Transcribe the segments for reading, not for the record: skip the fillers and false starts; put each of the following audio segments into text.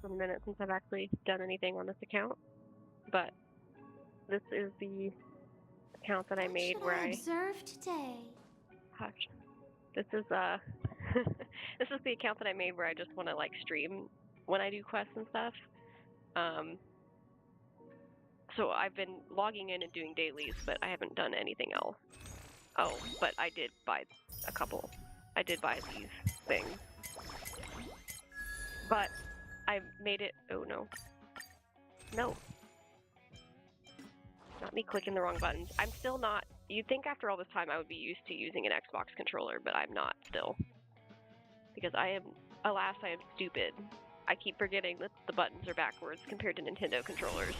been a minute since I've actually done anything on this account, but this is the account that I made where I observe today? Hush. This is this is the account that I made where I just want to like stream when I do quests and stuff. So I've been logging in and doing dailies, but I haven't done anything else. Oh, but I did buy a couple. I did buy these things. But I made it. Oh no. No. Not me clicking the wrong buttons. I'm still not. You'd think after all this time I would be used to using an Xbox controller, but I'm not still. Because I am, alas, I am stupid. I keep forgetting that the buttons are backwards compared to Nintendo controllers.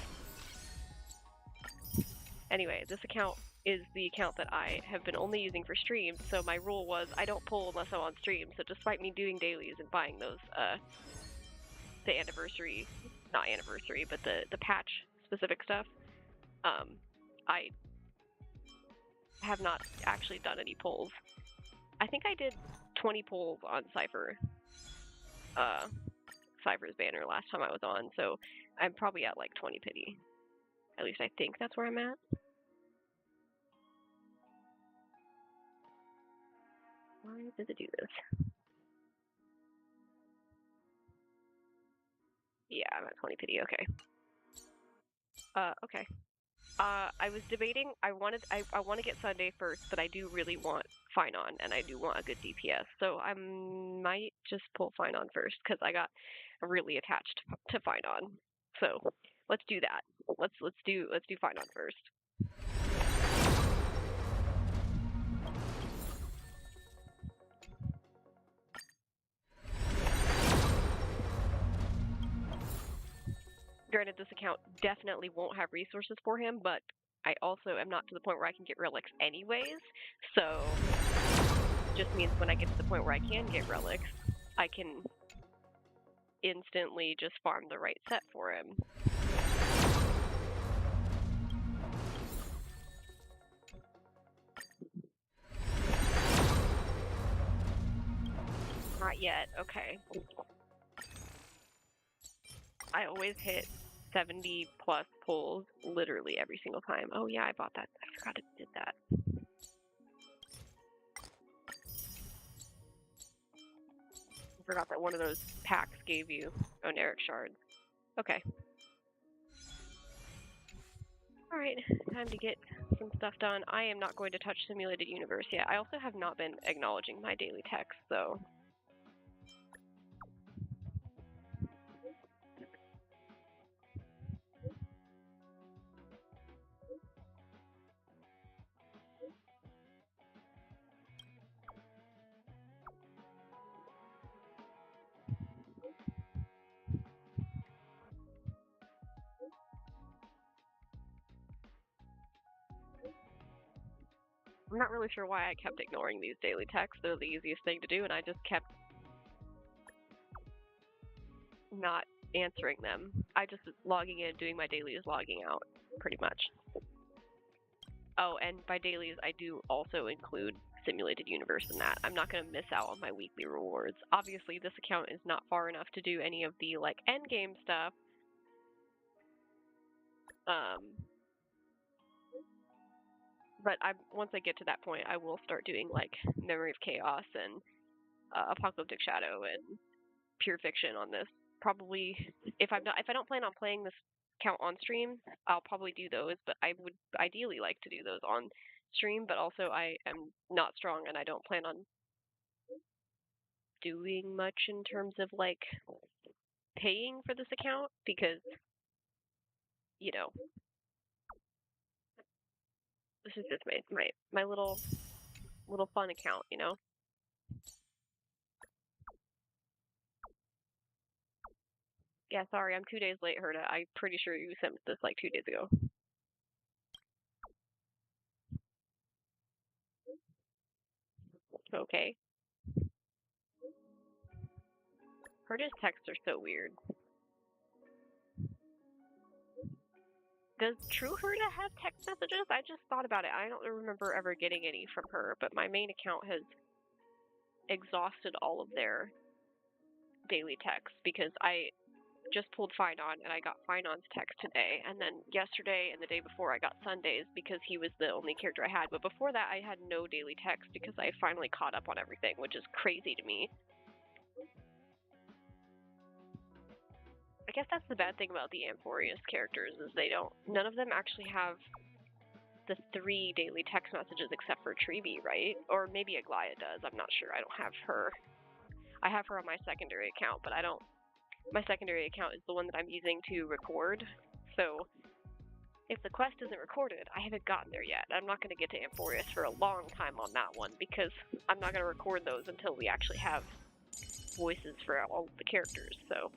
Anyway, this account is the account that I have been only using for streams, so my rule was I don't pull unless I'm on stream. So despite me doing dailies and buying those, the anniversary, not anniversary, but the patch specific stuff, I have not actually done any pulls. I think I did 20 pulls on Cypher's banner last time I was on, so I'm probably at like 20 pity. At least I think that's where I'm at. Why does it do this? Yeah, I'm at 20 pity, okay. Okay. I was debating, I want to get Sunday first, but I do really want Finon, and I do want a good DPS, so I might just pull Finon first, because I got really attached to Finon. So let's do that. Let's do Finon first. Granted, this account definitely won't have resources for him, but I also am not to the point where I can get relics anyways, so just means when I get to the point where I can get relics, I can instantly just farm the right set for him. Not yet, okay. I always hit 70 plus pulls literally every single time. Oh yeah, I bought that. I forgot I did that. I forgot that one of those packs gave you Oneric shards. Okay. Alright, time to get some stuff done. I am not going to touch Simulated Universe yet. I also have not been acknowledging my daily text, so I'm not really sure why I kept ignoring these daily texts. They're the easiest thing to do, and I just kept not answering them. I just logging in, doing my dailies, logging out, pretty much. Oh, and by dailies, I do also include Simulated Universe in that. I'm not going to miss out on my weekly rewards. Obviously, this account is not far enough to do any of the, like, endgame stuff. But once I get to that point, I will start doing, like, Memory of Chaos and Apocalyptic Shadow and Pure Fiction on this. Probably, if I don't plan on playing this count on stream, I'll probably do those, but I would ideally like to do those on stream, but also I am not strong and I don't plan on doing much in terms of like paying for this account because you know this is just my little fun account, you know. Yeah, sorry, I'm 2 days late, Herda. I'm pretty sure you sent this like 2 days ago. Okay. Herda's texts are so weird. Does True Herda have text messages? I just thought about it. I don't remember ever getting any from her, but my main account has exhausted all of their daily texts because I just pulled Finon, and I got Finon's text today, and then yesterday and the day before I got Sunday's because he was the only character I had. But before that, I had no daily text because I finally caught up on everything, which is crazy to me. I guess that's the bad thing about the Amphorius characters is none of them actually have the 3 daily text messages except for Treeby, right? Or maybe Aglaya does. I'm not sure. I don't have her. I have her on my secondary account, but my secondary account is the one that I'm using to record. So if the quest isn't recorded, I haven't gotten there yet. I'm not going to get to Amphorius for a long time on that one because I'm not going to record those until we actually have voices for all the characters. So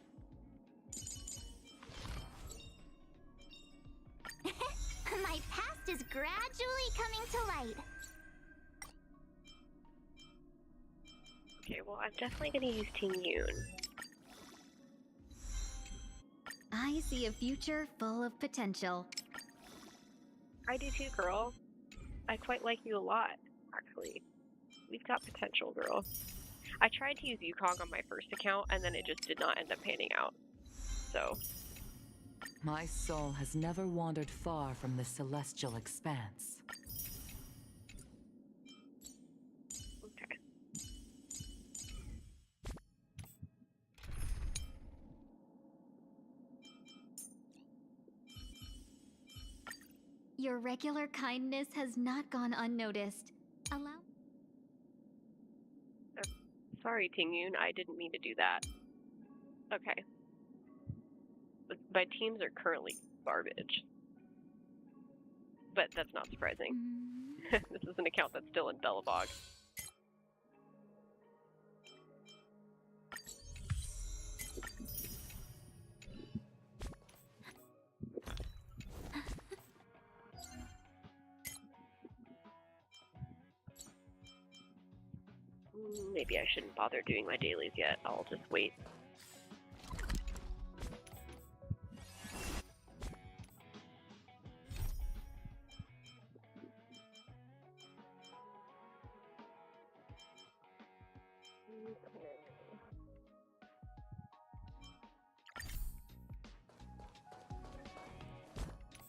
my past is gradually coming to light. okay, well, I'm definitely going to use Ting Yoon. I see a future full of potential. I do too, girl. I quite like you a lot, actually. We've got potential, girl. I tried to use Yukong on my first account, and then it just did not end up panning out. So. My soul has never wandered far from the celestial expanse. Okay. Your regular kindness has not gone unnoticed. Sorry, Ting Yoon, I didn't mean to do that. Okay. But my teams are currently garbage. But that's not surprising. This is an account that's still in Belobog. Maybe I shouldn't bother doing my dailies yet. I'll just wait.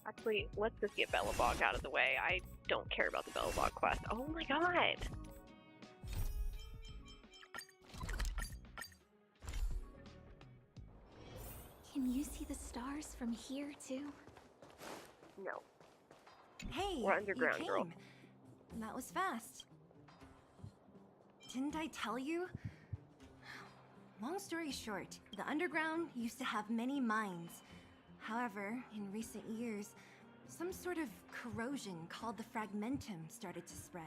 Actually, let's just get Belobog out of the way. I don't care about the Belobog quest. Oh my god! Can you see the stars from here, too? No. Hey, We're underground, you came. girl. That was fast. Didn't I tell you? Long story short, the underground used to have many mines. However, in recent years, some sort of corrosion called the fragmentum started to spread.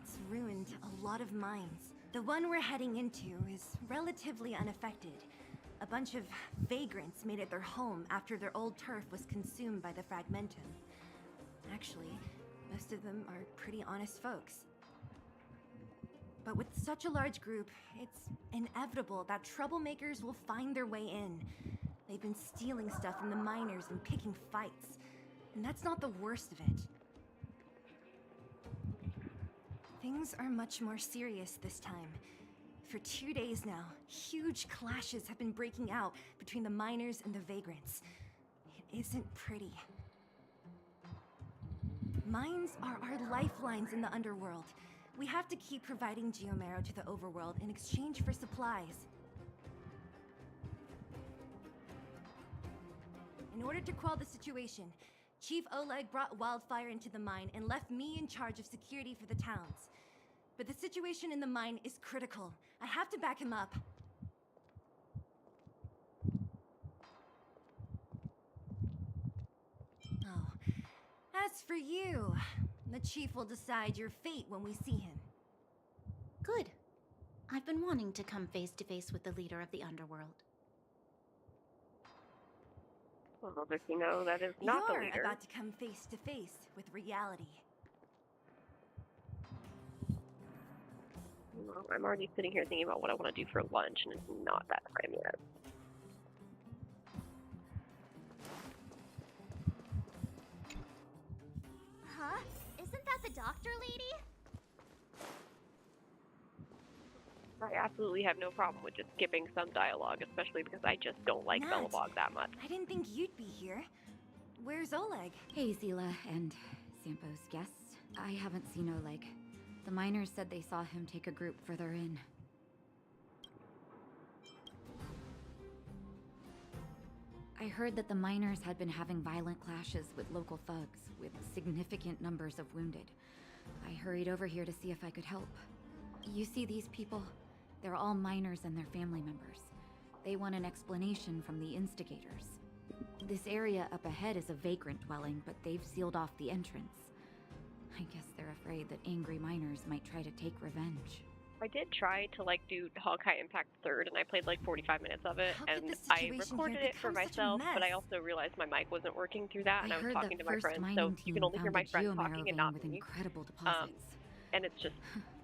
It's ruined a lot of mines. The one we're heading into is relatively unaffected. A bunch of vagrants made it their home after their old turf was consumed by the fragmentum. Actually, most of them are pretty honest folks. But with such a large group, it's inevitable that troublemakers will find their way in. They've been stealing stuff from the miners and picking fights. And that's not the worst of it. Things are much more serious this time. For 2 days now, huge clashes have been breaking out between the miners and the vagrants. It isn't pretty. Mines are our lifelines in the underworld. We have to keep providing Geomarrow to the overworld in exchange for supplies. In order to quell the situation, Chief Oleg brought wildfire into the mine and left me in charge of security for the towns. But the situation in the mine is critical. I have to back him up. Oh, as for you, the Chief will decide your fate when we see him. Good. I've been wanting to come face to face with the leader of the underworld. Well, if you know, that is not the leader. You're about to come face to face with reality. Well, I'm already sitting here thinking about what I want to do for lunch, and it's not that time yet. Huh? Isn't that the doctor lady? I absolutely have no problem with just skipping some dialogue, especially because I just don't like Nat, Belobog that much. I didn't think you'd be here. Where's Oleg? Hey, Zila and Sampo's guests. I haven't seen Oleg. The miners said they saw him take a group further in. I heard that the miners had been having violent clashes with local thugs, with significant numbers of wounded. I hurried over here to see if I could help. You see these people? They're all miners and their family members. They want an explanation from the instigators. This area up ahead is a vagrant dwelling, but they've sealed off the entrance. I guess they're afraid that angry miners might try to take revenge. I did try to like do Honkai Impact 3rd, and I played like 45 minutes of it, How could and this I situation recorded here it for become such a myself, but I mess? also realized my mic wasn't working through that, and I I was heard talking the to my first friend, mining so you team can only hear found my a friend geomarrow talking and vein not with me. incredible deposits. And it's just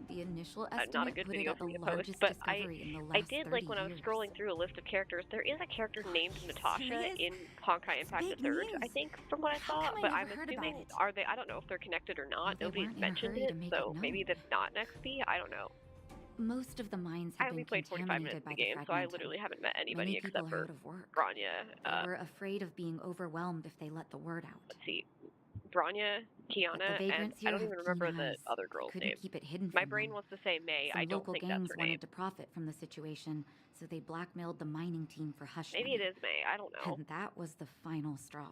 The initial not a estimate good put it video at for the me to post, largest but discovery in the I last did 30 like when I was years. scrolling through a list of characters, there is a character named Natasha serious? in Honkai It's Impact big 3rd, I news. think, from what I How saw, come I but never I'm heard about assuming, it? are they, I don't know if they're connected or not, They nobody's weren't in a mentioned hurry it, to make so it maybe known. that's not an XP, I don't know. Most of the mines I have only been played 45 minutes contaminated of by the the game, so I fragmentum. literally haven't met Many anybody people except are for out of work. Branya. They were afraid of being overwhelmed if they let the word out. Let's see, Branya, But Kiana, the and vagrants I here don't have even keen remember the eyes. other girl's Couldn't name. keep it hidden My from brain them. wants to say May, Some I don't local think that's gangs her name. wanted to profit from the situation, so they blackmailed the mining team for hush Maybe money. it is May, I don't know. And that was the final straw.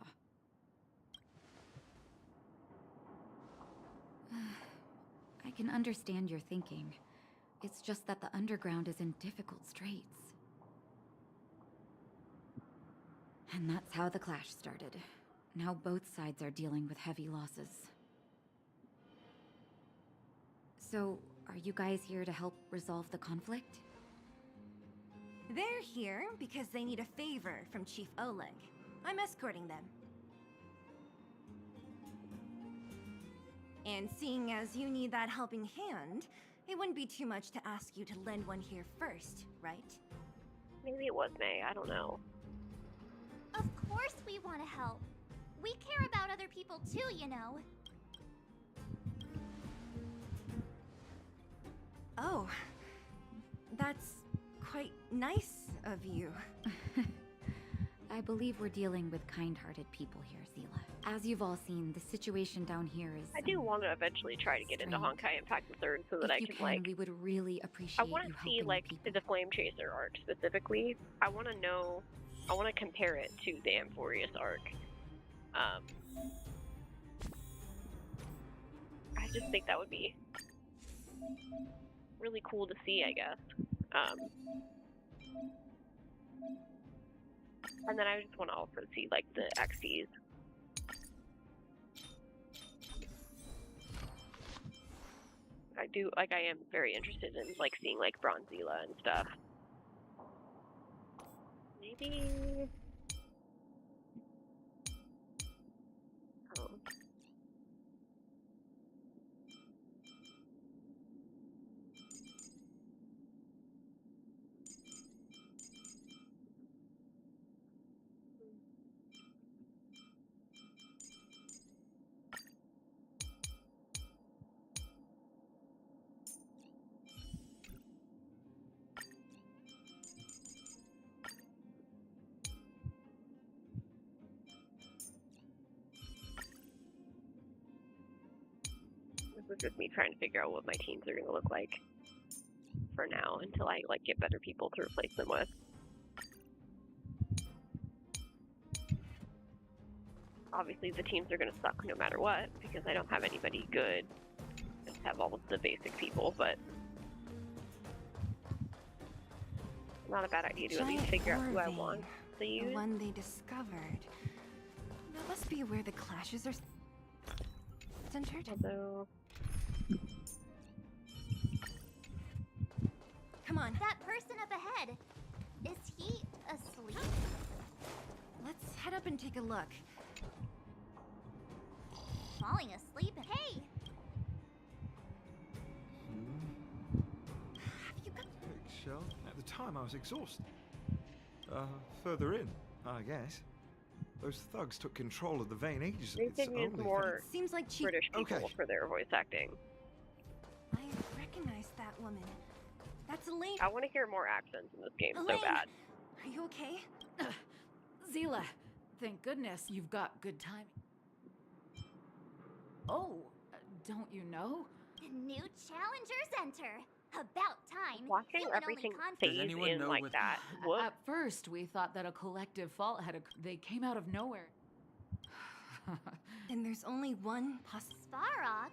I can understand your thinking. It's just that the underground is in difficult straits. And that's how the clash started. Now both sides are dealing with heavy losses. So, are you guys here to help resolve the conflict? They're here because they need a favor from Chief Oleg. I'm escorting them. And seeing as you need that helping hand, it wouldn't be too much to ask you to lend one here first, right? Maybe it was May, I don't know. Of course we want to help. We care about other people too, you know. Oh, that's quite nice of you. I believe we're dealing with kind-hearted people here, Zila. As you've all seen, the situation down here is... I do want to eventually try to get into strange. Honkai Impact 3rd so that If I you can, can, like... we would really I appreciate want to you see, helping like, the people. the Flame Chaser arc specifically. I want to know... I want to compare it to the Amphorius arc. I just think that would be really cool to see, I guess. And then I just want to also see, like, the XPs. I am very interested in, like, seeing, like, Bronzilla and stuff. Maybe... Oh. This is just me trying to figure out what my teams are going to look like for now until I like get better people to replace them with. Obviously the teams are going to suck no matter what because I don't have anybody good. I just have all of the basic people, but not a bad idea to at least Giant figure out who I ore want vein, to the use. one they discovered. That must be where the clashes are centered. Although Come on, That person up ahead. Is he asleep? let's head up and take a look. Falling asleep? Hey! Have you got... Shell. At the time, I was exhausted. Further in, I guess. Those thugs took control of the vein ages ago. they It's could use only more Seems like Chief... British people Okay. for their voice acting. I recognize that woman. That's Elaine. I want to hear more accents in this game so Elaine! bad. Are you okay? Zila, thank goodness you've got good timing. Oh, don't you know? New challengers enter. About time. Watching Human-only everything conflict. phase anyone in know like what- that. Whoop. At first, we thought that a collective fault had they came out of nowhere. Then there's only one possible. Svarog?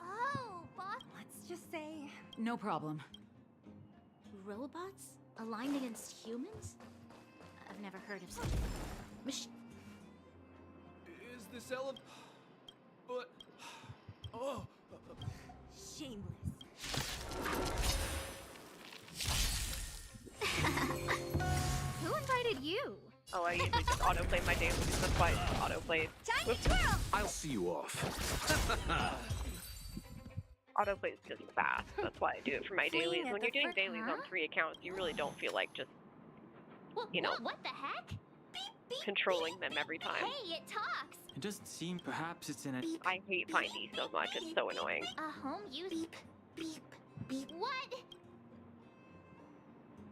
Oh, boss. Let's just say. No problem. Robots aligned against humans? I've never heard of something. Is this elephant? But oh, Shameless. Who invited you? Oh, I usually just autoplay my dailies. That's why it's autoplayed. Time to twirl! I'll see you off. Autoplay is just fast. That's why I do it for my Fleeing dailies. at When the you're doing first- dailies on 3 accounts, you really don't feel like just You know. What the heck? Beep, beep, controlling beep, them beep. every time. Hey, it talks. It doesn't seem. Perhaps it's in a. I hate Findy so much. It's so annoying. A home use. Beep, beep, beep. What?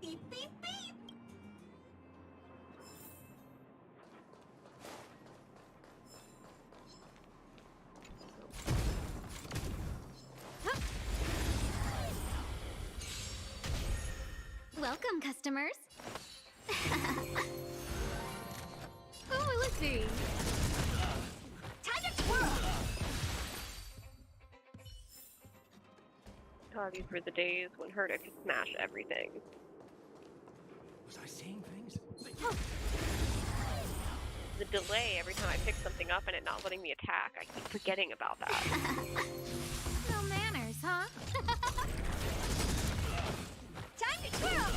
Beep, beep, beep. Welcome, customers. Oh, let's see. Time to twirl. Oh, these were the days when Herta could smash everything. Was I saying things? The delay every time I pick something up and it not letting me attack, I keep forgetting about that. No manners, huh? Time to twirl.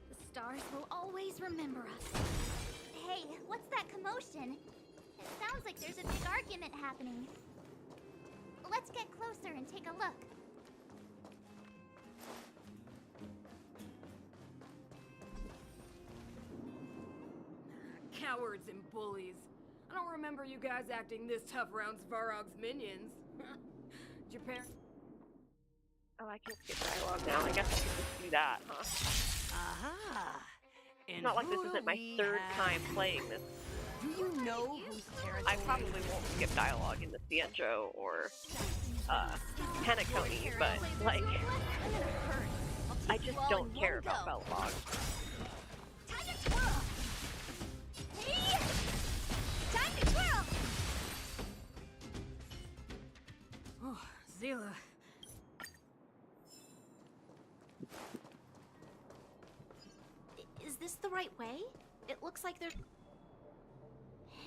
The stars will always remember us. Hey, what's that commotion? It sounds like there's a big argument happening. Let's get closer and take a look. Cowards and bullies. I don't remember you guys acting this tough around Svarog's minions. Did your parents? Oh, I can skip dialogue now. I guess I can just do that, huh? Aha! It's not like this isn't my 3rd time playing this. Do you know whose territory? I probably won't skip dialogue in the Cienjo or Penacony, but like, I just don't care about Belobog. Time to twirl. Hey! Time to twirl. Oh, Zila. Is this the right way? It looks like there's...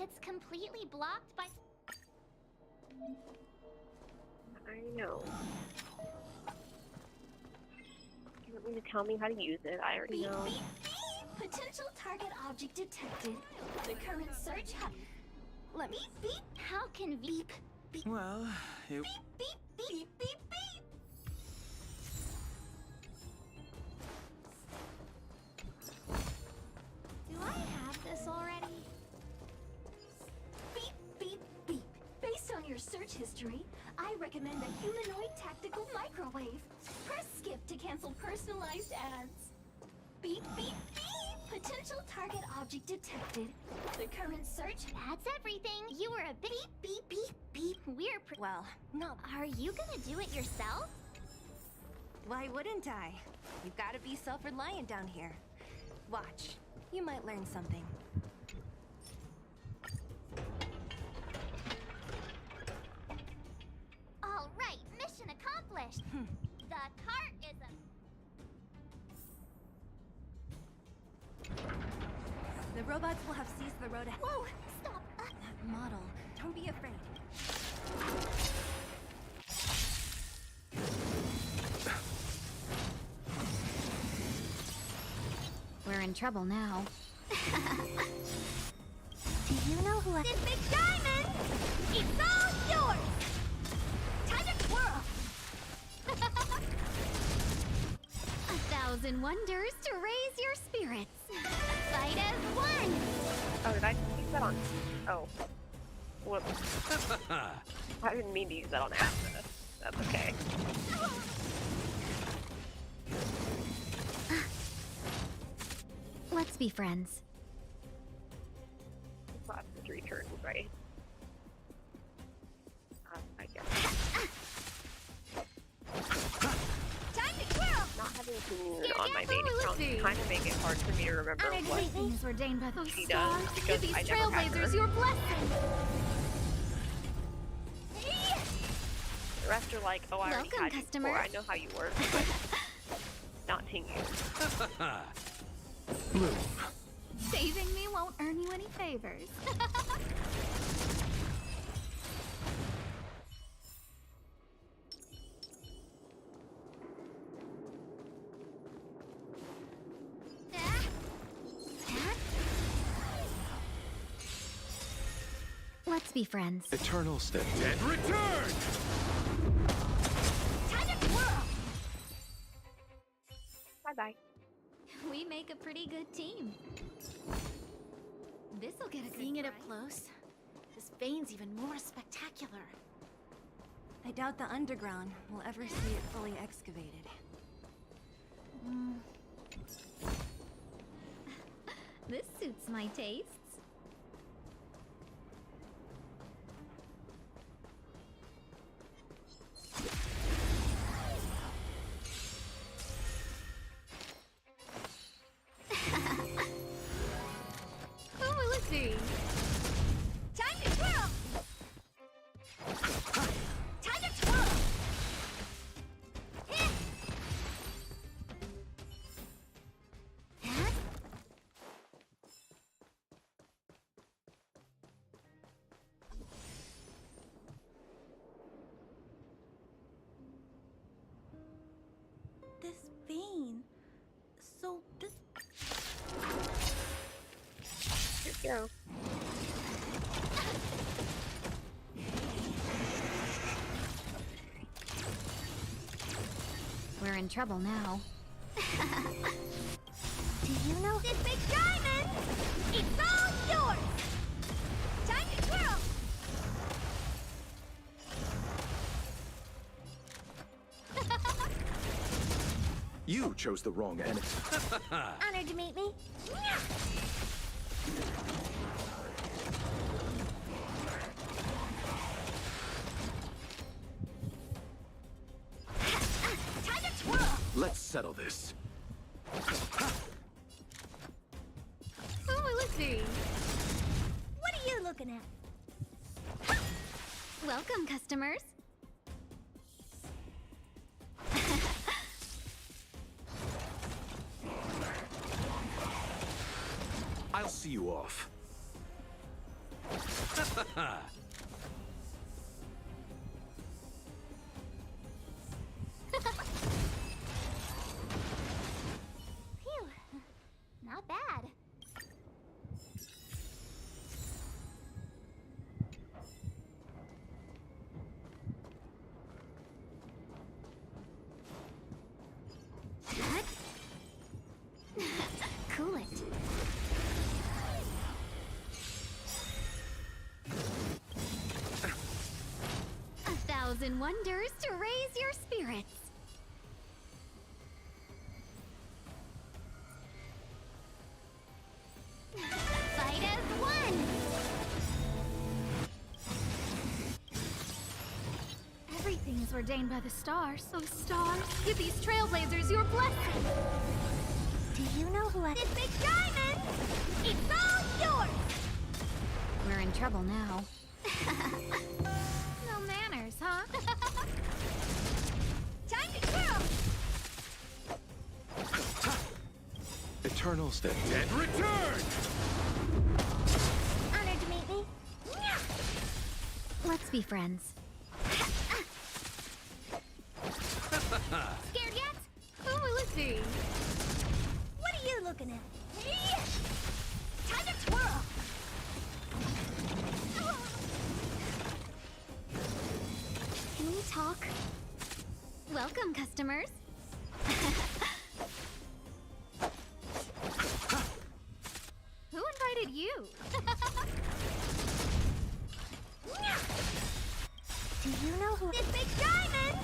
It's completely blocked by. I know. You want me to tell me how to use it? I already know. Potential target object detected. The current search. Let me beep. How can beep? Well, it. Beep, beep, beep, beep, beep. Do I have this already? Beep, beep, beep. Based on your search history, I recommend a humanoid tactical microwave. Press skip to cancel personalized ads. Beep, beep, beep. Potential target object detected. The current search. That's everything. You were a beep, beep, beep, beep. We're Well, no. Are you gonna do it yourself? Why wouldn't I? You've got to be self-reliant down here. Watch. You might learn something. All right, mission accomplished. The cart is a. The robots will have seized the road ahead. Whoa! Stop! That model. Don't be afraid. We're in trouble now. Do you know who I... This big diamond! It's all yours! Time to twirl! 1,000 wonders to raise your spirits. Fight as one! Oh, did I use that on? Oh. Whoops. I didn't mean to use that on accident. That's okay. Let's be friends. This lasts for 3 turns, right? I guess. Time to twirl! Not having Coon on my main account kind of make it hard for me to remember what Things were ordained by those she does stars. because Give I these never had her. trailblazers your blessing. The rest are like, oh, I already Welcome, had you before. customer. I know how you work, but not Tingu. Bloom. Saving me won't earn you any favors. Let's be friends. Eternal step. And return! Time to twirl! Bye-bye. We make a pretty good team. This'll get a good Seeing it up price. close, this vein's even more spectacular. I doubt the underground will ever see it fully excavated. This suits my tastes. Who will it be? Time to twirl! Time to twirl! Hit! This vein. So this. Here we go. We're in trouble now. Do you know this big diamond? It's all yours! Time to twirl! You chose the wrong enemy. Honored to meet me. Time to twirl! Let's settle this. Who will it be? What are you looking at? Welcome, customers. I'll see you off. Phew. Not bad. Cool it. A thousand wonders to raise your spirits. Fight as one! Everything is ordained by the stars. So stars, give these trailblazers your blessing. Do you know who I... This big diamond! It's all yours! We're in trouble now. No manners, huh? Time to twirl! Eternal step. And return! Honored to meet me. Let's be friends. Scared yet? Who will it be? What are you looking at? Time to twirl! Can we talk? Welcome, customers. Who invited you? Do you know who... This big diamond!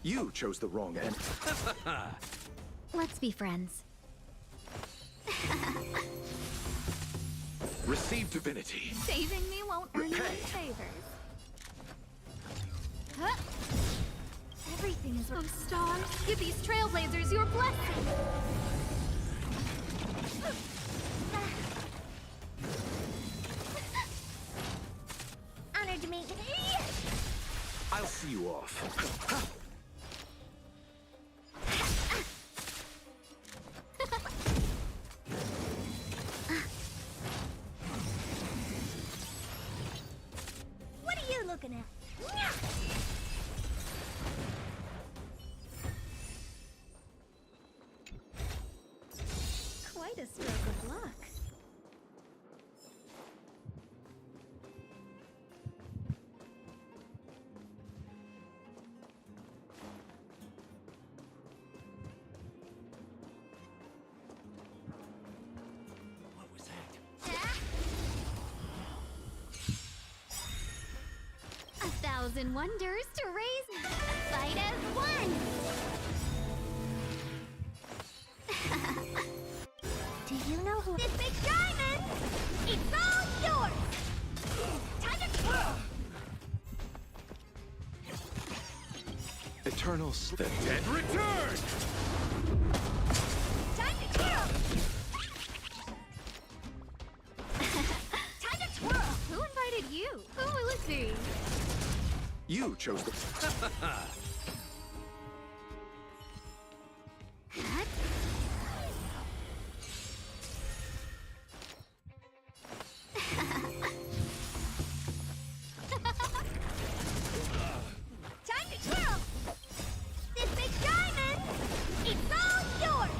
You chose the wrong end. Let's be friends. Receive divinity. Saving me won't earn you any favors. Huh? Everything is those stars. Give these trailblazers your blessing. Honored to meet you. I'll see you off. What are you looking at? Quite a stroke of luck. What was that? A thousand wonders to raise. Fight as one. Do you know who? This big diamond! It's all yours! Time to twirl! Eternal The dead return! Time to twirl! Time to twirl! Who invited you? Who will it be? You chose the... Time to twirl! This big diamond! It's all yours!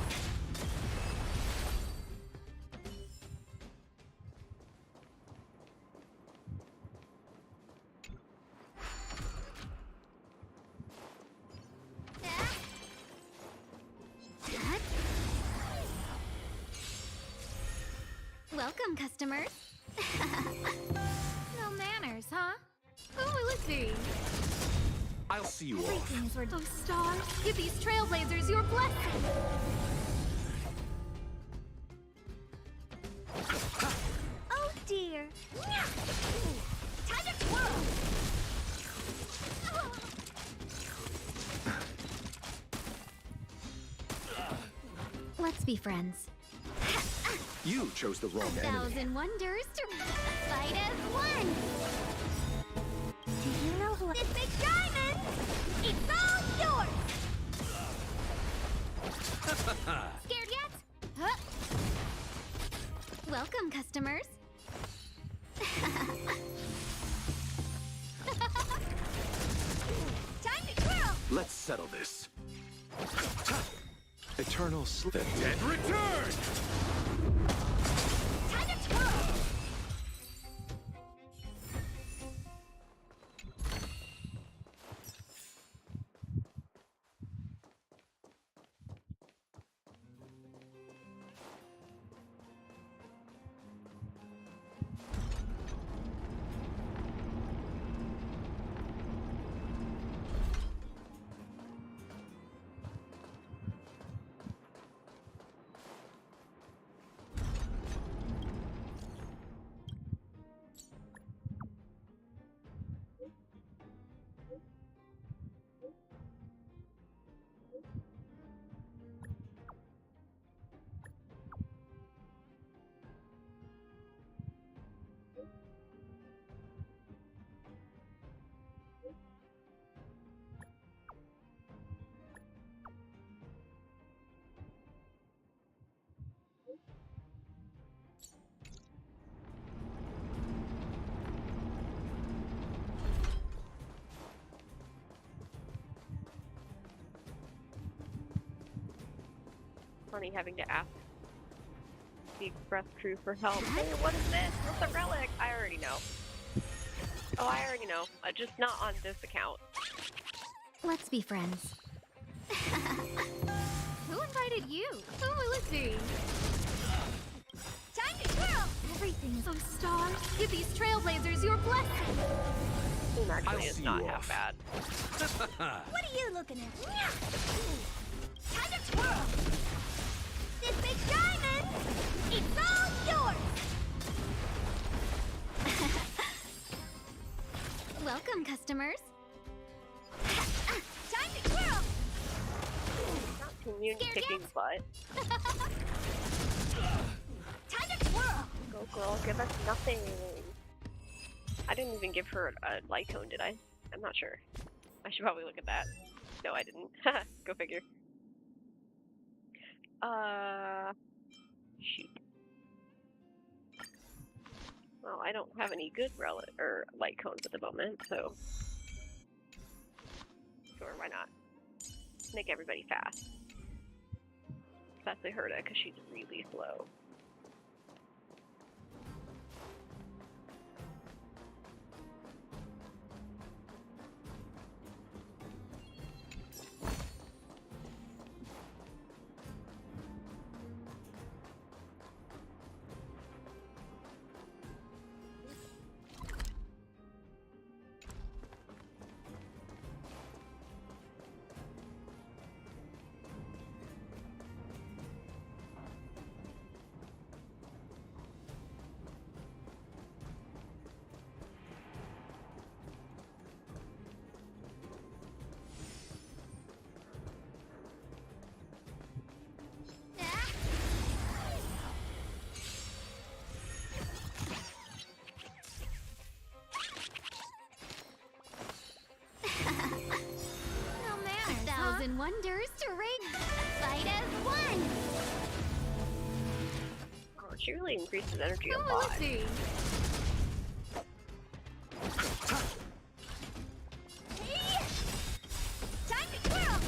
Welcome, customers. No manners, huh? Who will it be? I'll see you off. Everything is where those stars. Give these trailblazers your blessing. Oh dear! Time to twirl! Let's be friends. You chose the wrong A enemy. thousand wonders to fight as one. Do you know who? This big diamond! It's all yours! Scared yet? Huh? Welcome, customers. Time to twirl! Let's settle this. Eternal The dead return! Time to twirl! Funny having to ask the express crew for help. Hey, what is this? What's a relic? I already know. Oh, I already know. Just not on this account. Let's be friends. Who invited you? Who will it be? Time to twirl! Everything is on stars. Give these trailblazers your blessing. Boom actually I'll is see not you half off. bad. What are you looking at? Time to twirl. This big diamond, it's all yours. Welcome, customers. Time to twirl. Not commune Scared kicking yet? butt. Time to twirl. Go girl, give us nothing. I didn't even give her a light cone, did I? I'm not sure. I should probably look at that. No, I didn't. Go figure. Shoot. Well, I don't have any good light cones at the moment, so sure, why not? Make everybody fast. Especially Herta, because she's really slow. No manners, Thousand wonders to ring. Fight as one. Oh, she really increases energy Who a will lot. it be? Time to twirl.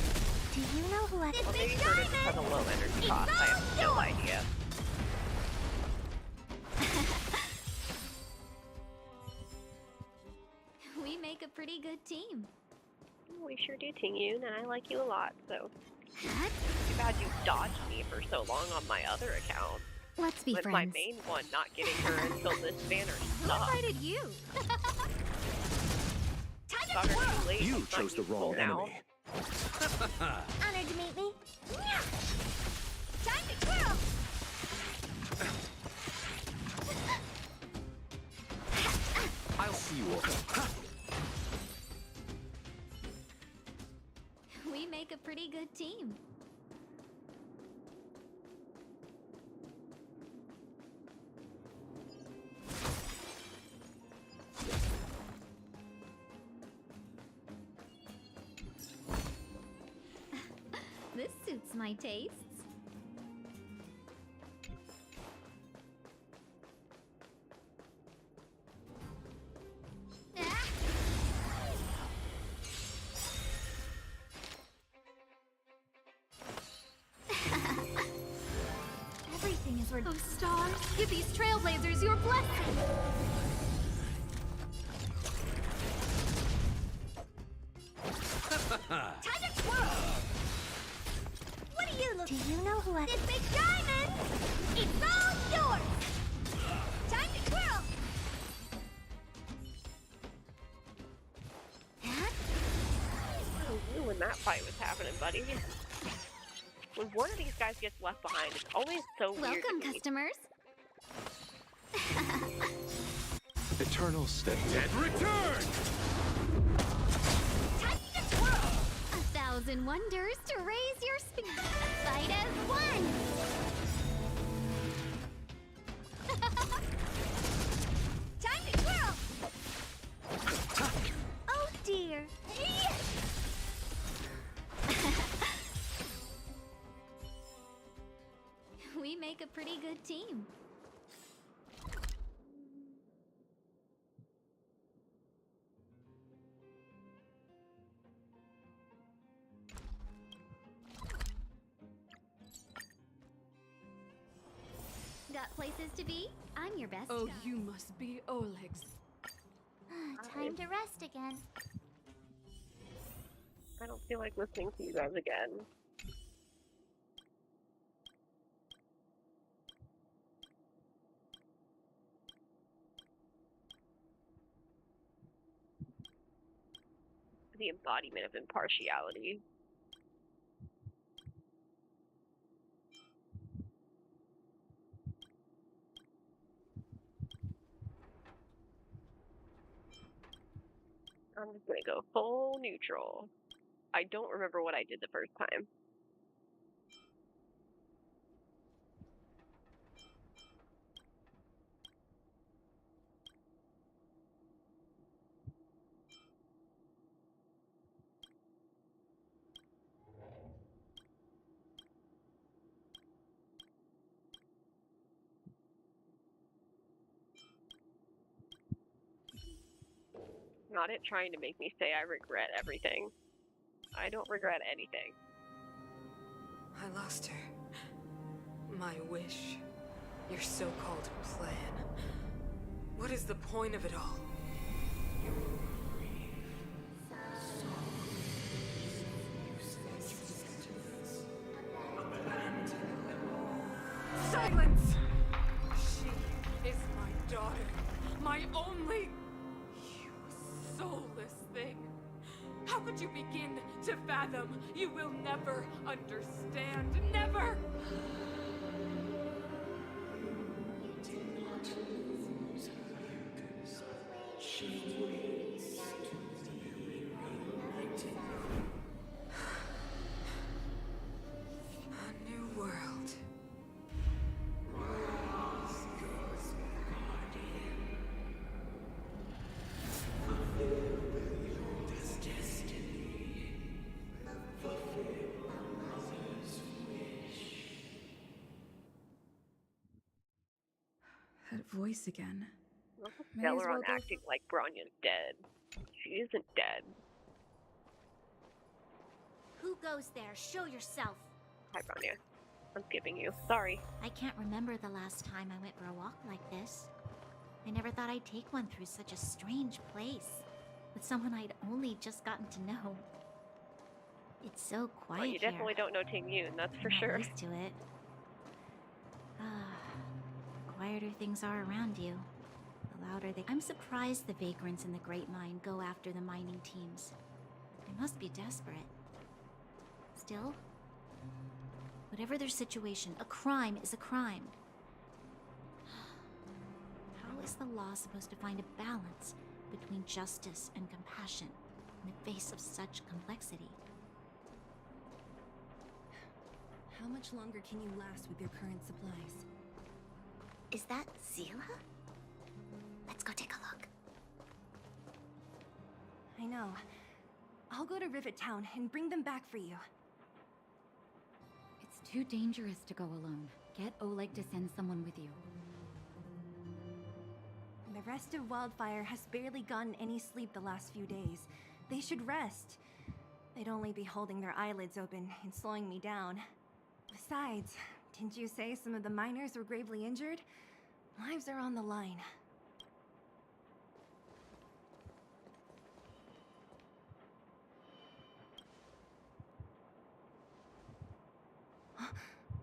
Do you know who I... This Well, big maybe Herta just has a diamond. low energy It's cost. I have no all idea. We make a pretty good team. We sure do, Ting-Yoon, and I like you a lot, so... Too bad you dodged me for so long on my other account. Let's be With friends. my main one not getting her until this banner Who stopped. invited you? Time Got to her twirl. too late. You It's not chose the useful wrong now. enemy. Honored to meet me. Time to twirl. I'll see you off. We make a pretty good team. This suits my tastes. Everything is where. Oh, stars, give these trailblazers your blessing. Time to twirl. What are you looking? Do you know who I... This big diamond, it's all yours. Time to twirl. I knew when that fight was happening, buddy. When one of these guys gets left behind, it's always so weird. Welcome, to me. customers. Eternal step. Dead return! Time to twirl. 1,000 wonders to raise your speed. Fight as one. Time to twirl. Oh dear. We make a pretty good team. Got places to be? I'm your best. Oh, you must be Oleg's. Time to rest again. I don't feel like listening to you guys again. the embodiment of impartiality. I'm just gonna go full neutral. I don't remember what I did the first time. Not it trying to make me say I regret everything. I don't regret anything. I lost her. My wish. Your so-called plan. What is the point of it all? Silence! She is my daughter. My only... You soulless thing. How could you begin to fathom? You will never understand. Never! A new world. That voice again. May Tell as her well on go acting like Bronya's dead. She isn't dead. Who goes there? Show yourself. Hi, Bronya. I'm skipping you. Sorry. I can't remember the last time I went for a walk like this. I never thought I'd take one through such a strange place, with someone I'd only just gotten to know. It's so quiet Well, you definitely here. don't know Ting Yun, that's for I'm not sure. used to it. The quieter things are around you, the louder they... I'm surprised the vagrants in the Great Mine go after the mining teams. They must be desperate. Still, whatever their situation, a crime is a crime. How is the law supposed to find a balance between justice and compassion in the face of such complexity? How much longer can you last with your current supplies? Is that Zila? Let's go take a look. I know. I'll go to Rivet Town and bring them back for you. It's too dangerous to go alone. Get Oleg to send someone with you. The rest of Wildfire has barely gotten any sleep the last few days. They should rest. They'd only be holding their eyelids open and slowing me down. Besides, didn't you say some of the miners were gravely injured? Lives are on the line.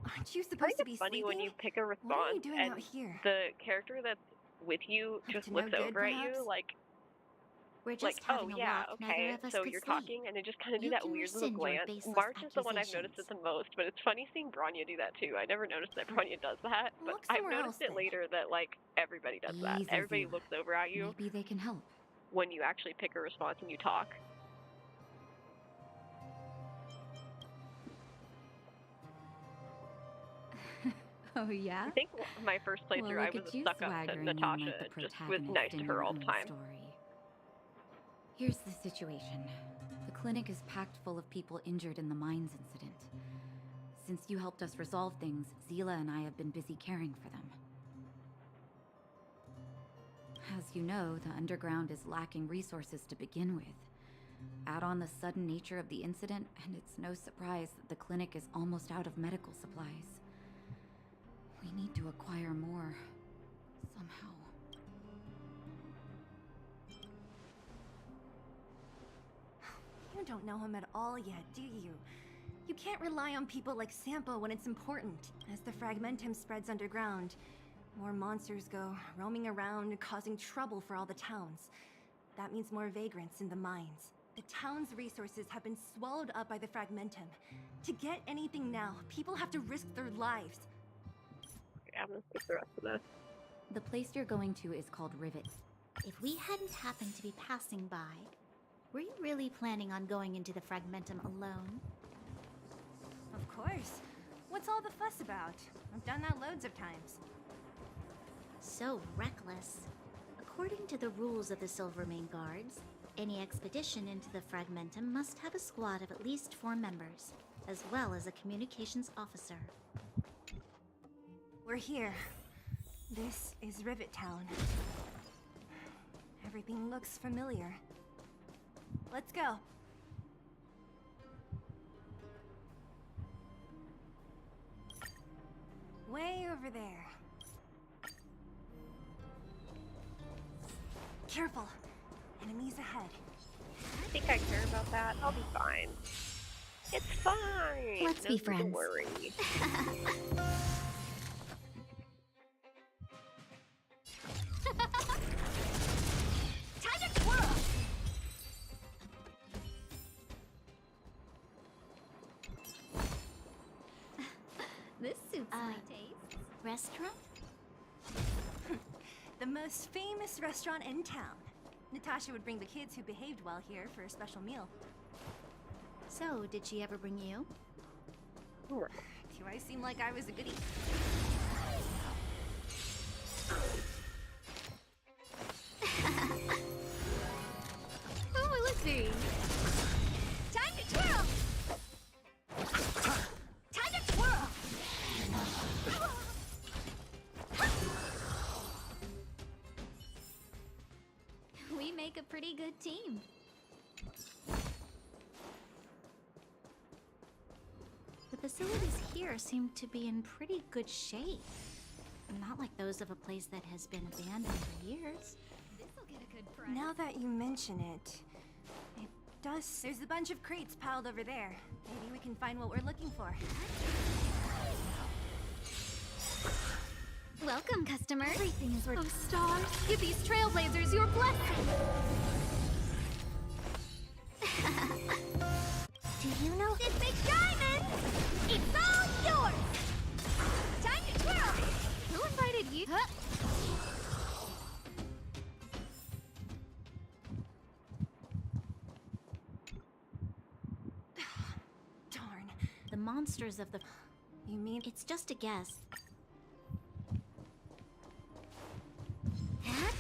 Aren't you supposed to be funny sleeping? when you pick a response What are you doing and out here? the character that's with you Up just to no looks good, over at you perhaps? like, We're just like, having oh a yeah, walk. okay, Neither of us so could you're sleep. talking, and they just kind of do You that can weird little rescind your glance. baseless March is the one I've noticed it accusations. the most, but it's funny seeing Bronya do that too. I never noticed that Bronya does that, but Look I've somewhere noticed else, it then. later that like everybody does that. Easy, Everybody Zila. looks over at you Maybe they can help. when you actually pick a response and you talk. Oh yeah? I think my first playthrough Well, I look was at a you stuck up to swaggering in Natasha, like the just was protagonist nice to in her your all the own time. story. Here's the situation. The clinic is packed full of people injured in the mines incident. Since you helped us resolve things, Zila and I have been busy caring for them. As you know, the underground is lacking resources to begin with. Add on the sudden nature of the incident, and it's no surprise that the clinic is almost out of medical supplies. We need to acquire more, somehow. You don't know him at all yet, do you? You can't rely on people like Sampo when it's important. As the Fragmentum spreads underground, more monsters go roaming around, causing trouble for all the towns. That means more vagrants in the mines. The town's resources have been swallowed up by the Fragmentum. To get anything now, people have to risk their lives. Okay, I'm gonna skip the rest of this. The place you're going to is called Rivet. If we hadn't happened to be passing by, were you really planning on going into the Fragmentum alone? Of course. What's all the fuss about? I've done that loads of times. So reckless. According to the rules of the Silvermane Guards, any expedition into the Fragmentum must have a squad of at least 4 members, as well as a communications officer. We're here. This is Rivet Town. Everything looks familiar. Let's go. Way over there. Careful. Enemies ahead. I think I care about that. I'll be fine. It's fine. Let's be friends. Don't worry. Time to twirl! This suits my taste. Restaurant? The most famous restaurant in town. Natasha would bring the kids who behaved well here for a special meal. So, did she ever bring you? Do I seem like I was a goodie? Oh, let's see. Time to twirl! Time to twirl! We make a pretty good team. The facilities here seem to be in pretty good shape. Not like those of a place that has been abandoned for years. This'll get a good price. Now that you mention it, it does. There's a bunch of crates piled over there. Maybe we can find what we're looking for. Welcome, customer. Everything is worth. Oh, stars, give these trailblazers your blessing. Do you know? This big diamond! It's all yours! Time to twirl! Who invited you? Huh? Darn. The monsters of the. You mean It's just a guess. Huh?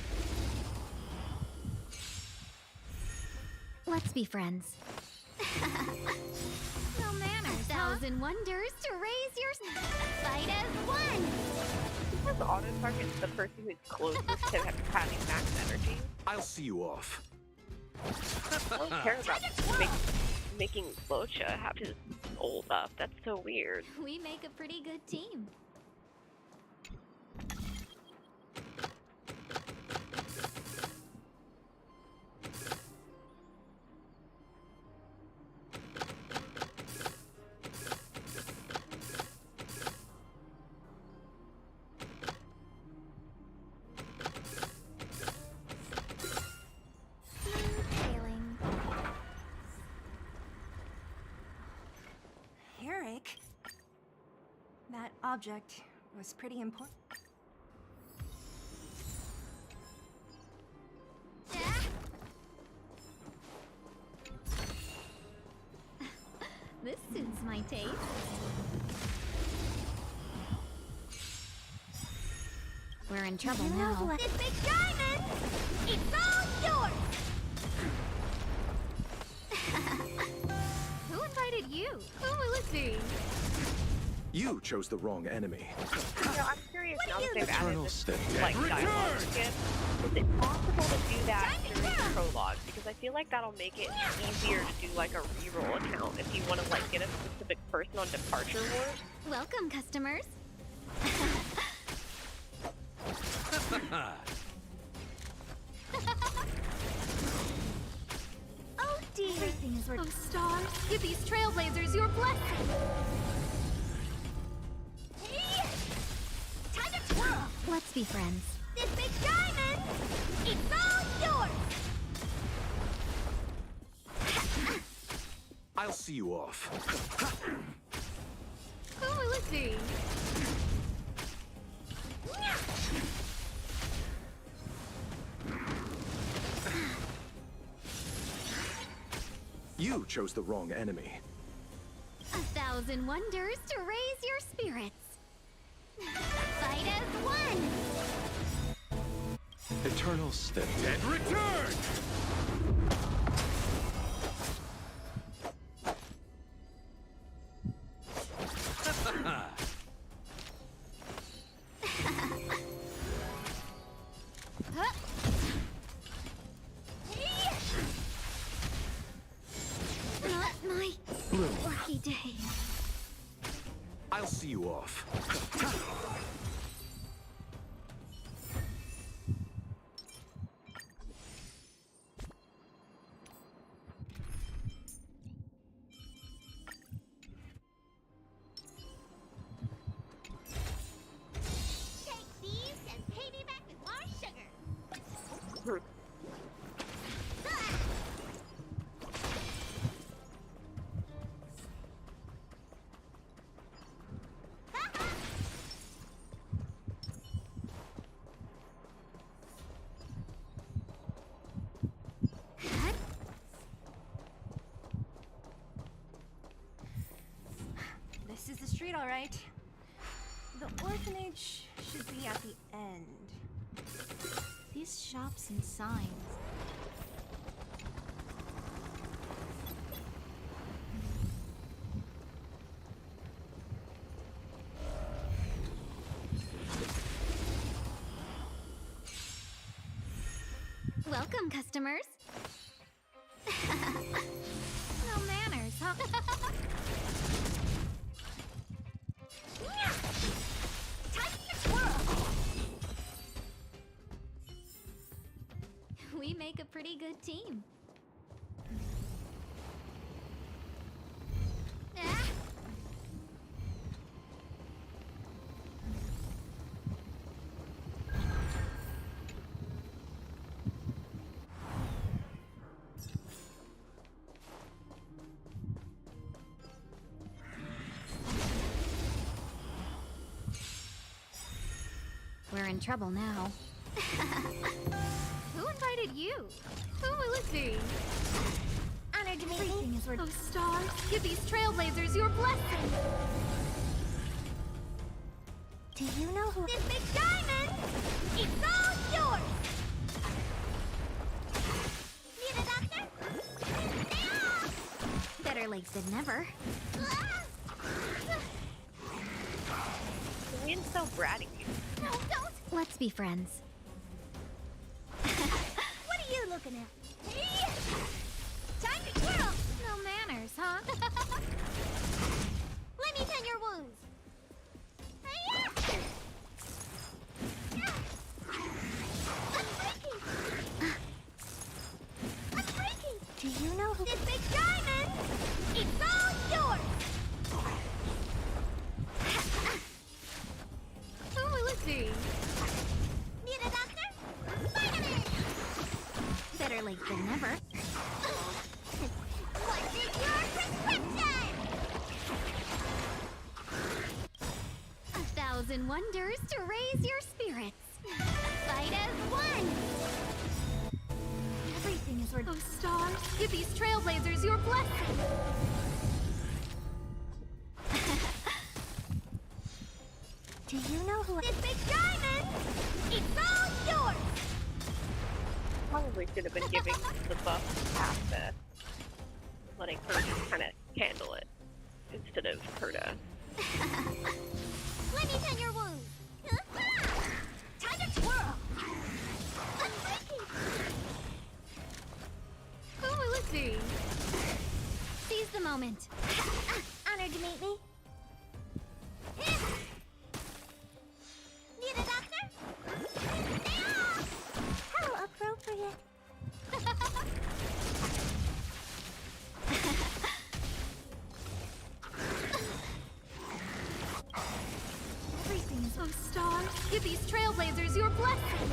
Let's be friends. No manners, 1,000 wonders to raise your fight as one! Because auto targets the person who's closest to having max energy. I'll see you off. I don't care about making Locha have his ult up. That's so weird. We make a pretty good team. Sailing. Eric? That object was pretty important. This suits my taste. We're in trouble now. This big diamond! It's all yours! Who invited you? Oh, let's see. You chose the wrong enemy. You know, I'm curious now that they've added Eternal this step. like Return! dialogue skip. Is it possible to do that during the prologue? Because I feel like that'll make it easier to do like a reroll account if you want to like get a specific person on departure wars. Welcome, customers. Oh dear. Everything is worth. Oh, stars, give these trailblazers your blessing. Time to twirl! Let's be friends. This big diamond! It's all yours! I'll see you off. Oh, let's see. You chose the wrong enemy. 1,000 wonders to raise your spirits. Fight as one. Eternal step. And return! Not my Blue, lucky day. I'll see you off. Take these and pay me back with more sugar. This is the street, all right. The orphanage should be at the end. These shops and signs. Welcome, customers. No manners, huh? Time to twirl. We make a pretty good team. Ah. We're in trouble now. Who invited you? Oh, let's see. Honored to meet you. Oh, stars, give these trailblazers your blessing. Do you know who? This big diamond! It's all yours! Need a doctor? Better late than never. Ian's so bratty. No, don't! Let's be friends. What are you looking at? Time to twirl! No manners, huh? Let me tend your wounds. Unbreaking! Do you know who? This big diamond! It's all yours! Oh, let's see. Need a doctor? Vitamin! Better late than never. What's in your prescription? 1,000 wonders to raise your spirits. Fight as one. Everything is Oh, stars, give these trailblazers your blessing. Do you know who? This big diamond! It's all yours! Probably should have been giving the buff after letting her just kind of handle it instead of her to. Let me tend your wounds. Time to twirl. Unbreaking. Oh, let's see. Seize the moment. Honored to meet me. Need a doctor? How appropriate. Everything is. Oh, stars, give these trailblazers your blessing.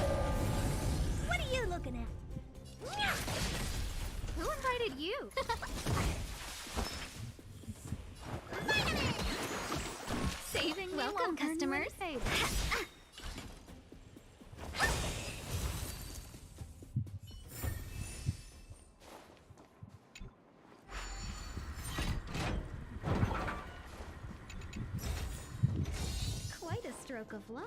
What are you looking at? Who invited you? Welcome, customers. Quite a stroke of luck.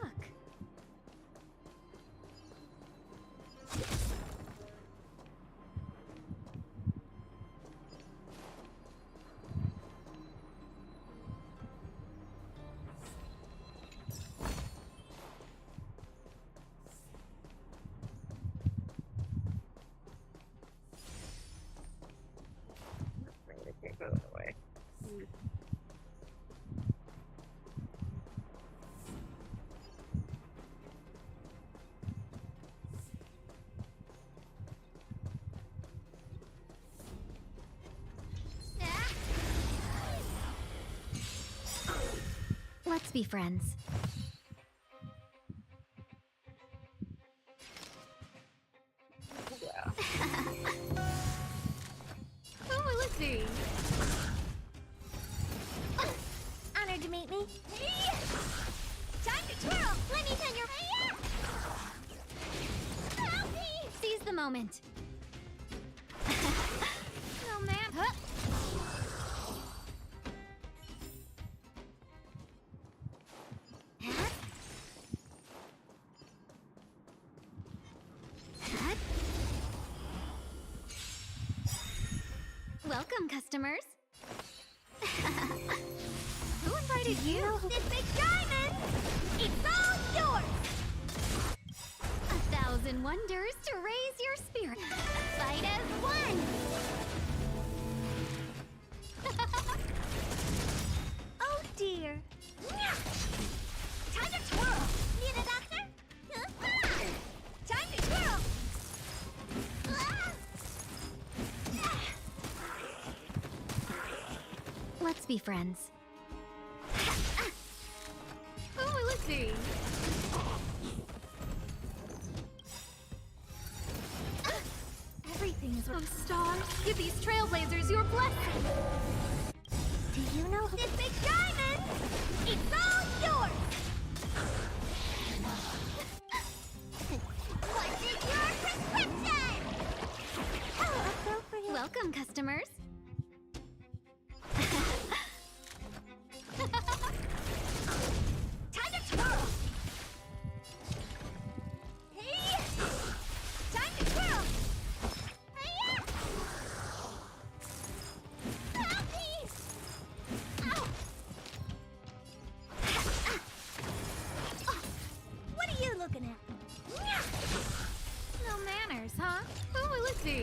I can't go that way. Let's be friends. Yeah. Who will it be? Honored to meet me. Time to twirl. Let me turn your. Help me! Seize the moment. Oh man. Welcome, customers. Who invited you? This big diamond! It's all yours! 1,000 wonders to raise your spirit. Fight as one! Oh dear. Time to twirl! Need a doctor? Time to twirl! Let's be friends. Who will it be? Everything is of stars. Give these trailblazers your blessing. Do you know who this big diamond? It's all yours! What's in your prescription? Appropriate. Welcome, customers. Time to twirl! Hey! Time to twirl! Hey-ya! Help me! Ow! What are you looking at? No manners, huh? Who will it be?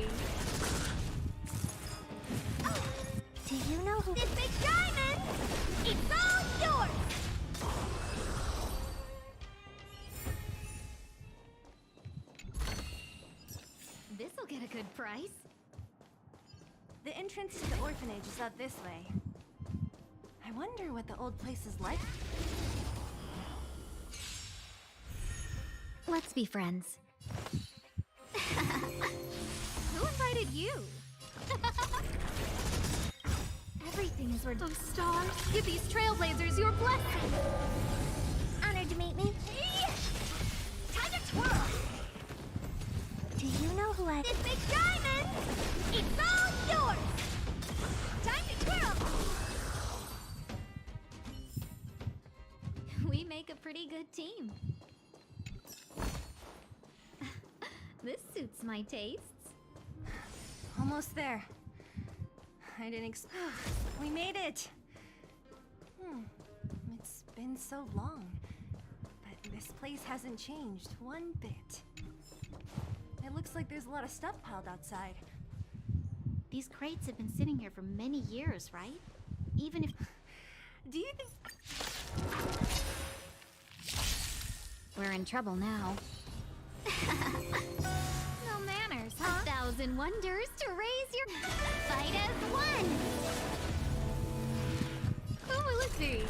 Do you know who this big diamond? It's all yours! This'll get a good price. The entrance to the orphanage is up this way. I wonder what the old place is like. Let's be friends. Who invited you? Everything is where those stars. Give these trailblazers your blessing. Honored to meet me. Time to twirl! Do you know who I... This big diamond! It's all yours! Time to twirl! We make a pretty good team. This suits my tastes. Almost there. I didn't We made it! It's been so long. But this place hasn't changed one bit. It looks like there's a lot of stuff piled outside. These crates have been sitting here for many years, right? Even if... Do you think... We're in trouble now. No manners, huh? 1,000 wonders to raise your... Fight as one! Who will it be?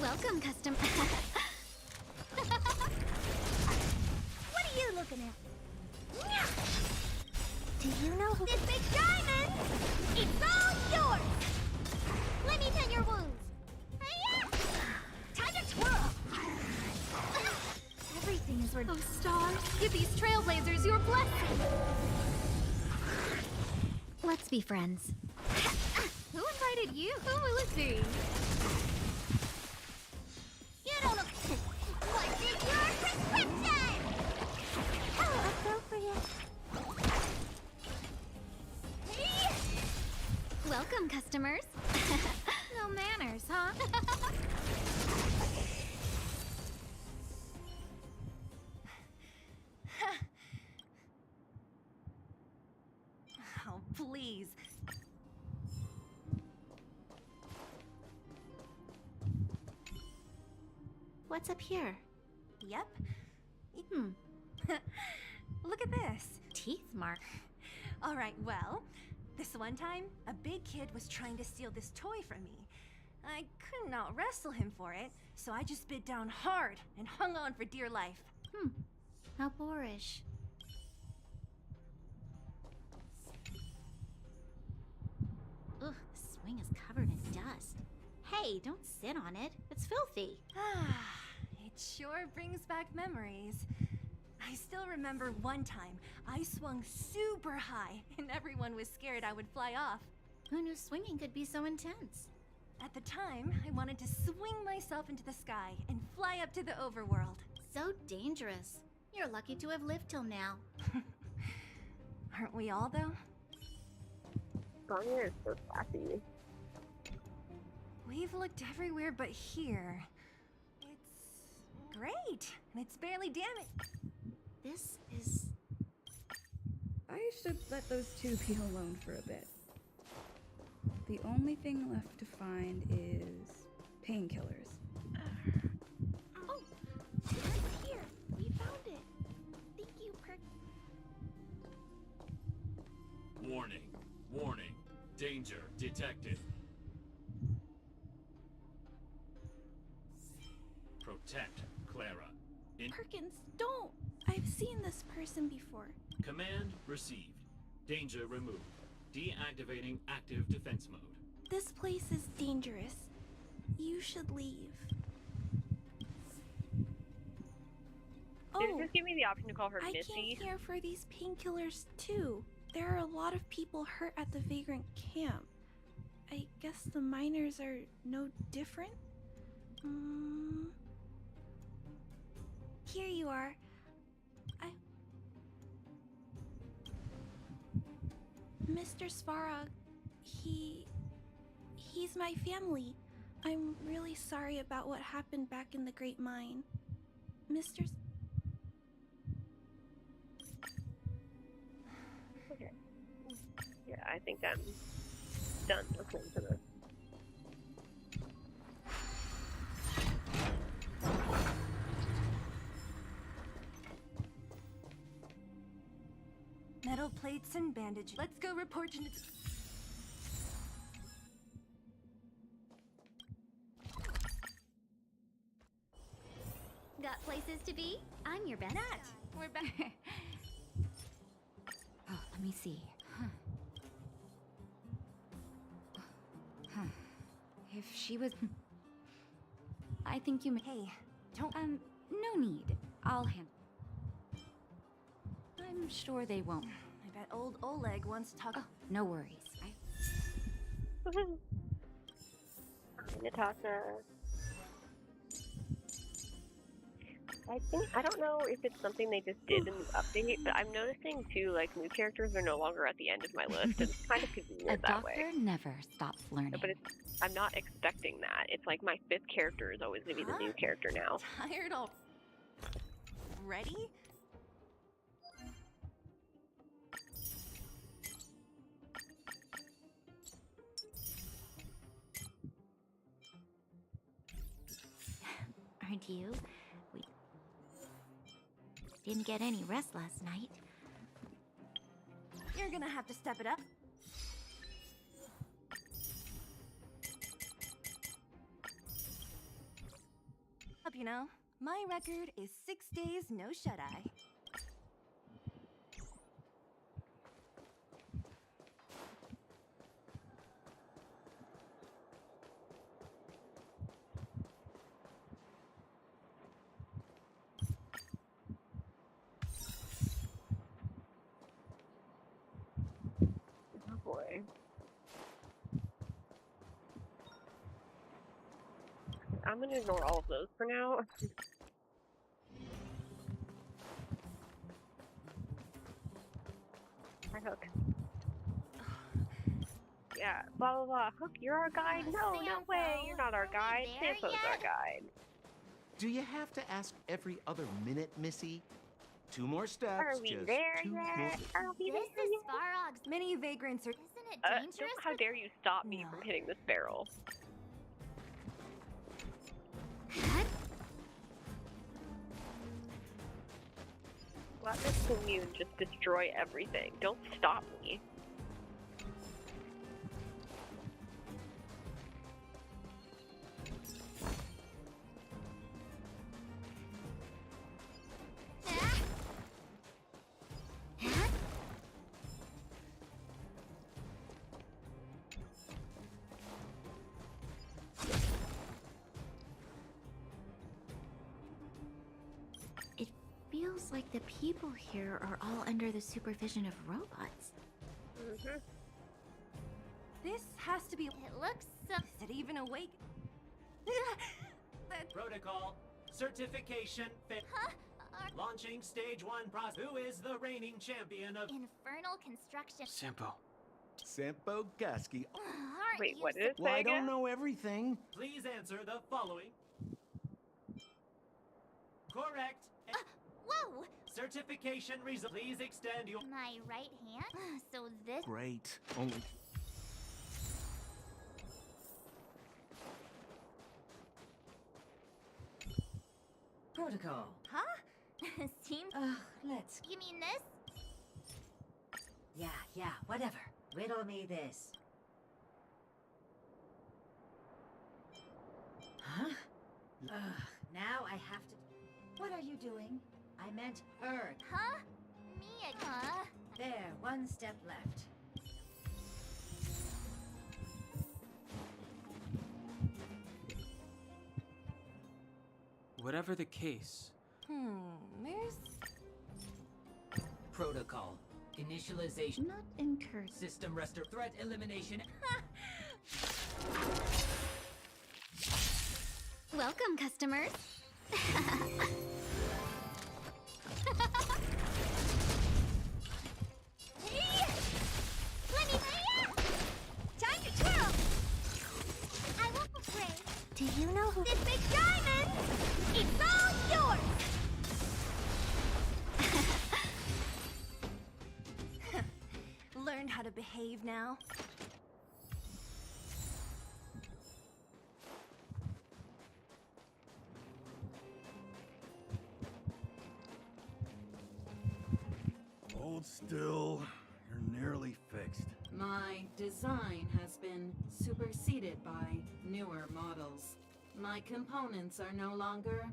Welcome, custom... What are you looking at? Do password. Oh, stars, give these trailblazers your blessing. Let's be friends. Who invited you? Who will it be? You don't look... What's in your prescription? Oh, appropriate. Welcome, customers. No manners, huh? Oh, please. What's up here? Yep. Look at this. Teeth mark. All right, well, this one time, a big kid was trying to steal this toy from me. I could not wrestle him for it, so I just bit down hard and hung on for dear life. How boorish. Ugh, the swing is covered in dust. Hey, don't sit on it. It's filthy. It sure brings back memories. I still remember one time I swung super high and everyone was scared I would fly off. Who knew swinging could be so intense? At the time, I wanted to swing myself into the sky and fly up to the overworld. So dangerous. You're lucky to have lived till now. Aren't we all, though? Sonya is so sassy. We've looked everywhere but here. It's great, and it's barely damaged. This is... I should let those two be alone for a bit. The only thing left to find is painkillers. Oh, it's here. We found it. Thank you, Perk. Warning. Warning. Danger detected. Protect Clara. Perkins, don't! I've seen this person before. Command received. Danger removed. Deactivating active defense mode. This place is dangerous. You should leave. Did it just give me the option to call her I Missy? came here for these painkillers too. There are a lot of people hurt at the vagrant camp. I guess the miners are no different? Here you are. Mr. Svarog, he's my family. I'm really sorry about what happened back in the Great Mine. Mr. Okay. Yeah, I think I'm done listening to this. Metal plates and bandage. Let's go report to... Got places to be? I'm your best. Nat, we're back. Oh, let me see. If she was... I think you may... Hey, don't... no need. I'll handle... I'm sure they won't. I bet old Oleg wants to talk... Oh, no worries. Hi, Natasha. I don't know if it's something they just did in the update, but I'm noticing too, like, new characters are no longer at the end of my list, and it's kind of convenient that way. A doctor never stops learning. But I'm not expecting that. It's like my 5th character is always going to be the new character now. Tired all... Ready? Aren't you? We didn't get any rest last night. You're gonna have to step it up. You know, my record is 6 days no shut-eye. I'm gonna ignore all of those for now. Hi, Hook. Yeah, blah blah blah. Hook, you're our guide? No, no way. You're not our guide. Sampo's our guide. Do you have to ask every other minute, Missy? 2 more steps. Are we just there 2 yet? more. Are we This there is yet? Farog's. Many vagrants are. Isn't it dangerous? Don't, how dare you stop me from hitting this barrel? Let this commune just destroy everything. Don't stop me. It feels like the people here are all under the supervision of robots. Mm-hmm. This has to be. It looks so. Is it even awake? Protocol. Certification. Launching stage 1 process. Who is the reigning champion of Infernal construction. Sampo Gaski. Aren't Wait, you what did it Well, say I again? don't know everything. Please answer the following. Correct. Whoa! Certification reason. Please extend your. My right hand? So this. Great. Only. Protocol. Huh? Seems. Let's. You mean this? Yeah, whatever. Riddle me this. Huh? Now I have to. What are you doing? I meant her. Huh? Me again? There, 1 step left. Whatever the case. There's. Protocol. Initialization. Not encouraged. System restore. Threat elimination. Welcome, customers. Let me. Time to twirl. I won't afraid. Do you know who? This big diamond. It's all yours. Learned how to behave now. Hold still. You're nearly fixed. My design has been superseded by newer models. My components are no longer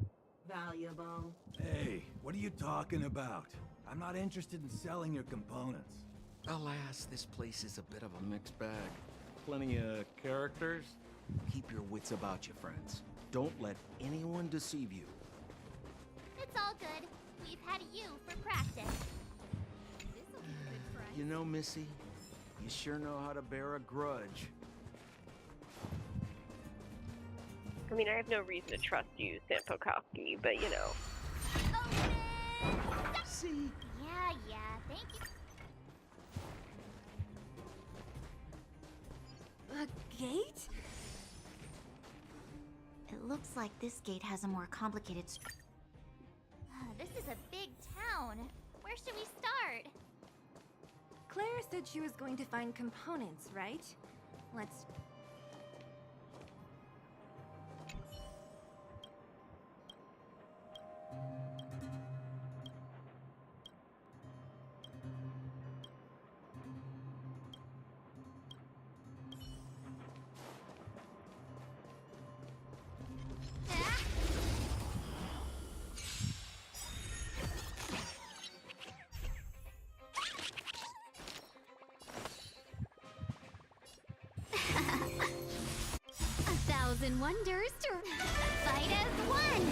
valuable. Hey, what are you talking about? I'm not interested in selling your components. Alas, this place is a bit of a mixed bag. Plenty of characters. Keep your wits about you, friends. Don't let anyone deceive you. It's all good. We've had you for practice. This'll be a good price. You know, Missy, you sure know how to bear a grudge. I mean, I have no reason to trust you, Sampokowski, but you know. See? Yeah, thank you. A gate? It looks like this gate has a more complicated. This is a big town. Where should we start? Claire said she was going to find components, right? Let's. Wonders to fight as one.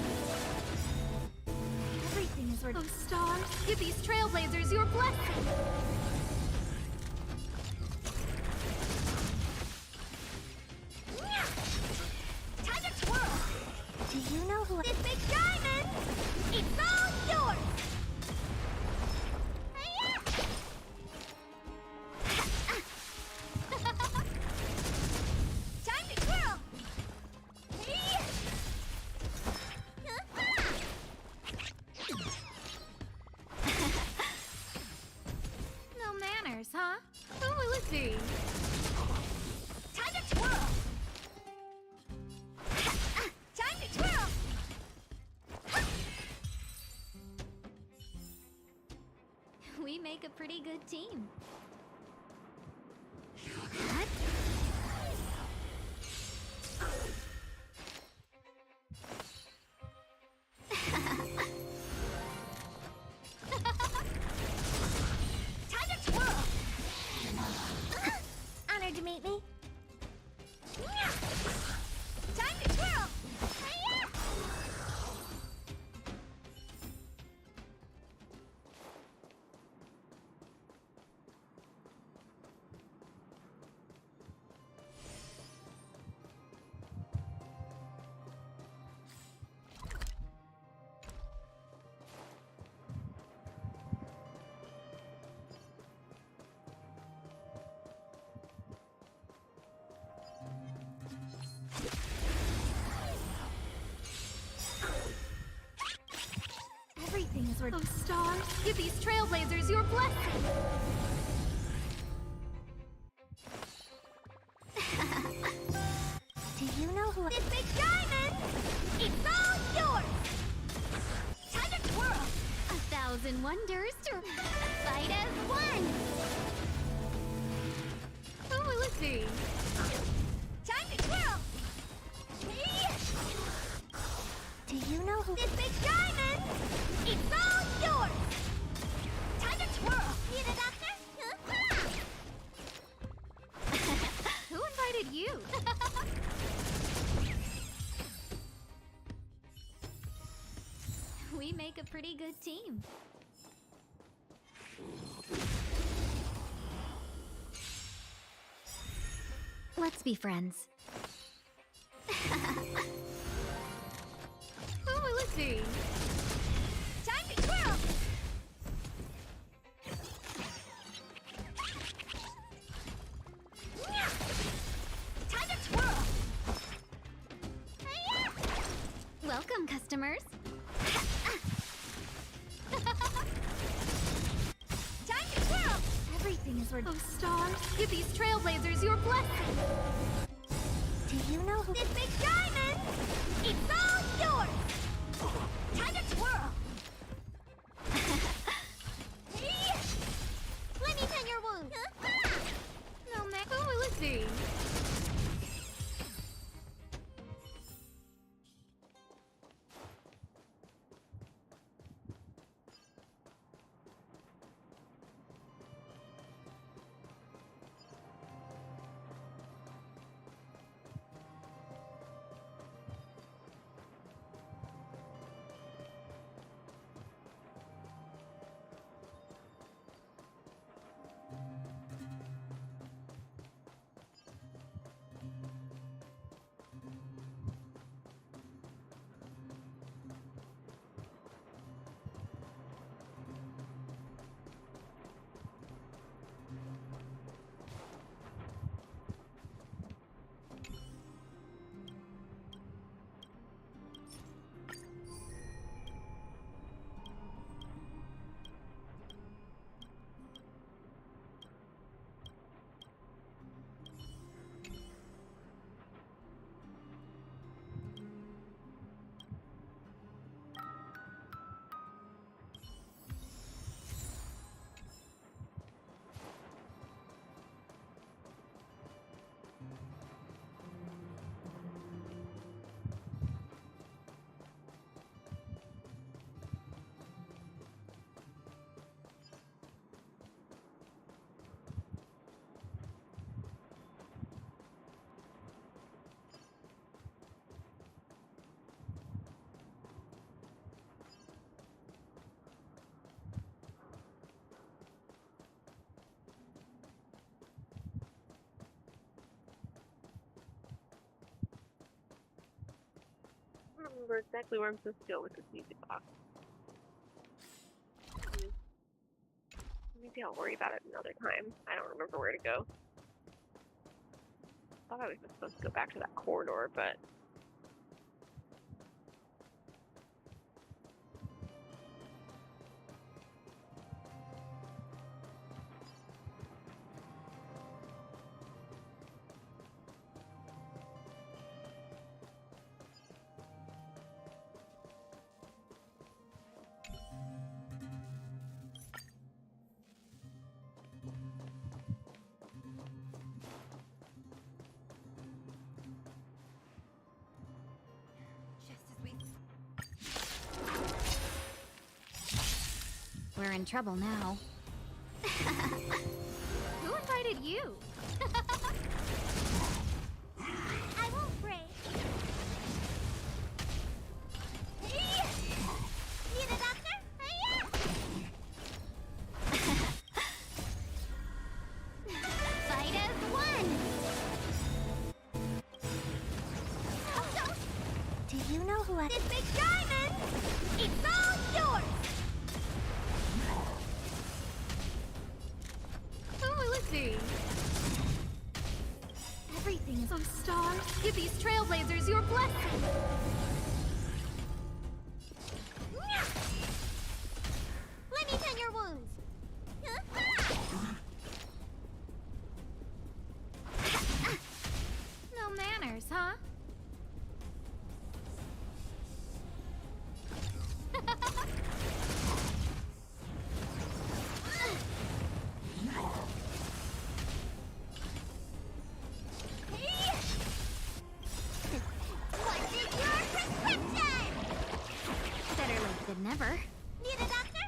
Everything is worth. Oh, stars, give these trailblazers your blessing. Time to twirl. We make a pretty good team. Time to twirl! Honored to meet me. Time to twirl! Hi-ya! Everything is worth. Oh, stars, give these trailblazers your blessing. Do you know who this big diamond? It's all yours! Time to twirl! 1,000 wonders to fight as one. Oh, let's see. Time to twirl! Do you know who this big diamond? It's all yours! Time to twirl! Need a doctor? Who invited you? We make a pretty good team. Let's be friends. Oh, let's see. Time to twirl! Time to twirl! Welcome, customers. Time to twirl! Everything is worth. Oh, stars, give these trailblazers your blessing. Do you know who this big diamond? It's all yours! Time to twirl! Let me tend your wound. No, Mac. Oh, let's see. I don't remember exactly where I'm supposed to go with this music box. Maybe I'll worry about it another time. I don't remember where to go. I thought I was supposed to go back to that corridor, but... We're in trouble now. Who invited you? I won't break. Need a doctor? Fight as one. Do you know who this big diamond? It's all yours. Oh, let's see. Everything is on stars. Give these trailblazers your blessing. Let me tend your wounds. No manners, huh? What is your prescription? Better late than never. Need a doctor?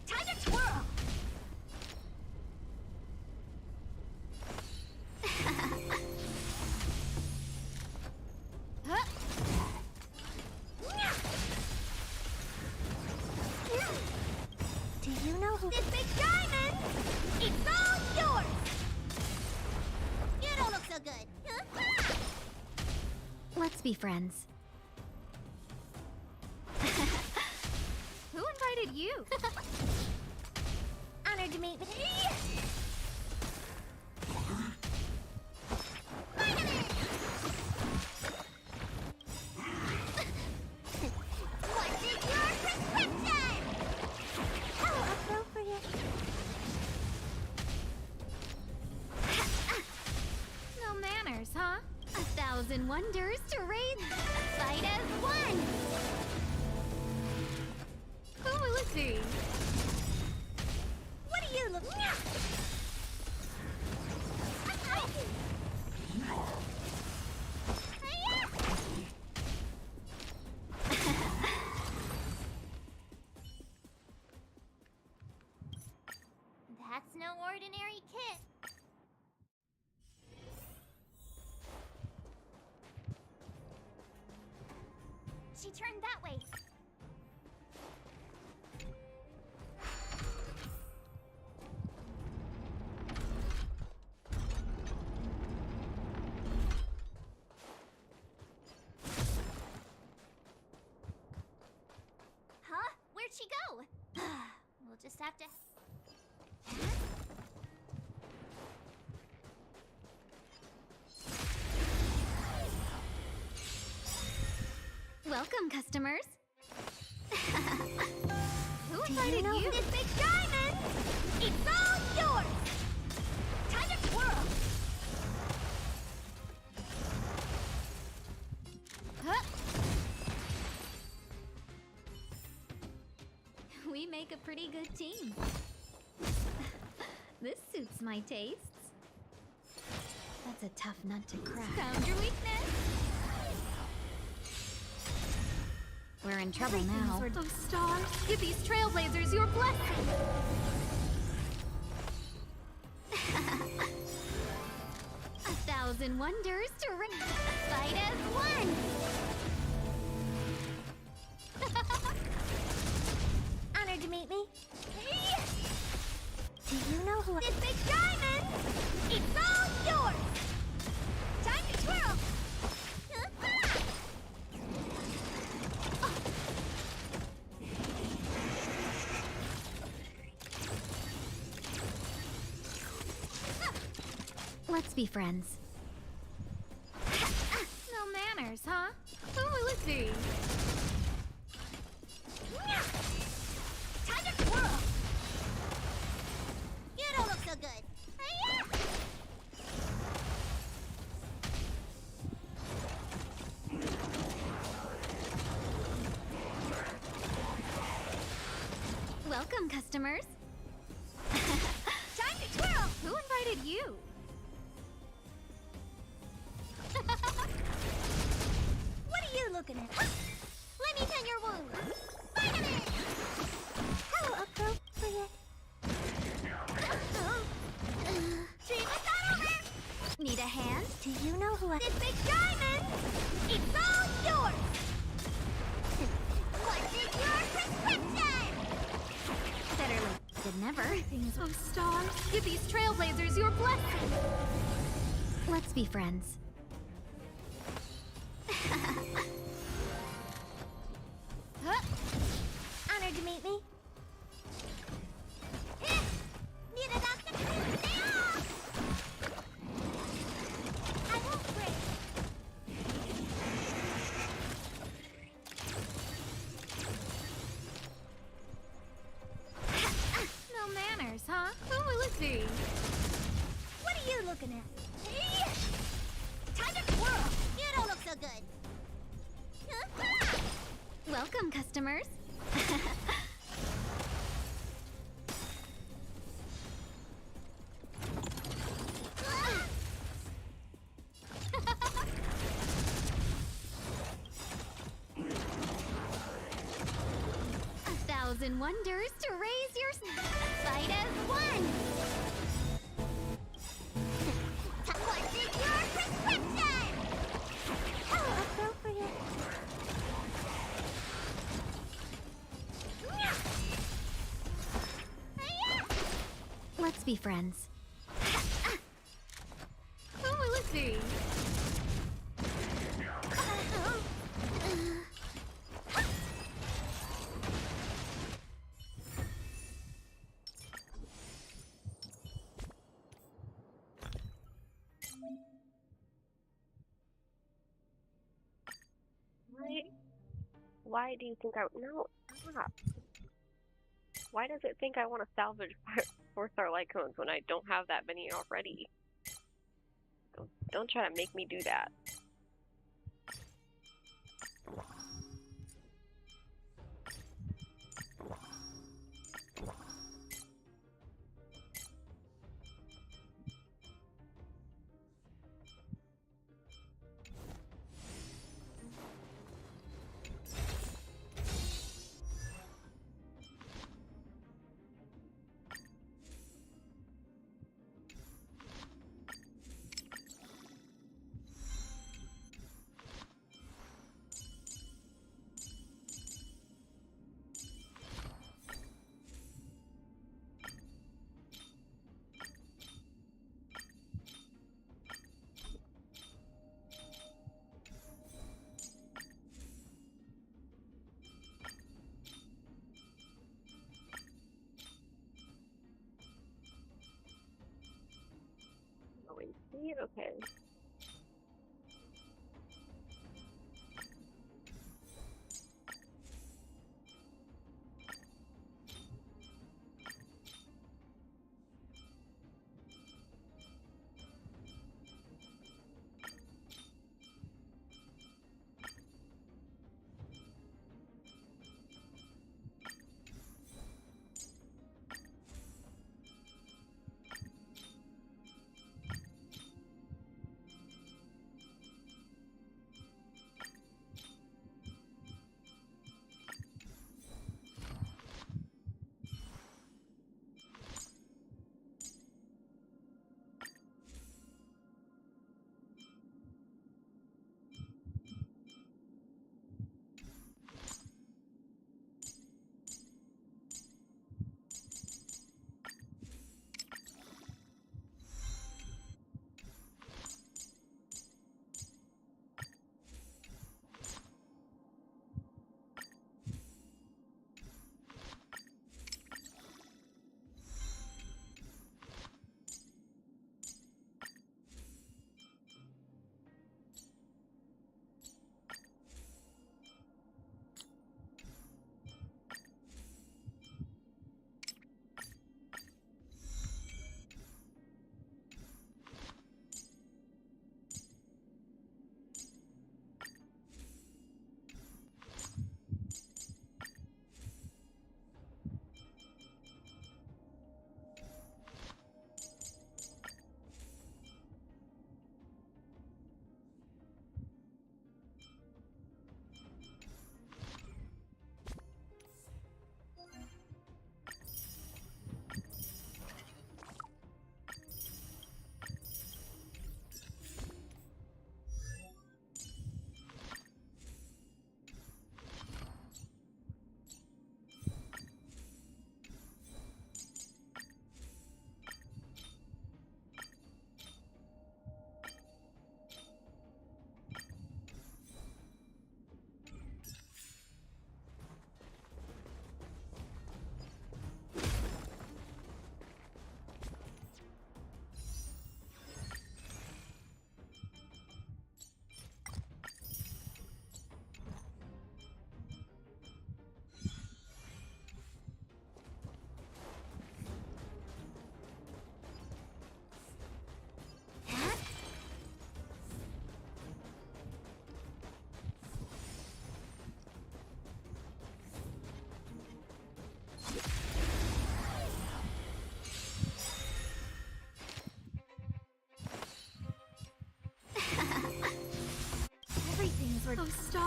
Time to twirl. Huh? Do you know who this big diamond? It's all yours. You don't look so good. Let's be friends. Who invited you? Honored to meet with you. What is your prescription? How appropriate. No manners, huh? 1,000 wonders to raid. Fight as one. Oh, let's see. What do you look? That's no ordinary kit. She turned that way. Huh? Where'd she go? We'll just have to... Welcome, customers. Who invited you? This big diamond? It's all yours. Time to twirl. Huh? We make a pretty good team. This suits my tastes. That's a tough nut to crack. Found your weakness. We're in trouble now. Of stars. Give these trailblazers your blessing. 1,000 wonders to fight as one. Honored to meet me. Do you know who this big diamond? It's all yours. Time to twirl. Let's be friends. No manners, huh? Oh, let's see. Time to twirl. You don't look so good. Welcome, customers. Time to twirl. Who invited you? What are you looking at? How appropriate. Need a hand? Do you know who I... This big diamond! It's all yours! What is your prescription? Better late than never. Oh, stars, give these trailblazers your blessing. Let's be friends. Huh? Honored to meet me. Need a doctor? I won't break. No manners, huh? Who will it be? What are you looking at? Time to twirl! You don't look so good. Welcome, customers. 1,000 wonders to raise your fight as one. What is your prescription? How appropriate. Let's be friends. Who will it be? Why do you think I... No, stop. Why does it think I want to salvage 4-star light cones when I don't have that many already? Don't try to make me do that. Okay.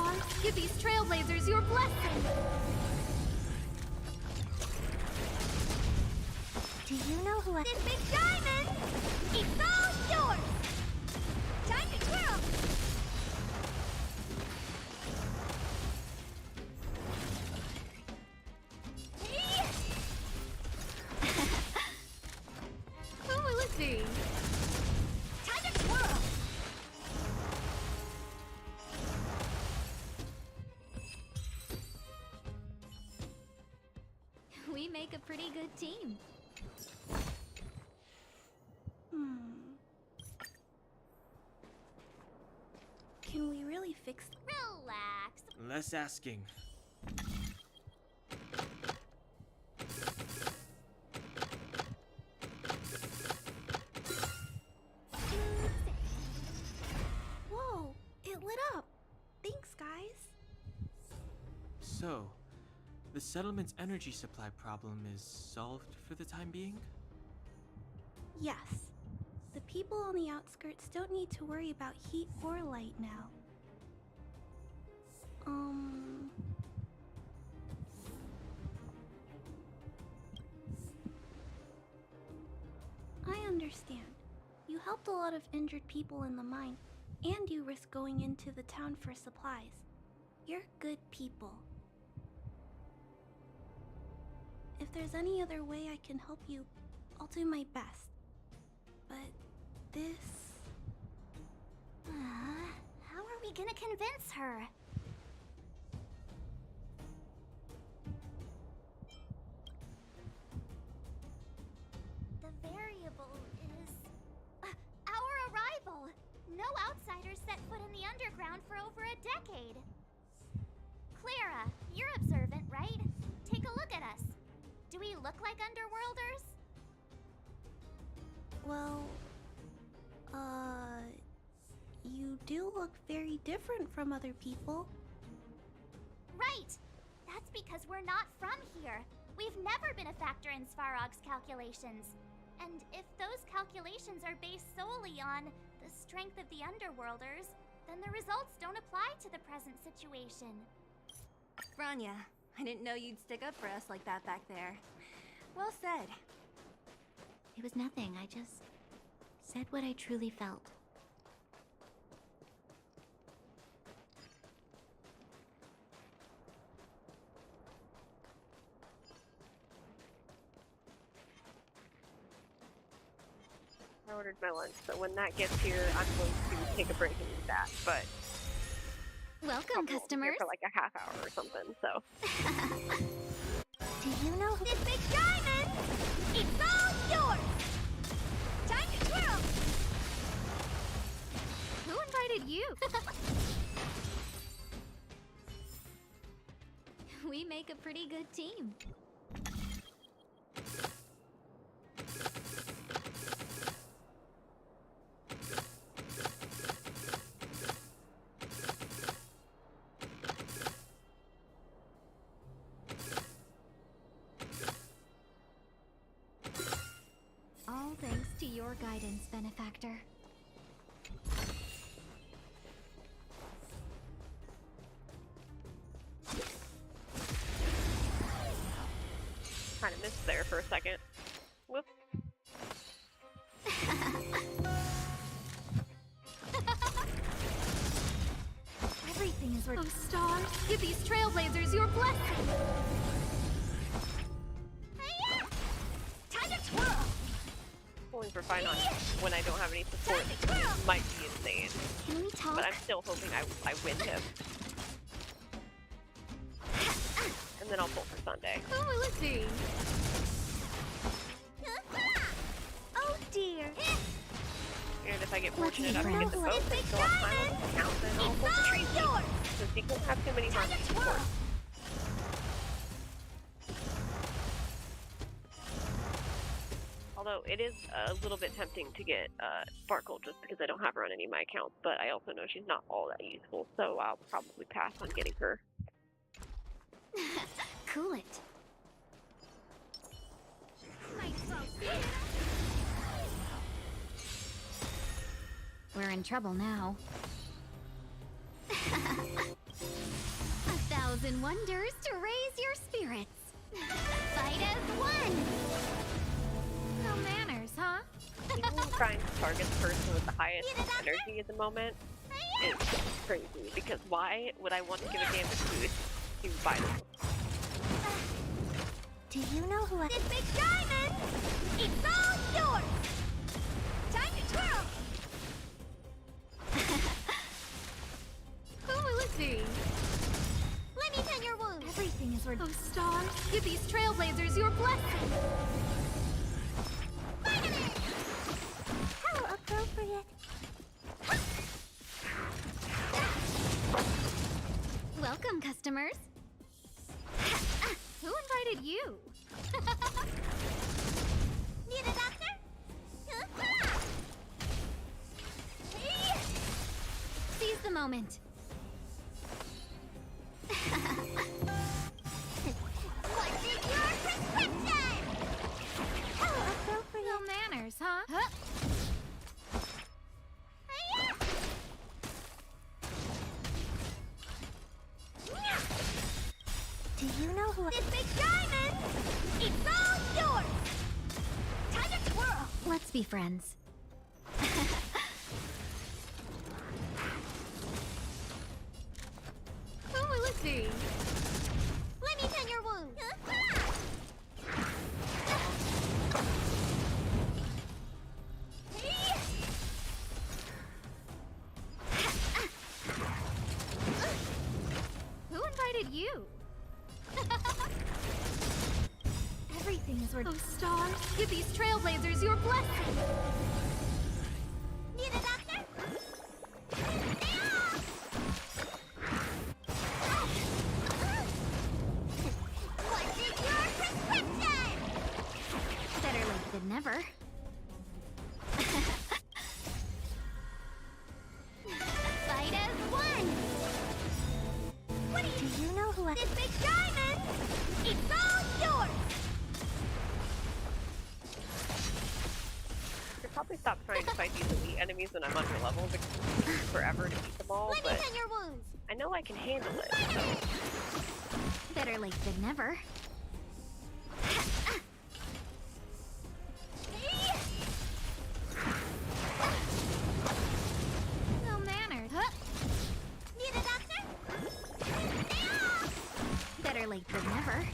stars, give these trailblazers your blessing! Do you know who I... This big diamond! It's all yours! Time to twirl! Who will it be? Time to twirl! We make a pretty good team. Can we really fix Relax. Less asking. Whoa, it lit up. Thanks, guys. So, the settlement's energy supply problem is solved for the time being? Yes. The people on the outskirts don't need to worry about heat or light now. I understand. You helped a lot of injured people in the mine, and you risked going into the town for supplies. You're good people. If there's any other way I can help you, I'll do my best. But this... How are we gonna convince her? The variable is... our arrival! No outsiders set foot in the underground for over a decade. Clara, you're observant, right? Take a look at us. Do we look like underworlders? Well, you do look very different from other people. Right! That's because we're not from here. We've never been a factor in Svarog's calculations. And if those calculations are based solely on the strength of the Underworlders, then the results don't apply to the present situation. Franya, I didn't know you'd stick up for us like that back there. Well said. It was nothing, I just said what I truly felt. I ordered my lunch, so when that gets here, I'm going to take a break and eat that, but... Welcome, I'll be here customers! for like a half hour or something, so... Do you know who... This big diamond! It's all yours! Time to twirl! Who invited you? We make a pretty good team. All thanks to your guidance, benefactor. Kind of missed there for a second. Whoop. Everything is worth... Oh, stars, give these trailblazers your blessing! Hi-ya! Time to twirl! Pulling for fine on when I don't have any support might be insane. Can we talk? But I'm still hoping I win him. And then I'll pull for Sunday. Who will it be? Oh dear! And if I get fortunate enough to get the boat and go up final count, then I'll pull for Tracy. Because he won't have too many harmony support. Although it is a little bit tempting to get Sparkle just because I don't have her on any of my accounts, but I also know she's not all that useful, so I'll probably pass on getting her. Cool it. We're in trouble now. 1,000 wonders to raise your spirits. Fight as one! No manners, huh? Even trying to target the person with the highest energy at the moment is crazy, because why would I want to give a damage boost to vital? Do you know who I— This big diamond! It's all yours! Time to twirl! Who will it be? Let me tend your wounds! Everything is worth— Oh, Star, give these trailblazers your blessing! Finally! How appropriate! Welcome, customers! Who invited you? Need a doctor? Seize the moment. What's in your prescription? How appropriate. No manners, huh? Do you know who— This big diamond! It's all yours! Time to twirl! Let's be friends. Who will it be? Let me tend your wounds. Who invited you? Everything is worth— Oh, Star, give these trailblazers your blessing! Need a doctor? What's in your prescription? Better late than never. Fight as one! What do you know who I— This big diamond! It's all yours! I should probably stop trying to fight these elite enemies when I'm under level, because it takes forever to beat them all, but your wounds. I know I can handle it, so... Better late than never. No manners. Need a doctor? Better late than never.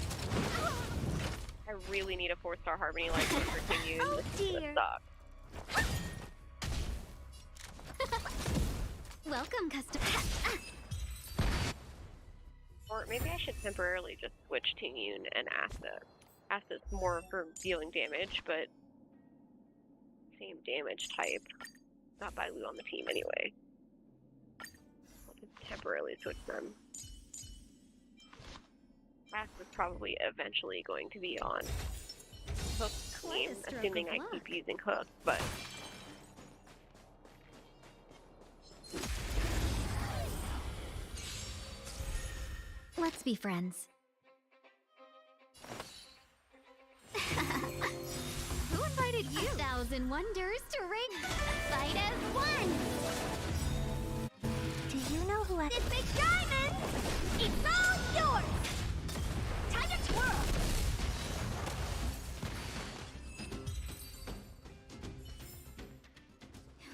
I really need a 4-star Harmony like to continue. Oh, This is dear. gonna suck. Welcome, customer. Or maybe I should temporarily just switch to Yoon and Asta. Asta's more for dealing damage, but same damage type. Got Bailu on the team anyway. I'll just temporarily switch them. Asta's probably eventually going to be on Hook's Quite team, a stroke assuming of I luck. keep using Hook, but Let's be friends. Who invited you? 1,000 wonders to ring. Fight as one. Do you know who I— This big diamond! It's all yours! Time to twirl!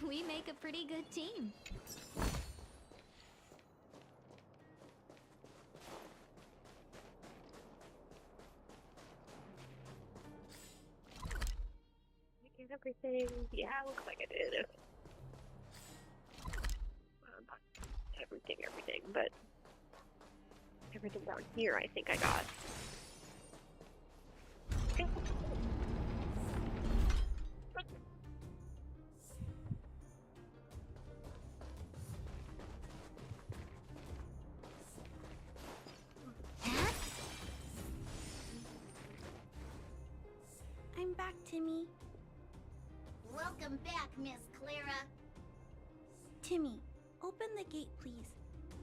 We make a pretty good team. get everything. Yeah, looks like I did. Not everything, but everything down here I think I got. Okay. I'm back, Timmy. Welcome back, Miss Clara. Timmy, open the gate, please.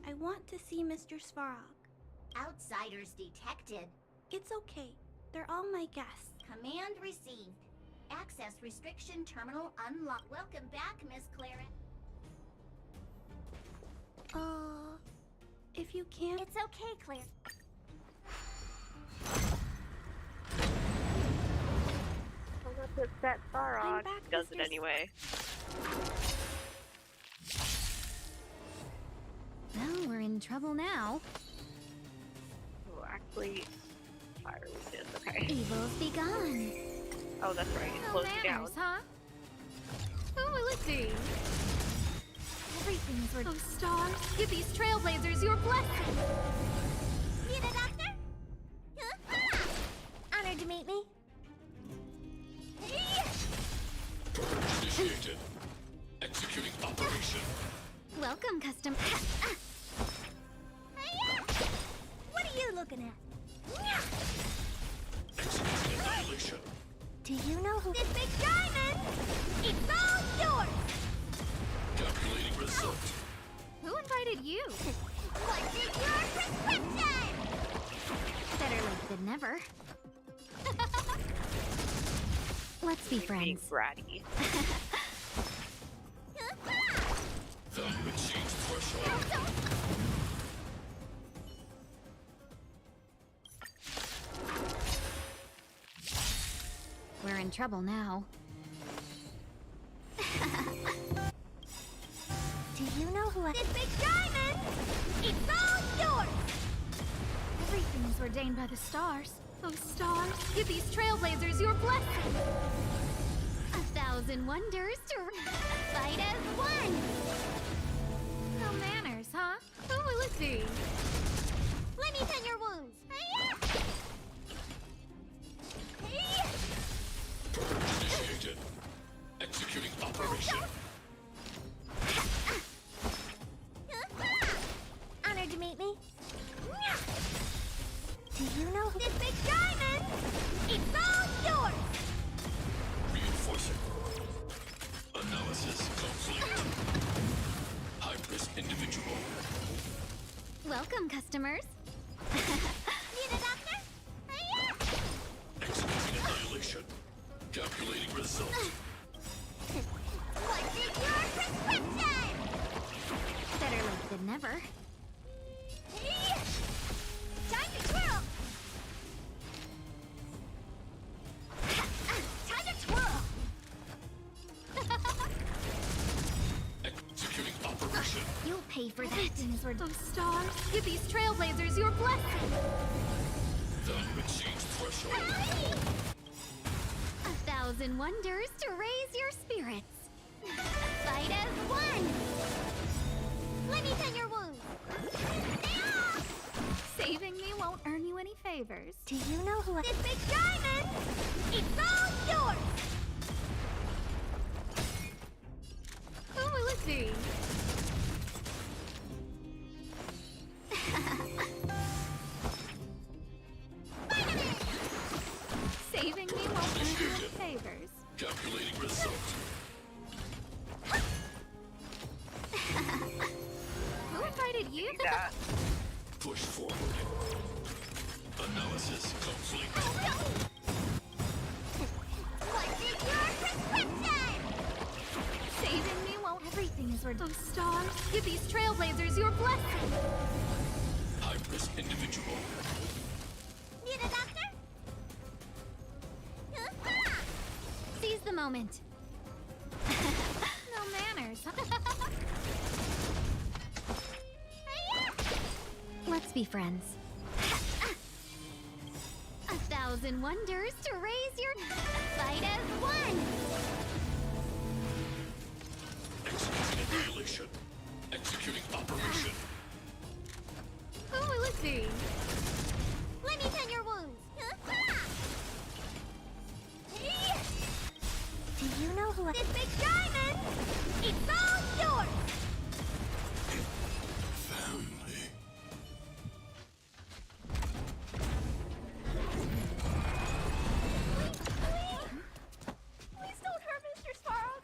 I want to see Mr. Svarog. Outsiders detected. It's okay. They're all my guests. Command received. Access restriction terminal unlocked. Welcome back, Miss Clara. if you can't. It's okay, Claire. Well, that's what that Starog does it anyway. Well, we're in trouble now. Oh, actually, fire resist. Okay. Evil's begun. Oh, that's right. It's No closing down. manners, huh? Who will it be? Everything's worth. Oh, stars, give these trailblazers your blessing. Need a doctor? Honored to meet me. Initiated. Executing operation. Welcome, custom. What are you looking at? Executing annihilation. Do you know who? This big diamond! It's all yours! Calculating result. Who invited you? What's in your prescription? Better late than never. Let's be friends. Bratty. Value exchange threshold. We're in trouble now. Do you know who? This big diamond! It's all yours! Everything is ordained by the stars. Oh, stars, give these trailblazers your blessing. 1,000 wonders to fight as one. No manners, huh? Who will it be? Let me tend your wounds. Initiated. Executing operation. Honored to meet me. Do you know who? This big diamond! It's all yours! Reinforcing. Analysis complete. High-risk individual. Welcome, customers. Need a doctor? Executing annihilation. Calculating result. What's in your prescription? Better late than never. Time to twirl! Time to twirl! Executing operation. You'll pay for that. Oh, stars, give these trailblazers your blessing. Value exchange threshold. 1,000 wonders to raise your spirits. Fight as one. Let me tend your wounds. Saving me won't earn you any favors. Do you know who? This big diamond! It's all yours! Who will it be? Saving me won't earn you any favors. Calculating result. Who invited you? Push forward. Analysis complete. What's in your prescription? Saving me won't. Everything is worth. Oh, stars, give these trailblazers your blessing. High-risk individual. Need a doctor? Seize the moment. No manners. Let's be friends. 1,000 wonders to raise your fight as one. Executing annihilation. Executing operation. Who will it be? Let me tend your wounds. Do you know who? This big diamond! It's all yours! Family. Please don't hurt Mr. Sparrow!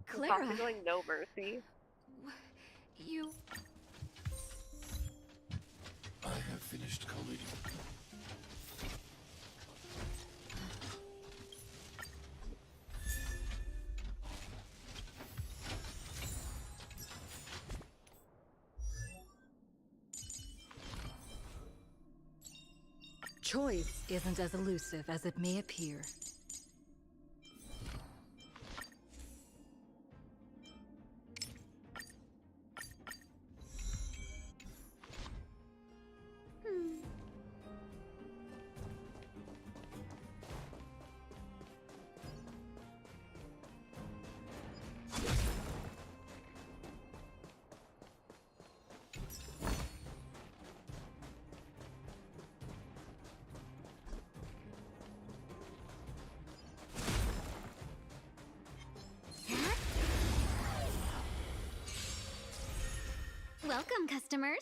Clara. Possibly no mercy. You... I have finished collating. Choice isn't as elusive as it may appear. Welcome, customers.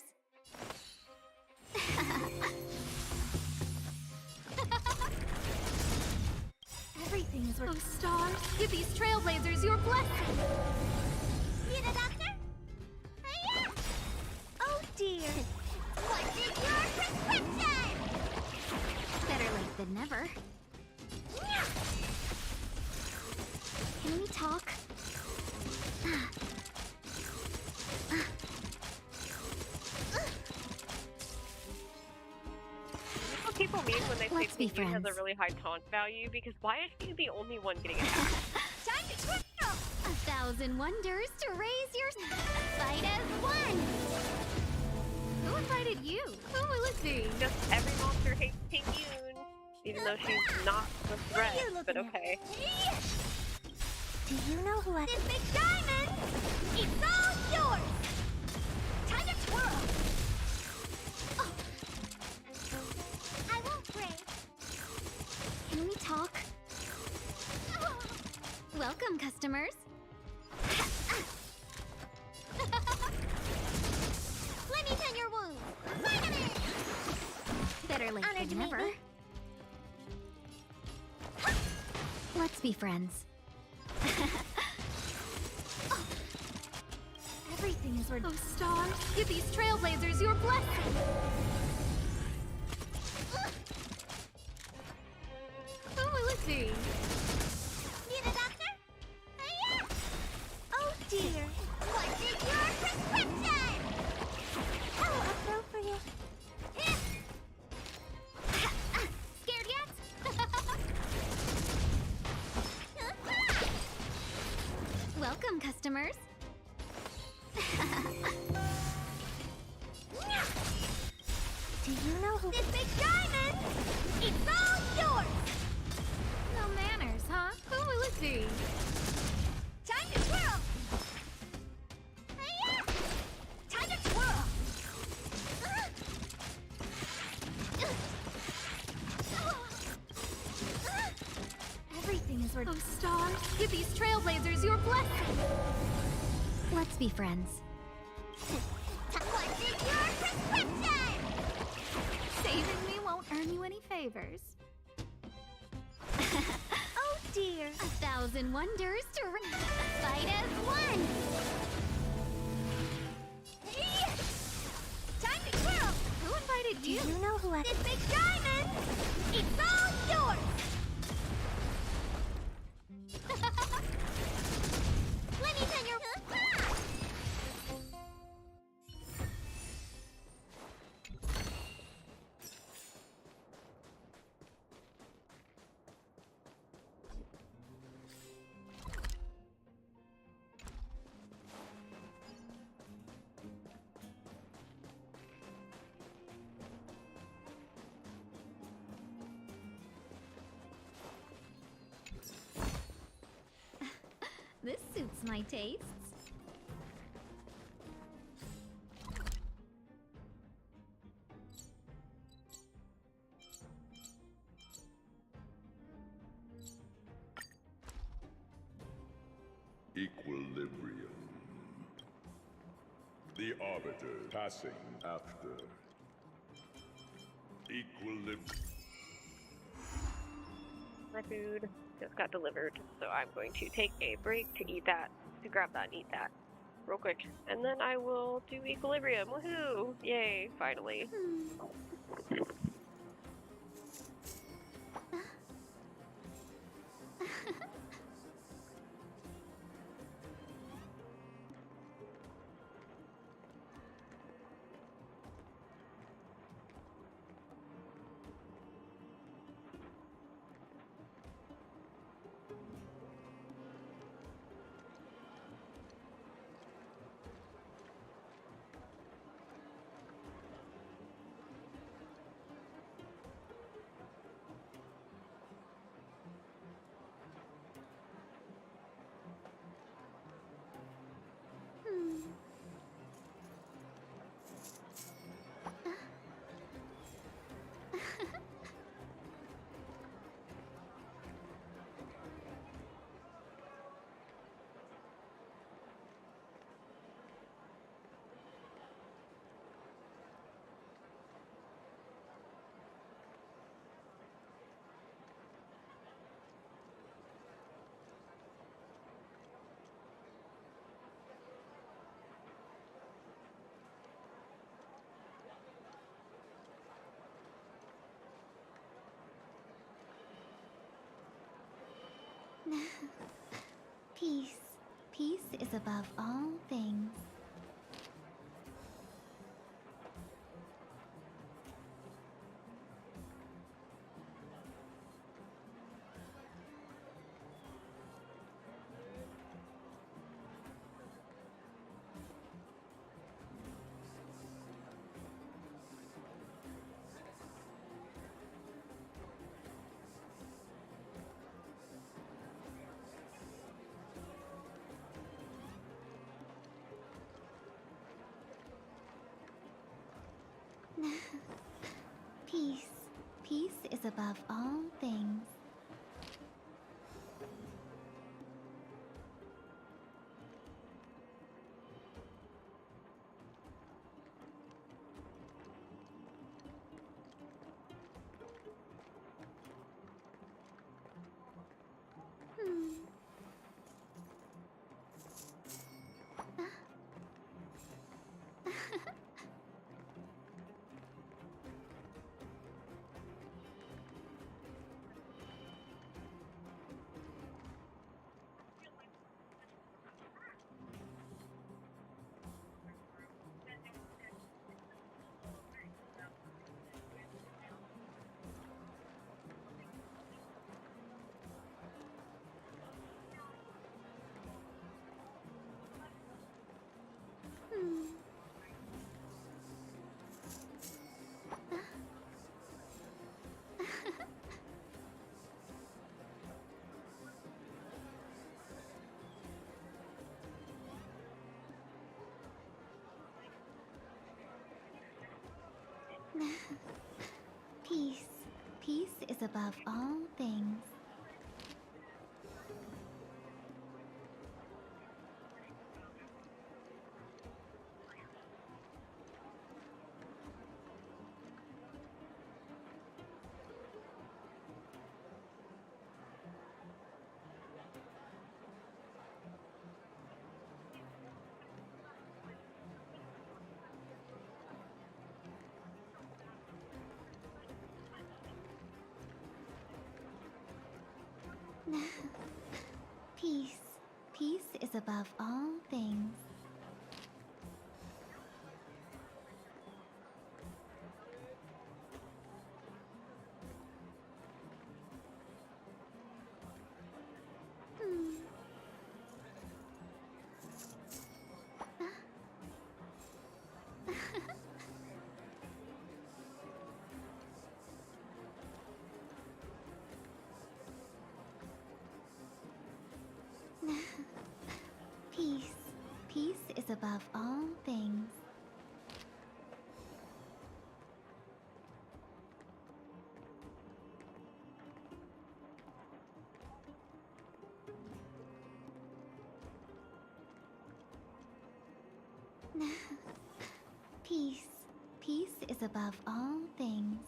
Everything is worth. Oh, stars, give these trailblazers your blessing. Need a doctor? Hiya! Oh dear. What is your prescription? Better late than never. Can we talk? What people mean when they say Let's be Pinguin has a friends. really high taunt value, because why is he the only one getting attacked? Time to twirl! 1,000 wonders to raise your fight as one. Who invited you? Who will it be? Just every monster hates Pinguin, even though she's not the threat, but okay. Do you know who this big diamond? It's all yours! Time to twirl! Oh. I won't break. Can we talk? Welcome, customers. Let me tend your wounds. Vitamin! Better late Honored than to never. meet Let's be friends. Everything is worth. Oh, stars, give these trailblazers your blessing. Who will it be? Need a doctor? Hiya! Oh dear. What is your prescription? How appropriate. Scared yet? Welcome, customers. Do you know who this big diamond? It's all yours! No manners, huh? Who will it be? Time to twirl! Hiya! Time to twirl! Everything is worth. Oh, stars, give these trailblazers your blessing. Let's be friends. What is your prescription? Saving me won't earn you any favors. Oh dear. 1,000 wonders to fight as one. Time to twirl! Who invited you? Do you know who this big diamond? It's all yours! Let me tend your... This suits my tastes. Equilibrium. The Arbiter passing after. Equilibrium. My food just got delivered, so I'm going to take a break to eat that, to grab that and eat that real quick. And then I will do Equilibrium. Woohoo! Yay, finally. Peace. Peace is above all things. Peace. Peace is above all things. Peace. Peace is above all things. Peace. Peace is above all things. Peace. Peace is above all things. Peace. Peace is above all things.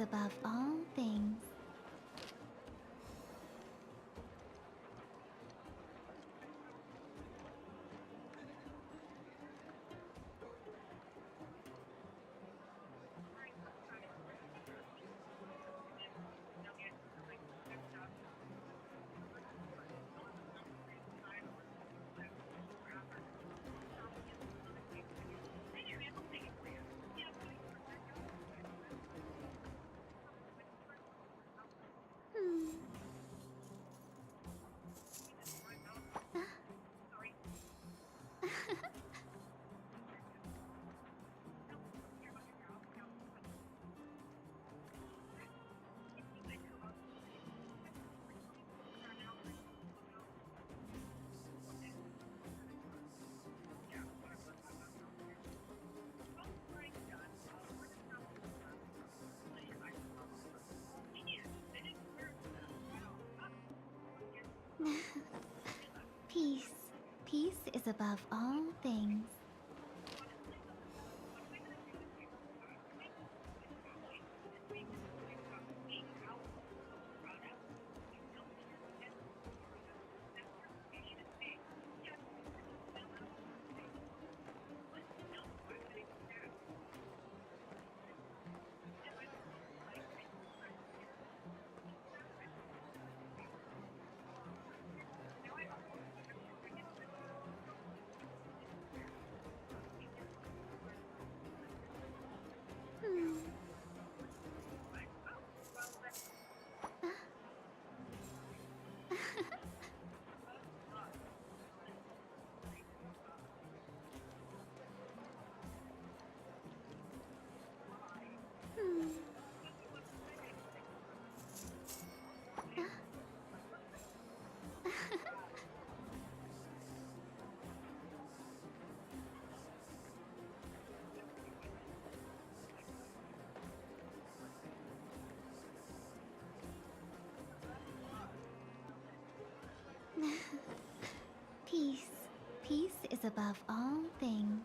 above all things. Peace. Peace is above all things. Peace. Peace is above all things.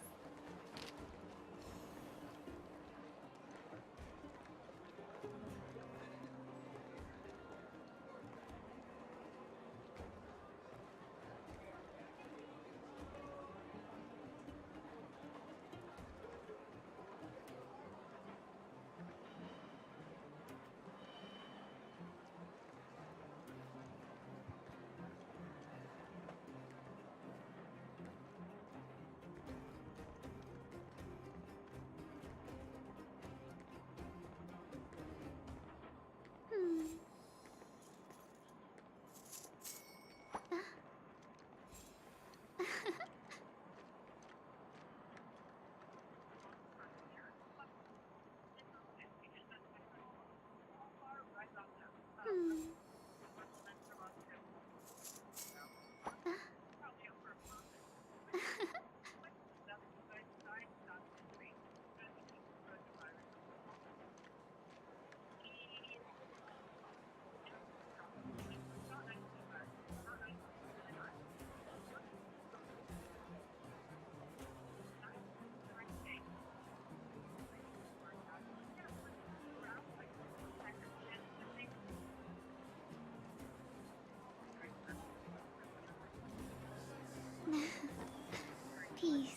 Peace.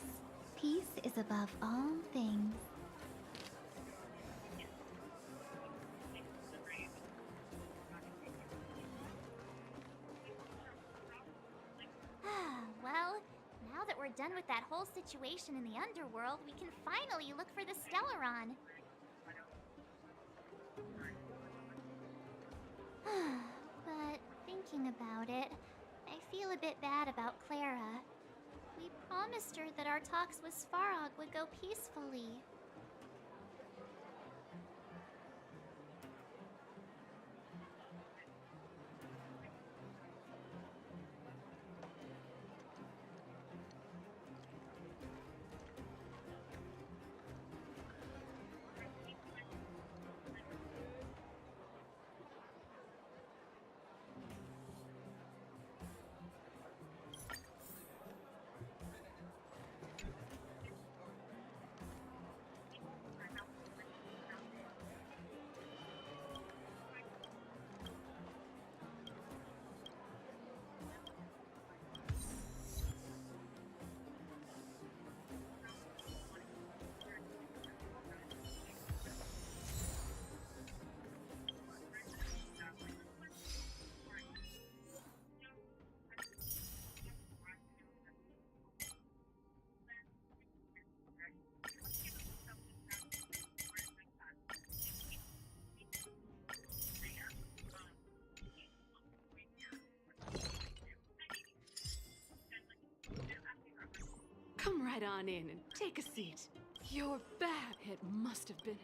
Peace is above all things. Well, now that we're done with that whole situation in the underworld, we can finally look for the Stellaron. But thinking about it, I feel a bit bad about Clara. We promised her that our talks with Svarog would go peacefully. Get on in and take a seat. You're back. It must have been.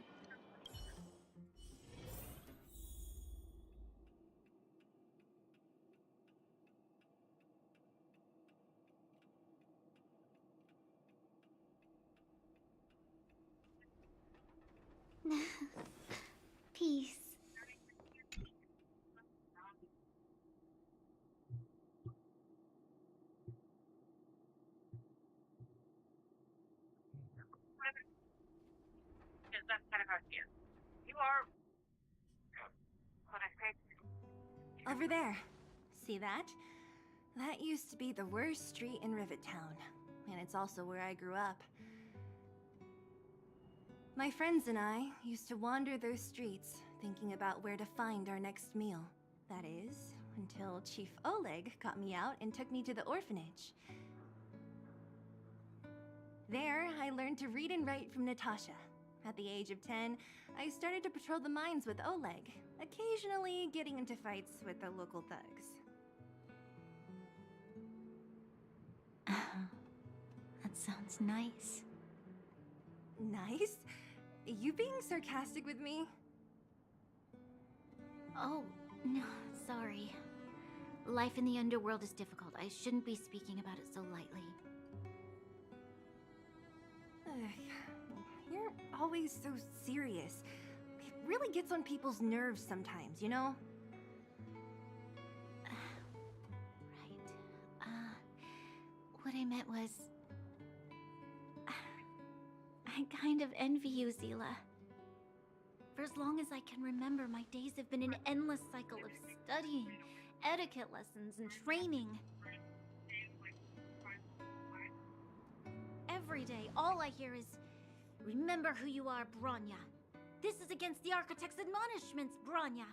Peace. Because that's kind of how I feel. You are what I say. Over there. See that? That used to be the worst street in Rivet Town. And it's also where I grew up. My friends and I used to wander those streets, thinking about where to find our next meal. That is, until Chief Oleg got me out and took me to the orphanage. There, I learned to read and write from Natasha. At the age of 10, I started to patrol the mines with Oleg, occasionally getting into fights with the local thugs. That sounds nice. Nice? You being sarcastic with me? Oh, no, sorry. Life in the underworld is difficult. I shouldn't be speaking about it so lightly. You're always so serious. It really gets on people's nerves sometimes, you know? What I meant was... I kind of envy you, Zila. For as long as I can remember, my days have been an endless cycle of studying, etiquette lessons, and training. Every day, all I hear is, "Remember who you are, Bronya. This is against the Architect's admonishments, Bronya.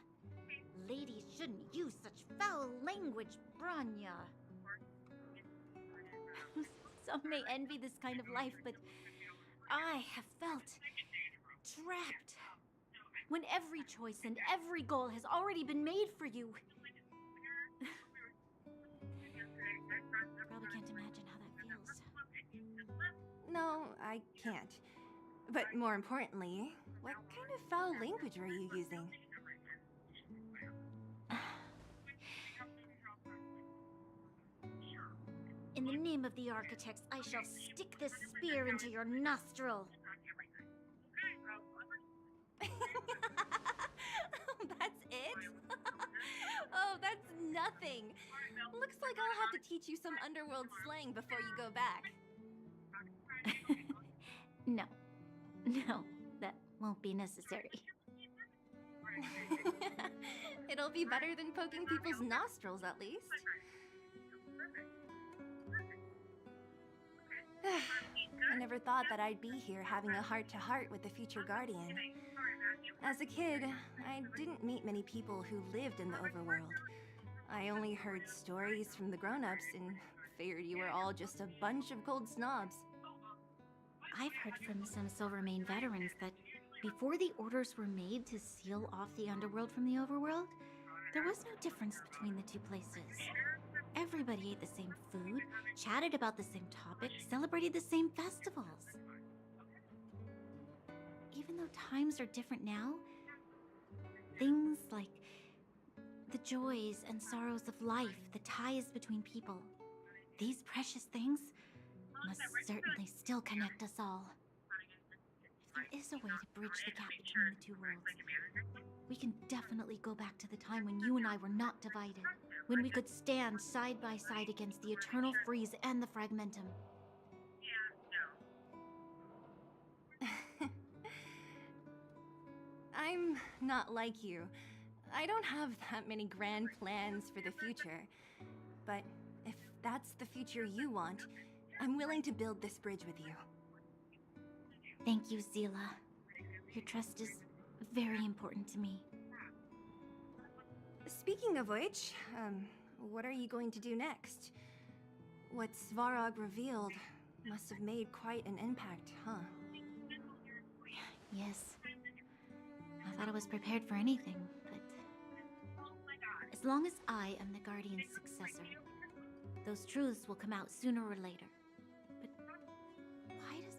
Ladies shouldn't use such foul language, Bronya." Some may envy this kind of life, but I have felt trapped. When every choice and every goal has already been made for you. Probably can't imagine how that feels. No, I can't. But more importantly, what kind of foul language were you using? In the name of the Architects, I shall stick this spear into your nostril. That's it? Oh, that's nothing. Looks like I'll have to teach you some underworld slang before you go back. No, that won't be necessary. It'll be better than poking people's nostrils, at least. I never thought that I'd be here having a heart-to-heart with the future Guardian. As a kid, I didn't meet many people who lived in the overworld. I only heard stories from the grown-ups and figured you were all just a bunch of cold snobs. I've heard from some Silvermane veterans that before the orders were made to seal off the underworld from the overworld, there was no difference between the two places. Everybody ate the same food, chatted about the same topics, celebrated the same festivals. Even though times are different now, things like the joys and sorrows of life, the ties between people, these precious things must certainly still connect us all. If there is a way to bridge the gap between the two worlds, we can definitely go back to the time when you and I were not divided, when we could stand side by side against the Eternal Freeze and the Fragmentum. I'm not like you. I don't have that many grand plans for the future. But if that's the future you want, I'm willing to build this bridge with you. Thank you, Zila. Your trust is very important to me. Speaking of which, what are you going to do next? What Svarog revealed must have made quite an impact, huh? Yes. I thought I was prepared for anything, but... as long as I am the Guardian's successor, those truths will come out sooner or later. But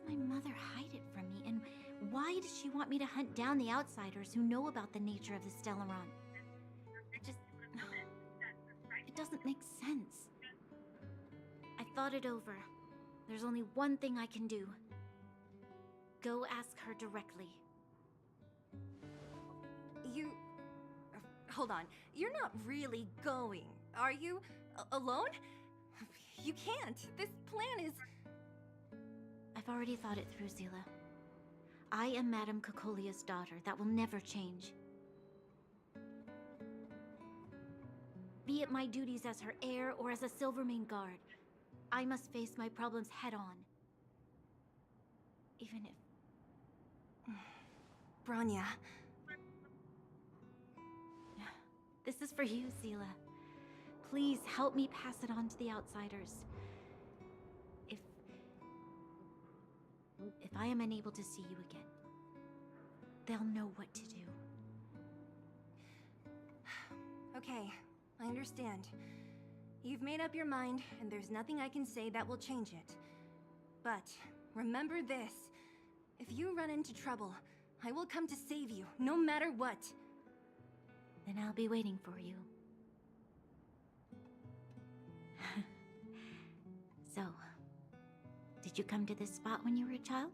my mother hide it from me? And why does she want me to hunt down the outsiders who know about the nature of the Stellaron? It doesn't make sense. I thought it over. There's only one thing I can do. Go ask her directly. You... hold on. You're not really going, are you? Alone? You can't. This plan is... I've already thought it through, Zila. I am Madame Cocolia's daughter. That will never change. Be it my duties as her heir or as a Silvermane guard, I must face my problems head-on. Even if... Bronya. This is for you, Zila. Please help me pass it on to the outsiders. If I am unable to see you again, they'll know what to do. Okay, I understand. You've made up your mind, and there's nothing I can say that will change it. But remember this. If you run into trouble, I will come to save you, no matter what. Then I'll be waiting for you. So, did you come to this spot when you were a child?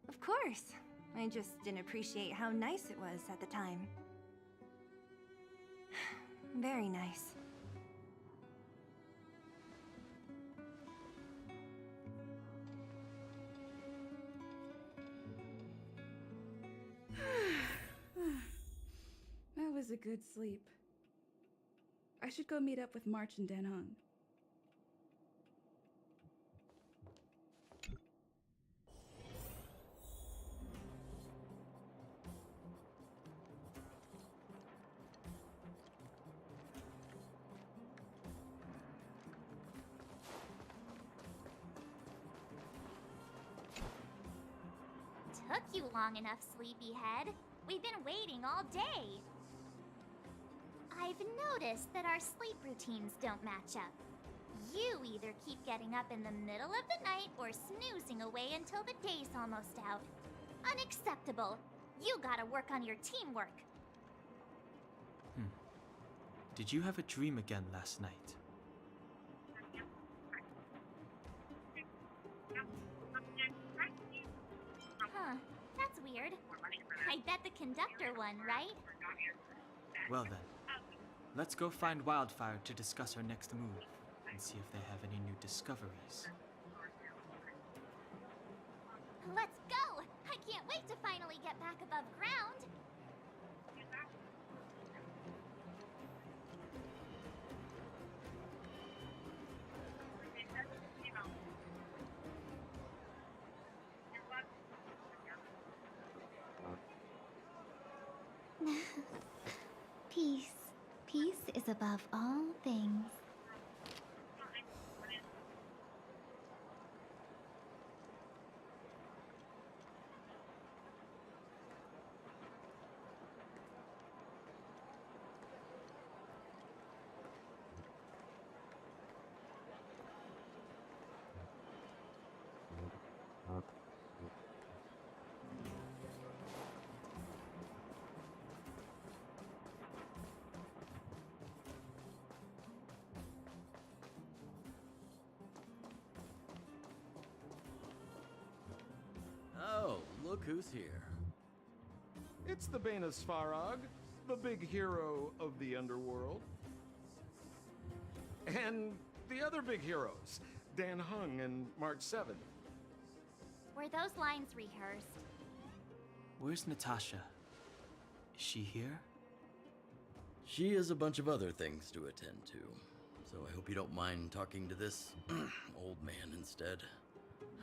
Of course. I just didn't appreciate how nice it was at the time. Very nice. That was a good sleep. I should go meet up with March and Dan Hung. Took you long enough, sleepyhead. We've been waiting all day. I've noticed that our sleep routines don't match up. You either keep getting up in the middle of the night or snoozing away until the day's almost out. Unacceptable. You gotta work on your teamwork. Did you have a dream again last night? Huh, that's weird. I bet the conductor won, right? Well then, let's go find Wildfire to discuss her next move and see if they have any new discoveries. Let's go! I can't wait to finally get back above ground. Peace. Peace is above all things. Oh, look who's here. It's the Bane of Svarog, the big hero of the underworld. And the other big heroes, Dan Hung and March 7th. Were those lines rehearsed? Where's Natasha? Is she here? She has a bunch of other things to attend to, so I hope you don't mind talking to this old man instead.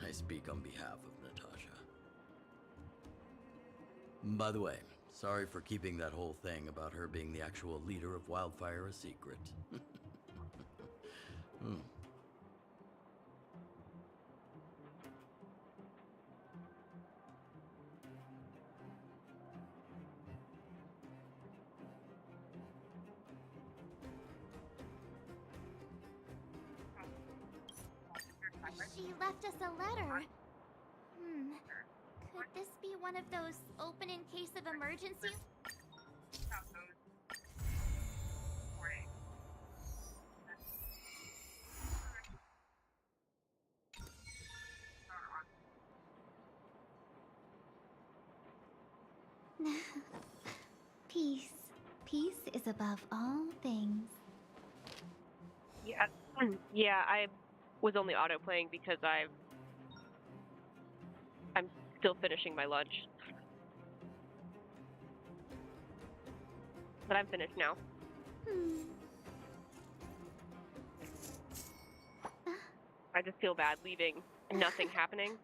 I speak on behalf of Natasha. By the way, sorry for keeping that whole thing about her being the actual leader of Wildfire a secret. She left us a letter. Could this be one of those open in case of emergency? Peace. Peace is above all things. Yeah, yeah. I was only auto playing because I'm still finishing my lunch, but I'm finished now. I just feel bad leaving nothing happening,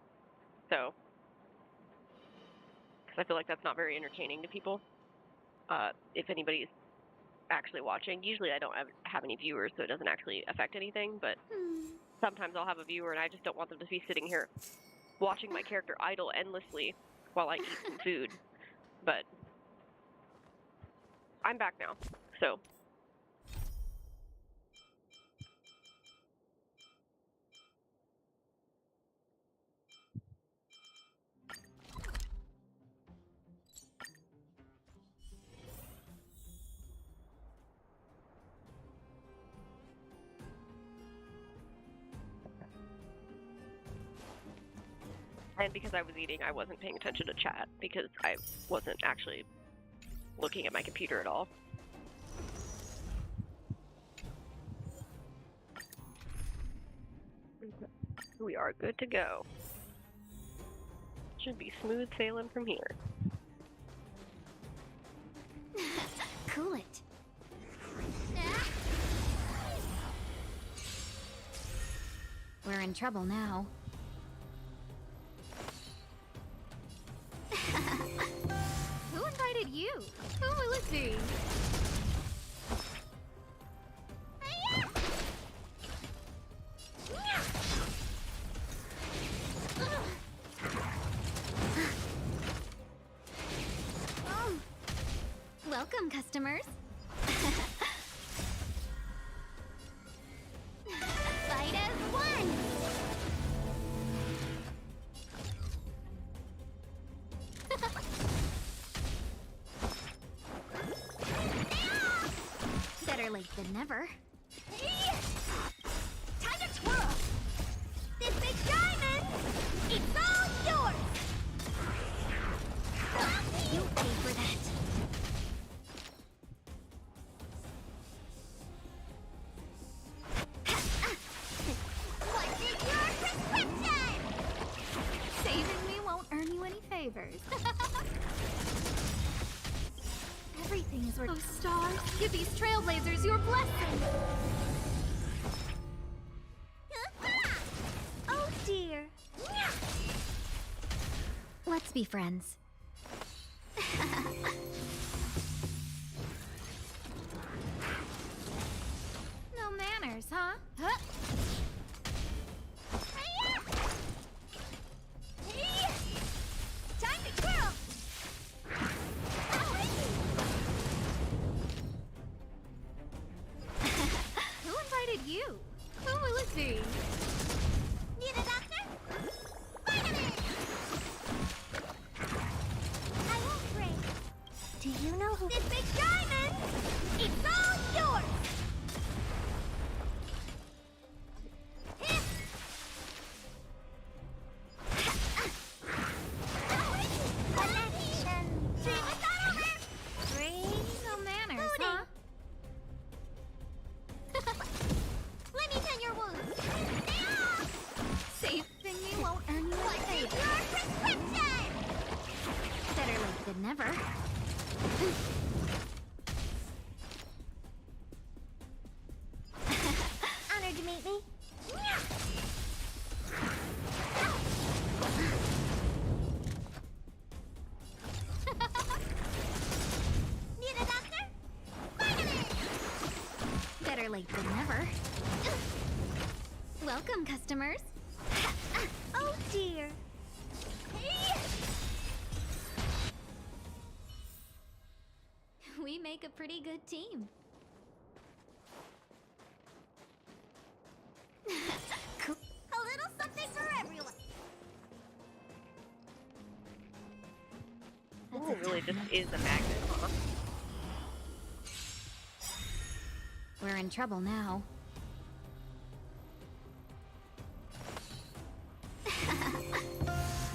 so because I feel like that's not very entertaining to people. If anybody's actually watching, usually I don't have any viewers, so it doesn't actually affect anything. But sometimes I'll have a viewer, and I just don't want them to be sitting here watching my character idle endlessly while I eat some food. But I'm back now, so. And because I was eating, I wasn't paying attention to chat because I wasn't actually looking at my computer at all. We are good to go. Should be smooth sailing from here. Cool it. We're in trouble now. Who invited you? Who will it be? Welcome, customers. Fight as one! Better late than never. Time to twirl! This big diamond! It's all yours! You'll pay for that. What is your prescription? Saving me won't earn you any favors. Everything is worth. Oh, stars, give these trailblazers your blessing. Oh dear. Let's be friends. No manners, huh? Time to twirl! Who invited you? Who will it be? Need a doctor? Vitamin! I won't break. Do you know who? This big diamond! It's all yours! Connection! Stream is not over! Bring no manners, Booty. huh? Let me tend your wounds! Saving me won't earn you What any is favors. your prescription? Better late than never. Honored to meet me. Need a doctor? Vitamin! Better late than never. Welcome, customers. Oh dear. We make a pretty good team. A little something for everyone. Oh, it really just is a magnet, huh? We're in trouble now.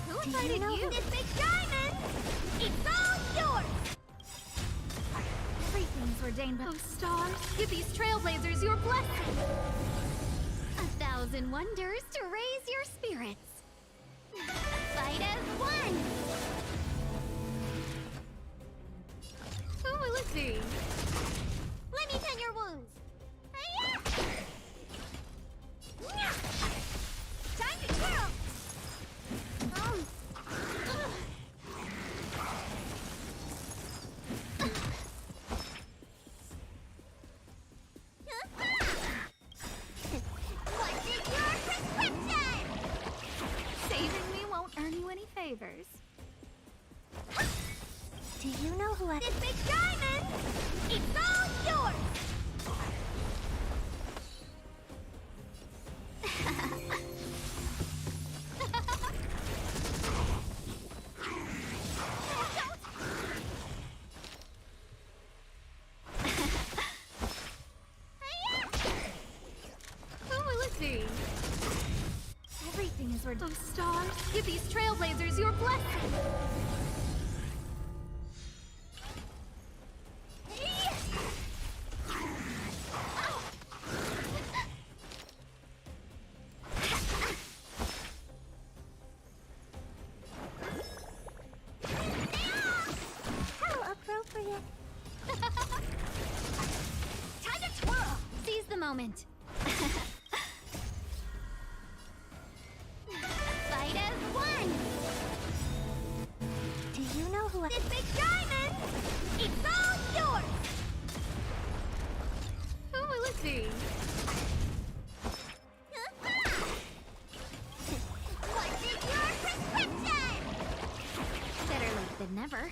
Who invited you? This big diamond! It's all yours! Everything's ordained by stars. Give these trailblazers your blessing. 1,000 wonders to raise your spirits. Fight as one! Who will it be? Let me tend your wounds. Time to twirl! What is your prescription? Saving me won't earn you any favors. Do you know who I... This big diamond! It's all yours! Who will it be? Everything is ordained. Oh, stars, give these trailblazers your blessing. How appropriate. Time to twirl. Seize the moment. Fight as one! Do you know who I... This big diamond! It's all yours! Who will it be? What is your prescription? Better late than never.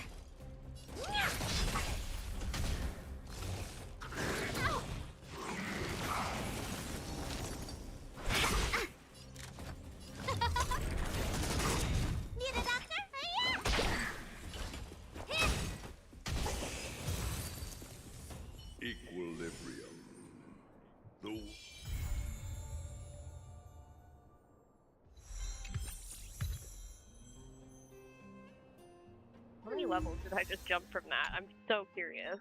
Need a doctor? Equilibrium. The How many levels did I just jump from that? I'm so curious.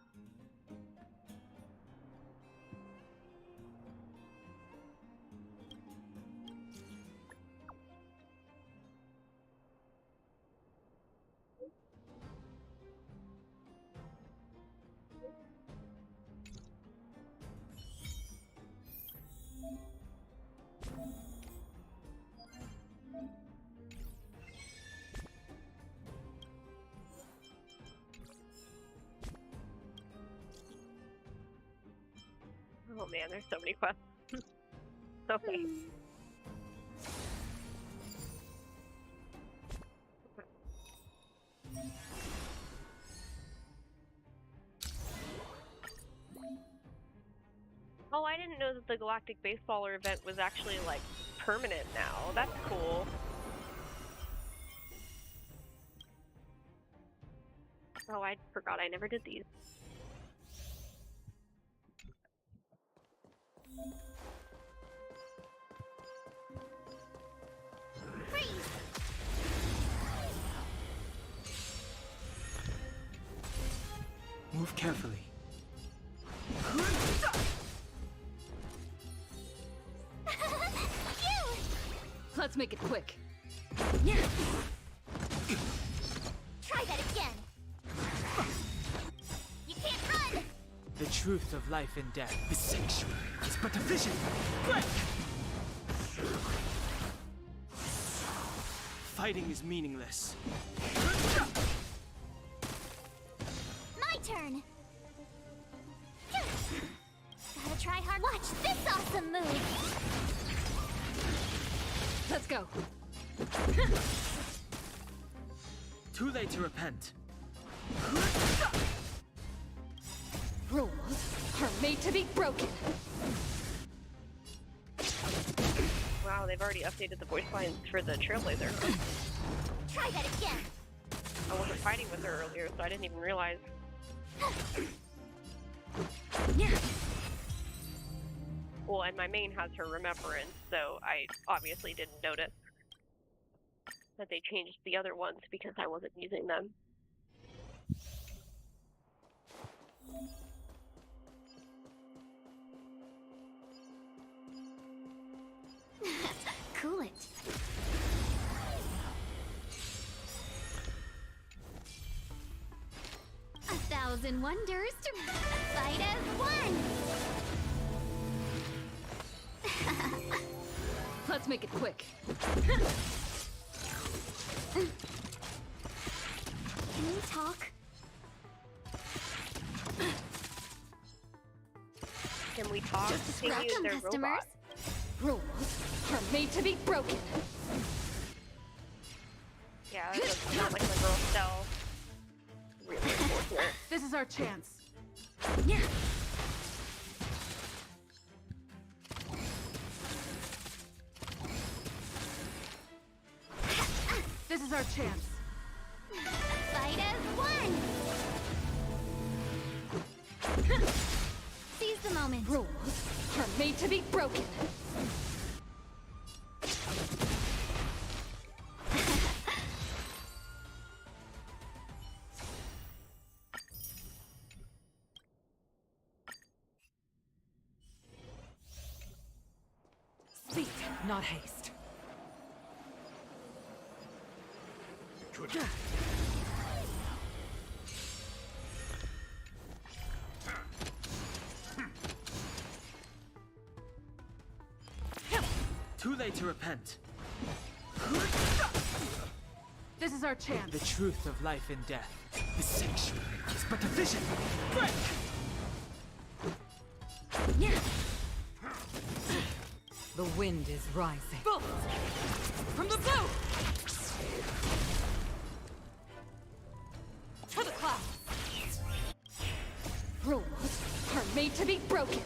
Oh man, there's so many quests. Okay. Oh, I didn't know that the Galactic Baseballer event was actually, like, permanent now. That's cool. Oh, I forgot I never did these. Move carefully. Let's make it quick. Try that again. You can't run. The truth of life and death is sanctuary. It's but a vision. Quick! Fighting is meaningless. My turn. Gotta try hard. Watch this awesome move. Let's go. Too late to repent. Rules are made to be broken. Wow, they've already updated the voice lines for the Trailblazer. Try that again. I wasn't fighting with her earlier, so I didn't even realize. Well, and my main has her remembrance, so I obviously didn't notice that they changed the other ones because I wasn't using them. Cool it. A thousand wonders to fight as one. Let's make it quick. Can we talk? Can we talk? Just Can you use welcome, their customers. robot? Rules are made to be broken. Yeah, that doesn't sound like my girl Stell. Really unfortunate. This is our chance. Yeah. This is our chance. Fight as one. Seize the moment. Rules are made to be broken. Speed, not haste. Too late to repent. This is our chance. The truth of life and death. The sanctuary is but a vision. Break! The wind is rising. From the blue! To the clouds! Rules are made to be broken.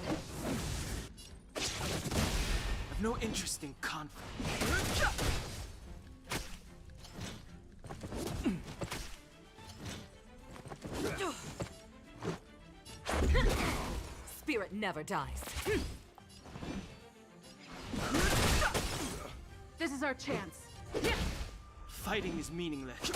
I've no interest in conflict. Spirit never dies. This is our chance. Fighting is meaningless.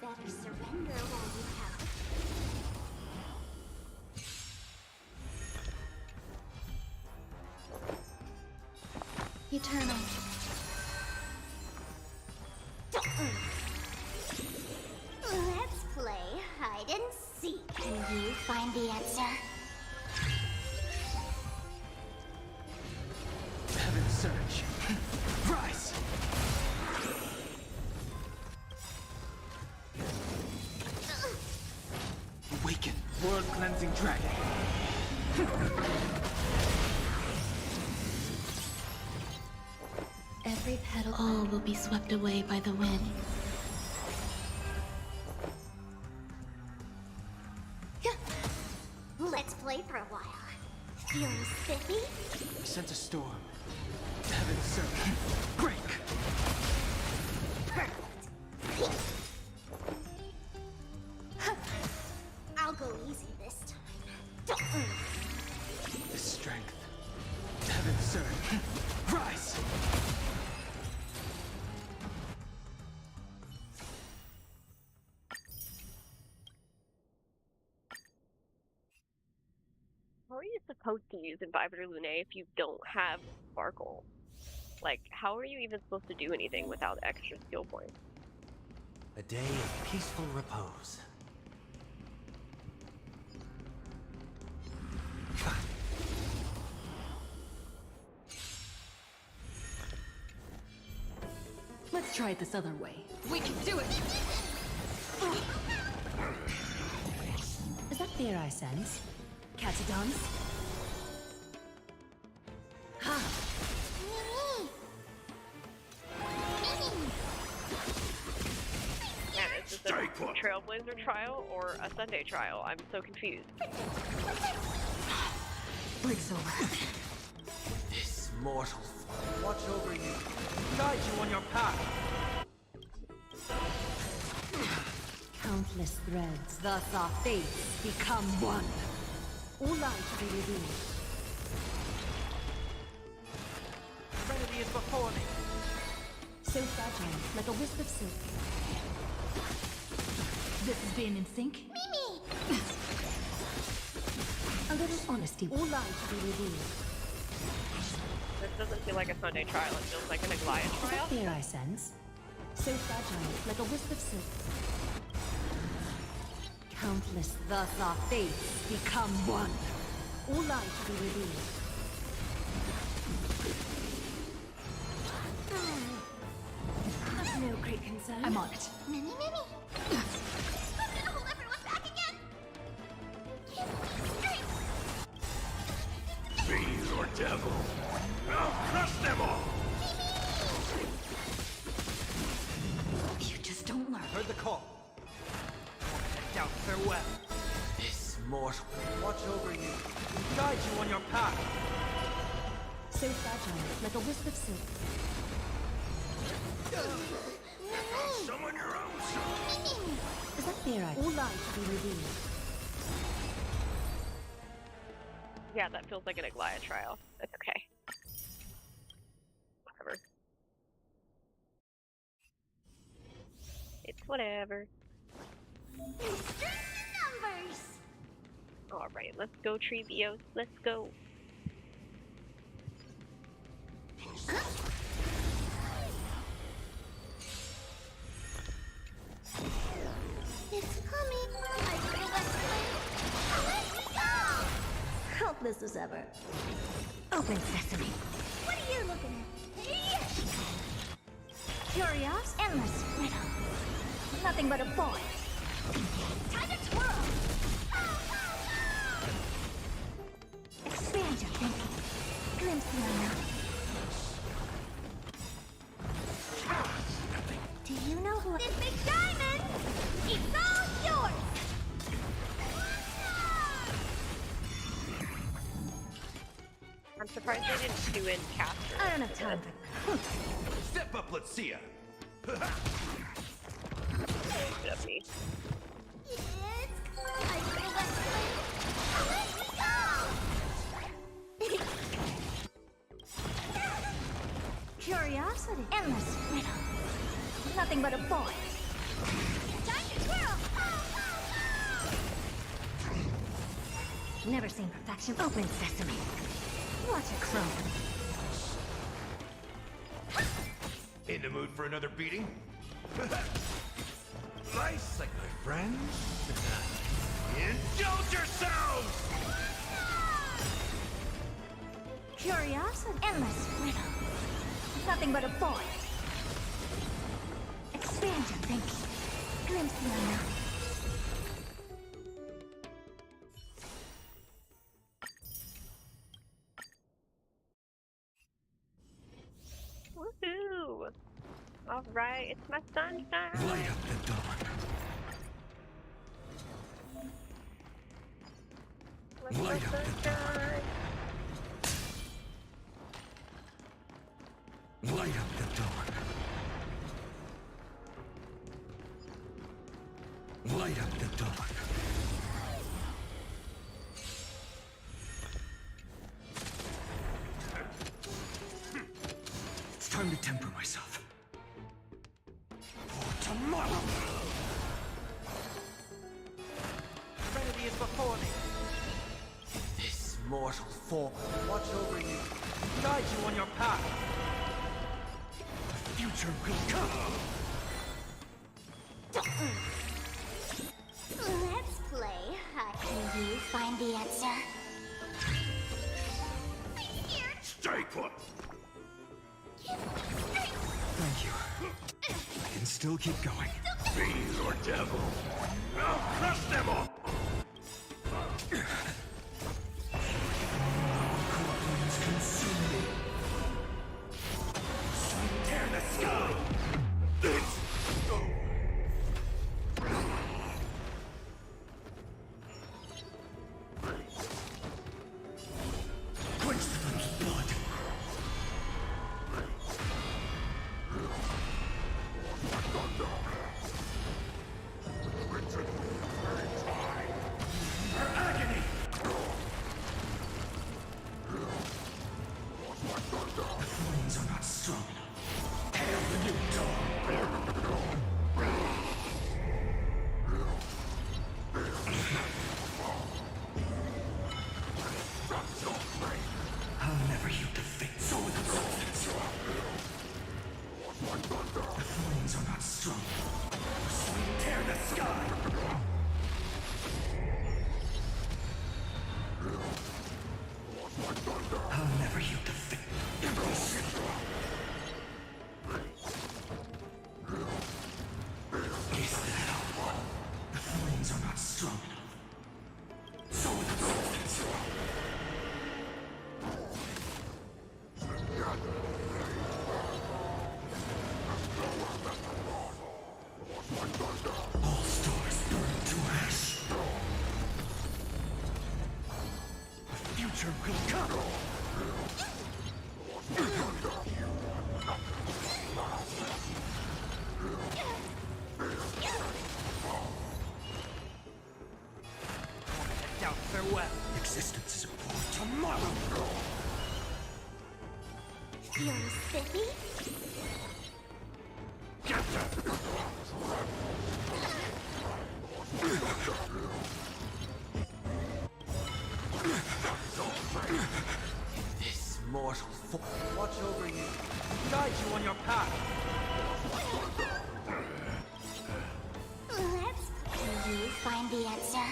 Better surrender while you have. Eternal. Let's play hide and seek. Can you find the answer? Heaven's surge. Rise! Awaken, world-cleansing dragon. Every petal. All will be swept away by the wind. Let's play for a while. Feeling spiffy? I sense a storm. Heaven's surge. Break! Perfect. I'll go easy this time. The strength. Heaven's surge. Rise! How are you supposed to use Invitor Lunae if you don't have Sparkle? Like, how are you even supposed to do anything without extra skill points? A day of peaceful repose. Let's try it this other way. We can do it! Is that fear I sense? Catch a dance? Is this a Trailblazer trial or a Sunday trial? I'm so confused. Breaks over. This mortal watch over you, guide you on your path. Countless threads, thus our fates become one. All light to be revealed. Serenity is before me. So fragile, like a wisp of silk. This is being in sync. Mimi! A little honesty. All light to be revealed. This doesn't feel like a Sunday trial. It feels like an Aglaia trial. Fear I sense. So fragile, like a wisp of silk. Countless, thus our fates become one. All light to be revealed. No great concern. I'm on it. Mimi, Mimi! I'm gonna hold everyone back again! Fiend or devil, I'll crush them all! You just don't learn. Heard the call. Head out, farewell. This mortal watch over you, guide you on your path. So fragile, like a wisp of silk. Summon your own son! Is that fair? All light to be revealed. Yeah, that feels like an Aglaia trial. That's okay. Whatever. It's whatever. Numbers! Alright, let's go, Trevios. Let's go. It's coming! I feel that flame! Let me go! Helpless as ever. Open sesame. What are you looking at? Curious? Endless riddle. Nothing but a boy. Time to twirl! Expand your thinking. Glimpse the unknown. Do you know who this big diamond? It's all yours! I'm surprised they didn't do in Caster. I don't have time for Step up, let's see ya! Good of me. It's I feel that flame! Let me go! Curiosity. Endless riddle. Nothing but a boy. Time to twirl! Never seen perfection. Open sesame. Watch it crumble. In the mood for another beating? Nice, like my friends? Indulge yourselves! Curiosity. Endless riddle. Nothing but a boy. Expand your thinking. Glimpse the unknown. Woohoo! Alright, it's my sunshine! Light up the dawn. Let's Light go up the sunshine! Light up the dawn. Light up the dawn. It's time to temper myself. For tomorrow! Serenity is before me. This mortal form watch over you, guide you on your path. The future will come! Let's play. Can you find the answer? I'm scared. Stay put! Thank you. I can still keep going. Fiend or devil, I'll crush them all! Corruptions consume me. Tear the sky! It's... sky! I'll never yield defeat. Is that all? The flames are not strong enough. So are the substance. All stars burn to ash. The future will come. Down, farewell. Existence is a poor tomorrow. You're spiffy? This mortal form. Watch over you. Guide you on your path. Do you find the answer?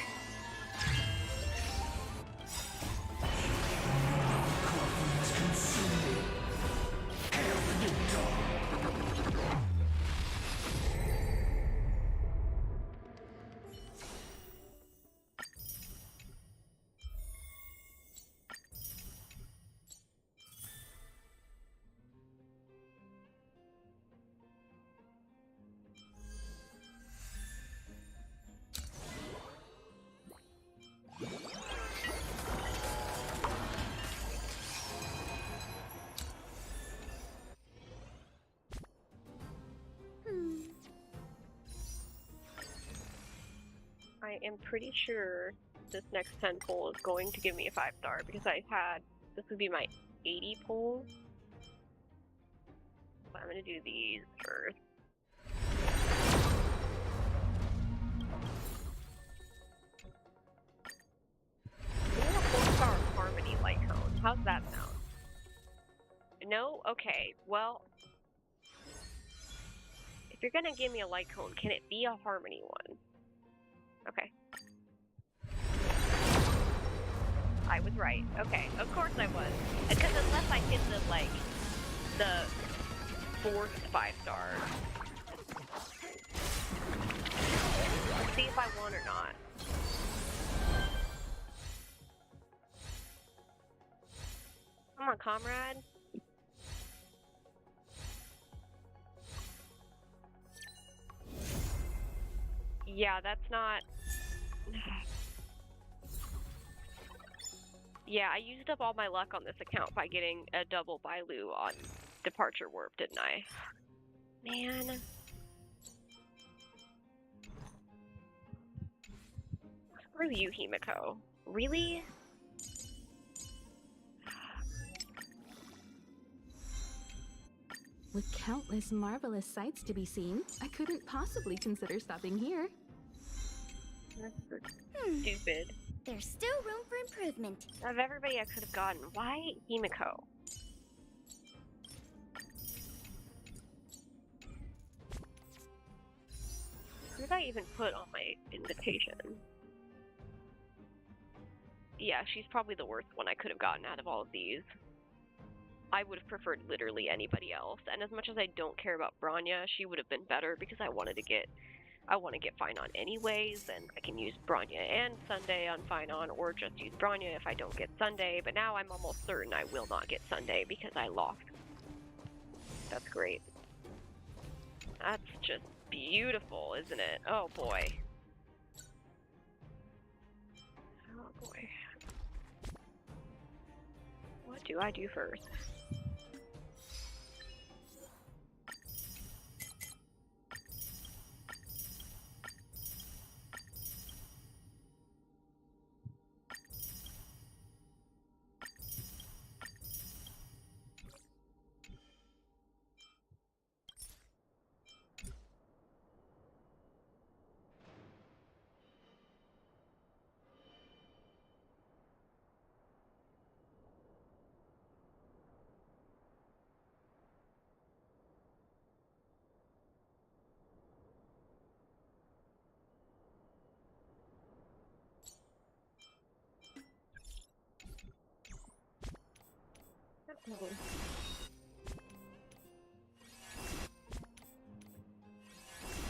I am pretty sure this next 10 pull is going to give me a 5-star because this would be my 80 pull. But I'm gonna do these first. I'm gonna 4-star Harmony Light Cone. How's that sound? No? Okay, well, if you're gonna give me a Light Cone, can it be a Harmony one? Okay. I was right. Okay, of course I was. Because unless I hit the 4th 5-star. Let's see if I won or not. Come on, comrade. Yeah, that's not... Yeah, I used up all my luck on this account by getting a double Bailu on Departure Warp, didn't I? Man. Screw you, Himiko. Really? With countless marvelous sights to be seen, I couldn't possibly consider stopping here. Stupid. There's still room for improvement. Of everybody I could have gotten, why Himiko? Who did I even put on my invitation? Yeah, she's probably the worst one I could have gotten out of all of these. I would have preferred literally anybody else, and as much as I don't care about Branya, she would have been better because I want to get Finon anyways, and I can use Branya and Sunday on Finon, or just use Branya if I don't get Sunday, but now I'm almost certain I will not get Sunday because I lost. That's great. That's just beautiful, isn't it? Oh boy. Oh boy. What do I do first?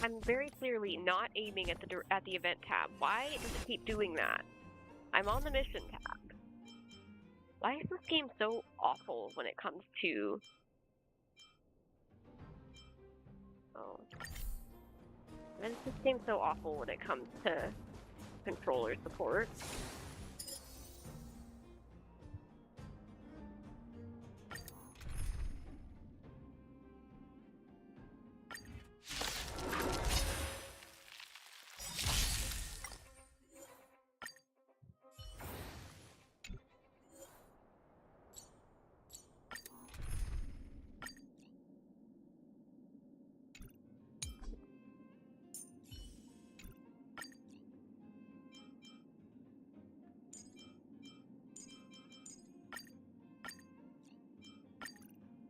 I'm very clearly not aiming at the event tab. Why does it keep doing that? I'm on the mission tab. Why is this game so awful when it comes to... Oh. Why is this game so awful when it comes to controller support?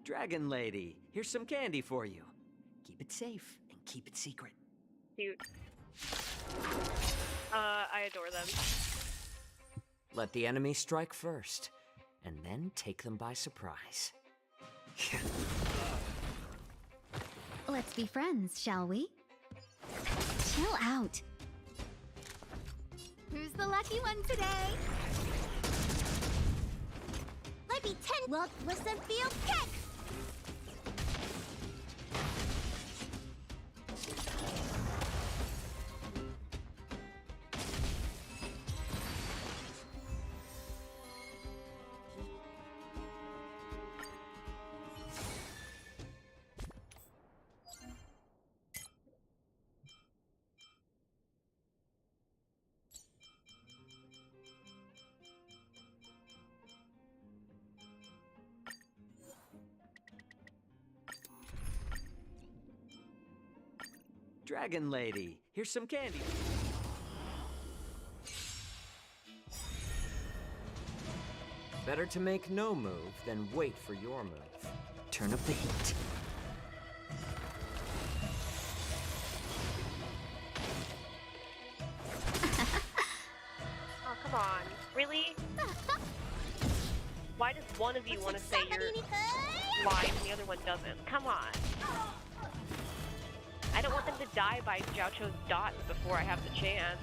Dragon Lady, here's some candy for you. Keep it safe and keep it secret. Cute. I adore them. Let the enemy strike first, and then take them by surprise. Let's be friends, shall we? Chill out. Who's the lucky one today? Let me look, listen, feel, kick! Dragon Lady, here's some candy. Better to make no move than wait for your move. Turn up the heat. Oh, come on. Really? Why does one of you want to say you're live and the other one doesn't? Come on. I don't want them to die by Zhao Cho's dots before I have the chance.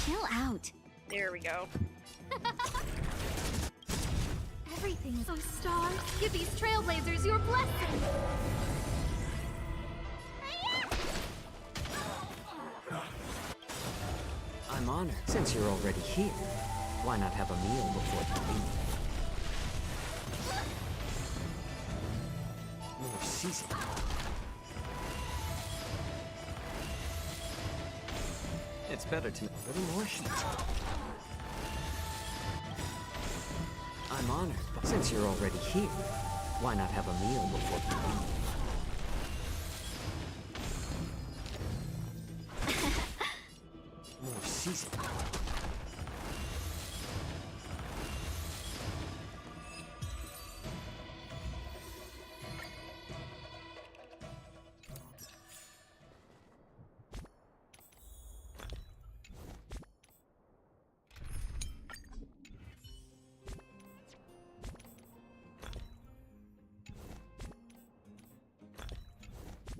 Chill out. There we go. Everything. So, Star, give these trailblazers your blessing. I'm honored. Since you're already here, why not have a meal before you leave? More seasoning. It's better to make a little more heat. I'm honored, but since you're already here, why not have a meal before you leave? More seasoning.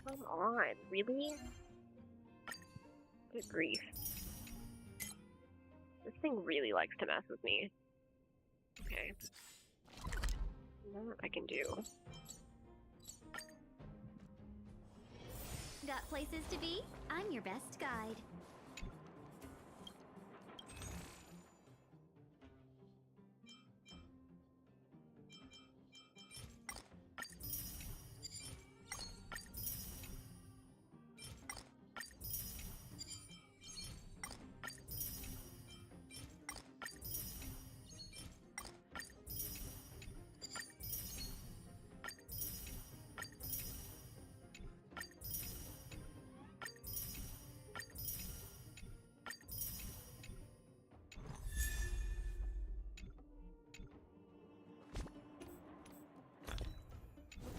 Come on, really? Good grief. This thing really likes to mess with me. Okay. That I can do. Got places to be? I'm your best guide.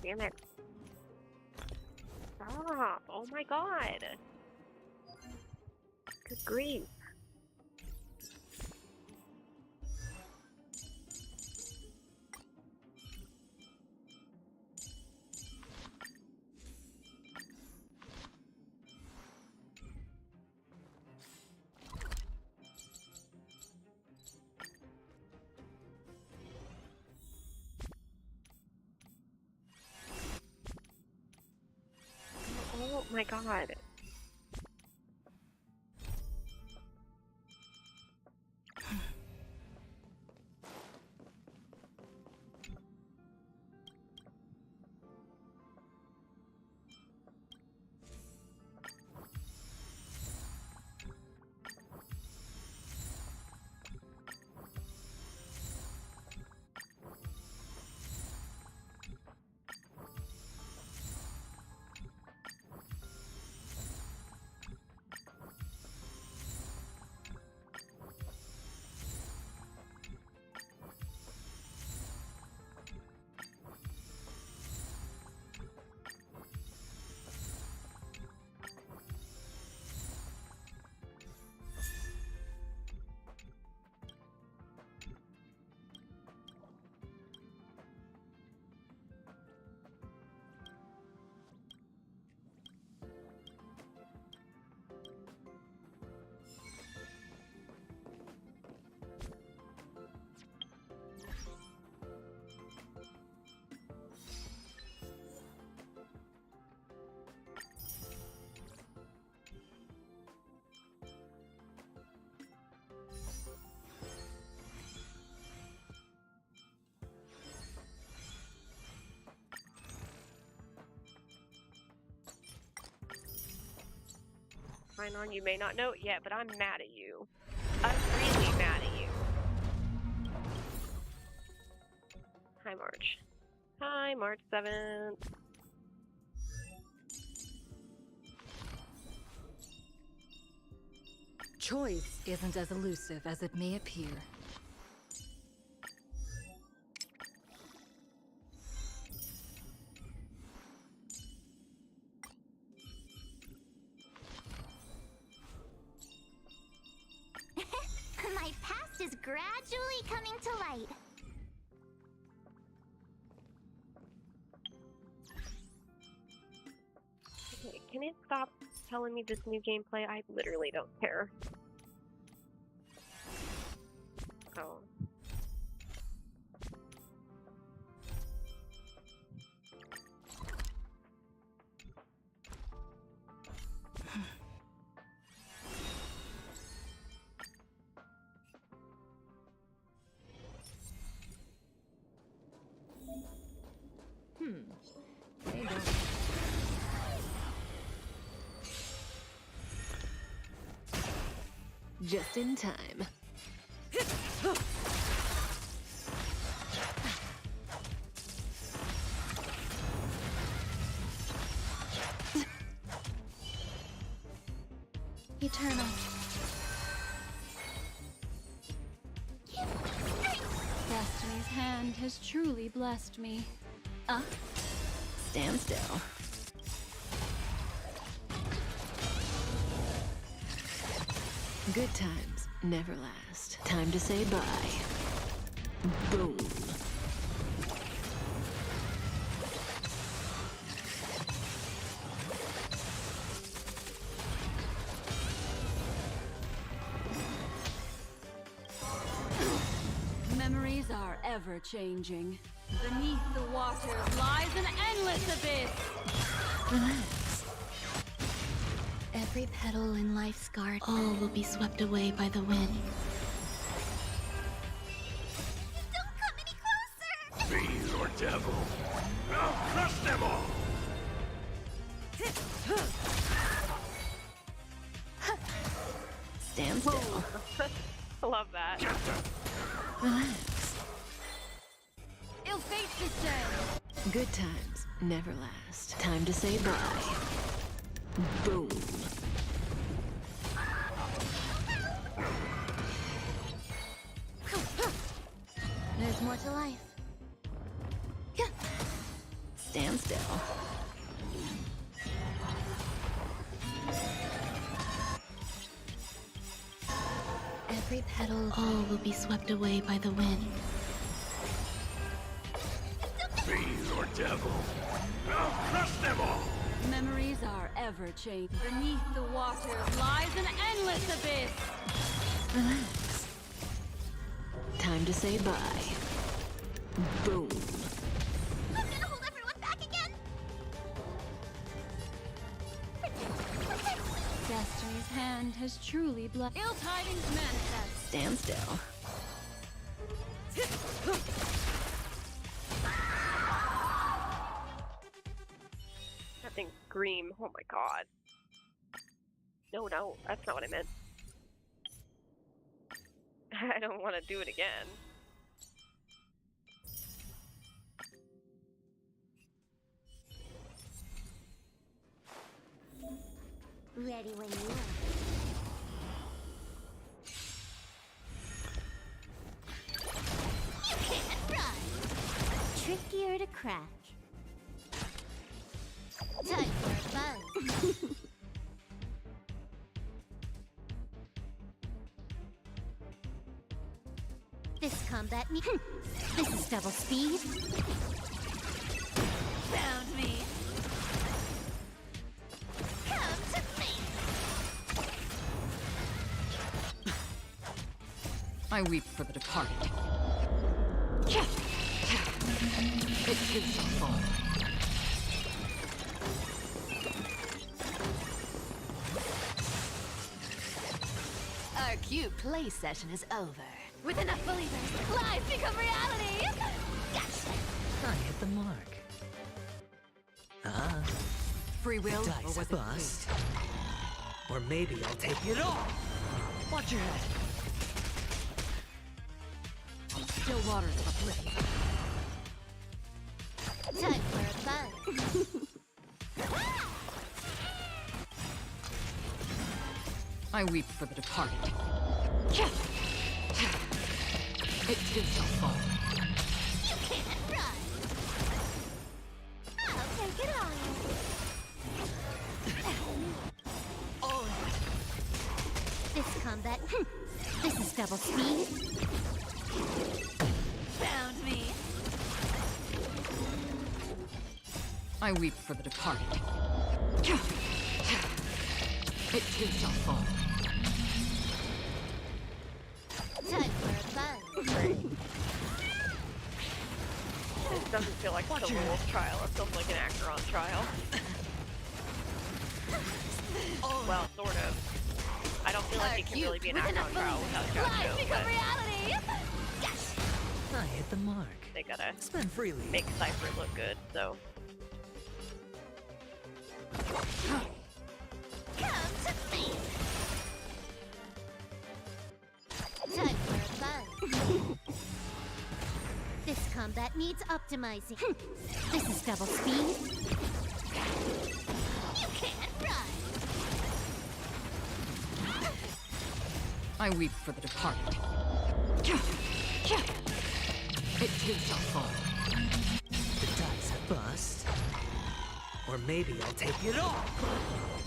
Damn it. Stop. Oh my god. Good grief. Oh my god. Rhinon, you may not know it yet, but I'm mad at you. I'm really mad at you. Hi, March. Hi, March 7th. Choice isn't as elusive as it may appear. My past is gradually coming to light. Okay, can it stop telling me this new gameplay? I literally don't care. Oh. They don't. Just in time. Eternal. Destiny's hand has truly blessed me. Stand still. Good times never last. Time to say bye. Boom. Memories are ever changing. Beneath the waters lies an endless abyss. Relax. Every petal in life's garden, all will be swept away by the wind. Don't come any closer! Fiend or devil, I'll crush them all! Stand still. I love that. Relax. Ill fate descend. Good times never last. Time to say bye. Boom. There's more to life. Stand still. every petal, all will be swept away by the wind. Fiend or devil, I'll crush them all! Memories are ever changing. Beneath the waters lies an endless abyss. Relax. Time to say bye. Boom. I'm gonna hold everyone back again! Destiny's hand has truly blood. Ill tidings manifest. Stand still. That thing scream. Oh my god. No, that's not what I meant. I don't want to do it again. Ready when you are. You can't run! Trickier to crack. Time for a buzz. This combat this is double speed. Found me. Come to me. I weep for the departed. It too shall fall. Our cute play session is over. With enough believers, lies become reality. I hit the mark. Free will, Dice or was it bust? Or maybe I'll take it all. Watch your head. Still waters of oblivion. Time for a buzz. I weep for the departed. It too shall fall. You can't run. I'll take it on. All right. This combat, this is double speed. Found me. I weep for the departed. It too shall fall. Time for a buzz. This doesn't feel like a rules trial. It feels like an Acheron trial. Well, sort of. I don't feel like it can really be an Acheron trial without Jojo, but reality. I hit the mark. they gotta Spend freely. make Cypher look good, so. Come to me. Time for a buzz. This combat needs optimizing. This is double speed. You can't run. I weep for the departed. It too shall fall. The dice have bust. Or maybe I'll take it all.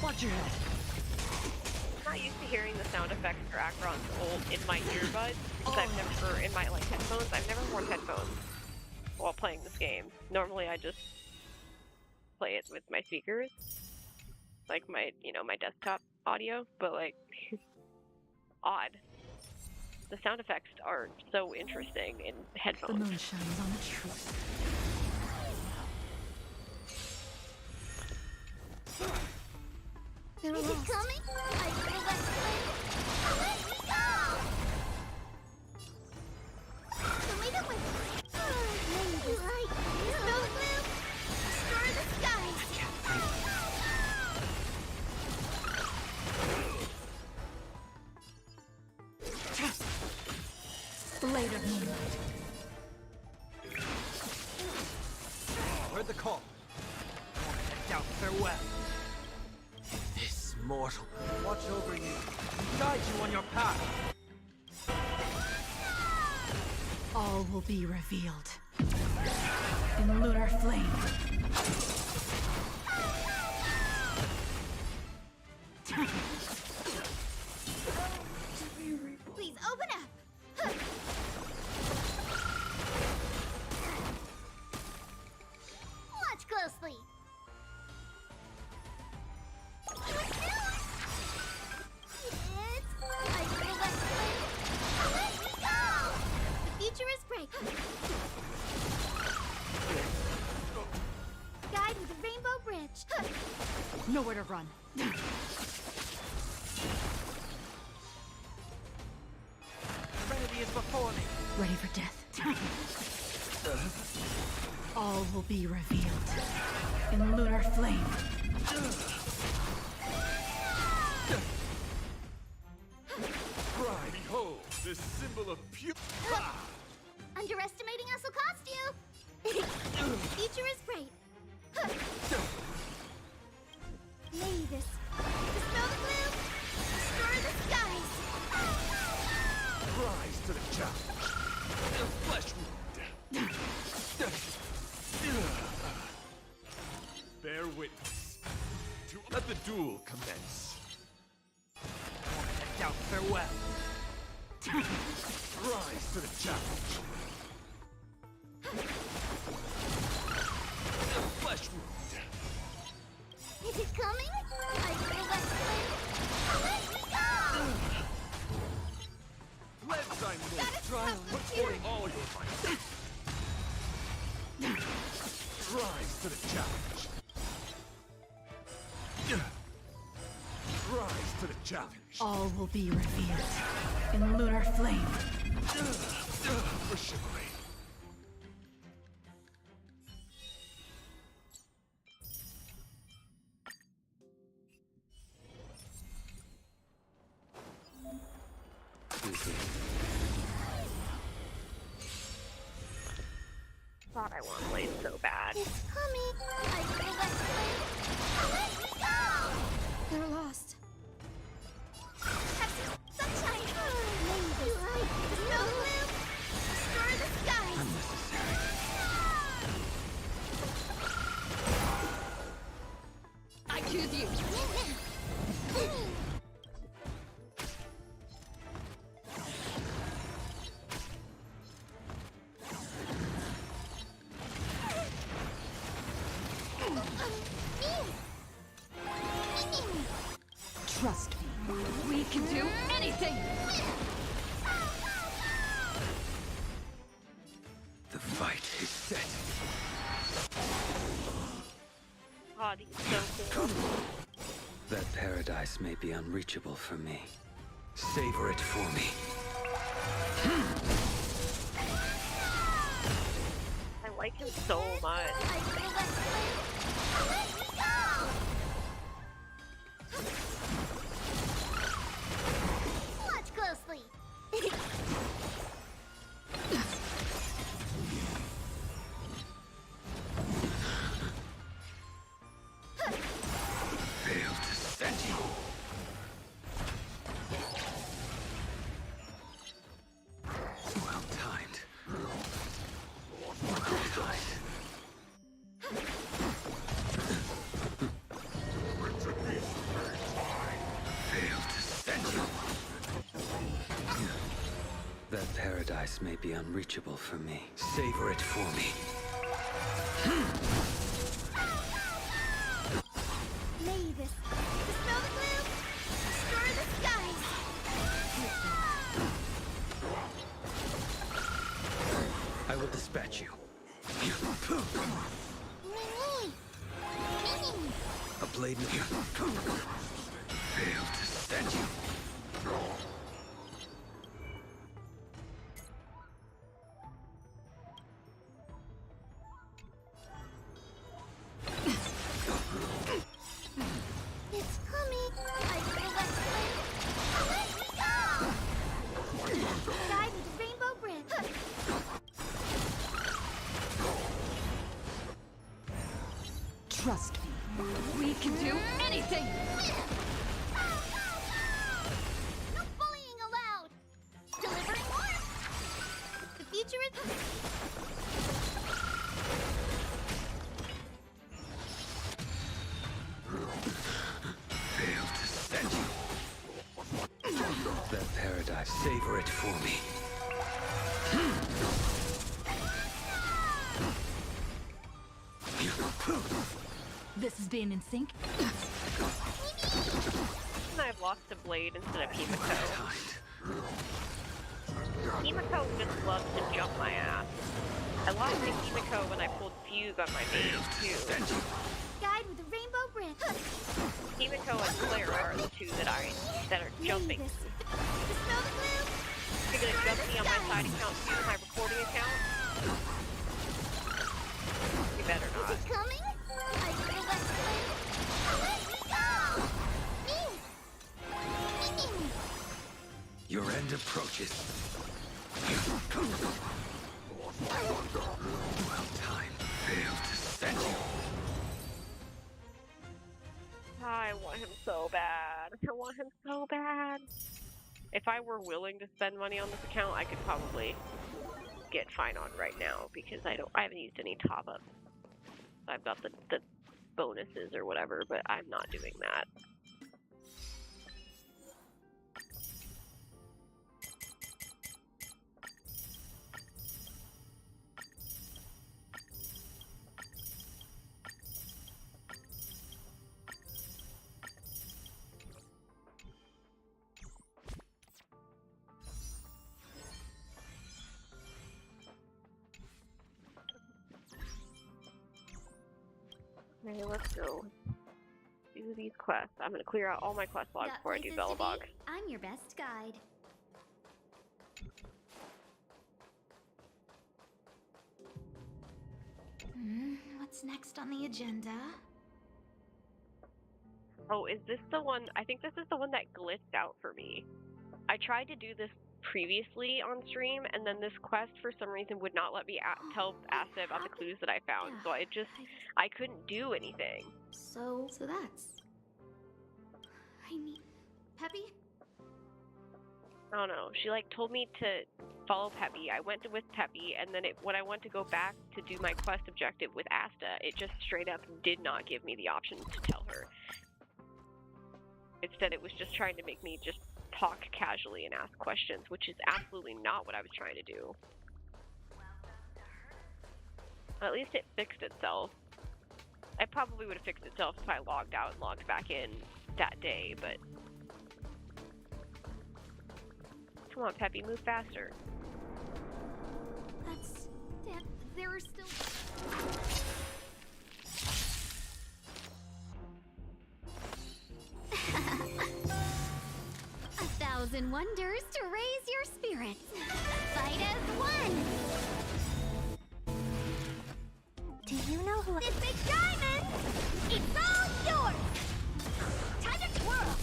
Watch your head. I'm not used to hearing the sound effects for Acheron's ult in my earbuds, because I've never, in my like headphones, I've never worn headphones while playing this game. Normally I just play it with my speakers, like my, my desktop audio, but like, odd. The sound effects are so interesting in headphones. The moon shines on the truth. Is it coming? I feel that flame. Let me go! Tomato with... You like snow blue? Destroy the skies! Blade of moonlight. Heard the call. Down farewell. This mortal will watch over you and guide you on your path. All will be revealed. In lunar flame. Please Open up! Huh. Watch closely! It's Microwave Flame! Let me go! The future is bright! Guide with the Rainbow Bridge! Nowhere to run. Serenity is before me. Ready for death. All will be revealed in lunar flame. Pride, behold, this symbol of pure. Underestimating us will cost you! The future is bright! May this dispel the gloom, destroy the skies! Rise to the challenge. Flesh wound. Bear witness. To let the duel commence. I doubt farewell. Rise to the challenge. Flesh wound. Is it coming? I feel that flame! Let me go! Let thy Trial. put forth all your might. Rise to the challenge. Rise to the challenge. All will be revealed in lunar flame. For chivalry. Thought I want to play so bad. It's coming! I feel that flame! Let me go! They're lost. Pepsi, sunshine! Lazy light, no gloom, destroy the skies! Unnecessary. I choose you! Trust me. We can do anything! The fight is set. God, he's so cool. That paradise may be unreachable for me. Savor it for me. I like him so much. I feel that flame! Let me go! Watch closely! Failed to send you. Well timed. Well timed. Failed to send you. That paradise may be unreachable for me. Savor it for me. May this dispel the gloom, destroy the skies! I will dispatch you. A blade in failed to send you. It's coming! I feel that flame! Let me go! Guide with the Rainbow Bridge! Trust me. We can do anything! No bullying allowed! Delivering warmth! The future is... Failed to send you. That paradise, savor it for for me. This is being in sync. And I've lost a blade instead of Himiko. Himiko just loves to jump my ass. I lost to Himiko when I pulled Fuse on my base too. Guide with a rainbow brick. Himiko and Claire are the two that are jumping. You're gonna jump me on my side account too, my recording account? You better not. Is it coming? I feel that flame. Let me go! Your end approaches. Well timed. Failed to send you. I want him so bad. I want him so bad. If I were willing to spend money on this account, I could probably get fine on right now because I haven't used any top ups. I've got the bonuses or whatever, but I'm not doing that. Okay, let's go. Do these quests. I'm gonna clear out all my quest logs Got before I do places to Bellabog. be? I'm your best guide. What's next on the agenda? Oh, is this the one? I think this is the one that glitched out for me. I tried to do this previously on stream, and then this quest for some reason would not let me tell Asta about the clues that I found, so I couldn't do anything. So that's... I need... Peppy? I don't know. She told me to follow Peppy. I went with Peppy, and then when I went to go back to do my quest objective with Asta, it just straight up did not give me the option to tell her. Instead, it was just trying to make me just talk casually and ask questions, which is absolutely not what I was trying to do. At least it fixed itself. It probably would have fixed itself if I logged out and logged back in that day, but... Come on, Peppy, move faster. There are still... 1,000 wonders to raise your spirits. Fight as one. Do you know who... This big diamond! It's all yours! Time to twirl!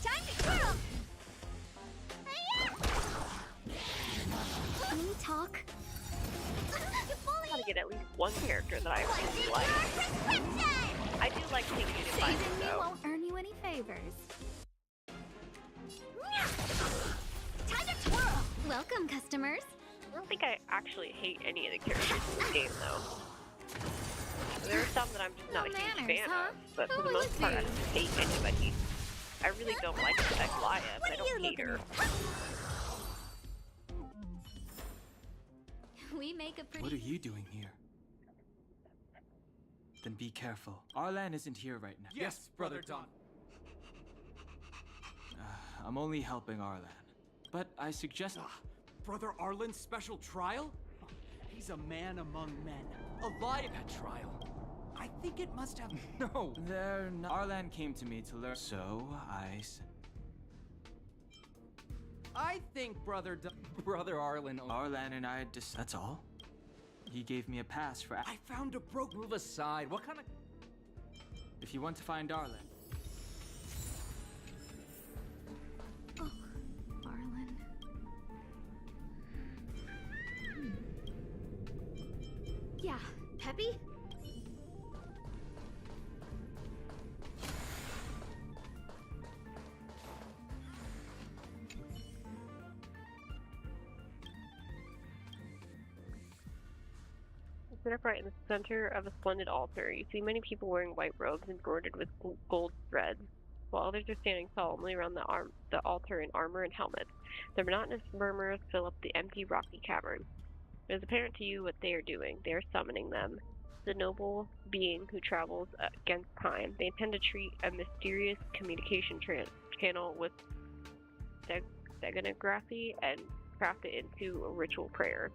Time to twirl! Can we talk? I gotta get at least one character that I really like. I do like taking it in Saving me won't earn you any favors. Time to twirl! Welcome, customers. I don't think I actually hate any of the characters in this game, though. There are some that I'm just not a huge fan of, but for the most part, I don't hate anybody. I really don't like Eglaya, but I don't hate her. We make a pretty... What are you doing here? Then be careful. Arlan isn't here right now. Yes, Brother Don. I'm only helping Arlan. But I suggest... Brother Arlen's special trial? He's a man among men. Alive at trial. I think it must have... No! Arlan came to me to learn... So, I think Brother Arlen... Arlan and I just... That's all? He gave me a pass for... I found a broke... Move aside. What kind of... If you want to find Arlen... Oh, Arlen. Yeah, Peppy? Sit upright in the center of a splendid altar. You see many people wearing white robes embroidered with gold threads. while others are standing solemnly around the altar in armor and helmets. Their monotonous murmurs fill up the empty, rocky cavern. It is apparent to you what they are doing. They are summoning them. The noble being who travels against time. They intend to treat a mysterious communication channel with steganography and craft it into a ritual prayer.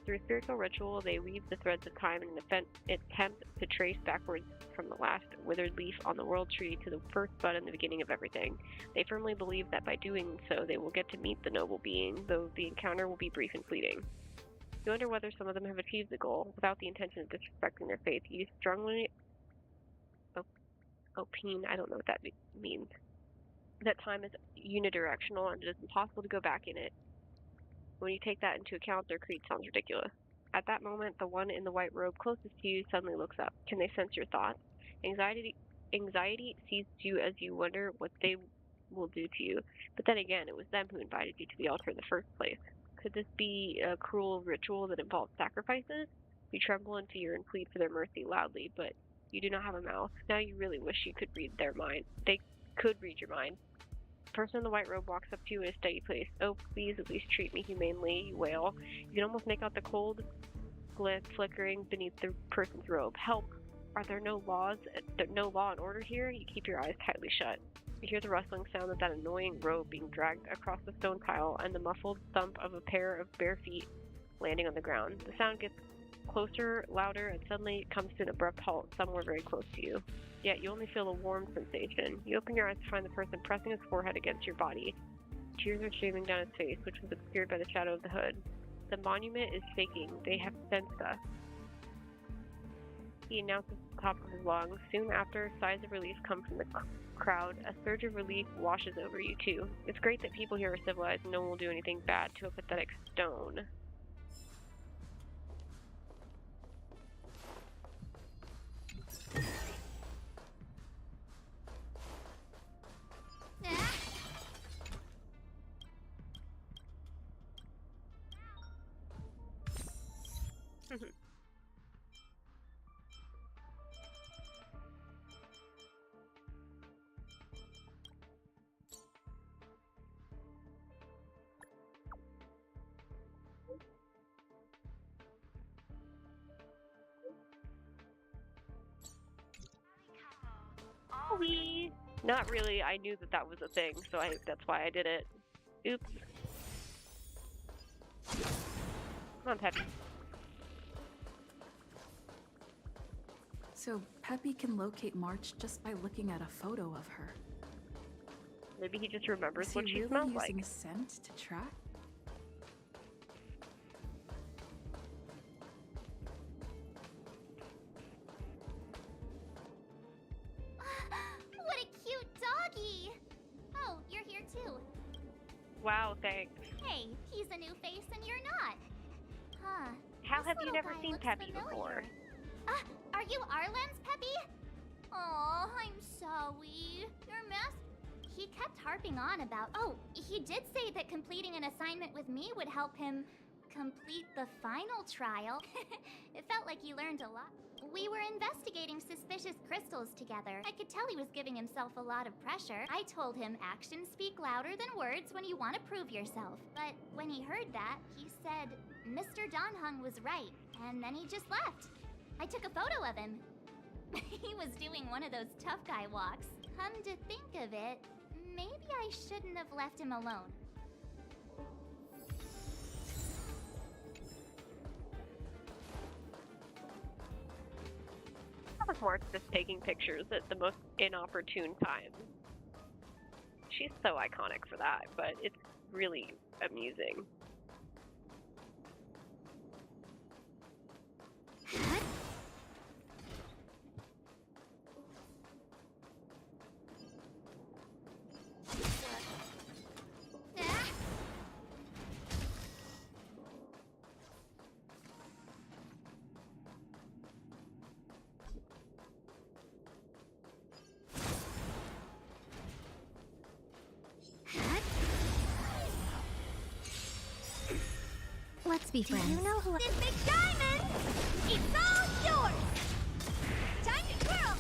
Through spiritual ritual, they weave the threads of time in an attempt to trace backwards from the last withered leaf on the world tree to the first bud and the beginning of everything. They firmly believe that by doing so, they will get to meet the noble being, though the encounter will be brief and fleeting. You wonder whether some of them have achieved the goal without the intention of disrespecting their faith. You strongly opine, I don't know what that means, that time is unidirectional and it is impossible to go back in it. When you take that into account, their creed sounds ridiculous. At that moment, the one in the white robe closest to you suddenly looks up. Can they sense your thoughts? Anxiety seizes you as you wonder what they will do to you. But then again, it was them who invited you to the altar in the first place. Could this be a cruel ritual that involves sacrifices? You tremble in fear and plead for their mercy loudly, but you do not have a mouth. Now you really wish you could read their mind. They could read your mind. The person in the white robe walks up to you in a steady pace. Oh, please, at least treat me humanely, you wail. You can almost make out the cold glint flickering beneath the person's robe. Help! Are there no laws? No law and order here? You keep your eyes tightly shut. You hear the rustling sound of that annoying robe being dragged across the stone tile and the muffled thump of a pair of bare feet landing on the ground. The sound gets closer, louder, and suddenly comes to an abrupt halt somewhere very close to you. Yet you only feel a warm sensation. You open your eyes to find the person pressing his forehead against your body. Tears are streaming down his face, which was obscured by the shadow of the hood. The monument is shaking. They have sensed us. He announces at the top of his lungs. Soon after, sighs of relief come from the crowd. A surge of relief washes over you, too. It's great that people here are civilized and no one will do anything bad to a pathetic stone. Not really. I knew that that was a thing, so that's why I did it. Oops. Come on, Peppy. So Peppy can locate March just by looking at a photo of her. Maybe he just remembers what she really smells like. using scent to track? What a cute doggy! Oh, you're here too. Wow, thanks. Hey, he's a new face and you're not. Huh. How This have you little never guy seen looks Peppy familiar. before? Are you Arlen's Peppy? Aw, I'm sorry. Your mask... He kept harping on about... Oh, he did say that completing an assignment with me would help him complete the final trial. It felt like he learned a lot. We were investigating suspicious crystals together. I could tell he was giving himself a lot of pressure. I told him actions speak louder than words when you want to prove yourself. But when he heard that, he said Mr. Donhung was right, and then he just left. I took a photo of him. He was doing one of those tough guy walks. Come to think of it, maybe I shouldn't have left him alone. That was March just taking pictures at the most inopportune time. She's so iconic for that, but it's really amusing. Let's be friends. Do you know who this big diamond? It's all yours! Time to twirl!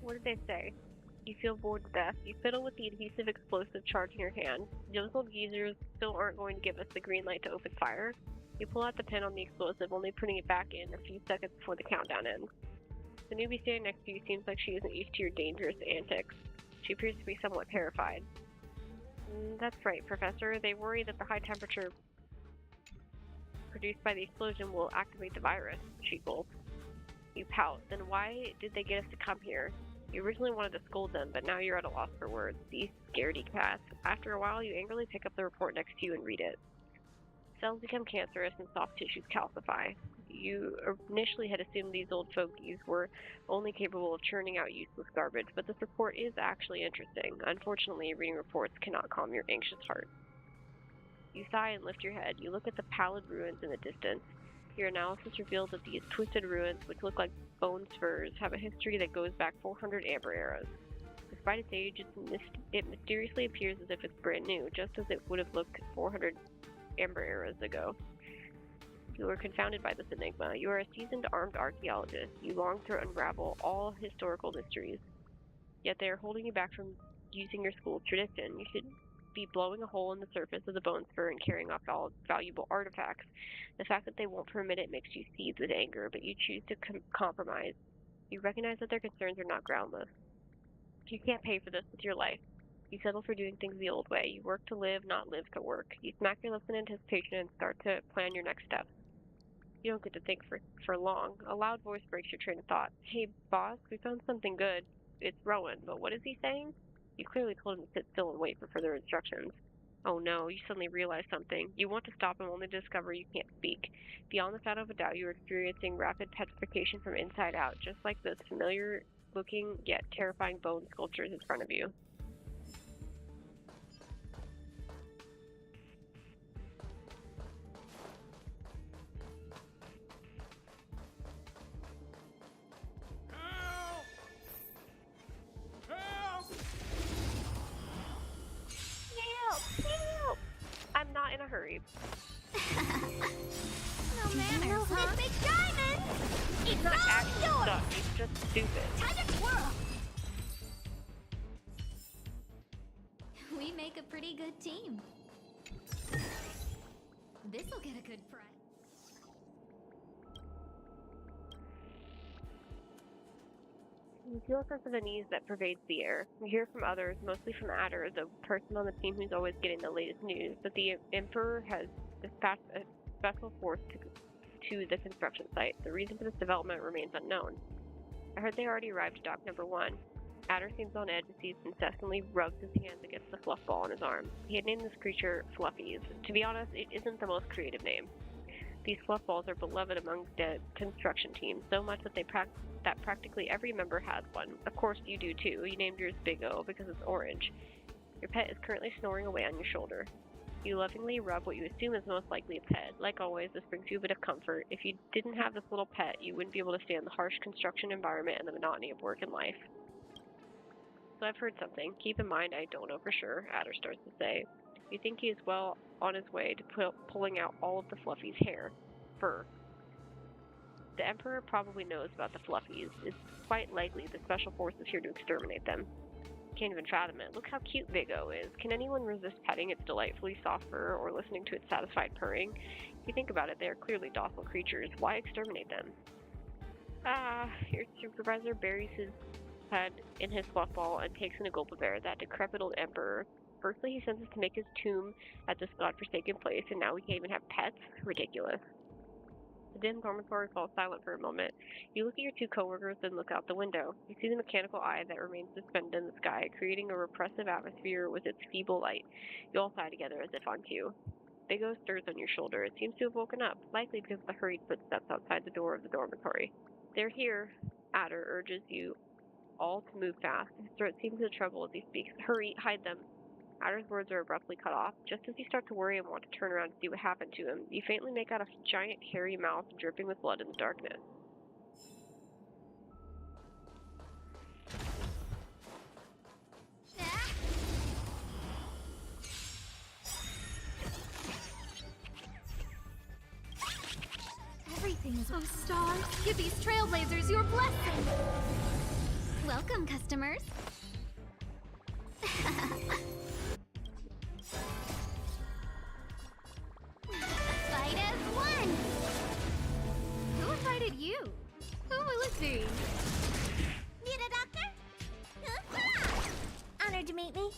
What did they say? You feel bored to death. You fiddle with the adhesive explosive charge in your hand. Those old geezers still aren't going to give us the green light to open fire. You pull out the pin on the explosive, only putting it back in a few seconds before the countdown ends. The newbie standing next to you seems like she isn't used to your dangerous antics. She appears to be somewhat terrified. That's right, Professor. They worry that the high temperature produced by the explosion will activate the virus, she gulps. You pout. Then why did they get us to come here? You originally wanted to scold them, but now you're at a loss for words. These scaredy cats. After a while, you angrily pick up the report next to you and read it. Cells become cancerous and soft tissues calcify. You initially had assumed these old fogies were only capable of churning out useless garbage, but this report is actually interesting. Unfortunately, reading reports cannot calm your anxious heart. You sigh and lift your head. You look at the pallid ruins in the distance. Your analysis reveals that these twisted ruins, which look like bone spurs, have a history that goes back 400 Amber eras. Despite its age, it mysteriously appears as if it's brand new, just as it would have looked 400 Amber eras ago. You are confounded by this enigma. You are a seasoned armed archaeologist. You long to unravel all historical mysteries. Yet they are holding you back from using your school's tradition. You should be blowing a hole in the surface of the bone spur and carrying off all valuable artifacts. The fact that they won't permit it makes you seethe with anger, but you choose to compromise. You recognize that their concerns are not groundless. You can't pay for this with your life. You settle for doing things the old way. You work to live, not live to work. You smack your lips in anticipation and start to plan your next steps. You don't get to think for long. A loud voice breaks your train of thought. Hey, boss, we found something good. It's Rowan, but what is he saying? You clearly told him to sit still and wait for further instructions. Oh no, you suddenly realize something. You want to stop him only to discover you can't speak. Beyond the shadow of a doubt, you are experiencing rapid petrification from inside out, just like those familiar-looking yet terrifying bone sculptures in front of you. Help! I'm not in a hurry. No manners, huh? Big diamond! He's not actually stuck, he's just stupid. Time to twirl! We make a pretty good team. This'll get a good price. You feel a sense of unease that pervades the air. You hear from others, mostly from Adder, the person on the team who's always getting the latest news, that the Emperor has dispatched a special force to the construction site. The reason for this development remains unknown. I heard they already arrived at dock number 1. Adder seems on edge as he incessantly rubs his hands against the fluff ball on his arm. He had named this creature Fluffies. To be honest, it isn't the most creative name. These fluff balls are beloved among the construction teams, so much that that practically every member has one. Of course you do too. You named yours Big O because it's orange. Your pet is currently snoring away on your shoulder. You lovingly rub what you assume is most likely its head. Like always, this brings you a bit of comfort. If you didn't have this little pet, you wouldn't be able to stand the harsh construction environment and the monotony of work and life. So I've heard something. Keep in mind I don't know for sure, Adder starts to say. You think he is well on his way to pulling out all of the Fluffy's fur. The Emperor probably knows about the Fluffies. It's quite likely the Special Force is here to exterminate them. Can't even fathom it. Look how cute Big O is. Can anyone resist petting its delightfully soft fur or listening to its satisfied purring? If you think about it, they are clearly docile creatures. Why exterminate them? Your supervisor buries his head in his fluff ball and takes in a gulp of air. That decrepit old Emperor. Firstly, he sends us to make his tomb at this godforsaken place, and now we can't even have pets? Ridiculous. The dim dormitory falls silent for a moment. You look at your two coworkers, then look out the window. You see the mechanical eye that remains suspended in the sky, creating a repressive atmosphere with its feeble light. You all sigh together as if on cue. Big O stirs on your shoulder. It seems to have woken up, likely because of the hurried footsteps outside the door of the dormitory. They're here. Adder urges you all to move fast. His throat seems to tremble as he speaks. Hurry, hide them. Adder's words are abruptly cut off. Just as you start to worry and want to turn around to see what happened to him, you faintly make out a giant hairy mouth dripping with blood in the darkness. things. Oh, stars, give these trailblazers your blessing. Welcome, customers. Fight as one. Who invited you? Who will it be? Need a doctor? Honored to meet me.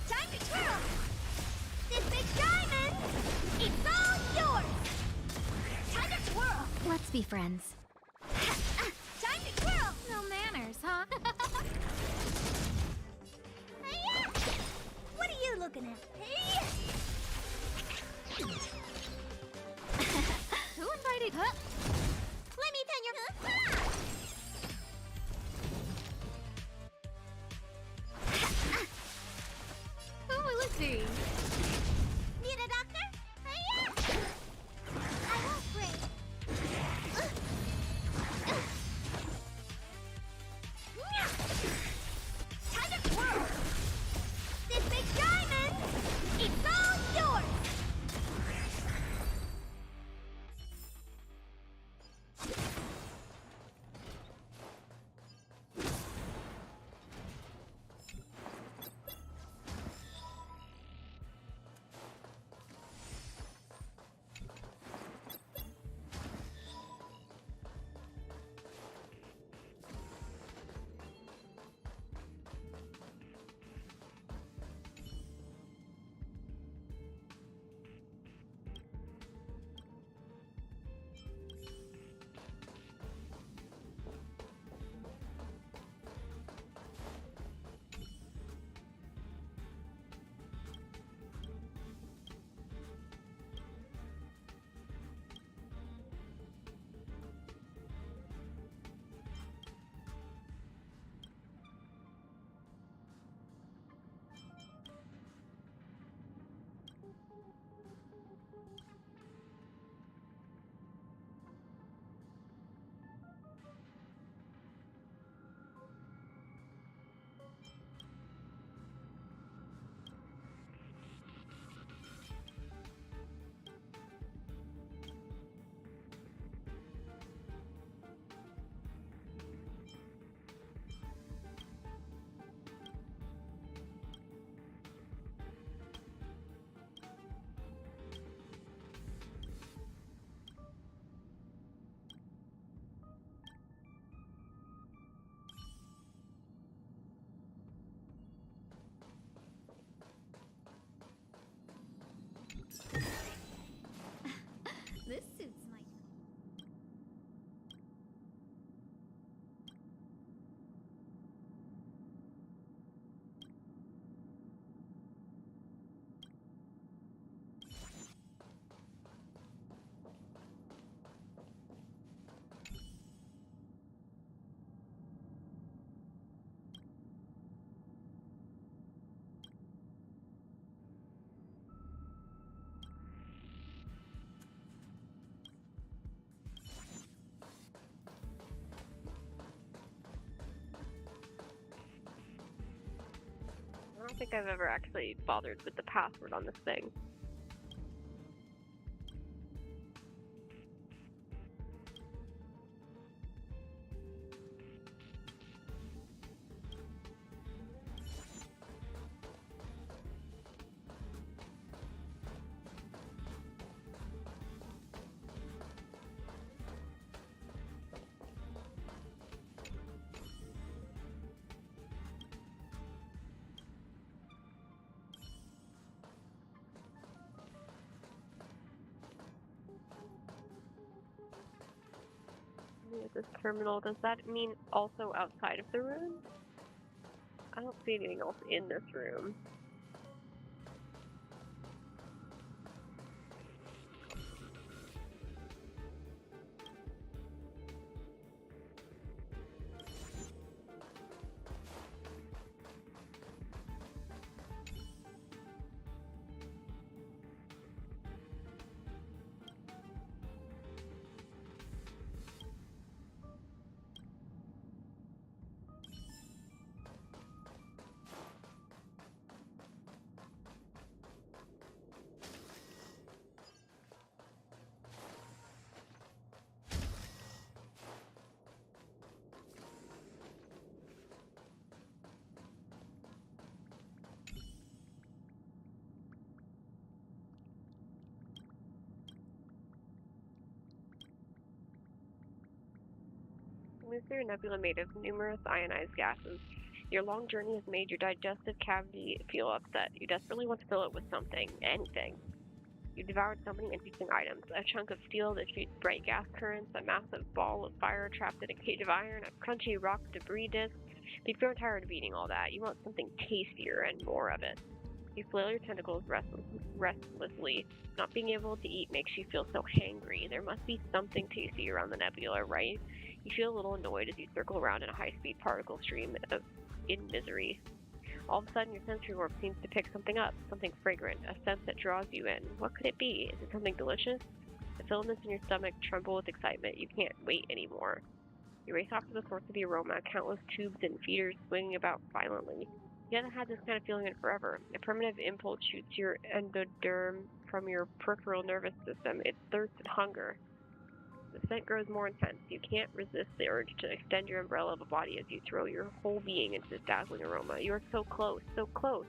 Time to twirl! This big diamond! It's all yours! Time to twirl! Let's be friends. Time to twirl! No manners, huh? Hiya! What are you looking at? Hey! Who invited? Huh? Let me pin your... Who will it be? Need a doctor? Hiya! I won't break. Time to twirl! This big diamond! It's all yours! This suits my... I don't think I've ever actually bothered with the password on this thing. With this terminal, does that mean also outside of the room? I don't see anything else in this room. atmosphere nebula made of numerous ionized gases. Your long journey has made your digestive cavity feel upset. You desperately want to fill it with something, anything. You devoured so many interesting items. A chunk of steel that shoots bright gas currents, a massive ball of fire trapped in a cage of iron, a crunchy rock debris disk. But you've grown tired of eating all that. You want something tastier and more of it. You flail your tentacles restlessly. Not being able to eat makes you feel so hangry. There must be something tasty around the nebula, right? You feel a little annoyed as you circle around in a high-speed particle stream in misery. All of a sudden, your sensory orb seems to pick something up, something fragrant, a scent that draws you in. What could it be? Is it something delicious? The filaments in your stomach tremble with excitement. You can't wait anymore. You race off to the source of the aroma, countless tubes and feeders swinging about violently. You haven't had this kind of feeling in forever. A primitive impulse shoots your endoderm from your peripheral nervous system. It's thirst and hunger. The scent grows more intense. You can't resist the urge to extend your umbrella of a body as you throw your whole being into this dazzling aroma. You are so close, so close.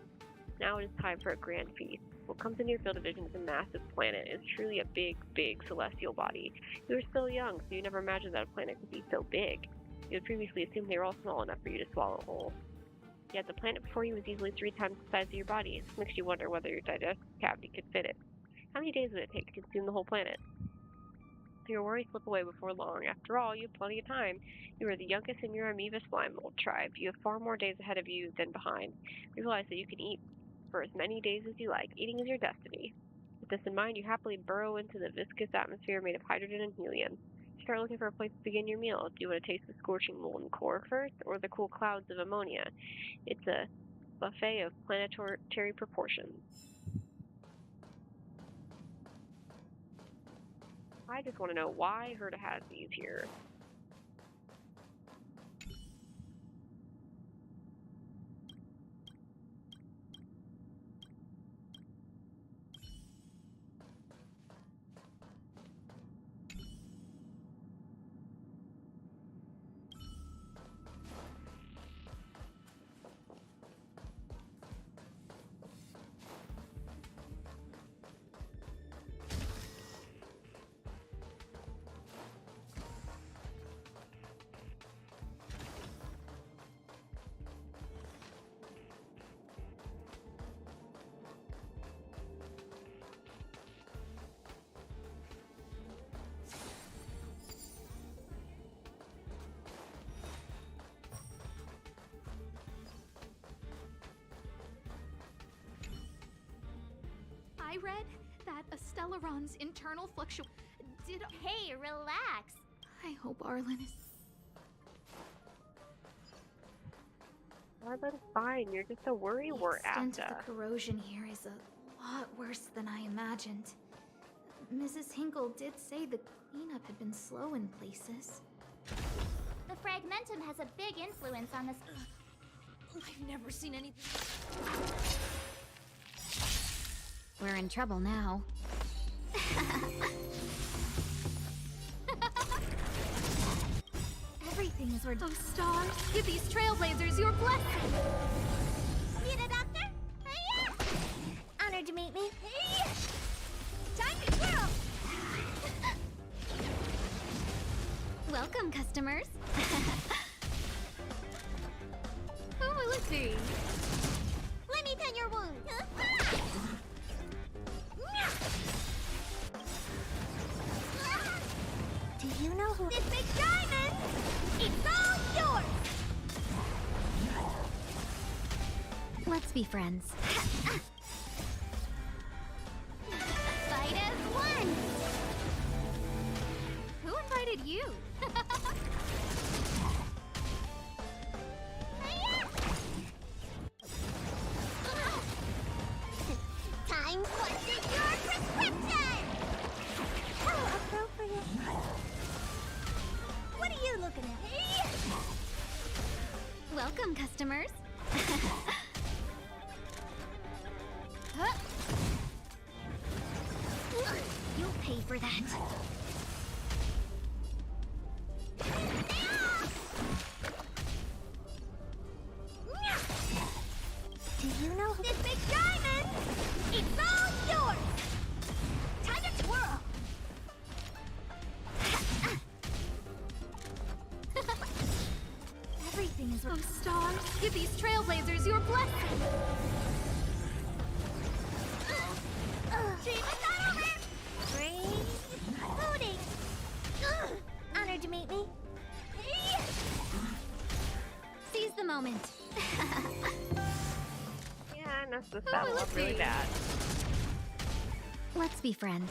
Now it is time for a grand feast. What comes into your field of vision is a massive planet. It's truly a big, big celestial body. You are still young, so you never imagined that a planet could be so big. You had previously assumed they were all small enough for you to swallow whole. Yet the planet before you was easily 3 times the size of your body. This makes you wonder whether your digestive cavity could fit it. How many days would it take to consume the whole planet? Your worries slip away before long. After all, you have plenty of time. You are the youngest in your amoeba slime mold tribe. You have far more days ahead of you than behind. Realize that you can eat for as many days as you like. Eating is your destiny. With this in mind, you happily burrow into the viscous atmosphere made of hydrogen and helium. Start looking for a place to begin your meal. Do you want to taste the scorching molten core first, or the cool clouds of ammonia? It's a buffet of planetary proportions. I just want to know why Herta has these here. I read that Stellarron's internal fluctuation did. Hey, relax. I hope Arlen is. Arlen's fine. You're just a worrywart, The extent Asta. of the corrosion here is a lot worse than I imagined. Mrs. Hinkle did say the cleanup had been slow in places. The fragmentum has a big influence on this. I've never seen anything. We're in trouble now. Everything is Oh, stars, give these trailblazers your blessing. Need a doctor? Hiya! Honored to meet me. Hiya! Time to twirl! Welcome, customers. Oh, let's see. Let me tend your wound. Do you know who this big diamond? It's all yours! Let's be friends. Fight as one! Who invited you? Time to get your prescription! How appropriate. What are you looking at? Welcome, customers. You'll pay for that. Do you know who this big diamond? It's all yours! Time to twirl! storms, give these trailblazers your blessing. Dream is not over! Brave voting! Honored to meet me. Seize the moment. Yeah, I messed this battle up really bad. Let's be friends.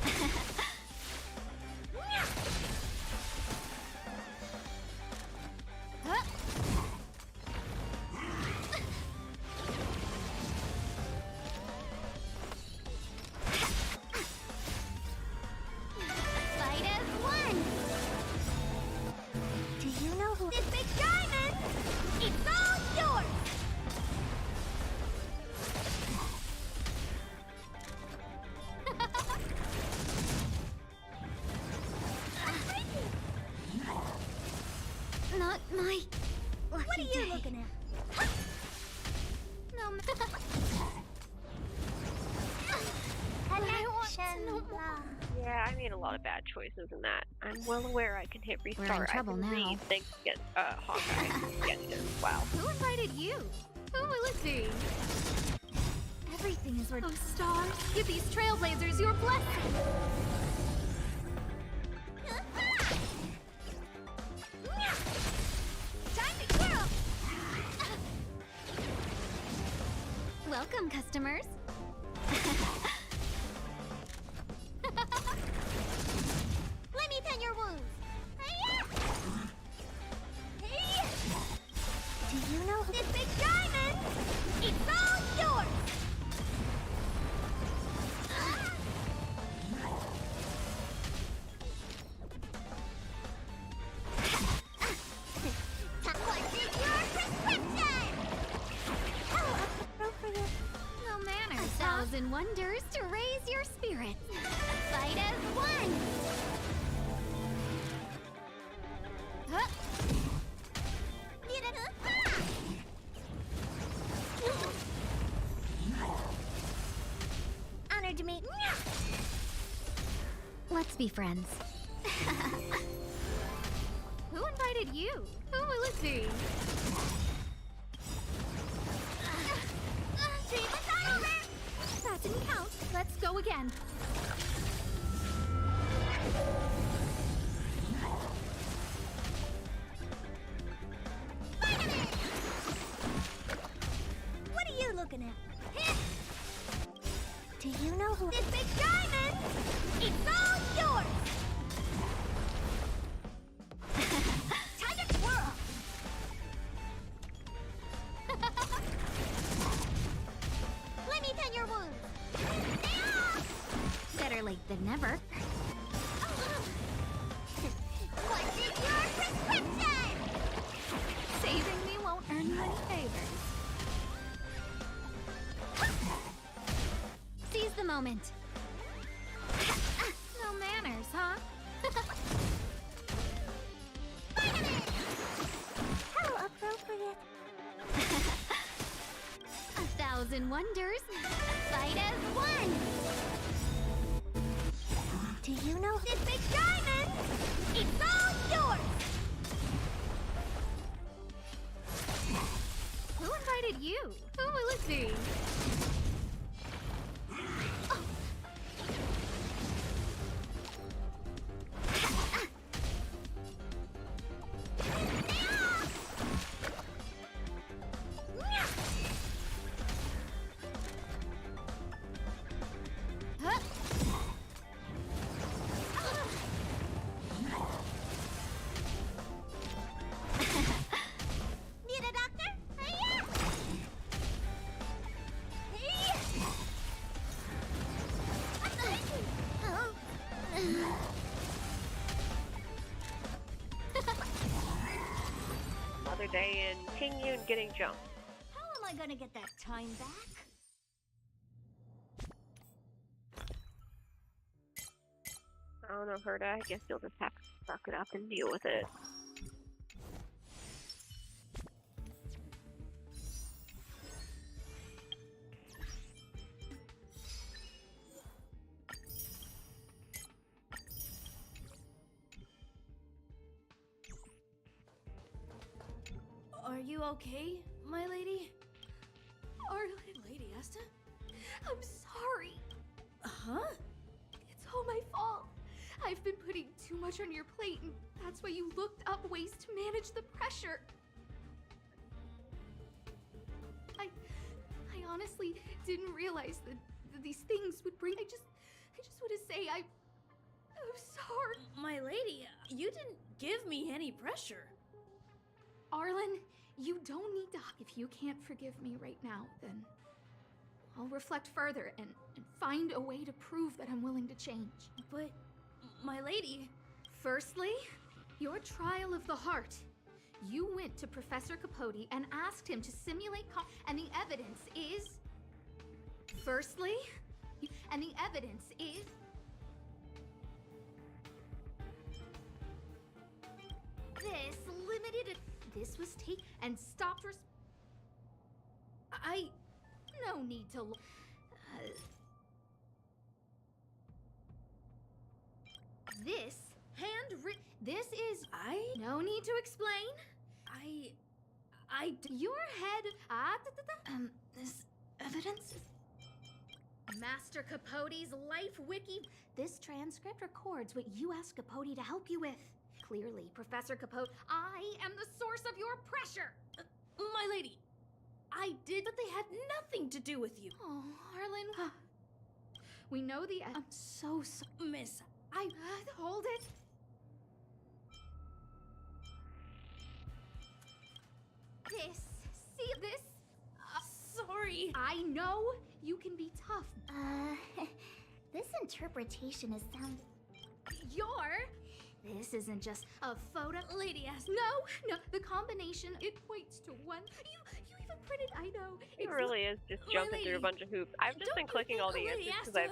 Fight as one! Do you know who this big diamond? It's all yours! Not my What are you day. looking at? No, Yeah, I made a lot of bad choices in that. I'm well aware I can hit restart. We're in trouble I can now. read thanks to get Hawkeye. Wow. Who invited you? Who will it be? Everything is worth. Oh, stars, give these trailblazers your blessing. Time to twirl! Welcome, customers. Let me tend your wounds. Do you know who this big diamond? It's all yours! What's in your prescription? How appropriate. No manners. 1,000 wonders to raise your spirits. Fight as one! Huh? Honored to meet. Let's be friends. Who invited you? Who will it be? Dream is not over! That didn't count. Let's go again. What are you looking at? Do you know who this big diamond? It's all yours! Time to twirl! Let me tend your wounds. Better late than never. What's in your prescription? Saving me won't earn you any favors. Seize the moment. No manners, huh? How appropriate. 1,000 wonders. Fight as one! Do you know this big diamond? It's all yours! Who invited you? Who will it be? Huh? Need a doctor? Another day in Ping and getting jumped. How am I gonna get that time back? I don't know, Herda. I guess you'll just have to suck it up and deal with it. Are you okay? my lady? Arlen, Lady Asta? I'm sorry. Huh? It's all my fault. I've been putting too much on your plate, and that's why you looked up ways to manage the pressure. I honestly didn't realize that these things would bring. I just want to say I'm sorry. My lady, you didn't give me any pressure. Arlen, you don't need to. If you can't forgive me right now, then I'll reflect further and find a way to prove that I'm willing to change. But, my lady... Firstly, your trial of the heart. You went to Professor Capote and asked him to simulate and the evidence is... Firstly, and the evidence is... This limited... This was taken and stopped... No need to... This handwritten... This is... No need to explain. Your head... This evidence is... Master Capote's life wiki... This transcript records what you asked Capote to help you with. Clearly, Professor Capote, I am the source of your pressure! My lady, I did, but they had nothing to do with you. Oh, Arlen... We know the... I'm so sorry. Miss, Hold it! See this? Sorry. I know you can be tough. This interpretation is sound... This isn't just a photo. Lady Asta. No, the combination, it points to one. You even printed, I know. It really is just jumping through a bunch of hoops. I've just been clicking all the answers because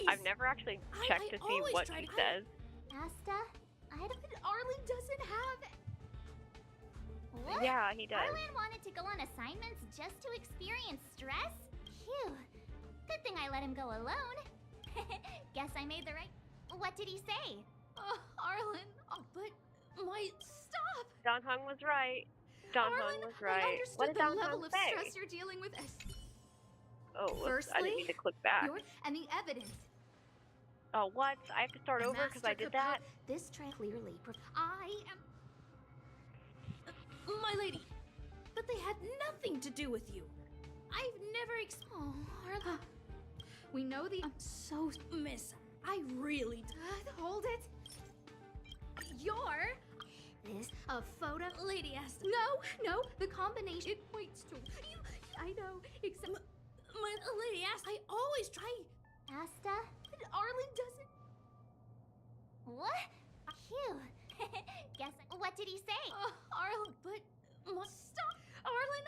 I've never actually checked to see what she says. Asta, Arlen doesn't have it. What? Yeah, he does. Arlen wanted to go on assignments just to experience stress? Phew. Good thing I let him go alone. Guess I made the right... What did he say? Arlen, but stop! Don Hung was right. Don Hung was right. I understood What did the Don level Hung of say? stress you're dealing with. Oh, Firstly, I didn't need to click back. And the evidence. Oh, what? I have to start over because I did that? This clearly... I am... My lady, but they had nothing to do with you. I've never Oh, Arlen... We know the... I'm so... Miss, I really... Hold it. This a photo. Lady Asta. No, the combination, it points to... I know, except... My Lady Asta, I always try... Asta? Arlen doesn't... What? Phew. Guess... What did he say? Arlen, but... Stop! Arlen,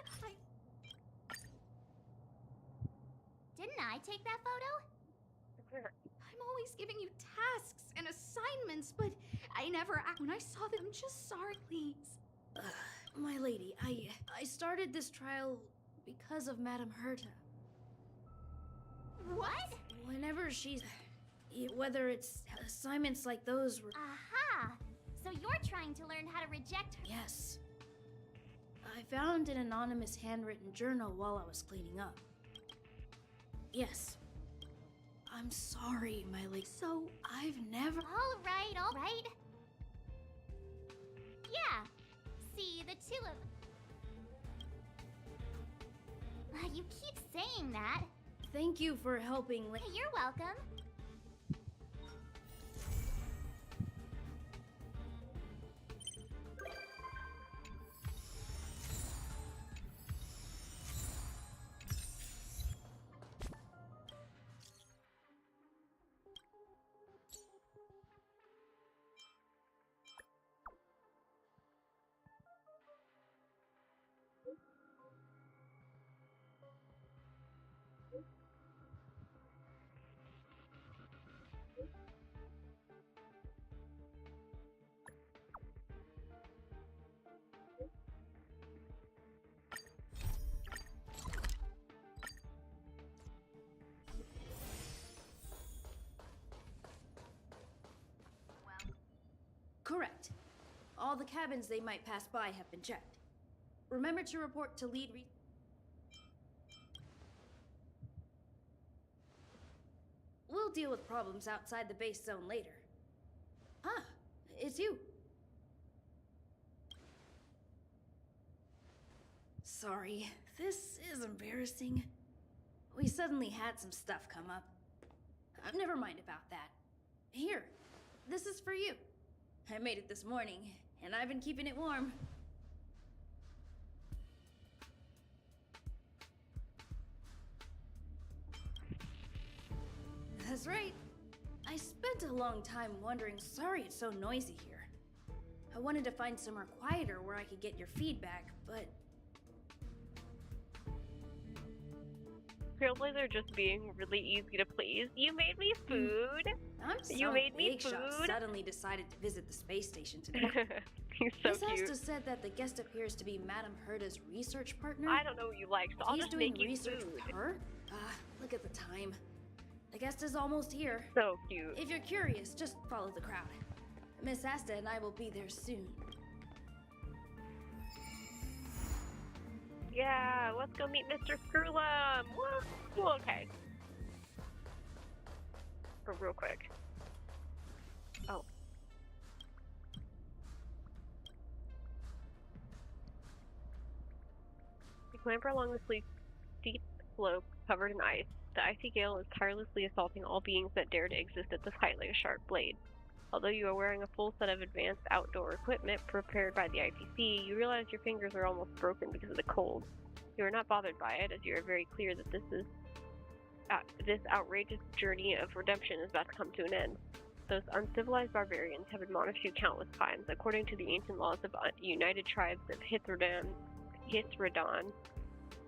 Didn't I take that photo? I'm always giving you tasks and assignments, but I never act. When I saw them, I'm just sorry, please. My lady, I started this trial because of Madame Herta. What? Whenever she's... Whether it's assignments like those... Aha! So you're trying to learn how to reject her? Yes. I found an anonymous handwritten journal while I was cleaning up. Yes. I'm sorry, my lady. So, I've never... All right. Yeah. See, the two of... You keep saying that. Thank you for helping... You're welcome. Correct. All the cabins they might pass by have been checked. Remember to report to lead We'll deal with problems outside the base zone later. Ah, it's you. Sorry, this is embarrassing. We suddenly had some stuff come up. Never mind about that. Here, this is for you. I made it this morning, and I've been keeping it warm. That's right. I spent a long time wondering. Sorry it's so noisy here. I wanted to find somewhere quieter where I could get your feedback, but... Trailblazer just being really easy to please. You made me food. You made me food. Suddenly decided to visit the space station today. He's so Miss cute. Asta said that the guest appears to be Madame Herda's research partner. I don't know what you like, so I'll He's just doing make you research food. with her? Look at the time. The guest is almost here. So cute. If you're curious, just follow the crowd. Miss Asta and I will be there soon. Yeah, let's go meet Mr. Screwlum. Woo! Okay. But real quick. Oh. We clamber along the steep slope covered in ice. The icy gale is tirelessly assaulting all beings that dare to exist at this height like a sharp blade. Although you are wearing a full set of advanced outdoor equipment prepared by the ITC, you realize your fingers are almost broken because of the cold. You are not bothered by it, as you are very clear that this outrageous journey of redemption is about to come to an end. Those uncivilized barbarians have admonished you countless times. According to the ancient laws of United Tribes of Hithrodon,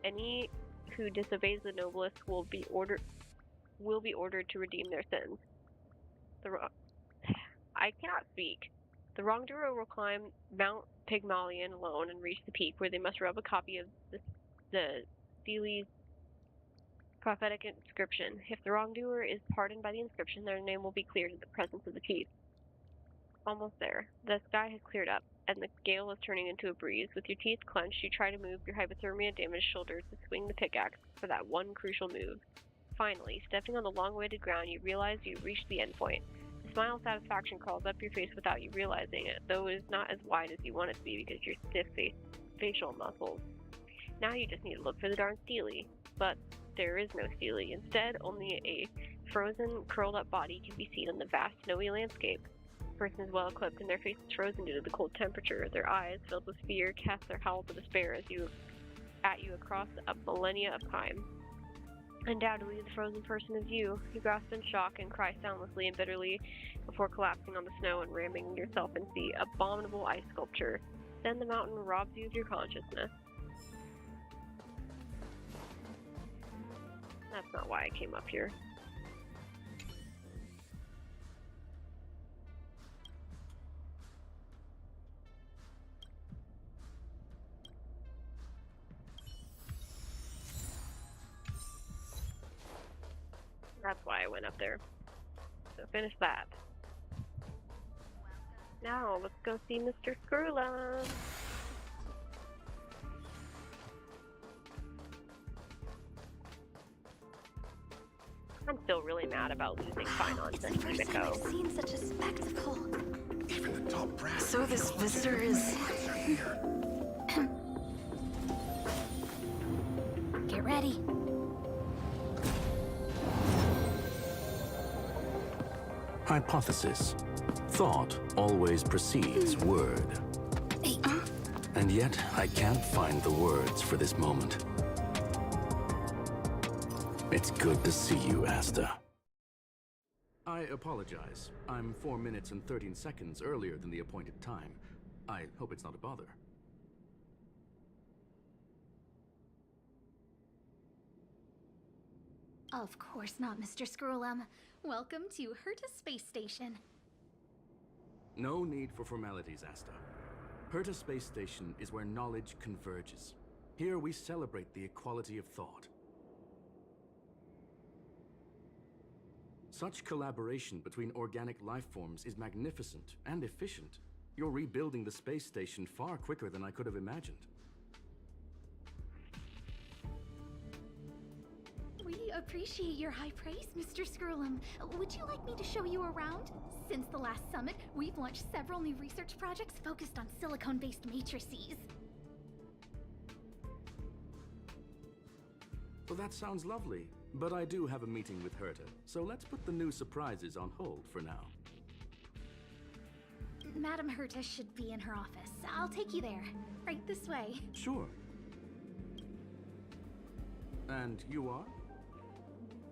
any who disobeys the noblest will be ordered to redeem their sins. I cannot speak. The wrongdoer will climb Mount Pygmalion alone and reach the peak, where they must rub a copy of the Steely's prophetic inscription. If the wrongdoer is pardoned by the inscription, their name will be cleared in the presence of the chief. Almost there. The sky has cleared up, and the gale is turning into a breeze. With your teeth clenched, you try to move your hypothermia-damaged shoulders to swing the pickaxe for that one crucial move. Finally, stepping on the long-weighted ground, you realize you've reached the end point. A smile of satisfaction crawls up your face without you realizing it, though it is not as wide as you want it to be because of your stiff facial muscles. Now you just need to look for the darn Steely. But there is no Steely. Instead, only a frozen, curled-up body can be seen on the vast, snowy landscape. The person is well equipped and their face is frozen due to the cold temperature. Their eyes, filled with fear, cast their howls of despair at you across a millennia of time. Undoubtedly, the frozen person is you. You grasp in shock and cry soundlessly and bitterly before collapsing on the snow and ramming yourself into the abominable ice sculpture. Then the mountain robs you of your consciousness. That's not why I came up here. That's why I went up there. So finish that. Now, let's go see Mr. Screwlum. I'm still really mad about losing Finance and Kimiko. I've seen such a spectacle. Even the top brass. So this visitor is... Get ready. Hypothesis. Thought always precedes word. And yet, I can't find the words for this moment. It's good to see you, Asta. I apologize. I'm 4 minutes and 13 seconds earlier than the appointed time. I hope it's not a bother. Of course not, Mr. Screwlum. Welcome to Herta Space Station. No need for formalities, Asta. Herta Space Station is where knowledge converges. Here we celebrate the equality of thought. Such collaboration between organic life forms is magnificent and efficient. You're rebuilding the space station far quicker than I could have imagined. appreciate your high praise, Mr. Skrullum. Would you like me to show you around? Since the last summit, we've launched several new research projects focused on silicone-based matrices. Well, that sounds lovely, but I do have a meeting with Herta, so let's put the new surprises on hold for now. Madam Herta should be in her office. I'll take you there. Right this way. Sure. And you are?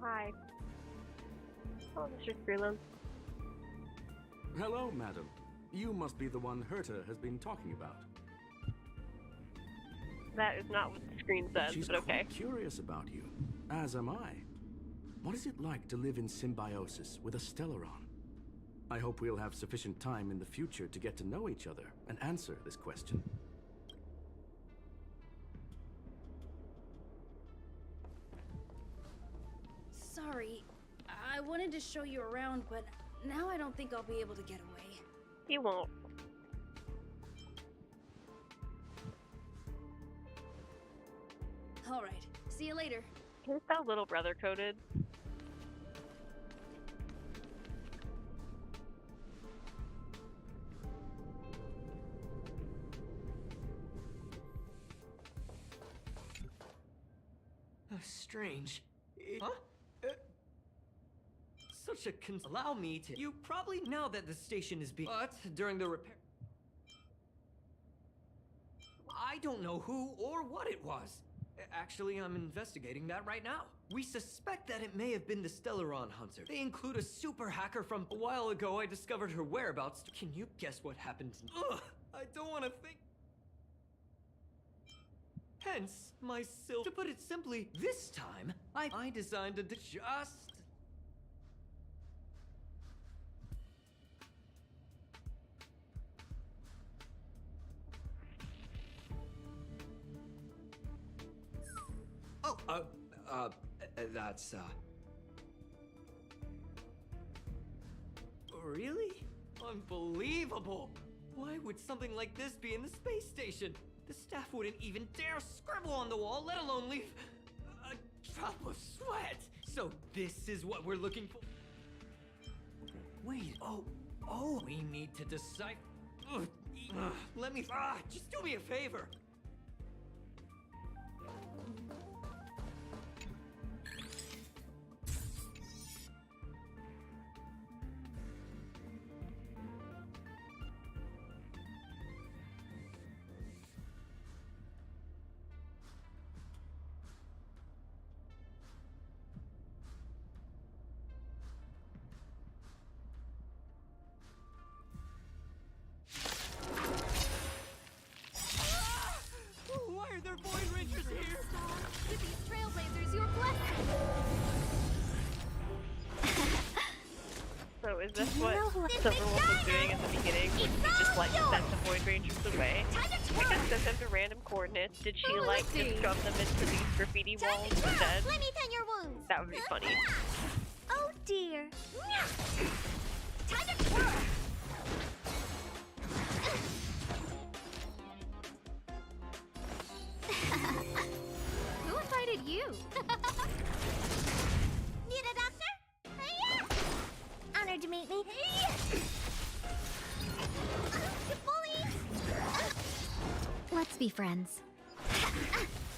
Hi. Oh, Mr. Skrullum. Hello, madam. You must be the one Herta has been talking about. That is not what the screen says, She's but okay. quite curious about you, as am I. What is it like to live in symbiosis with a Stellaron? I hope we'll have sufficient time in the future to get to know each other and answer this question. Sorry, I wanted to show you around, but now I don't think I'll be able to get away. You won't. All right, see you later. Here's how little brother coded. Strange. Huh? Such a allow me to. You probably know that the station is being. But during the repair. I don't know who or what it was. Actually, I'm investigating that right now. We suspect that it may have been the Stellaron Hunter. They include a super hacker from a while ago. I discovered her whereabouts. Can you guess what happened? Ugh, I don't want to think. Hence, my To put it simply, this time, I designed a just... Oh, that's, Really? Unbelievable! Why would something like this be in the space station? The staff wouldn't even dare scribble on the wall, let alone leave a drop of sweat. So this is what we're looking for. Wait, oh, we need to decide. Let me, just do me a favor. Why are there Void Rangers here? With these trailblazers, you're blessed. So is this what Silverwolf was doing at the beginning? He just like sent the Void Rangers away? Like sent them to random coordinates. Did she like just shove them into these graffiti walls instead? Let me tend your wounds. That would be funny. Oh dear. Time to twirl. Who invited you? Need a doctor? Honored to meet me. You bully! Let's be friends.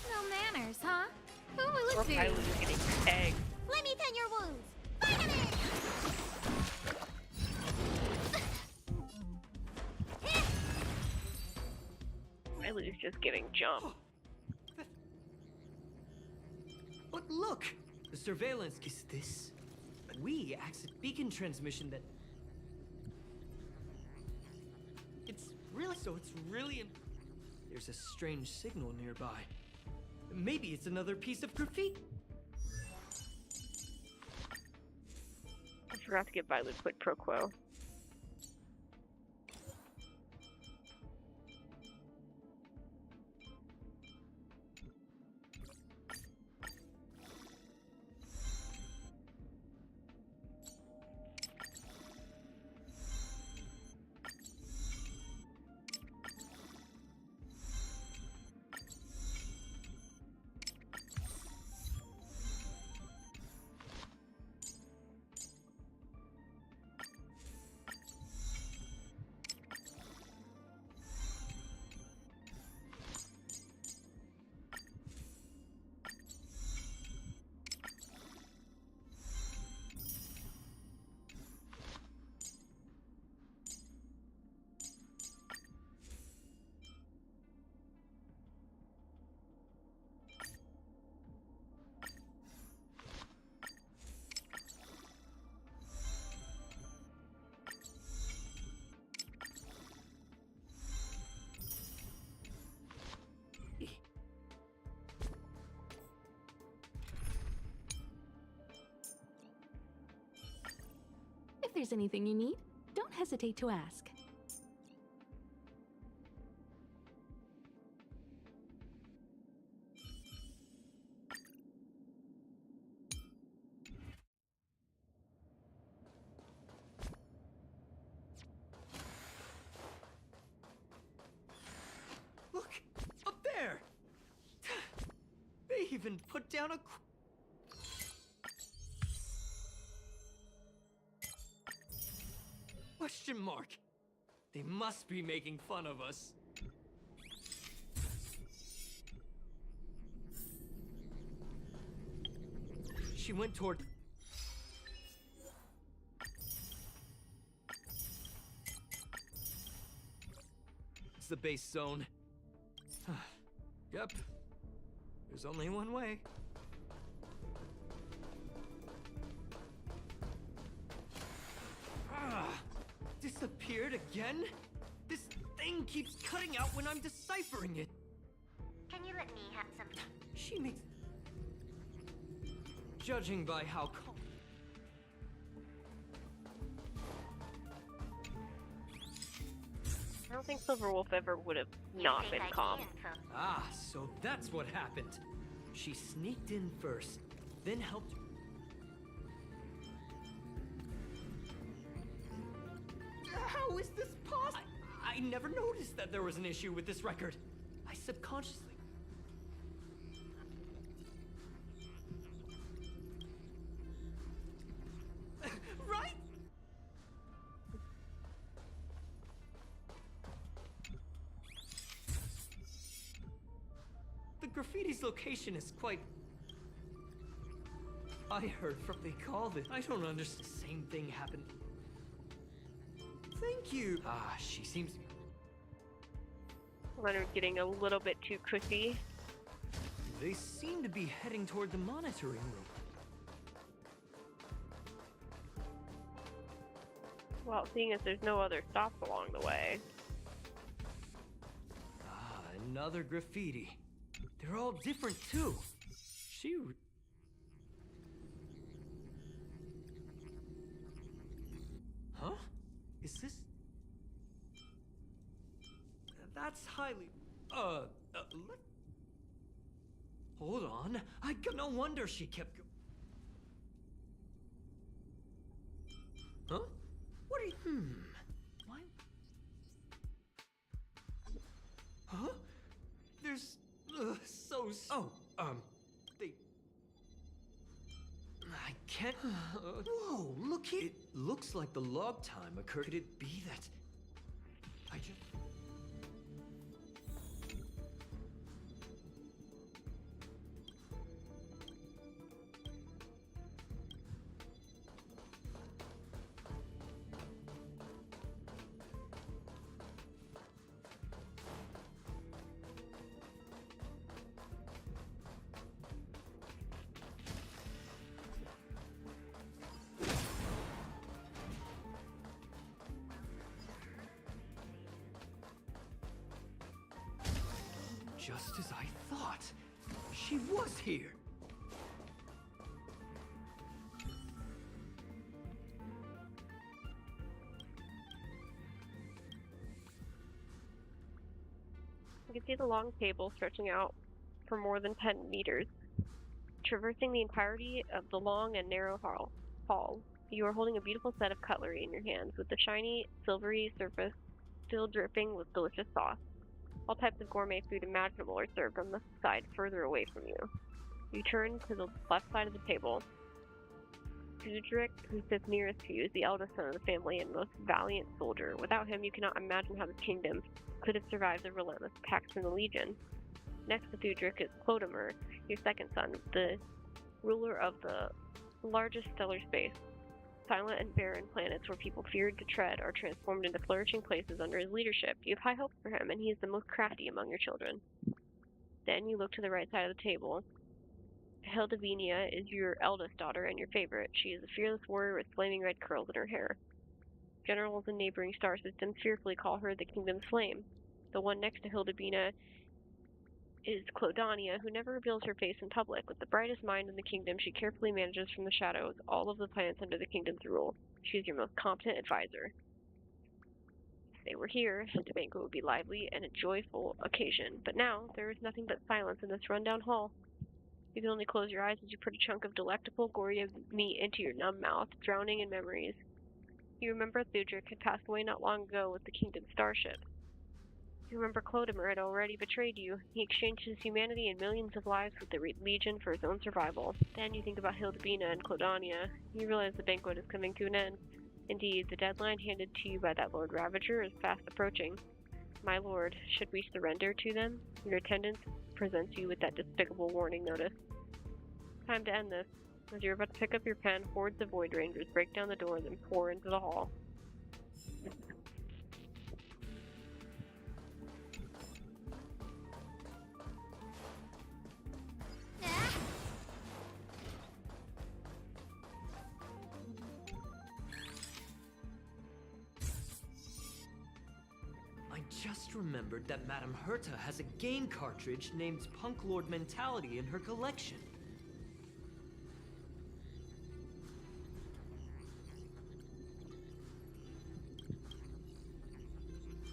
No manners, huh? Who will it be? I was getting eggs. Let me tend your wounds. Vitamin! Riley's just getting jumped. But look! The surveillance is this. We access beacon transmission that... It's really... There's a strange signal nearby. Maybe it's another piece of graffiti. I forgot to give Violet quid pro quo. there's anything you need, don't hesitate to ask. Look! Up there! They even put down a... Question mark! They must be making fun of us. She went toward... It's the base zone. Yep. There's only one way. Disappeared again? This thing keeps cutting out when I'm deciphering it. Can you let me have some? She makes... Judging by how calm... I don't think Silverwolf ever would have not been calm. Ah, so that's what happened. She sneaked in first, then helped... How is this possible? I never noticed that there was an issue with this record. I subconsciously... Right? The graffiti's location is quite... I heard from they called it. I don't understand. Same thing happened. Thank you. Ah, she seems... Leonard getting a little bit too cushy. They seem to be heading toward the monitoring room. Well, seeing as there's no other stops along the way. Ah, another graffiti. They're all different too. She... Huh? Is this... That's highly... let... Hold on. No wonder she kept... Huh? What are you... Why... Huh? There's... Oh, they... I can't... Whoa, look here. It looks like the log time occurred. Could it be that... I just... Just as I thought. She was here. You can see the long table stretching out for more than 10 meters. Traversing the entirety of the long and narrow hall, you are holding a beautiful set of cutlery in your hands, with the shiny, silvery surface still dripping with delicious sauce. All types of gourmet food imaginable are served on the side further away from you. You turn to the left side of the table. Gudrick, who sits nearest to you, is the eldest son of the family and most valiant soldier. Without him, you cannot imagine how this kingdom could have survived the relentless attacks from the Legion. Next to Gudrick is Clodomer, your second son, the ruler of the largest stellar space. Silent and barren planets where people feared to tread are transformed into flourishing places under his leadership. You have high hopes for him, and he is the most crafty among your children. Then you look to the right side of the table. Hildevinia is your eldest daughter and your favorite. She is a fearless warrior with flaming red curls in her hair. Generals in neighboring star systems fearfully call her the Kingdom's Flame. The one next to Hildebina is Clodania, who never reveals her face in public. With the brightest mind in the kingdom, she carefully manages from the shadows all of the planets under the kingdom's rule. She is your most competent advisor. If they were here, the banquet would be lively and a joyful occasion. But now, there is nothing but silence in this rundown hall. You can only close your eyes as you put a chunk of delectable, gory meat into your numb mouth, drowning in memories. You remember Thudric had passed away not long ago with the kingdom's starship. You remember Clodomer had already betrayed you. He exchanged his humanity and millions of lives with the Legion for his own survival. Then you think about Hildebina and Clodania. You realize the banquet is coming to an end. Indeed, the deadline handed to you by that Lord Ravager is fast approaching. My lord, should we surrender to them? Your attendant presents you with that despicable warning notice. Time to end this. As you're about to pick up your pen, hordes of Void Rangers break down the door and pour into the hall. I just remembered that Madame Herta has a game cartridge named Punk Lord Mentality in her collection.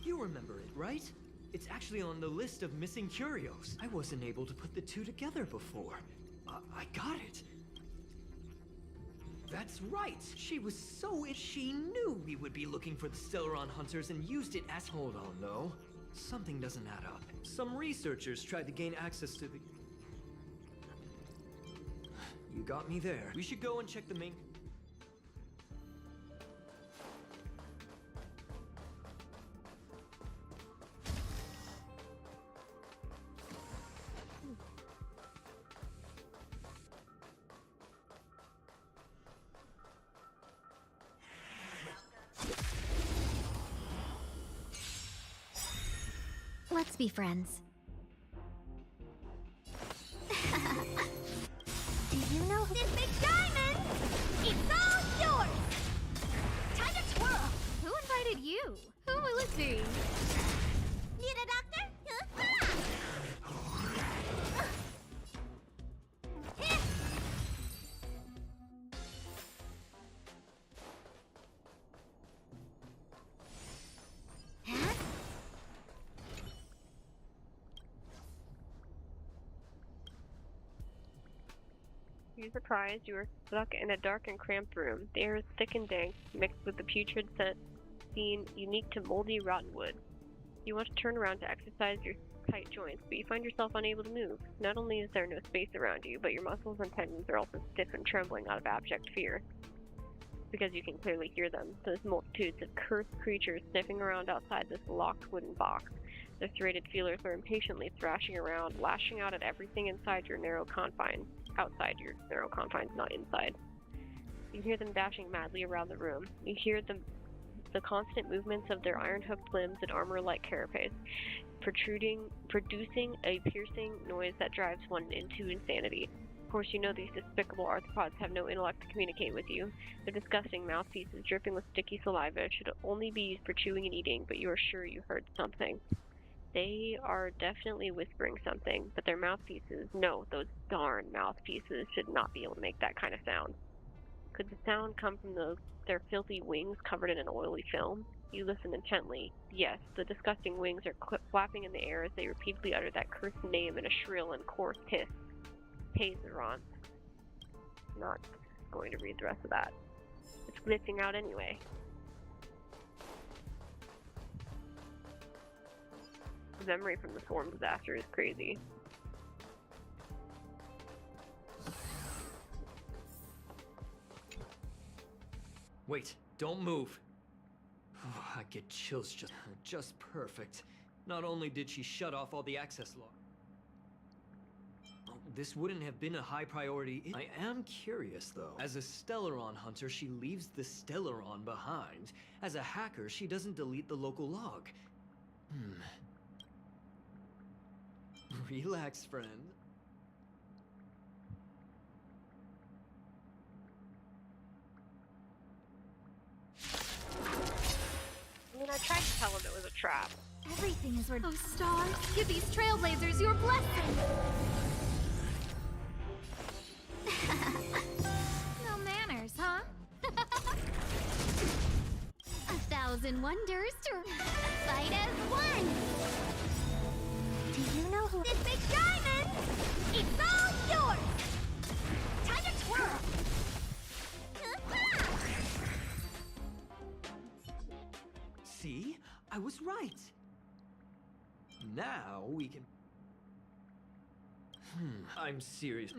You remember it, right? It's actually on the list of missing curios. I wasn't able to put the two together before. I got it. That's right. She was she knew we would be looking for the Stellaron hunters and used it as— Hold on, though. Something doesn't add up. Some researchers tried to gain access to the— You got me there. We should go and check the main— Let's be friends. Do you know this big diamond? It's all yours! Time to twirl! Who invited you? Who will it be? Need a doctor? To your surprise, you are stuck in a dark and cramped room. The air is thick and dank, mixed with the putrid scent seen unique to moldy, rotten wood. You want to turn around to exercise your tight joints, but you find yourself unable to move. Not only is there no space around you, but your muscles and tendons are also stiff and trembling out of abject fear. Because you can clearly hear them, those multitudes of cursed creatures sniffing around outside this locked wooden box. Their serrated feelers are impatiently thrashing around, lashing out at everything inside your narrow confines. Outside your narrow confines, not inside. You hear them dashing madly around the room. You hear the constant movements of their iron-hooked limbs and armor-like carapace, producing a piercing noise that drives one into insanity. Of course, you know these despicable arthropods have no intellect to communicate with you. Their disgusting mouthpieces, dripping with sticky saliva, should only be used for chewing and eating, but you are sure you heard something. They are definitely whispering something, but their mouthpieces, no, those darn mouthpieces should not be able to make that kind of sound. Could the sound come from their filthy wings covered in an oily film? You listen intently. Yes, the disgusting wings are flapping in the air as they repeatedly utter that cursed name in a shrill and coarse hiss. Pazeron. Not going to read the rest of that. It's glitching out anyway. The memory from the storm disaster is crazy. Wait, don't move. Oh, I get chills just perfect. Not only did she shut off all the access logs, this wouldn't have been a high priority. I am curious, though. As a Stellaron hunter, she leaves the Stellaron behind. As a hacker, she doesn't delete the local log. Relax, friend. mean, I tried to tell him it was a trap. Everything is where. Oh, stars, give these trailblazers your blessing! No manners, huh? 1,000 wonders to fight as one! Do you know who this big diamond? It's all yours! Time to twirl! See? I was right. Now we can... I'm serious.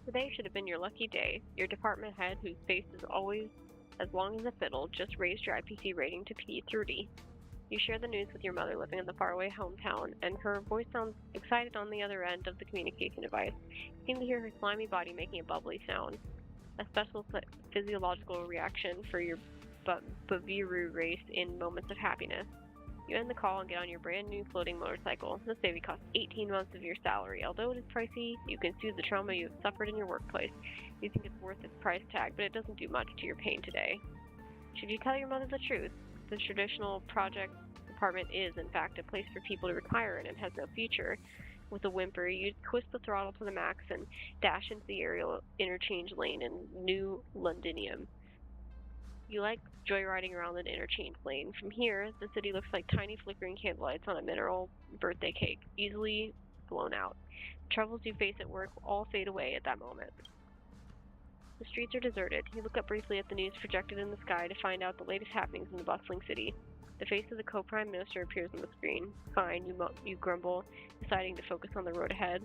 Today should have been your lucky day. Your department head, whose face is always as long as a fiddle, just raised your IPC rating to P30. You share the news with your mother living in the faraway hometown, and her voice sounds excited on the other end of the communication device. You seem to hear her slimy body making a bubbly sound. A special physiological reaction for your Baviru race in moments of happiness. You end the call and get on your brand new floating motorcycle. This baby costs 18 months of your salary. Although it is pricey, you can soothe the trauma you have suffered in your workplace. You think it's worth its price tag, but it doesn't do much to your pain today. Should you tell your mother the truth? The traditional project department is, in fact, a place for people to retire in and has no future. With a whimper, you twist the throttle to the max and dash into the aerial interchange lane in New Londinium. You like joyriding around the interchange lane. From here, the city looks like tiny flickering candlelights on a mineral birthday cake, easily blown out. The troubles you face at work all fade away at that moment. The streets are deserted. You look up briefly at the news projected in the sky to find out the latest happenings in the bustling city. The face of the co-prime minister appears on the screen. Fine, you grumble, deciding to focus on the road ahead.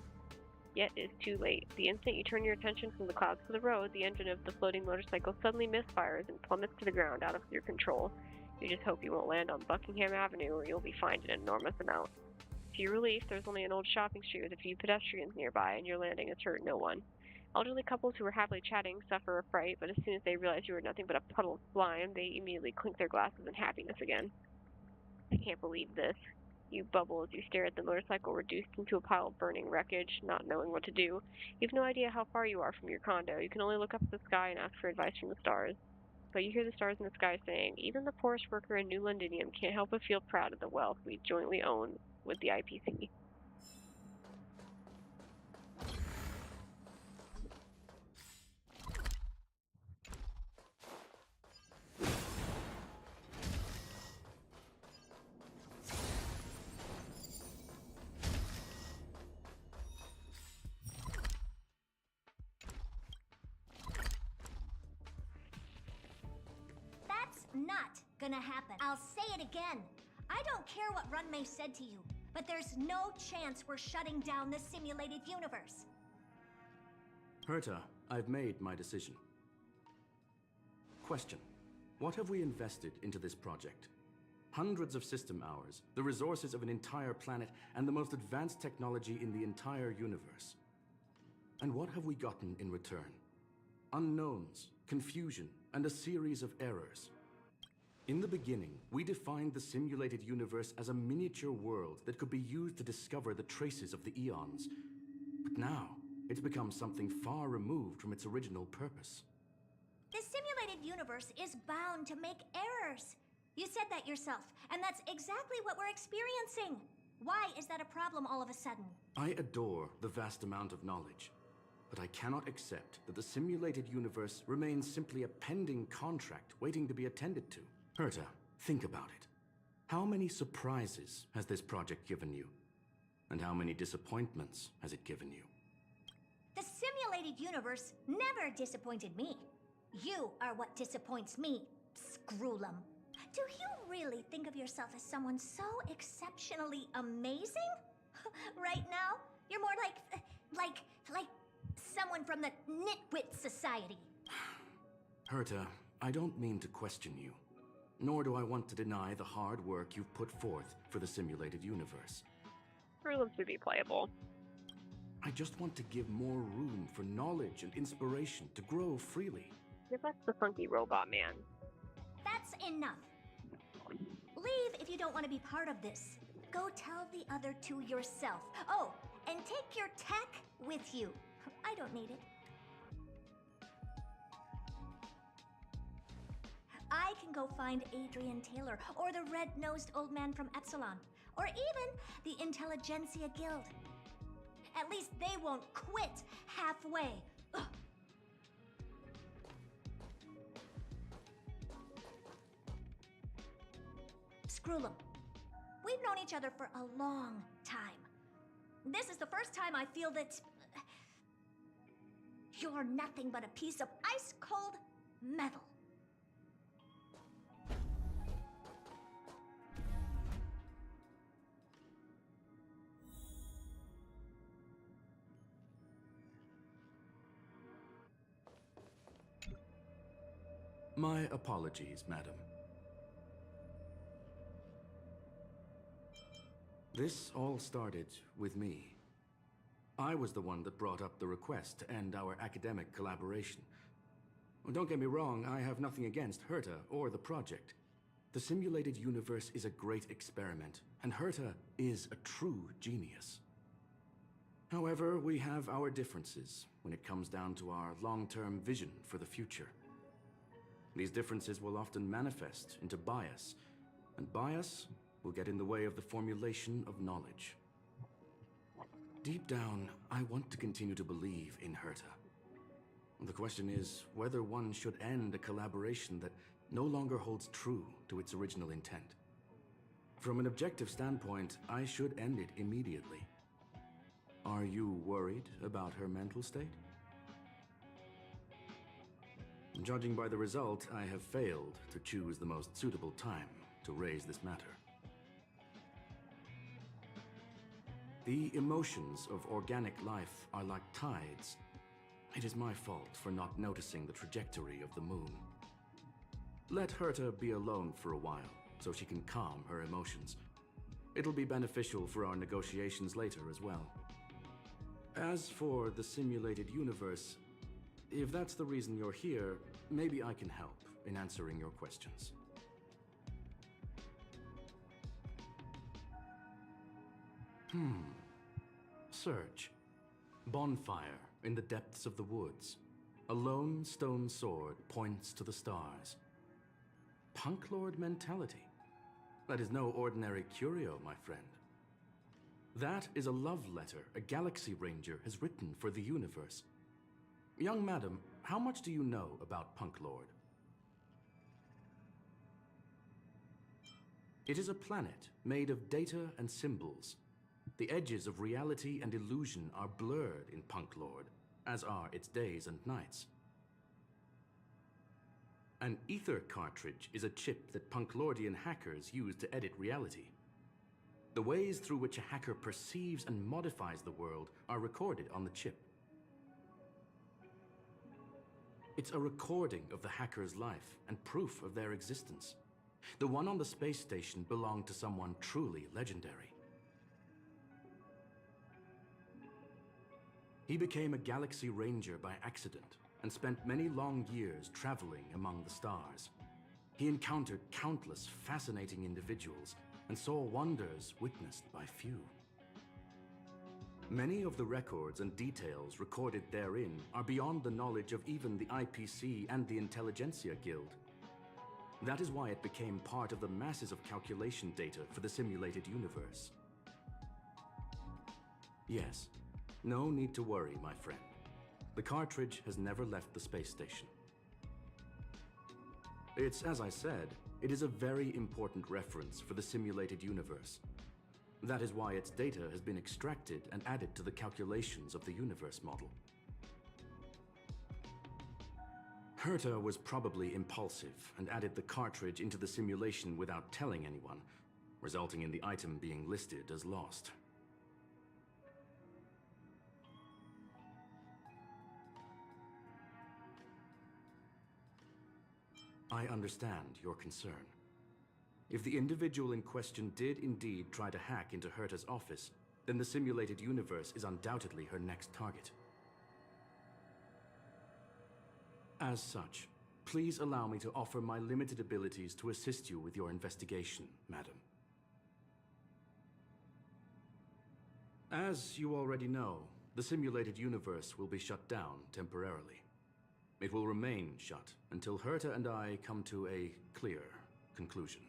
Yet it is too late. The instant you turn your attention from the clouds to the road, the engine of the floating motorcycle suddenly misfires and plummets to the ground out of your control. You just hope you won't land on Buckingham Avenue or you'll be fined an enormous amount. To your relief, there's only an old shopping street with a few pedestrians nearby, and your landing has hurt no one. Elderly couples who were happily chatting suffer a fright, but as soon as they realize you are nothing but a puddle of slime, they immediately clink their glasses in happiness again. I can't believe this. You bubble as you stare at the motorcycle reduced into a pile of burning wreckage, not knowing what to do. You have no idea how far you are from your condo. You can only look up at the sky and ask for advice from the stars. But you hear the stars in the sky saying, even the poorest worker in New Londinium can't help but feel proud of the wealth we jointly own with the IPC. Not gonna happen. I'll say it again. I don't care what Runmei said to you, but there's no chance we're shutting down this simulated universe. Herta, I've made my decision. Question. What have we invested into this project? Hundreds of system hours, the resources of an entire planet, and the most advanced technology in the entire universe. And what have we gotten in return? Unknowns, confusion, and a series of errors. In the beginning, we defined the simulated universe as a miniature world that could be used to discover the traces of the eons. But now, it's become something far removed from its original purpose. The simulated universe is bound to make errors. You said that yourself, and that's exactly what we're experiencing. Why is that a problem all of a sudden? I adore the vast amount of knowledge, but I cannot accept that the simulated universe remains simply a pending contract waiting to be attended to. Herta, think about it. How many surprises has this project given you? And how many disappointments has it given you? The simulated universe never disappointed me. You are what disappoints me, Scroolum. Do you really think of yourself as someone so exceptionally amazing? Right now, you're more like someone from the Nitwit Society. Herta, I don't mean to question you. Nor do I want to deny the hard work you've put forth for the simulated universe. Scroolums would be playable. I just want to give more room for knowledge and inspiration to grow freely. That's the funky robot man. That's enough. Leave if you don't want to be part of this. Go tell the other two yourself. Oh, and take your tech with you. I don't need it. I can go find Adrian Taylor, or the red-nosed old man from Epsilon, or even the Intelligentsia Guild. At least they won't quit halfway. Ugh. Screw them. We've known each other for a long time. This is the first time I feel that you're nothing but a piece of ice-cold metal. My apologies, madam. This all started with me. I was the one that brought up the request to end our academic collaboration. Don't get me wrong, I have nothing against Herta or the project. The simulated universe is a great experiment, and Herta is a true genius. However, we have our differences when it comes down to our long-term vision for the future. These differences will often manifest into bias, and bias will get in the way of the formulation of knowledge. Deep down, I want to continue to believe in Herta. The question is whether one should end a collaboration that no longer holds true to its original intent. From an objective standpoint, I should end it immediately. Are you worried about her mental state? Judging by the result, I have failed to choose the most suitable time to raise this matter. The emotions of organic life are like tides. It is my fault for not noticing the trajectory of the moon. Let Herta be alone for a while, so she can calm her emotions. It'll be beneficial for our negotiations later as well. As for the simulated universe, if that's the reason you're here, maybe I can help in answering your questions. Search. Bonfire in the depths of the woods. A lone stone sword points to the stars. Punk Lord mentality. That is no ordinary curio, my friend. That is a love letter a Galaxy Ranger has written for the universe. Young madam, how much do you know about Punk Lord? It is a planet made of data and symbols. The edges of reality and illusion are blurred in Punk Lord, as are its days and nights. An ether cartridge is a chip that Punklordian hackers use to edit reality. The ways through which a hacker perceives and modifies the world are recorded on the chip. It's a recording of the hacker's life and proof of their existence. The one on the space station belonged to someone truly legendary. He became a Galaxy Ranger by accident and spent many long years traveling among the stars. He encountered countless fascinating individuals and saw wonders witnessed by few. Many of the records and details recorded therein are beyond the knowledge of even the IPC and the Intelligentsia Guild. That is why it became part of the masses of calculation data for the simulated universe. Yes, no need to worry, my friend. The cartridge has never left the space station. It's, as I said, it is a very important reference for the simulated universe. That is why its data has been extracted and added to the calculations of the universe model. Herta was probably impulsive and added the cartridge into the simulation without telling anyone, resulting in the item being listed as lost. I understand your concern. If the individual in question did indeed try to hack into Herta's office, then the simulated universe is undoubtedly her next target. As such, please allow me to offer my limited abilities to assist you with your investigation, madam. As you already know, the simulated universe will be shut down temporarily. It will remain shut until Herta and I come to a clear conclusion.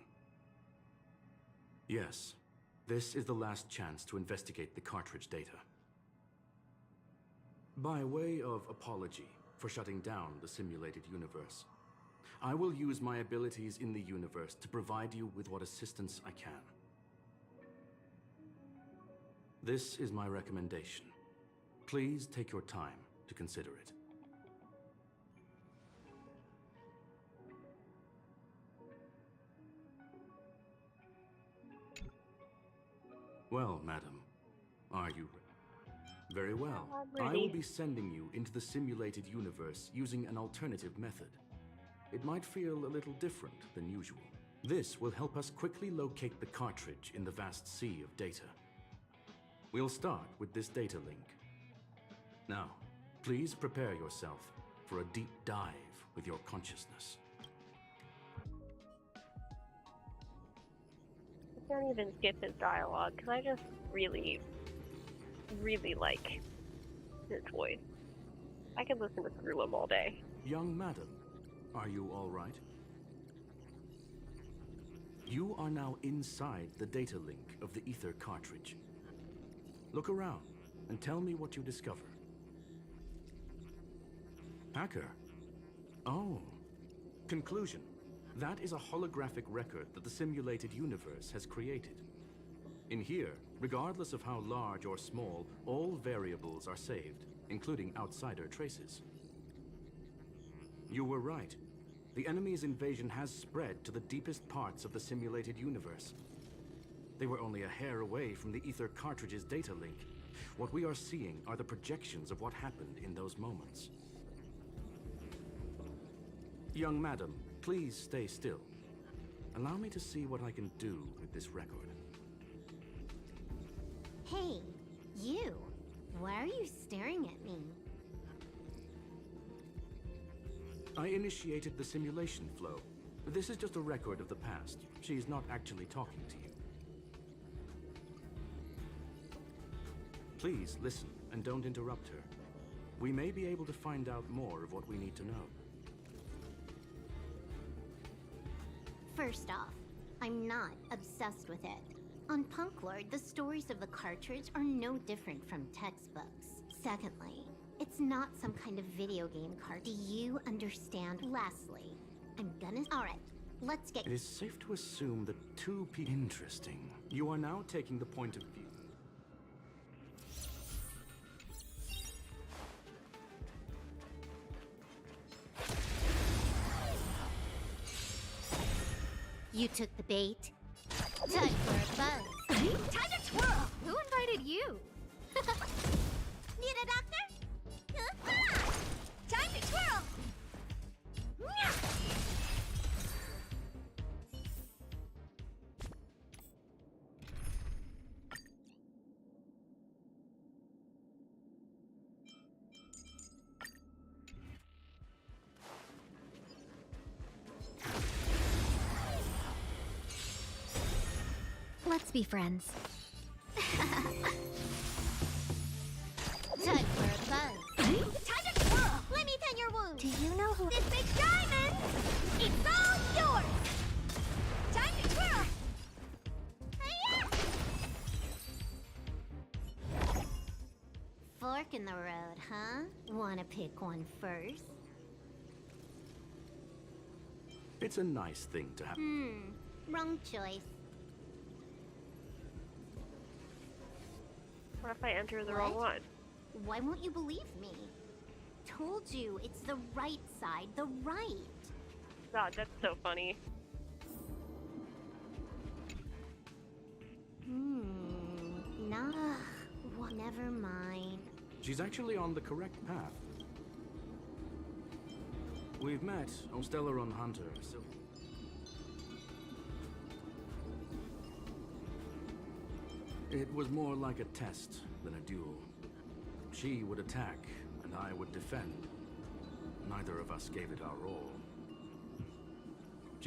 Yes, this is the last chance to investigate the cartridge data. By way of apology for shutting down the simulated universe, I will use my abilities in the universe to provide you with what assistance I can. This is my recommendation. Please take your time to consider it. Well, madam, are you ready? Very well. I will be sending you into the simulated universe using an alternative method. It might feel a little different than usual. This will help us quickly locate the cartridge in the vast sea of data. We'll start with this data link. Now, please prepare yourself for a deep dive with your consciousness. I can't even skip his dialogue because I just really, really like his voice. I could listen to through him all day. Young madam, are you all right? You are now inside the data link of the ether cartridge. Look around and tell me what you discover. Hacker? Oh. Conclusion. That is a holographic record that the simulated universe has created. In here, regardless of how large or small, all variables are saved, including outsider traces. You were right. The enemy's invasion has spread to the deepest parts of the simulated universe. They were only a hair away from the ether cartridge's data link. What we are seeing are the projections of what happened in those moments. Young madam, please stay still. Allow me to see what I can do with this record. Hey, you. Why are you staring at me? I initiated the simulation flow. This is just a record of the past. She's not actually talking to you. Please listen and don't interrupt her. We may be able to find out more of what we need to know. First off, I'm not obsessed with it. On Punklord, the stories of the cartridge are no different from textbooks. Secondly, it's not some kind of video game card. Do you understand? Lastly, Alright, let's get... It is safe to assume that two people... Interesting. You are now taking the point of view. You took the bait. Time for a buzz. Time to twirl! Who invited you? Need a doctor? Time to twirl! Let's be friends. Time for a buzz. Time to twirl! Let me tend your wound. Do you know who... This big diamond! It's all yours! Time to twirl! Fork in the road, huh? Wanna pick one first? It's a nice thing to have. Wrong choice. What if I enter the wrong one? Why won't you believe me? Told you, it's the right side, the right. God, that's so funny. Nah. Well, never mind. She's actually on the correct path. We've met Ostellaron Hunter, so... It was more like a test than a duel. She would attack, and I would defend. Neither of us gave it our all.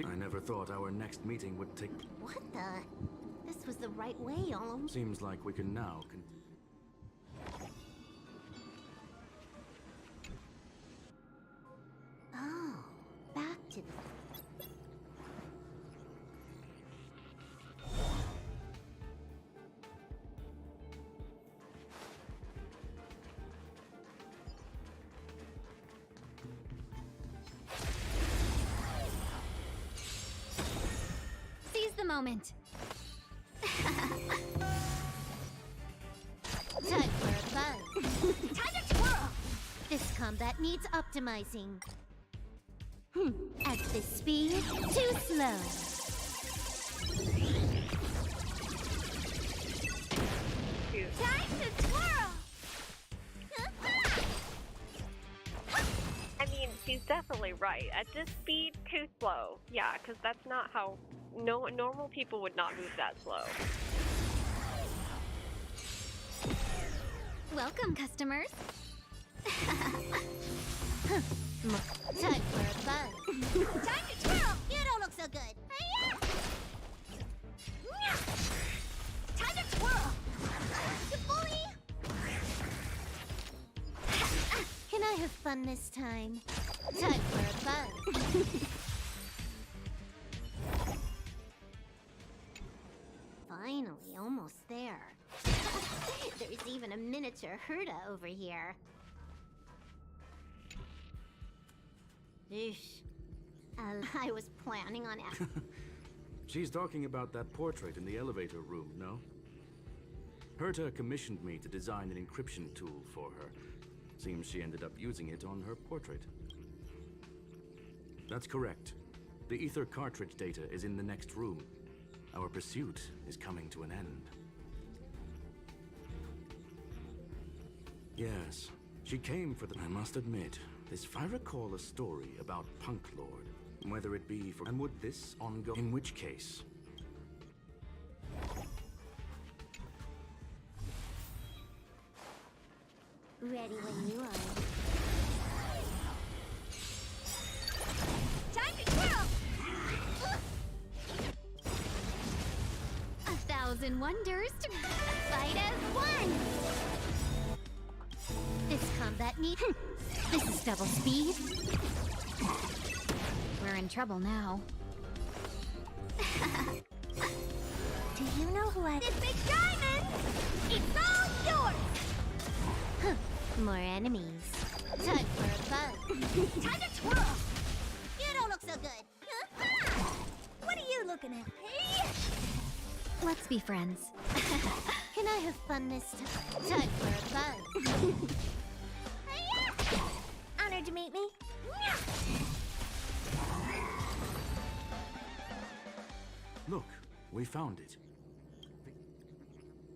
I never thought our next meeting would take... What the? This was the right way all along. Seems like we can now... to the... Seize the moment. Time for a buzz. Time to twirl! This combat needs optimizing. At this speed, too slow. Time to twirl! I mean, she's definitely right. At this speed, too slow. Yeah, because that's not how... normal people would not move that slow. Welcome, customers. Time for a buzz. Time to twirl! You don't look so good. Time to twirl! Can I have fun this time? Time for a buzz. Finally, almost there. There's even a miniature Herda over here. Eesh. I was planning on it. She's talking about that portrait in the elevator room, no? Herta commissioned me to design an encryption tool for her. Seems she ended up using it on her portrait. That's correct. The ether cartridge data is in the next room. Our pursuit is coming to an end. Yes, she came for the... I must admit, if I recall a story about Punk Lord, whether it be for... And would this ongo... In which case... Ready when you are. Time to twirl! 1,000 wonders to fight as one. This combat needs... This is double speed. We're in trouble now. Do you know who I... This big diamond! It's all yours! More enemies. Time for a buzz. Time to twirl! You don't look so good. What are you looking at? Let's be friends. Can I have fun this time? Time for a buzz. Honored to meet me. Look, we found it.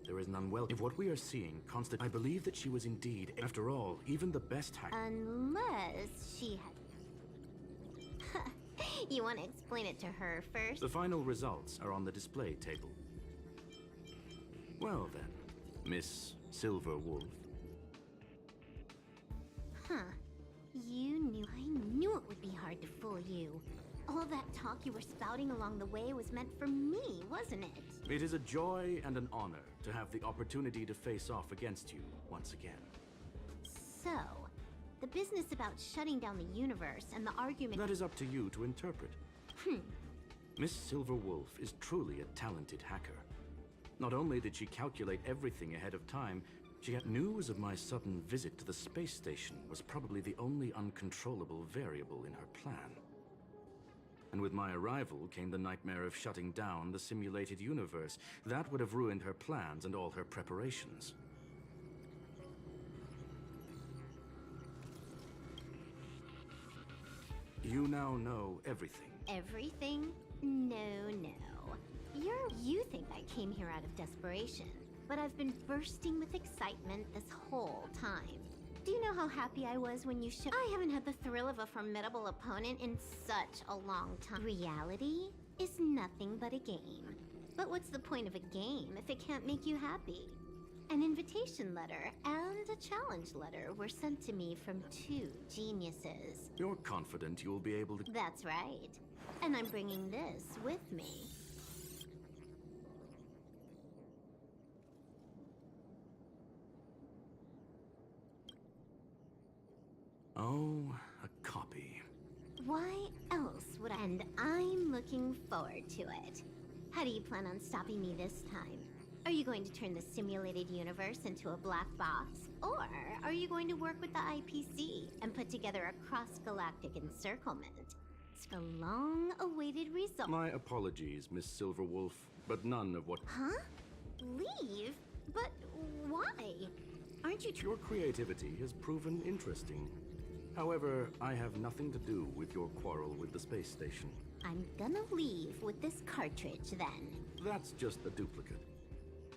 There is none well. If what we are seeing I believe that she was indeed, after all, even the best hacker. Unless she had... You want to explain it to her first? The final results are on the display table. Well then, Miss Silver Wolf. Huh. I knew it would be hard to fool you. All that talk you were spouting along the way was meant for me, wasn't it? It is a joy and an honor to have the opportunity to face off against you once again. So, the business about shutting down the universe and the argument... That is up to you to interpret. Miss Silver Wolf is truly a talented hacker. Not only did she calculate everything ahead of time, she had news of my sudden visit to the space station was probably the only uncontrollable variable in her plan. And with my arrival came the nightmare of shutting down the simulated universe. That would have ruined her plans and all her preparations. You now know everything. Everything? No. You think I came here out of desperation, but I've been bursting with excitement this whole time. Do you know how happy I was when you showed... I haven't had the thrill of a formidable opponent in such a long time. Reality is nothing but a game. But what's the point of a game if it can't make you happy? An invitation letter and a challenge letter were sent to me from two geniuses. You're confident you'll be able to... That's right. And I'm bringing this with me. Oh, a copy. Why else That's what and I'm looking forward to it. How do you plan on stopping me this time? Are you going to turn the simulated universe into a black box? Or are you going to work with the IPC and put together a cross-galactic encirclement? It's a long-awaited result. My apologies, Miss Silverwolf, but none of what... Huh? Leave? But why? Aren't you Your creativity has proven interesting. However, I have nothing to do with your quarrel with the space station. I'm gonna leave with this cartridge, then. That's just a duplicate.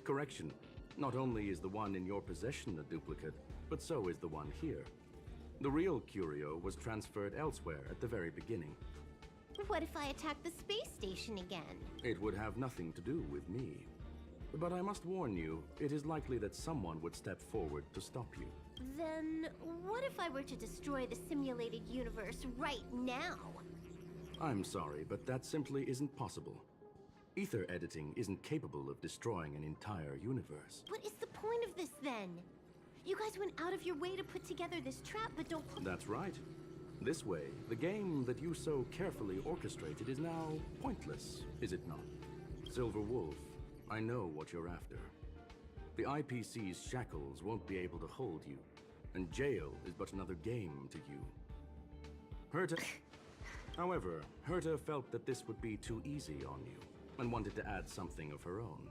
Correction. Not only is the one in your possession a duplicate, but so is the one here. The real curio was transferred elsewhere at the very beginning. What if I attack the space station again? It would have nothing to do with me. But I must warn you, it is likely that someone would step forward to stop you. Then, what if I were to destroy the simulated universe right now? I'm sorry, but that simply isn't possible. Ether editing isn't capable of destroying an entire universe. What is the point of this, then? You guys went out of your way to put together this trap, but don't... That's right. This way, the game that you so carefully orchestrated is now pointless, is it not? Silver Wolf, I know what you're after. The IPC's shackles won't be able to hold you, and jail is but another game to you. Herta... However, Herta felt that this would be too easy on you, and wanted to add something of her own.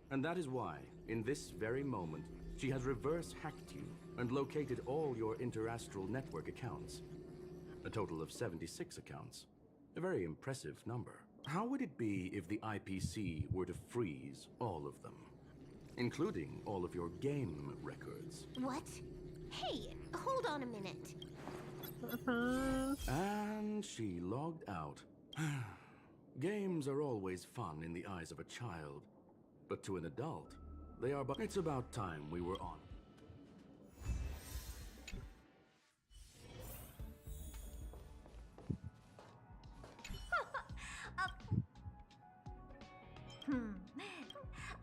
And that is why, in this very moment, she has reverse-hacked you and located all your interastral network accounts. A total of 76 accounts. A very impressive number. How would it be if the IPC were to freeze all of them? Including all of your game records. What? Hey, hold on a minute. And she logged out. Games are always fun in the eyes of a child, but to an adult, they are but... It's about time we were on.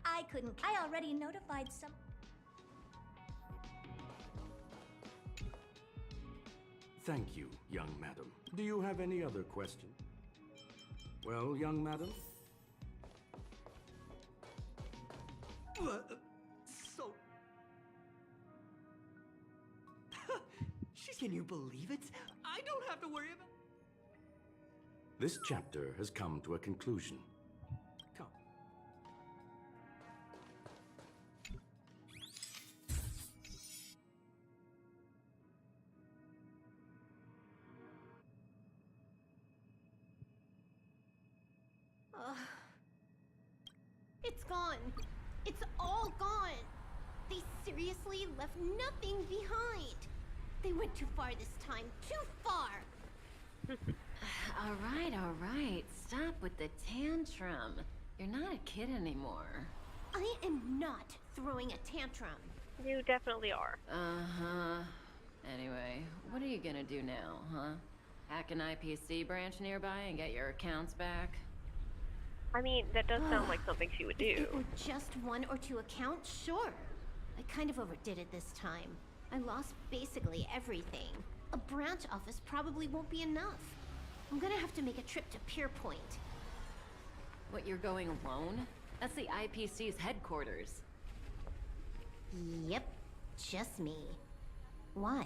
I couldn't. I already notified some. Thank you, young madam. Do you have any other question? Well, young madam? So... Can you believe it? I don't have to worry about... This chapter has come to a conclusion. Come. It's gone. It's all gone. They seriously left nothing behind. They went too far this time. Too far. All right. Stop with the tantrum. You're not a kid anymore. I am not throwing a tantrum. You definitely are. Uh-huh. Anyway, what are you gonna do now, huh? Hack an IPC branch nearby and get your accounts back? I mean, that does sound like something she would do. If it were just one or two accounts, sure. I kind of overdid it this time. I lost basically everything. A branch office probably won't be enough. I'm gonna have to make a trip to Pier Point. What, you're going alone? That's the IPC's headquarters. Yep, just me. Why?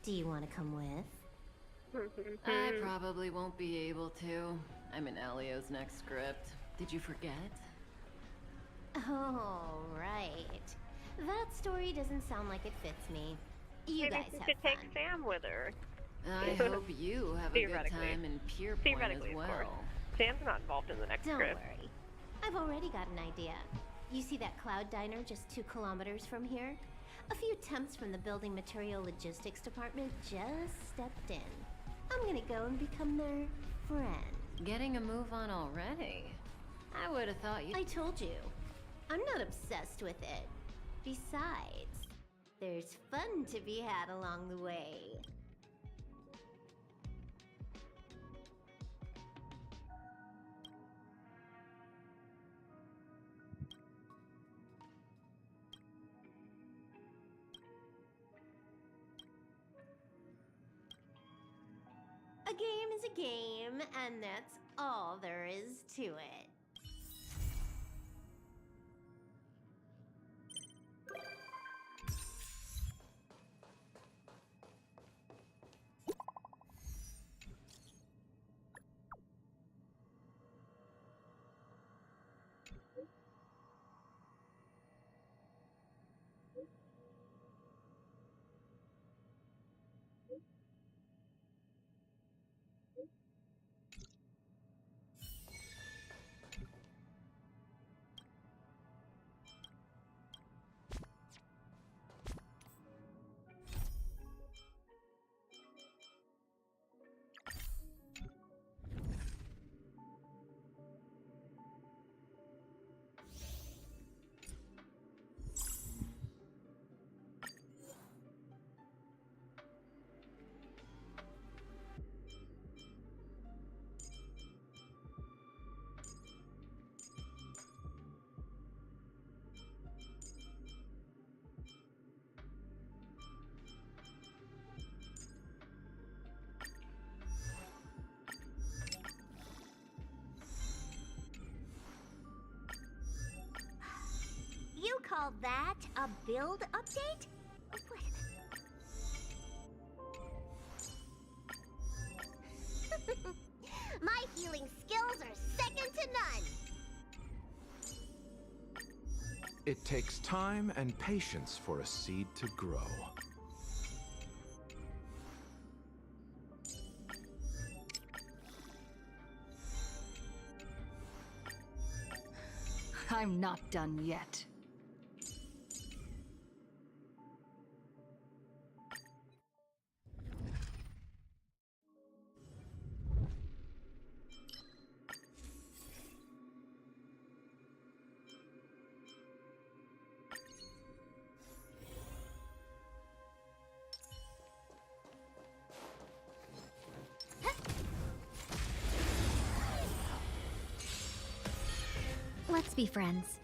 Do you want to come with? I probably won't be able to. I'm in Elio's next script. Did you forget? Oh, right. That story doesn't sound like it fits me. You Maybe guys she have should fun. take Sam with her. I hope you have a good time in Pier Point as Theoretically, of course. well. Sam's not involved in the next Don't script. worry. I've already got an idea. You see that cloud diner just 2 kilometers from here? A few temps from the building material logistics department just stepped in. I'm gonna go and become their friend. Getting a move on already? I would have thought you... I told you. I'm not obsessed with it. Besides, there's fun to be had along the way. A game is a game, and that's all there is to it. You call that a build update? My healing skills are second to none. It takes time and patience for a seed to grow. I'm not done yet. Let's be friends.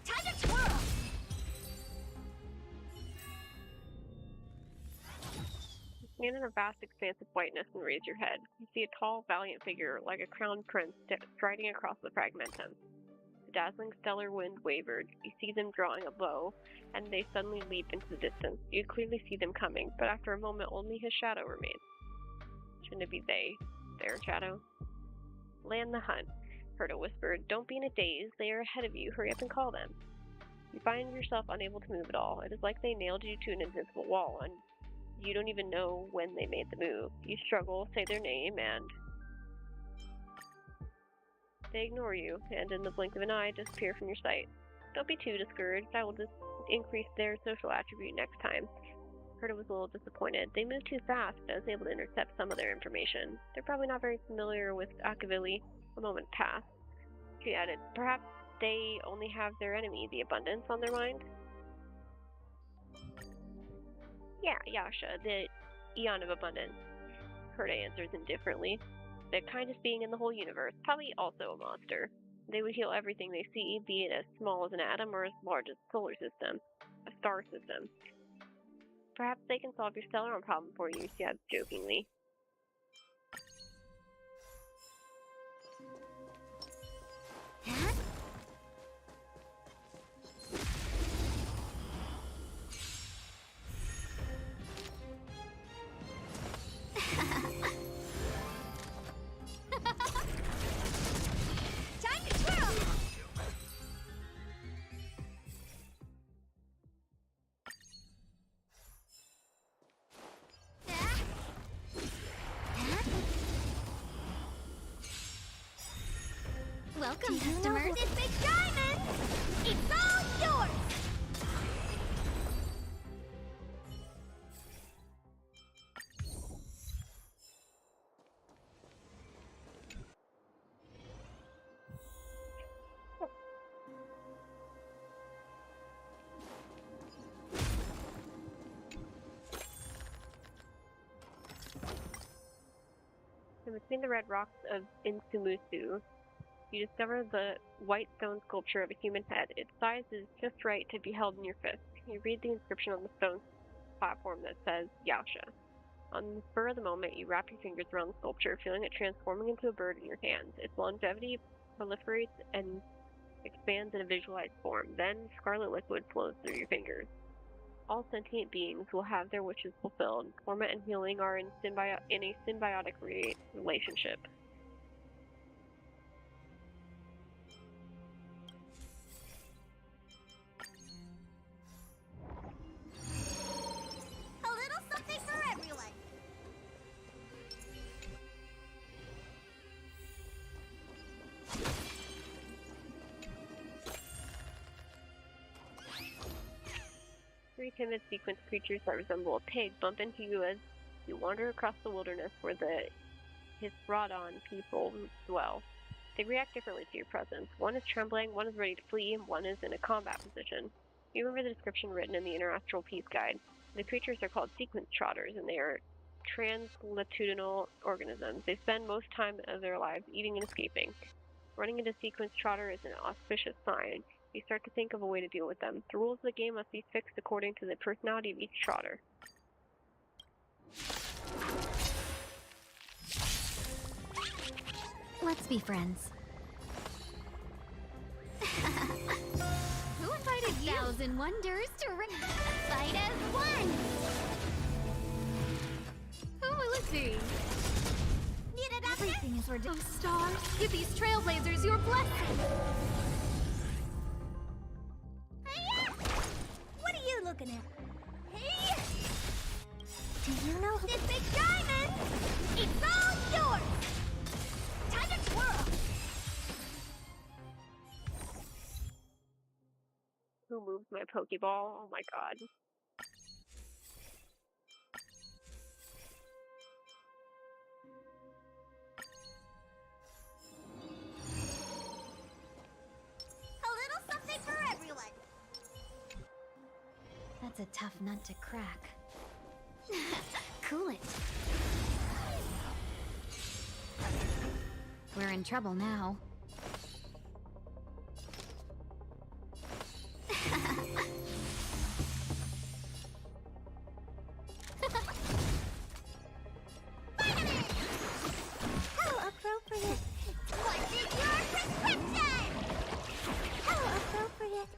Time to twirl! You stand in a vast expanse of whiteness and raise your head. You see a tall, valiant figure, like a crowned prince, striding across the fragmentum. The dazzling stellar wind wavered. You see them drawing a bow, and they suddenly leap into the distance. You clearly see them coming, but after a moment only his shadow remains. Shouldn't it be their shadow? Land the hunt. Herta whispered. Don't be in a daze. They are ahead of you. Hurry up and call them. You find yourself unable to move at all. It is like they nailed you to an invisible wall, and you don't even know when they made the move. You struggle, say their name, and they ignore you, and in the blink of an eye, disappear from your sight. Don't be too discouraged. I will just increase their social attribute next time. Herta was a little disappointed. They moved too fast, but I was able to intercept some of their information. They're probably not very familiar with Akavili. A moment passed. She added, perhaps they only have their enemy, the abundance, on their mind? Yeah, Yasha, the Eon of Abundance. Herta answers indifferently. The kindest being in the whole universe, probably also a monster. They would heal everything they see, be it as small as an atom or as large as a solar system, a star system. Perhaps they can solve your Stellaron problem for you, she adds jokingly. Time to twirl! Welcome, customers. This big diamond! It's all yours! And between the red rocks of Insumusu, you discover the white stone sculpture of a human head. Its size is just right to be held in your fist. You read the inscription on the stone platform that says Yasha. On the spur of the moment, you wrap your fingers around the sculpture, feeling it transforming into a bird in your hands. Its longevity proliferates and expands in a visualized form. Then, scarlet liquid flows through your fingers. All sentient beings will have their wishes fulfilled. Torment and healing are in a symbiotic relationship. A little something for everyone. Three timid sequence creatures that resemble a pig bump into you as you wander across the wilderness where the Hisrodon people dwell. They react differently to your presence. One is trembling, one is ready to flee, and one is in a combat position. You remember the description written in the International Peace Guide. The creatures are called sequence trotters, and they are translatitudinal organisms. They spend most time of their lives eating and escaping. Running into sequence trotter is an auspicious sign. You start to think of a way to deal with them. The rules of the game must be fixed according to the personality of each trotter. Let's be friends. Who invited you? 1,000 wonders to Fight as one. Who will it be? Need a doctor? Everything is Oh, stars, give these trailblazers your blessing. What are you looking at? Hey! Do you know who? This big diamond! It's all yours! Time to twirl! Who moves my Pokeball? Oh my god. A little something for everyone. That's a tough nut to crack. Cool it. We're in trouble now. How appropriate. What's in your prescription? How appropriate.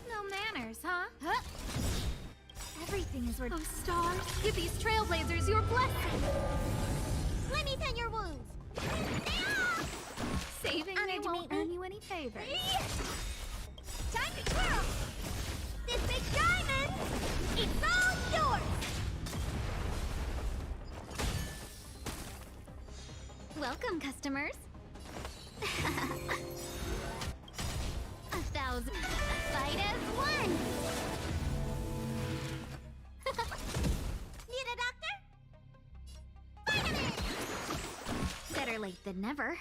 No manners, huh? Everything is Oh, stars, give these trailblazers your blessing. Let me tend your wounds. Saving Honored me to won't meet earn you any favors. Time to twirl! This big diamond! It's all yours! Welcome, customers. 1,000. Fight as one! Need a doctor? Better late than never.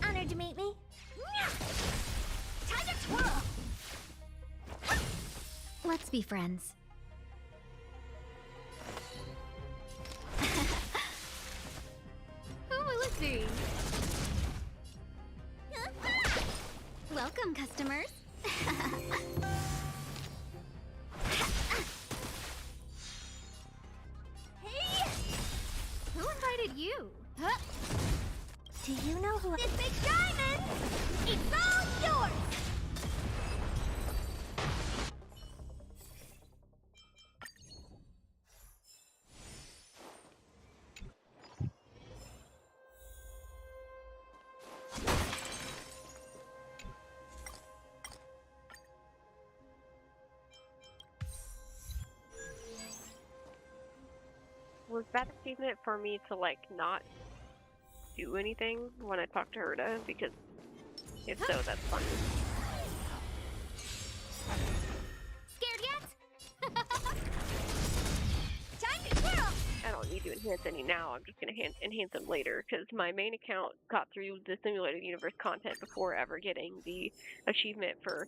Honored to meet me. Time to twirl! Let's be friends. Who will it be? Welcome, customers. Hey! Who invited you? Do you know who? This big diamond! It's all yours! Was that achievement for me to, like, not do anything when I talk to Herta? Because if so, that's funny. Scared yet? Time to twirl! I don't need to enhance any now, I'm just gonna enhance them later, because my main account got through the Simulated Universe content before ever getting the achievement for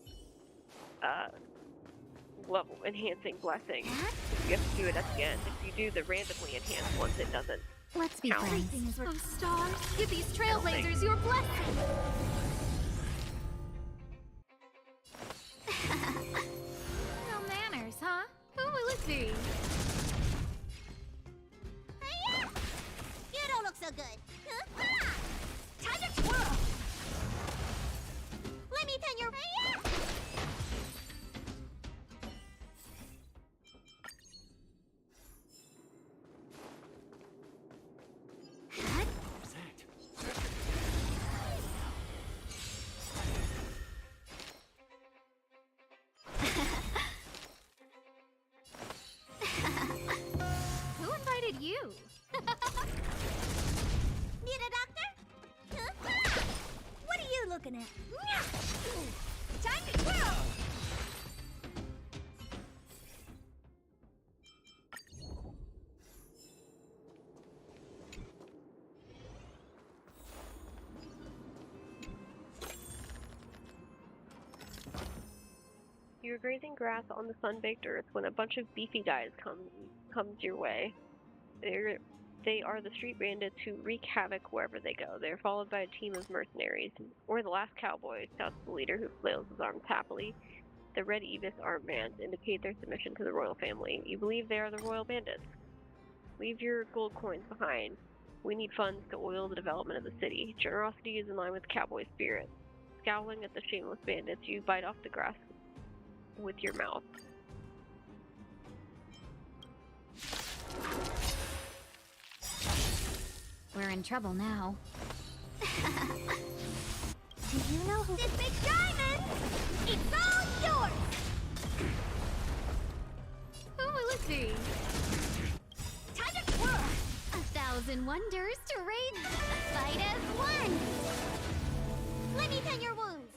level enhancing blessing. You have to do it at the end. If you do the randomly enhanced ones, it doesn't. Let's be count. friends. Oh, stars, give these trailblazers your blessing. No manners, huh? Who will it be? You don't look so good. Time to twirl! Let me pin your... Who invited you? Need a doctor? What are you looking at? Time to twirl! You're grazing grass on the sun-baked earth when a bunch of beefy guys comes your way. They are the street bandits who wreak havoc wherever they go. They're followed by a team of mercenaries. Or the last cowboy, shouts the leader who flails his arms happily. The red Evis armbands indicate their submission to the royal family. You believe they are the royal bandits. Leave your gold coins behind. We need funds to oil the development of the city. Generosity is in line with cowboy spirit. Scowling at the shameless bandits, you bite off the grass with your mouth. We're in trouble now. Do you know who... This big diamond! It's all yours! Who will it be? Time to twirl! 1,000 wonders to raid. Fight as one! Let me pin your wounds.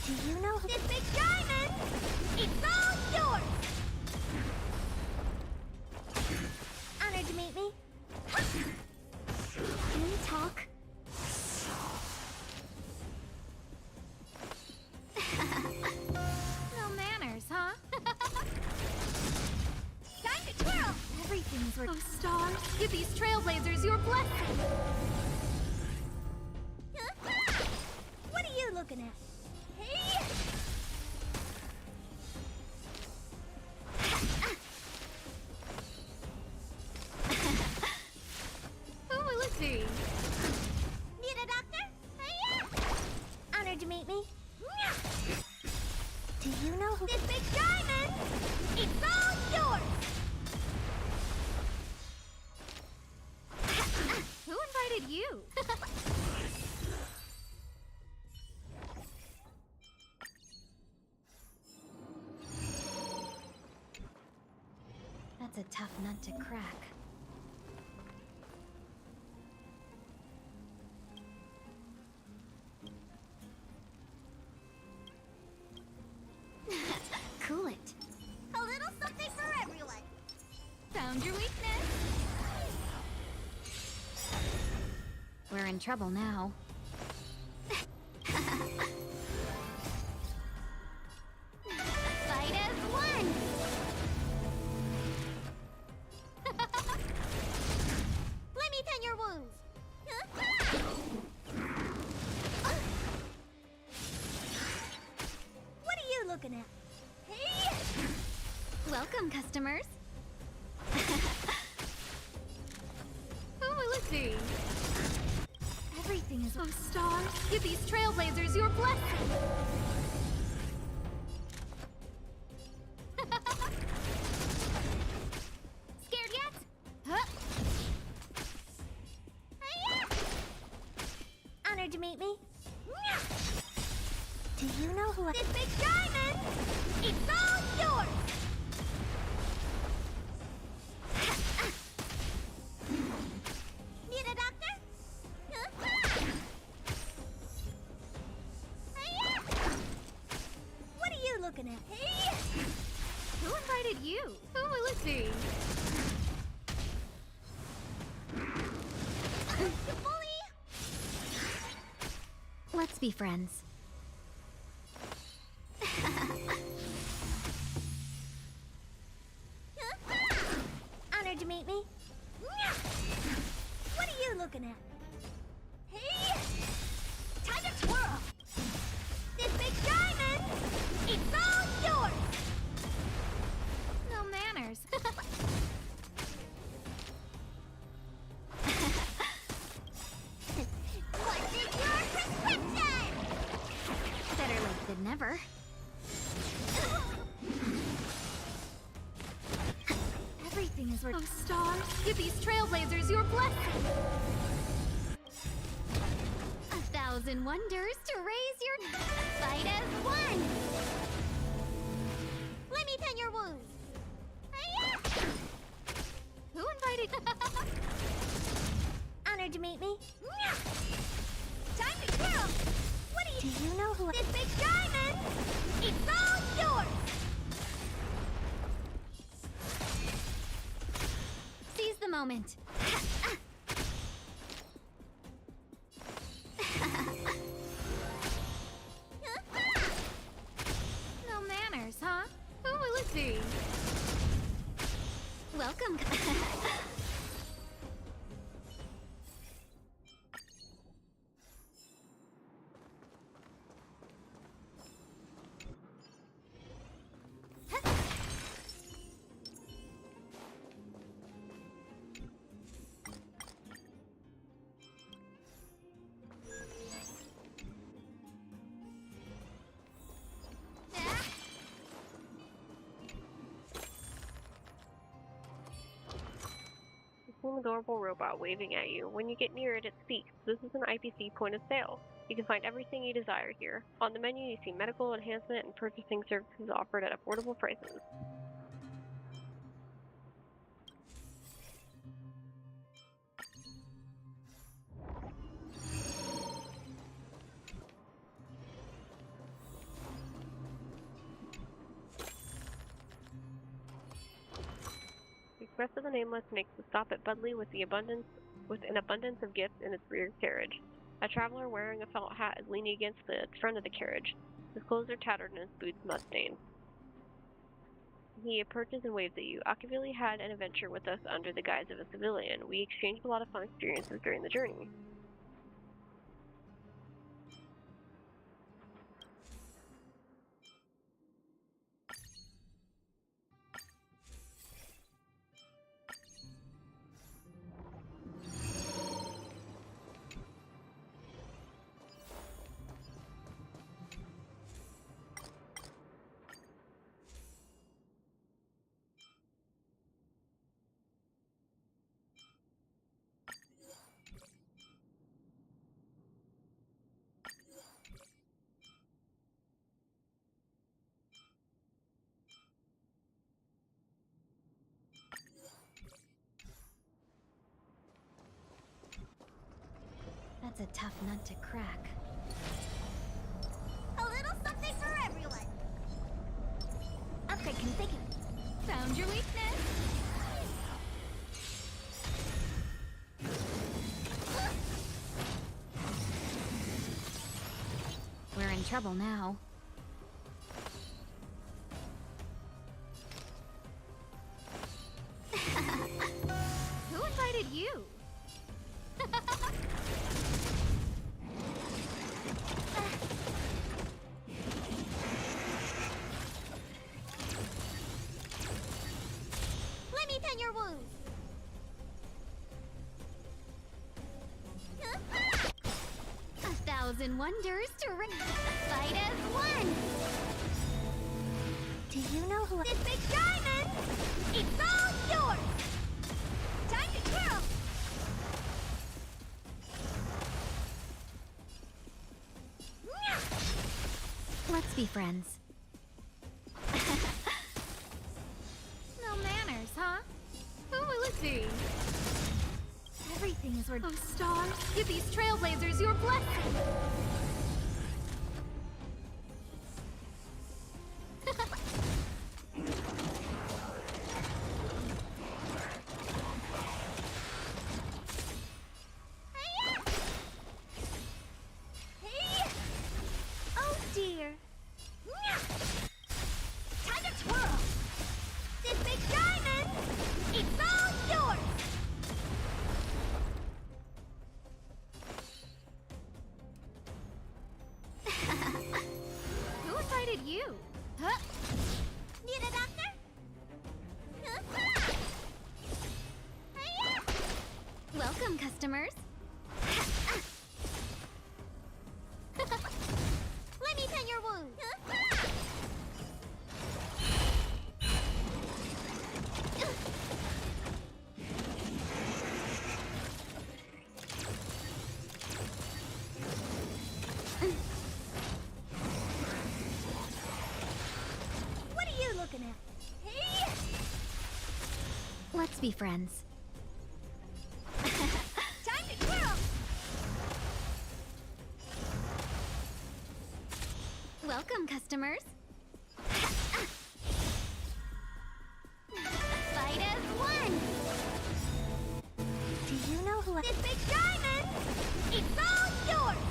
Do you know who... This big diamond! It's all yours! Honored to meet me. Can we talk? No manners, huh? Time to twirl! Everything's worth... Oh, stars, give these trailblazers your blessing. What are you looking at? Who will it be? Need a doctor? Honored to meet me. Do you know who... This big diamond! It's all yours! Who invited you? That's a tough nut to crack. Cool it. A little something for everyone. Found your weakness. We're in trouble now. Fight as one! Let me pin your wounds. What are you looking at? Welcome, customers. Who will it be? Everything is... Oh, stars, give these trailblazers your blessing. Scared yet? Huh? Honored to meet me. Do you know who... This big diamond! It's all yours! Need a doctor? What are you looking at? Who invited you? Who will it be? Bully! be friends. Honored to meet me. What are you looking at? Hey! Time to twirl! This big diamond! It's all yours! No manners. What is your prescription? Better late than never. Everything is worth. Oh, stars, give these trailblazers your blessing. 1,000 wonders to raise your fight as one. Let me tend your wounds. Who invited? Honored to meet me. Time to twirl! What do you know who this big diamond? It's all yours! Seize the moment. No manners, huh? Who will it be? Welcome. An adorable robot waving at you. When you get near it, it speaks. This is an IPC point of sale. You can find everything you desire here. On the menu, you see medical enhancement and purchasing services offered at affordable prices. The Express of the Nameless makes the stop at Budley with an abundance of gifts in its rear carriage. A traveler wearing a felt hat is leaning against the front of the carriage. His clothes are tattered and his boots mud-stained. He approaches and waves at you. Akavili had an adventure with us under the guise of a civilian. We exchanged a lot of fun experiences during the journey. That's a tough nut to crack. A little something for everyone! Upgrade configured. Found your weakness. We're in trouble now. Who invited you? Let me tend your wounds. 1,000 wonders to fight as one. Do you know who this big diamond? It's all yours! Time to twirl! Let's be friends. No manners, huh? Who will it be? Everything is worth. Oh, stars, give these trailblazers your blessing. Welcome, customers. Let me pen your wound. What are you looking at? Let's be friends. Time to twirl! Welcome, customers. Fight as one. Do you know who this big diamond? It's all yours!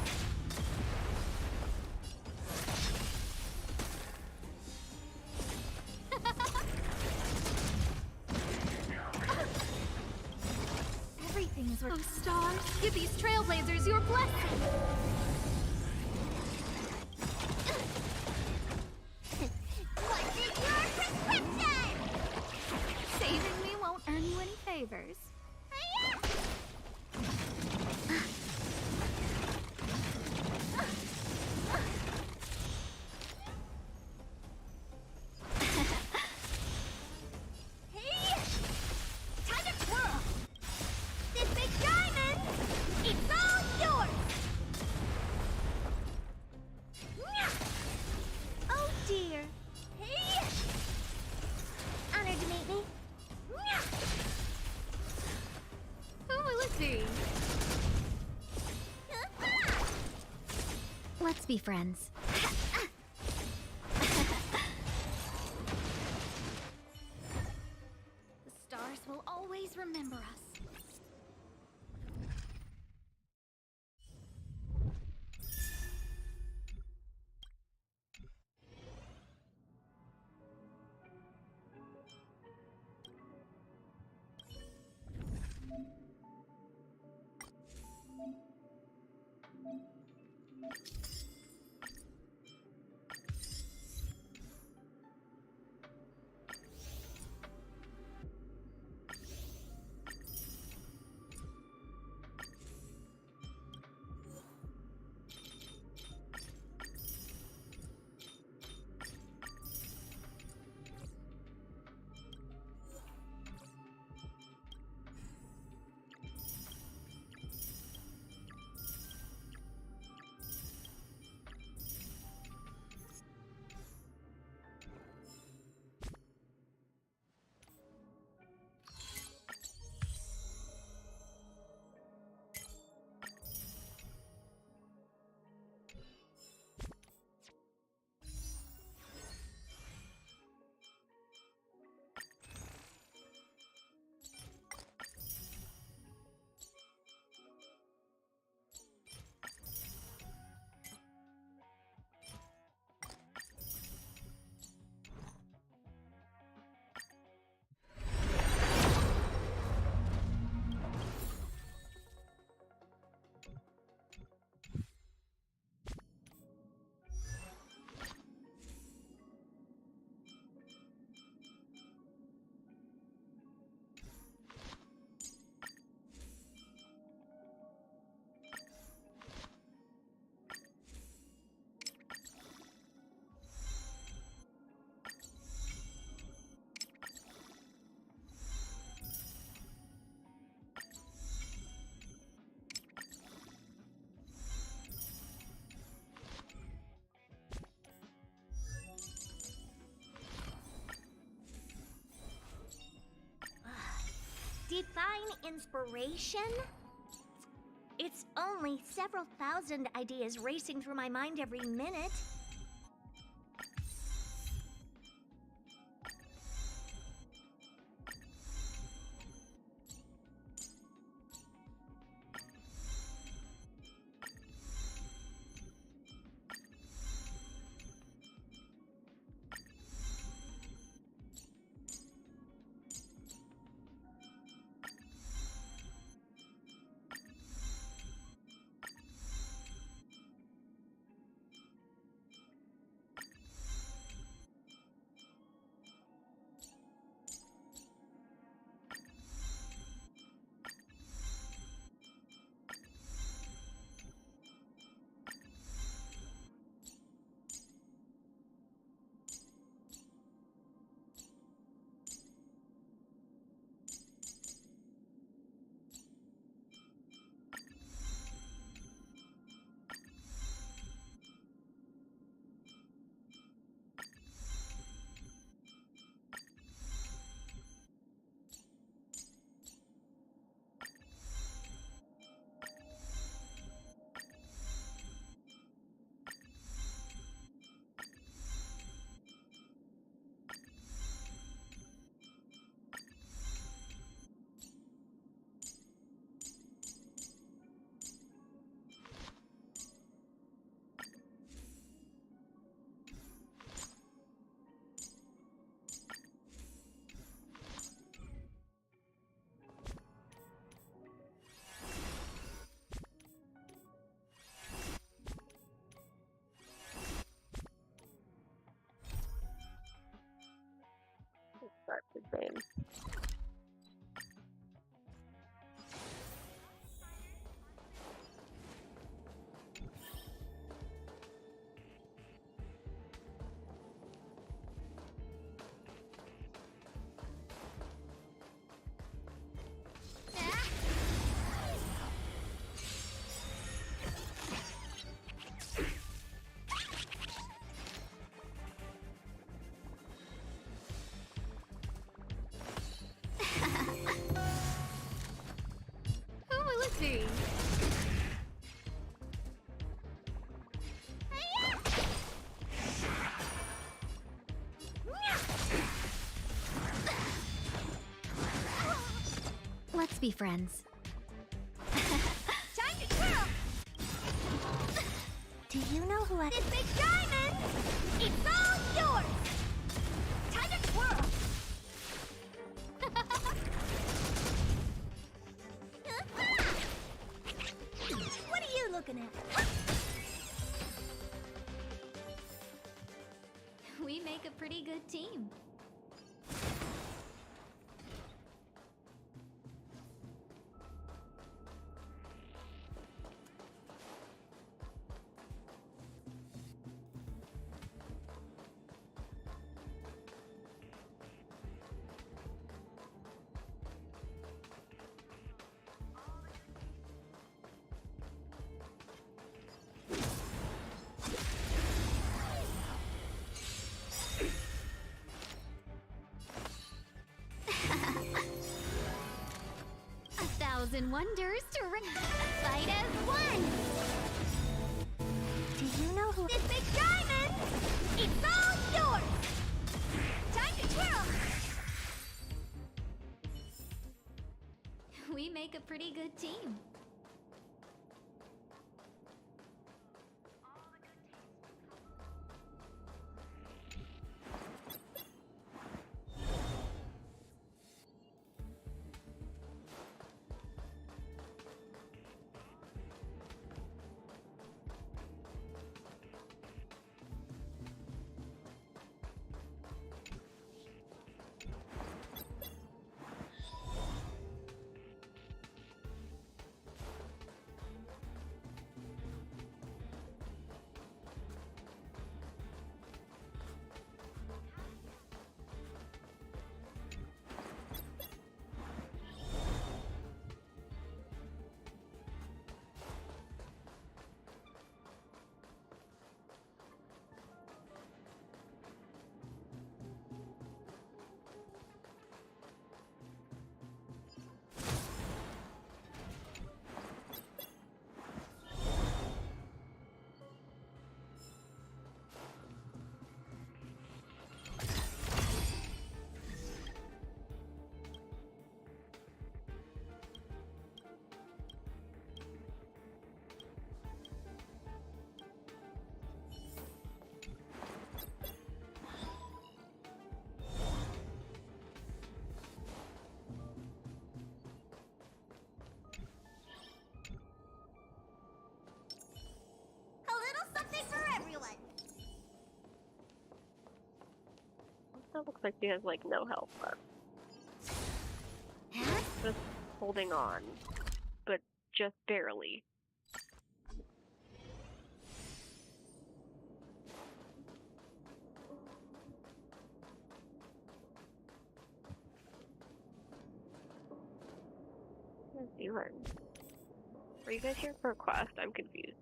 Everything is worth. Oh, stars, give these trailblazers your blessing. What is your prescription? Saving me won't earn you any favors. Time to twirl! This big diamond! It's all yours! Oh dear. Honored to meet me. Who will it be? Let's be friends. The stars will always remember us. Divine inspiration? It's only several thousand ideas racing through my mind every minute. That's insane. Who will it be? Let's be friends. Time to twirl! Do you know who I... This big diamond! It's all yours! Time to twirl! What are you looking at? We make a pretty good team. Thousand wonders to fight as one! Do you know who... This big diamond! It's all yours! Time to twirl! We make a pretty good team. A little something for everyone! That looks like she has like no health left. Just holding on, but just barely. What are you doing? Are you guys here for a quest? I'm confused.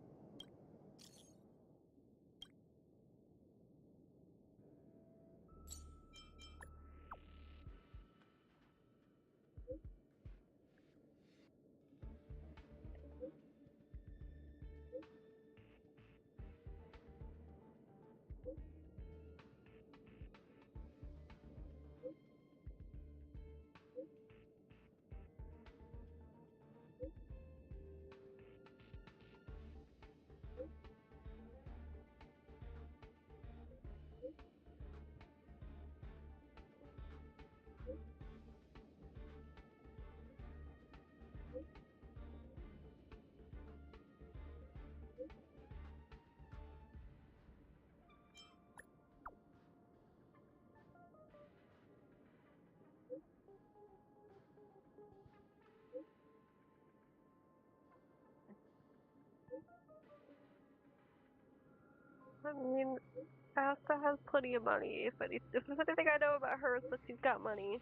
I mean, Asta has plenty of money. If there's anything I know about her, it's that she's got money.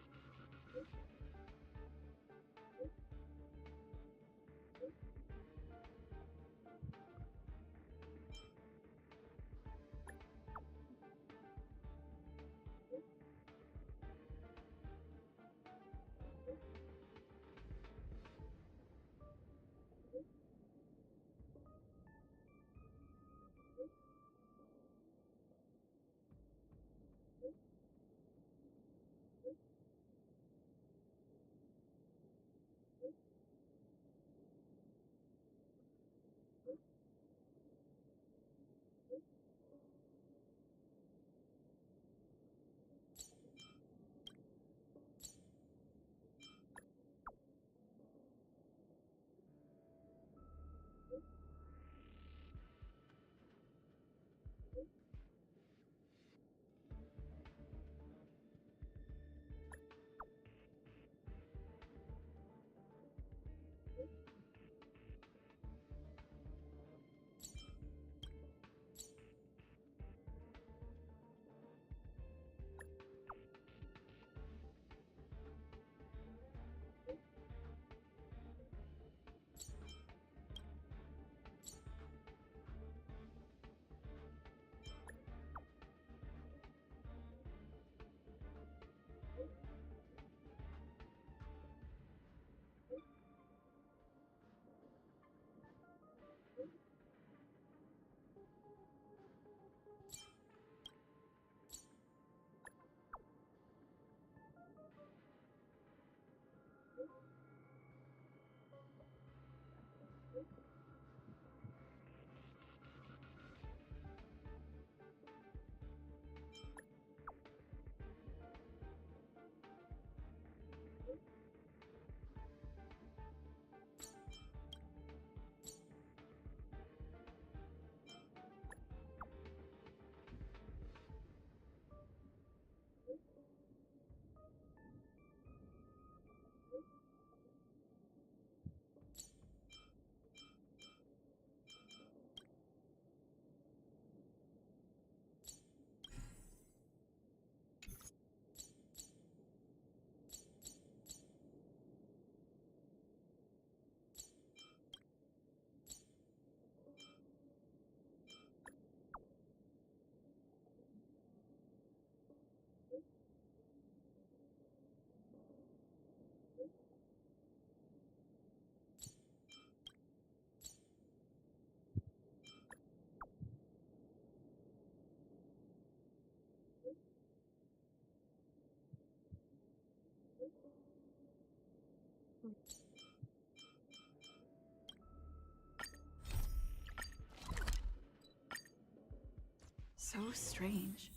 So strange.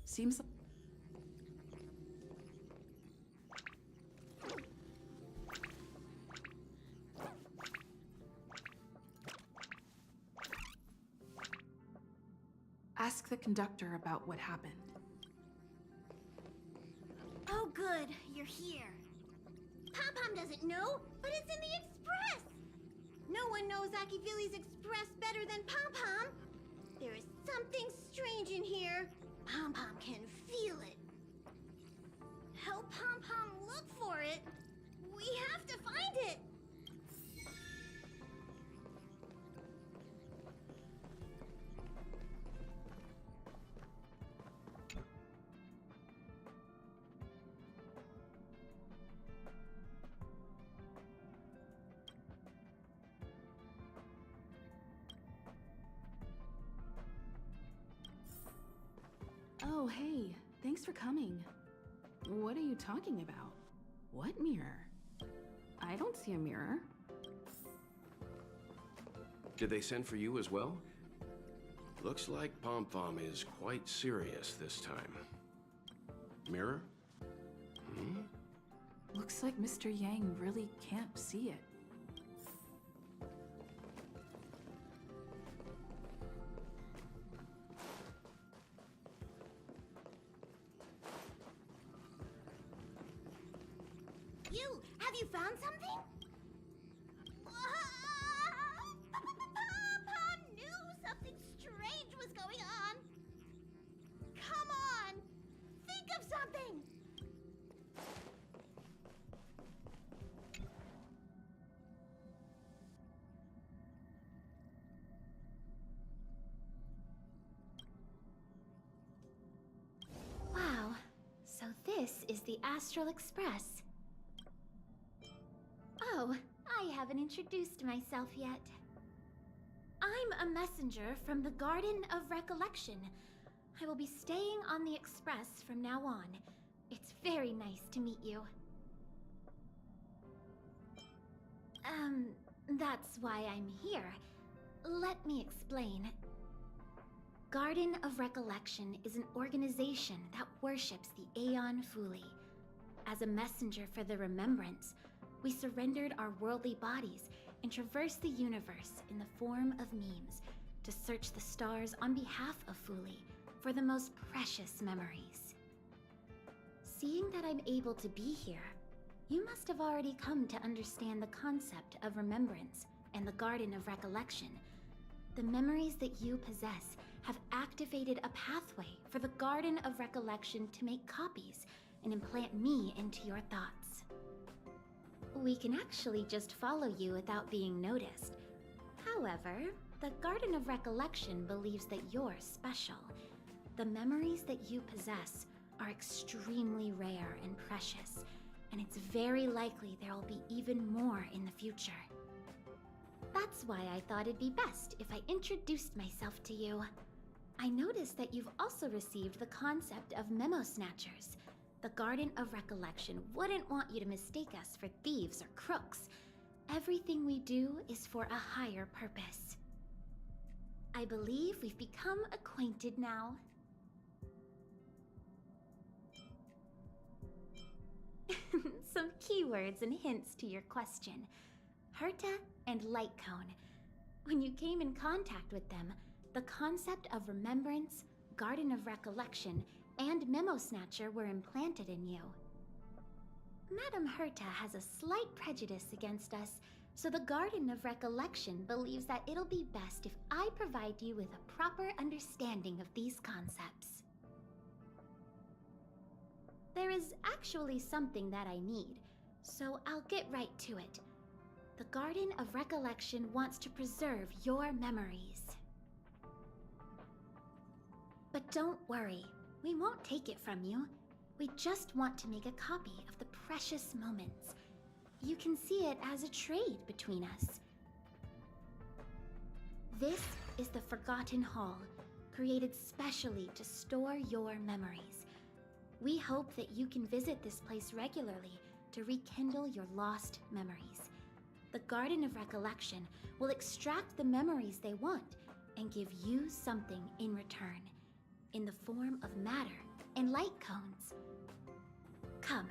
Seems. Ask the conductor about what happened. Oh, good. You're here. Pom-Pom doesn't know, but it's in the Express! No one knows Akivili's Express better than Pom-Pom. There is something strange in here. Pom-Pom can feel it. Help Pom-Pom look for it. We have to find it. Oh, hey. Thanks for coming. What are you talking about? What mirror? I don't see a mirror. Did they send for you as well? Looks like Pom-Pom is quite serious this time. Mirror? Hmm? Looks like Mr. Yang really can't see it. Have you found something? Pom-Pom knew something strange was going on. Astral Express. Oh, I haven't introduced myself yet. I'm a messenger from the Garden of Recollection. I will be staying on the Express from now on. It's very nice to meet you. That's why I'm here. Let me explain. Garden of Recollection is an organization that worships the Aeon Fuli. As a messenger for the Remembrance, we surrendered our worldly bodies and traversed the universe in the form of memes to search the stars on behalf of Fuli for the most precious memories. Seeing that I'm able to be here, you must have already come to understand the concept of remembrance and the Garden of Recollection. The memories that you possess have activated a pathway for the Garden of Recollection to make copies and implant me into your thoughts. We can actually just follow you without being noticed. However, the Garden of Recollection believes that you're special. The memories that you possess are extremely rare and precious, and it's very likely there will be even more in the future. That's why I thought it'd be best if I introduced myself to you. I noticed that you've also received the concept of memo snatchers. The Garden of Recollection wouldn't want you to mistake us for thieves or crooks. Everything we do is for a higher purpose. I believe we've become acquainted now. Some keywords and hints to your question. Herta and Lightcone. When you came in contact with them, the concept of remembrance, Garden of Recollection, and Memo Snatcher were implanted in you. Madame Herta has a slight prejudice against us, so the Garden of Recollection believes that it'll be best if I provide you with a proper understanding of these concepts. There is actually something that I need, so I'll get right to it. The Garden of Recollection wants to preserve your memories. But don't worry, we won't take it from you. We just want to make a copy of the precious moments. You can see it as a trade between us. This is the Forgotten Hall, created specially to store your memories. We hope that you can visit this place regularly to rekindle your lost memories. The Garden of Recollection will extract the memories they want and give you something in return, in the form of matter and light cones. Come,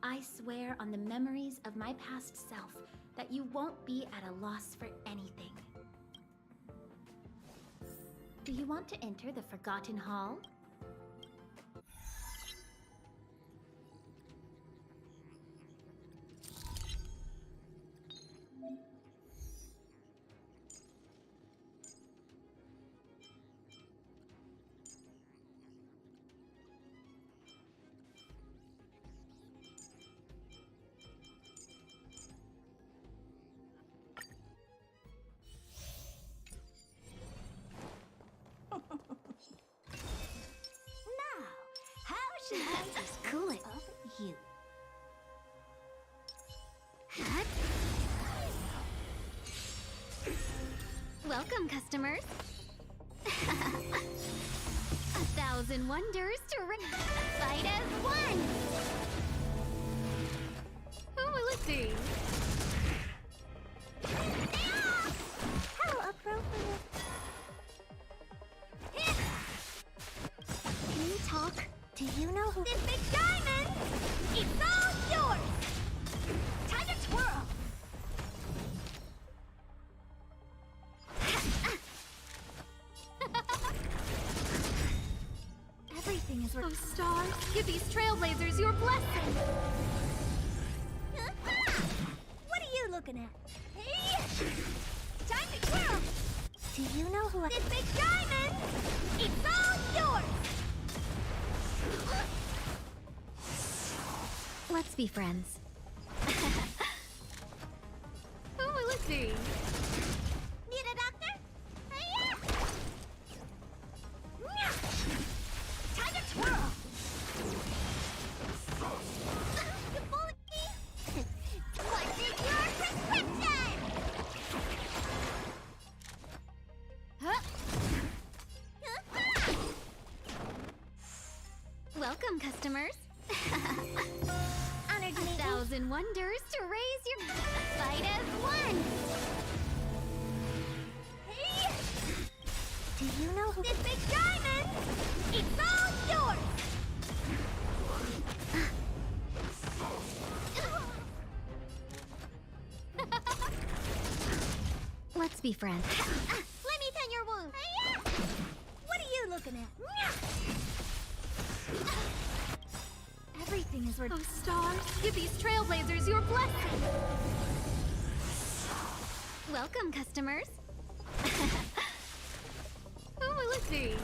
I swear on the memories of my past self that you won't be at a loss for anything. Do you want to enter the Forgotten Hall? Just cool it. You. Welcome, customers. 1,000 wonders to fight as one. Who will it be? How appropriate. Can you talk? Do you know who— This big diamond! It's all yours! Time to twirl! Everything is— Oh, stars, give these trailblazers your blessing! What are you looking at? Hey! Time to twirl! Do you know who— This big diamond! It's all yours! Let's be friends. Who will it be? Need a doctor? Time to twirl! customers. Honored to meet you. 1,000 wonders to raise your fight as one. Hey! Do you know who this big diamond? It's all yours. Let's be friends. Let me tend your wound. What are you looking at? Everything is worth. Oh, stars, give these trailblazers your blessing. Welcome, customers. Oh, let's see.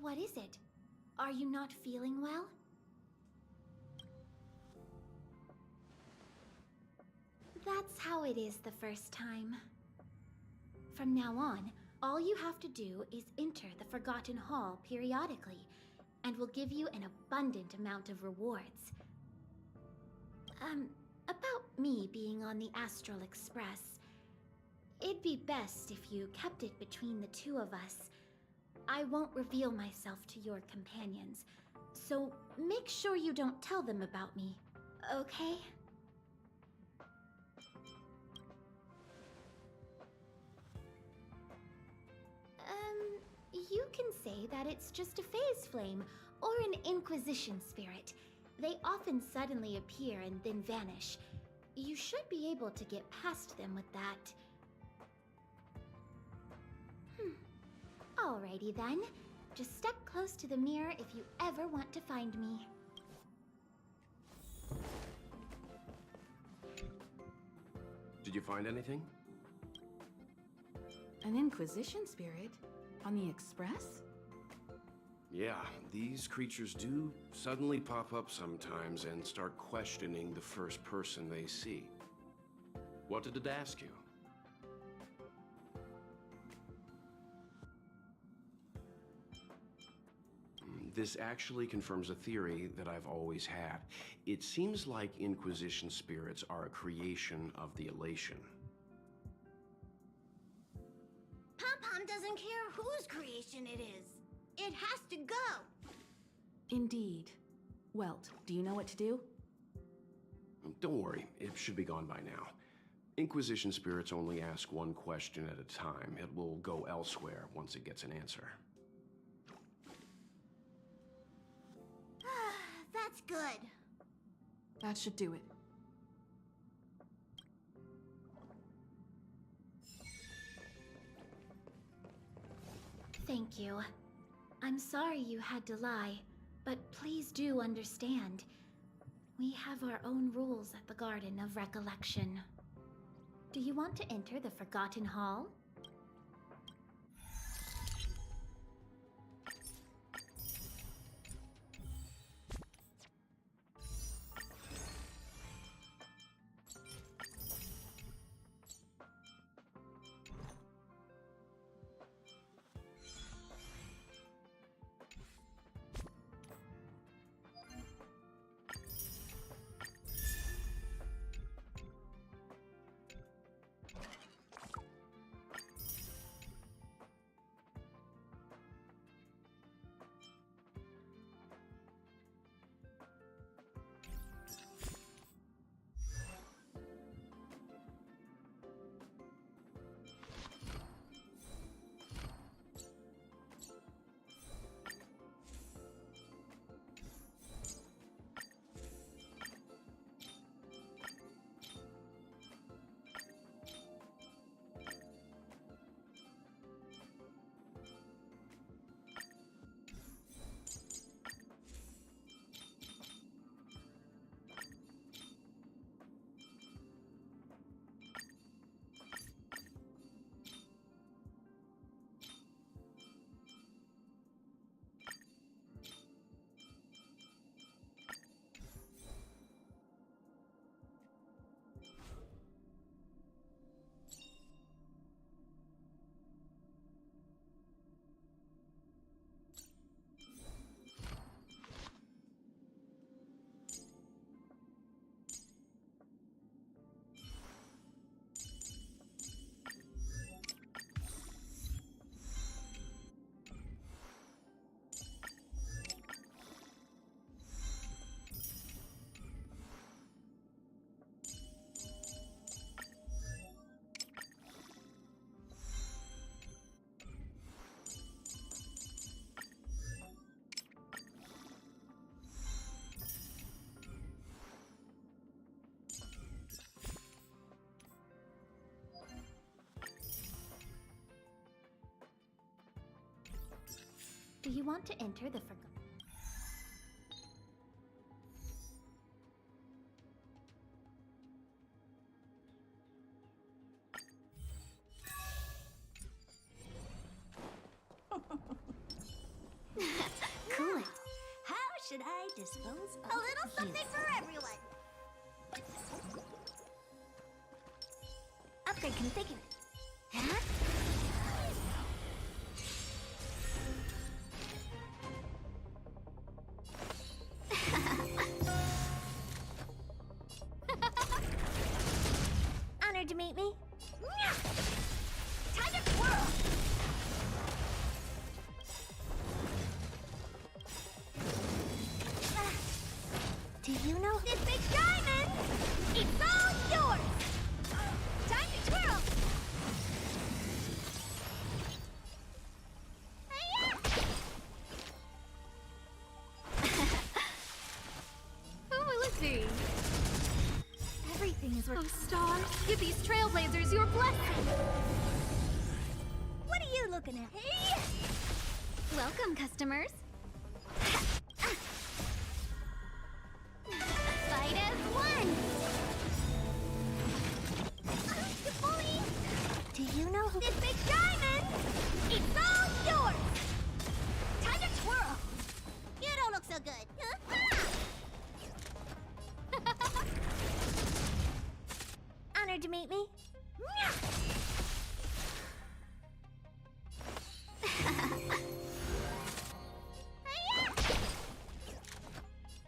What is it? Are you not feeling well? That's how it is the first time. From now on, all you have to do is enter the Forgotten Hall periodically, and we'll give you an abundant amount of rewards. About me being on the Astral Express. It'd be best if you kept it between the two of us. I won't reveal myself to your companions, so make sure you don't tell them about me, okay? You can say that it's just a phase flame, or an Inquisition spirit. They often suddenly appear and then vanish. You should be able to get past them with that. Alrighty then. Just step close to the mirror if you ever want to find me. Did you find anything? An Inquisition spirit? On the Express? Yeah, these creatures do suddenly pop up sometimes and start questioning the first person they see. What did it ask you? This actually confirms a theory that I've always had. It seems like Inquisition spirits are a creation of the Elation. Pom-Pom doesn't care whose creation it is. It has to go. Indeed. Welt, do you know what to do? Don't worry, it should be gone by now. Inquisition spirits only ask one question at a time. It will go elsewhere once it gets an answer. That's good. That should do it. Thank you. I'm sorry you had to lie, but please do understand. We have our own rules at the Garden of Recollection. Do you want to enter the Forgotten Hall? Do you want to enter the forgotten? Cool. How should I dispose of A little something for everyone. Upgrade configured. Huh? Honored to meet me. Time to twirl. Do you know This big diamond, it's all yours. Time to twirl. Who will it be? Everything is worth. Oh, stars, give these trailblazers your blessing. What are you looking at? Hey! Welcome, customers. Fight as one. Bully. Do you know who? This big diamond, it's all yours. Time to twirl. You don't look so good. Honored to meet me.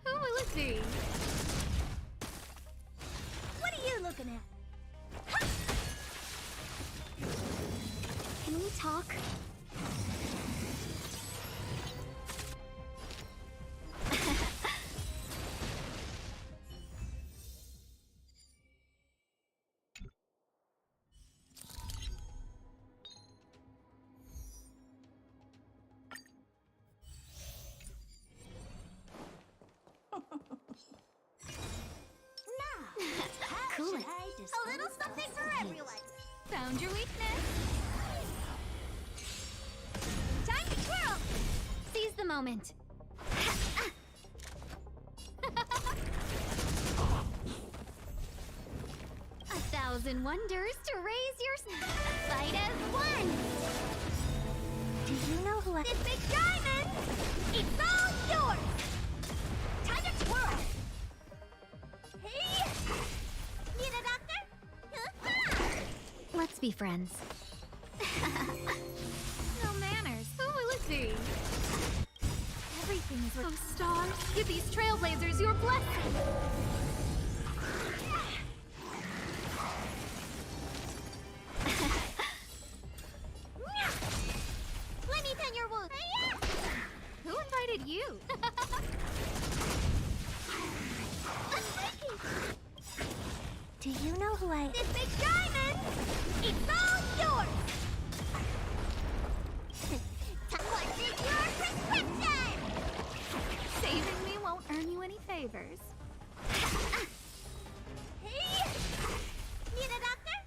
Who will it be? What are you looking at? Can we talk? How Cool. should I dispose A little something for everyone. Found your weakness. Time to twirl. Seize the moment. A thousand wonders to raise your Fight as one. Do you know who I? This big diamond, it's all yours. Time to twirl. Hey! Need a doctor? Let's be friends. No manners. Who will it be? Everything is worth. Oh, stars, give these trailblazers your blessing. Let me pen your wound. Who invited you? Do you know who I? This big diamond, it's all yours. What's in your prescription? Saving me won't earn you any favors. Hey! Need a doctor?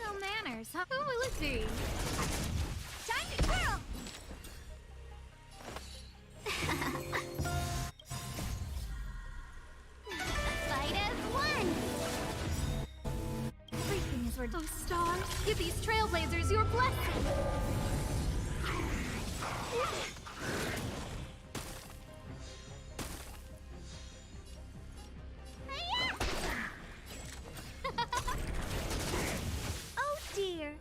No manners, huh? Who will it be? Time to twirl. Fight as one. Everything is worth. Oh, stars, give these trailblazers your blessing. Oh dear.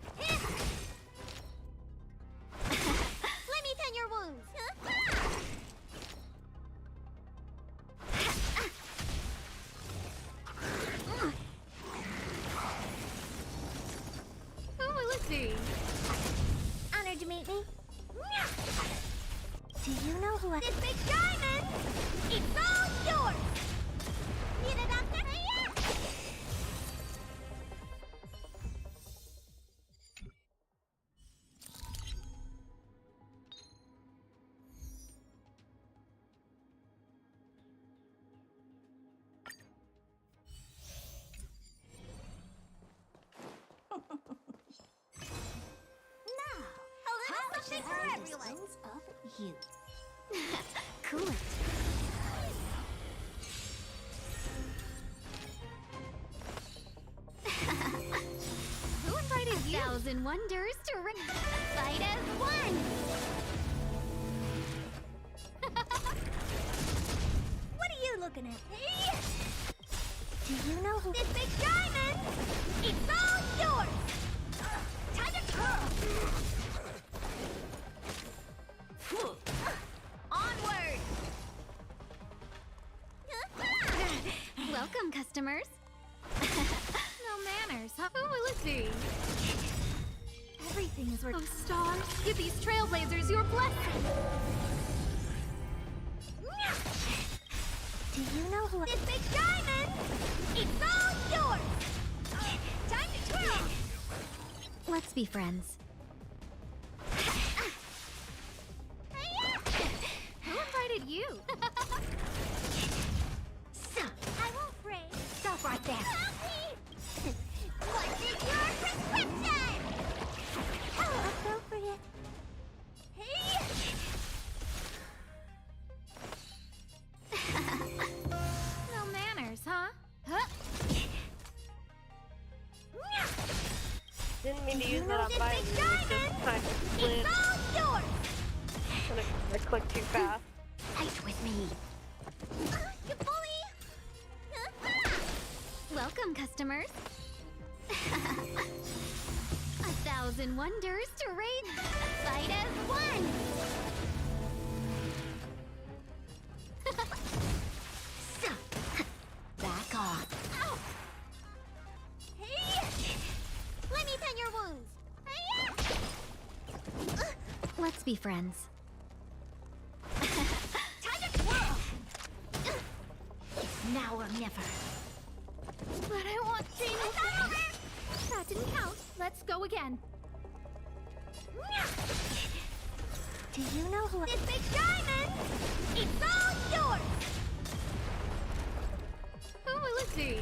Let me pen your wounds. Who will it be? Honored to meet me. Do you know who I? This big diamond, it's all yours. Need a doctor? Now, A little something for everyone. Dispose of you. Cool it. Who invited you? 1,000 wonders to fight as one! What are you looking at? Hey! Do you know who? This big diamond! It's all yours! Time to curl! Onward! Welcome, customers. No manners, huh? Who will it be? Everything is worth. Oh, stars, give these trailblazers your blessing. Do you know who? This big diamond! It's all yours! Time to twirl! Let's be friends. Who invited you? So, I won't break. Stop right there. What is your prescription? Oh, appropriate. Hey! No manners, huh? Didn't mean to use that on my just kind of split. It's all yours! I clicked too fast. Fight with me. You bully! Welcome, customers. 1,000 wonders to raid. Fight as one. So, back off. Ow! Hey! Let me tend your wounds. Let's be friends. Time to twirl! Now or never. But I want to. That didn't count. Let's go again. Do you know who? This big diamond! It's all yours! Who will it be?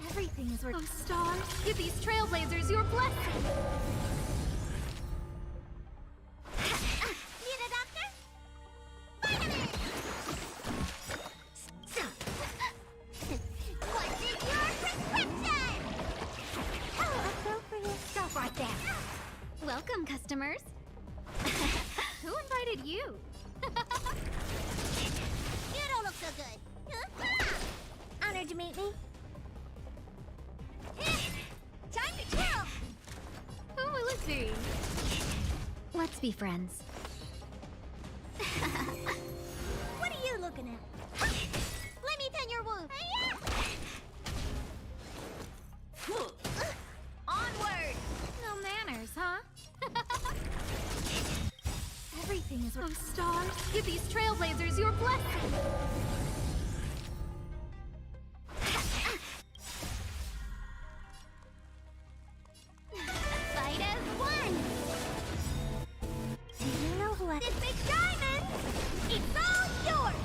Everything is worth. Oh, stars, give these trailblazers your blessing. Need a doctor? Vitamin! What is your prescription? Oh, appropriate. Stop right there. Welcome, customers. Who invited you? You don't look so good. Honored to meet me. Time to twirl! Who will it be? Let's be friends. What are you looking at? Let me tend your wound. Onward! No manners, huh? Everything is worth. Oh, stars, give these trailblazers your blessing. Fight as one. Do you know who? This big diamond! It's all yours!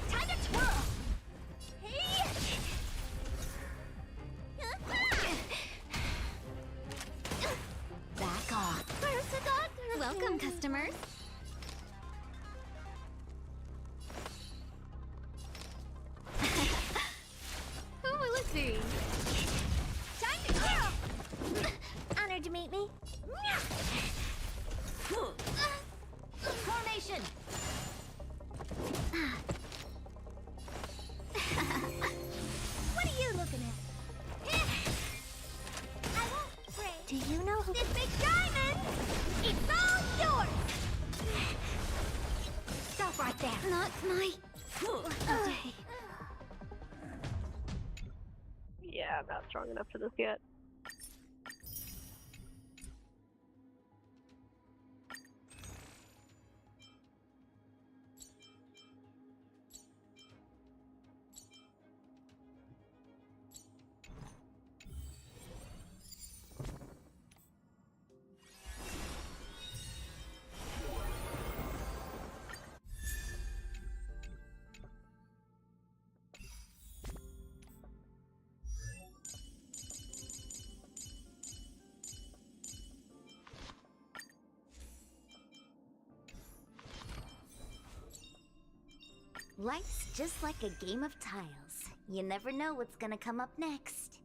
Time to twirl! Hey! Back off. Where's the doctor? Welcome, customers. Who will it be? Time to twirl! Honored to meet me. Formation! What are you looking at? I won't break. Do you know who? This big diamond! It's all yours! Stop right there. Not my. Okay. Yeah, I'm not strong enough for this yet. Life's just like a game of tiles. You never know what's gonna come up next.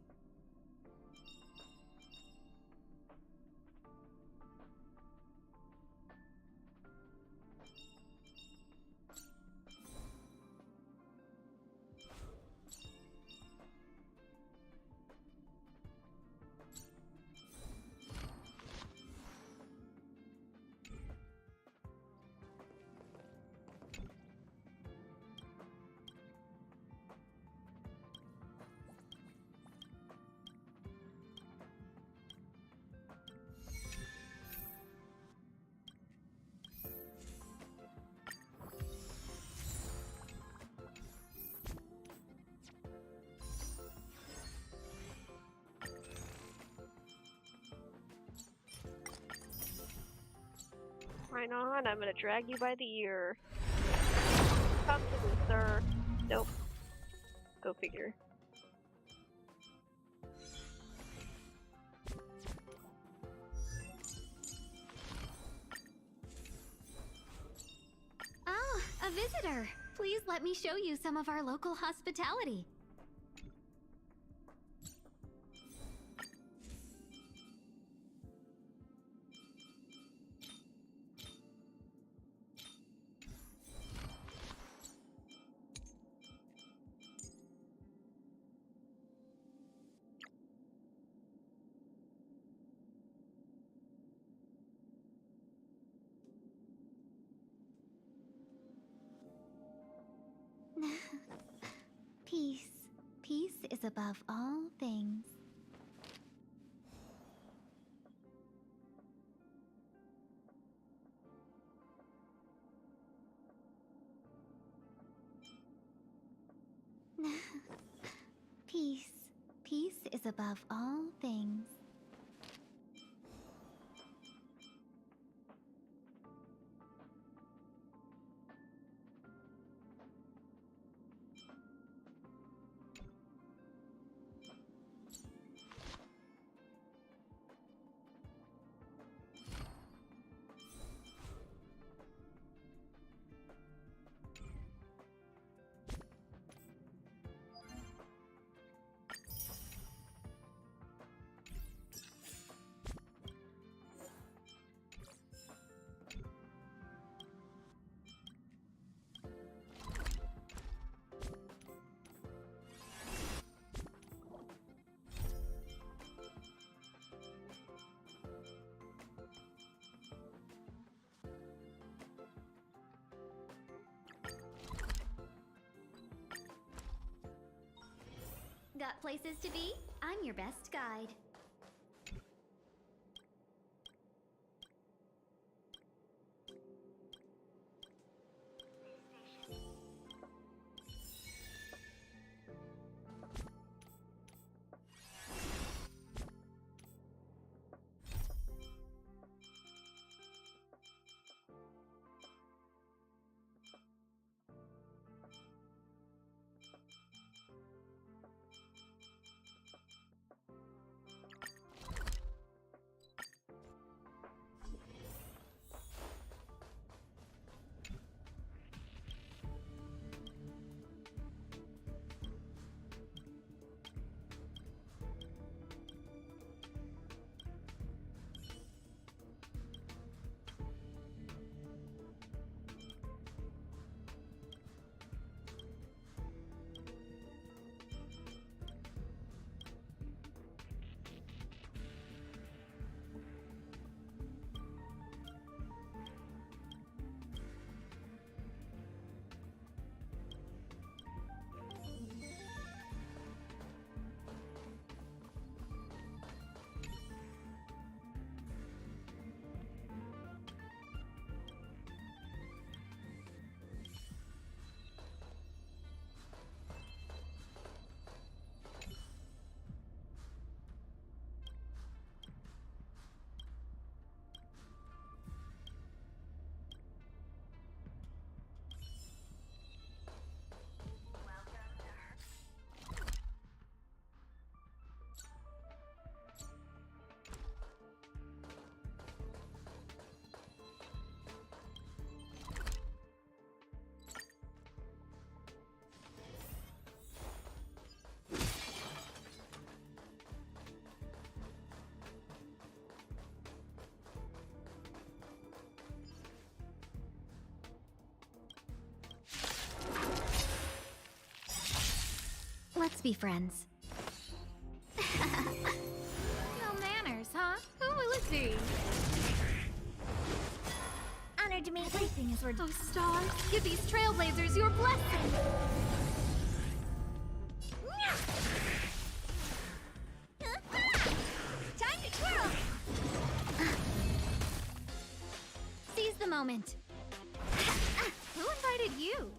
Right on, I'm gonna drag you by the ear. Come to me, sir. Nope. Go figure. Ah, a visitor. Please let me show you some of our local hospitality. Peace. Peace is above all things. Peace. Peace is above all things. Got places to be? I'm your best guide. be friends. No manners, huh? Who will it be? Honored to meet you. Everything is those stars. Give these trailblazers your blessing. Time to twirl! Seize the moment. Who invited you?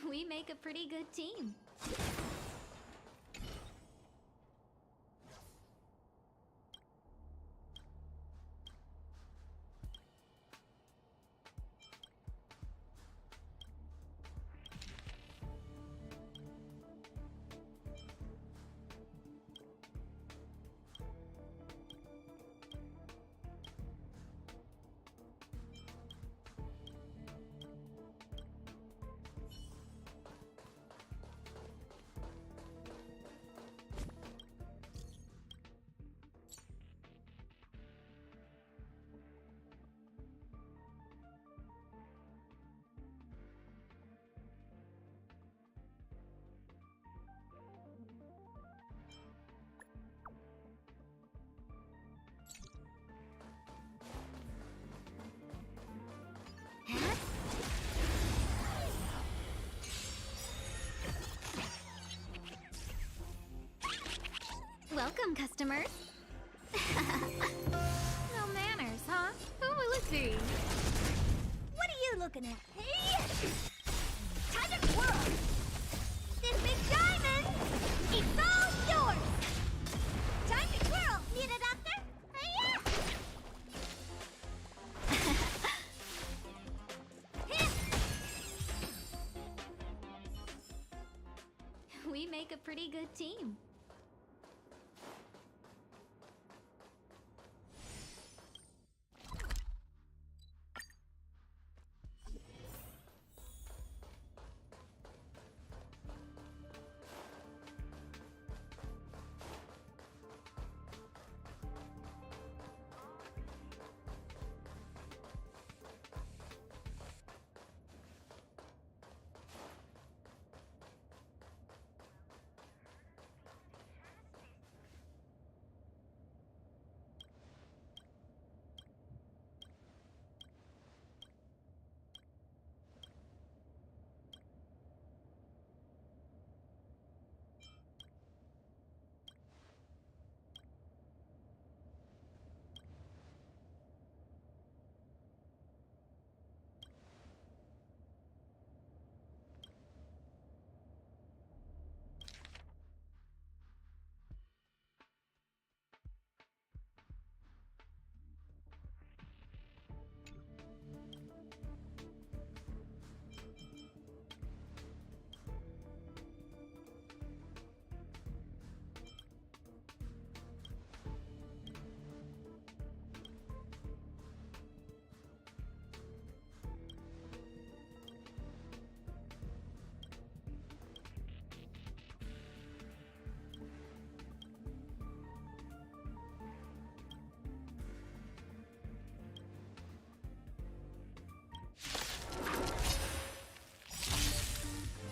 We make a pretty good team. Welcome, customers. No manners, huh? Who will it be? What are you looking at? Hey! Time to twirl! This big diamond! It's all yours! Time to twirl! Need a doctor? We make a pretty good team.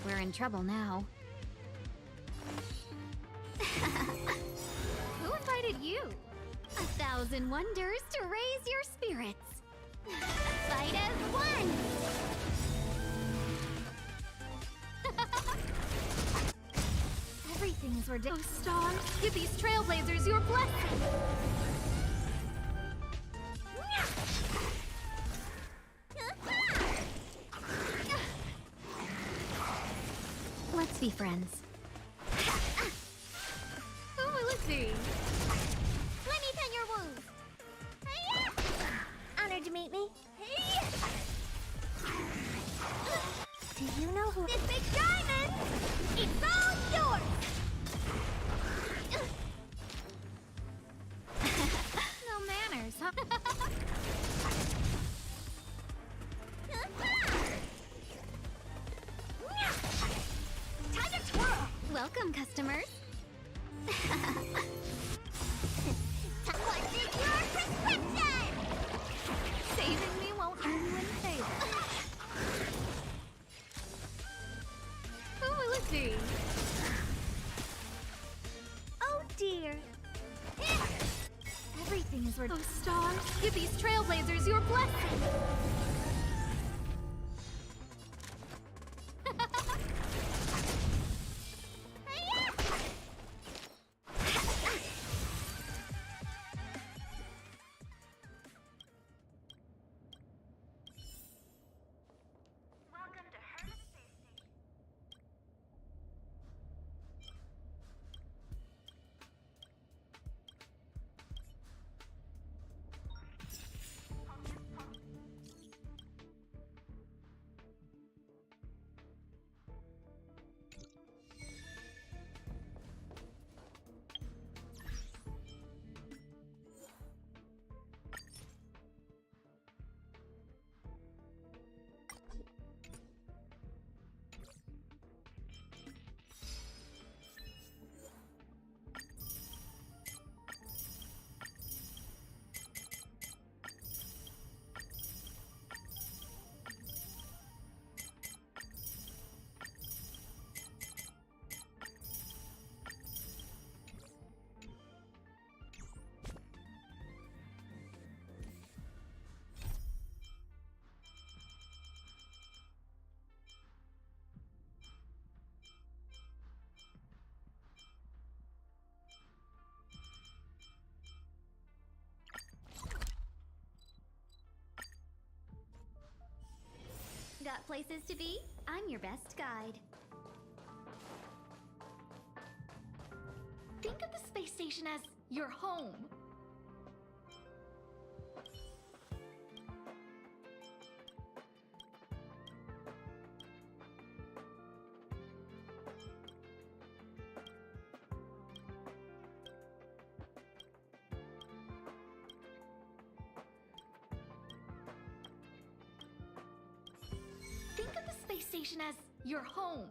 We're in trouble now. Who invited you? 1,000 wonders to raise your spirits. Fight as one! Everything is ridiculous. Those stars. Give these trailblazers your blessing. Let's be friends. Who will it be? Let me pen your wounds! Honored to meet me. Do you know who— This big diamond! It's all yours! No manners, huh? Time to twirl! Welcome, customers. What's in your prescription? Saving me won't earn you any favor. dreams were those stars. Give these trailblazers your blessing. Got places to be? I'm your best guide. Think of the space station as your home. Think of the space station as your home.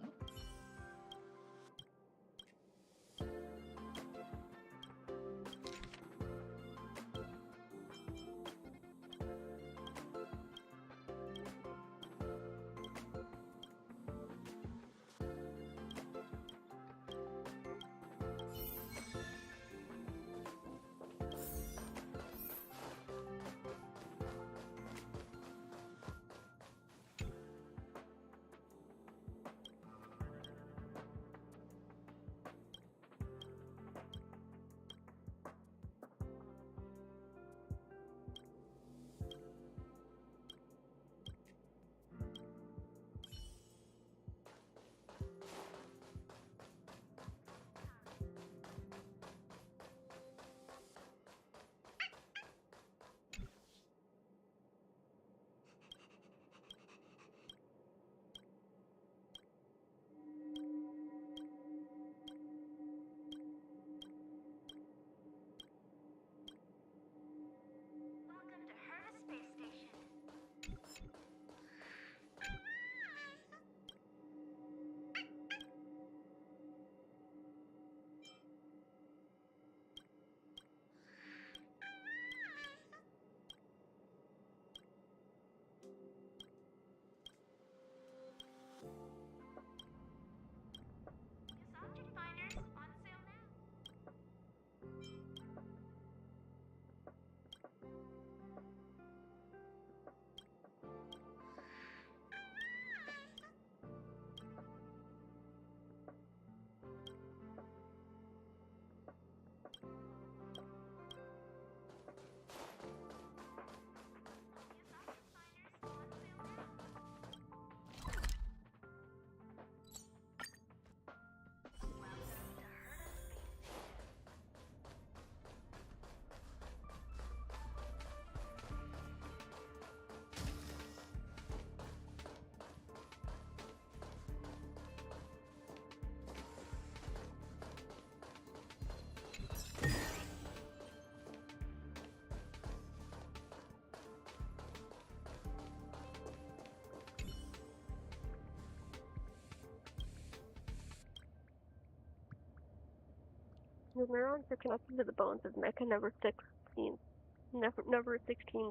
The neurons are connected to the bones of Mecha number 16's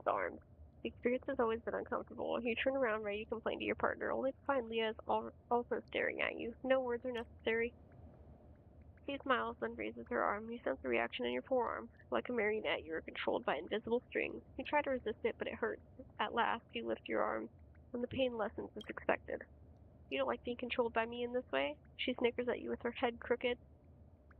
arms. The experience has always been uncomfortable. You turn around ready to complain to your partner, only to find Leah is also staring at you. No words are necessary. She smiles, then raises her arm. You sense a reaction in your forearm. Like a marionette, you are controlled by invisible strings. You try to resist it, but it hurts. At last, you lift your arm, and the pain lessens as expected. You don't like being controlled by me in this way? She snickers at you with her head crooked.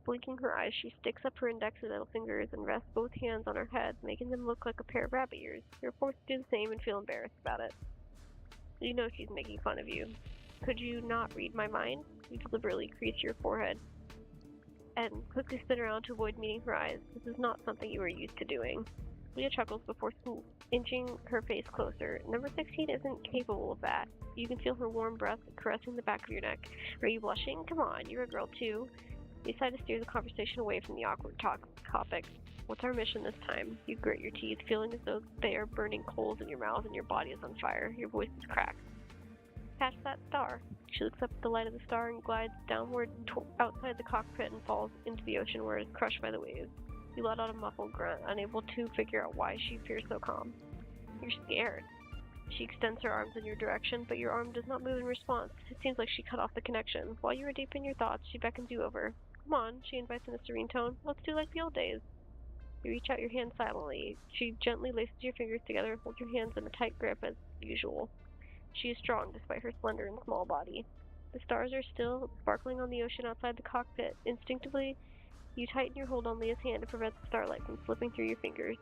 Blinking her eyes, she sticks up her index and middle fingers and rests both hands on her head, making them look like a pair of rabbit ears. You're forced to do the same and feel embarrassed about it. You know she's making fun of you. Could you not read my mind? You deliberately crease your forehead and quickly spin around to avoid meeting her eyes. This is not something you are used to doing. Leah chuckles before inching her face closer. Number 16 isn't capable of that. You can feel her warm breath caressing the back of your neck. Are you blushing? Come on, you're a girl too. You decide to steer the conversation away from the awkward topic. What's our mission this time? You grit your teeth, feeling as though they are burning coals in your mouth and your body is on fire. Your voice is cracked. Catch that star. She looks up at the light of the star and glides downward outside the cockpit and falls into the ocean where it is crushed by the waves. You let out a muffled grunt, unable to figure out why she appears so calm. You're scared. She extends her arms in your direction, but your arm does not move in response. It seems like she cut off the connection. While you are deep in your thoughts, she beckons you over. Come on, she invites in a serene tone. Let's do like the old days. You reach out your hand silently. She gently laces your fingers together and holds your hands in a tight grip as usual. She is strong despite her slender and small body. The stars are still sparkling on the ocean outside the cockpit. Instinctively, you tighten your hold on Leah's hand to prevent the starlight from slipping through your fingers.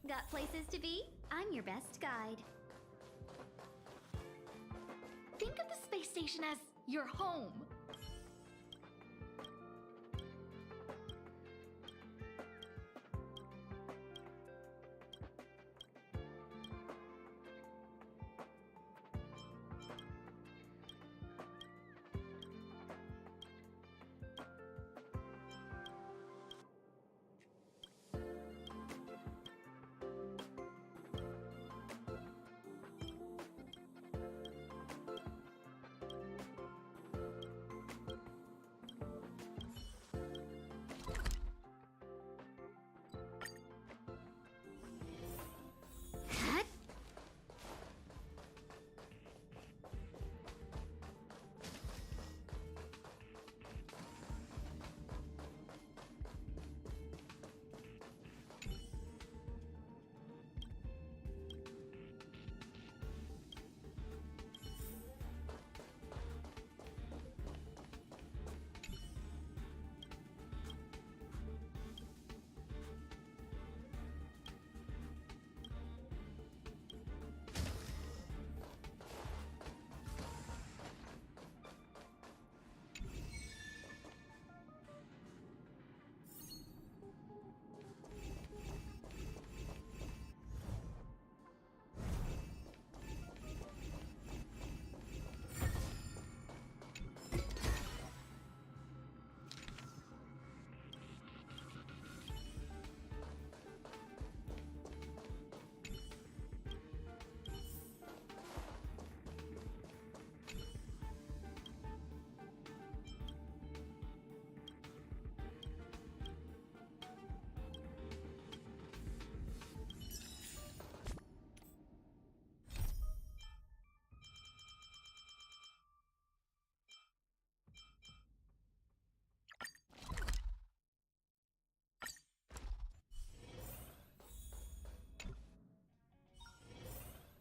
Got places to be? I'm your best guide. Think of the space station as your home.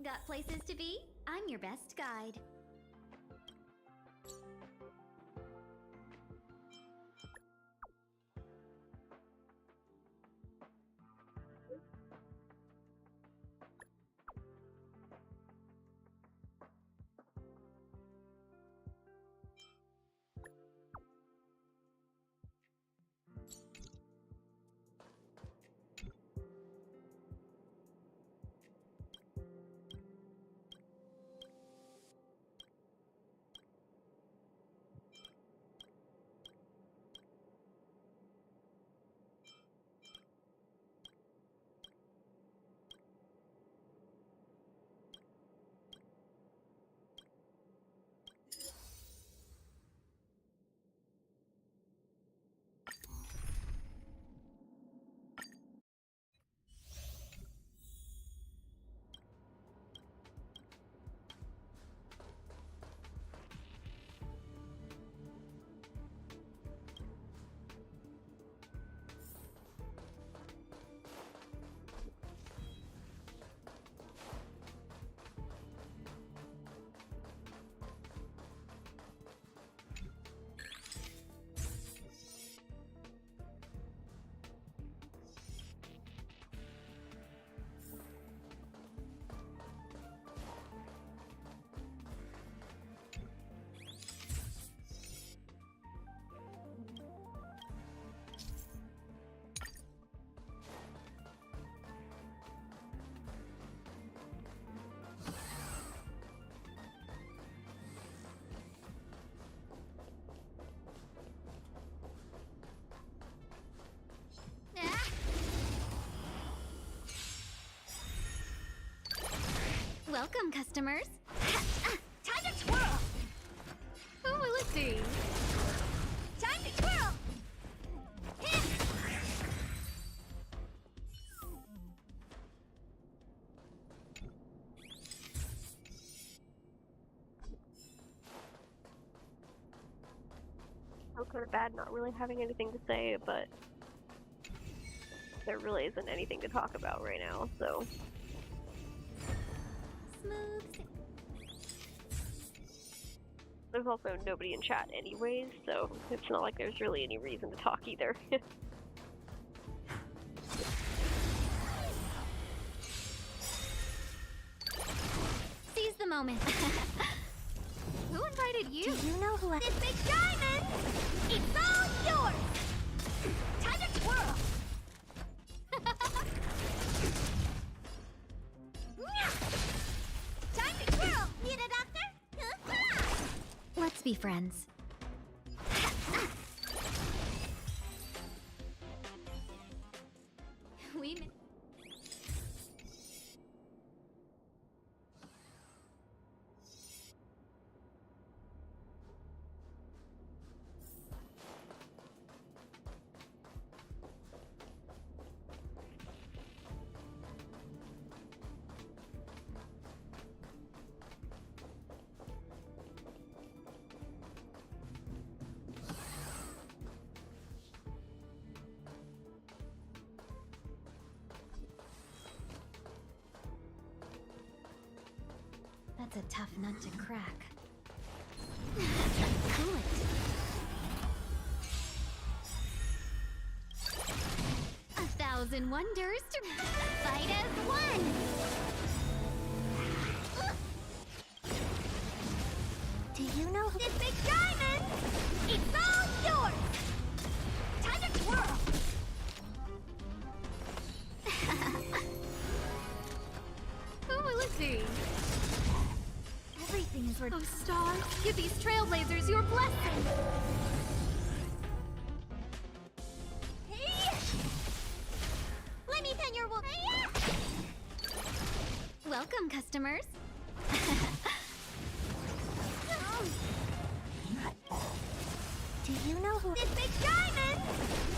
Got places to be? I'm your best guide. Welcome, customers. Time to twirl. Who will it be? Time to twirl. So kind of bad not really having anything to say, but there really isn't anything to talk about right now, so. Smooth. There's also nobody in chat anyways, so it's not like there's really any reason to talk either. Seize the moment. Who invited you? Do you know who I... This big diamond! It's all yours! Time to twirl! Time to twirl! Need a doctor? Let's be friends. We... That's a tough nut to crack. Cool it. 1,000 wonders to fight as one! Do you know who... This big diamond! It's all yours! Time to twirl! Who will it be? Everything is worth. Oh, Star, give these trailblazers your blessing! Hey! Let me pin your wool. Welcome, customers. Do you know who... This big diamond!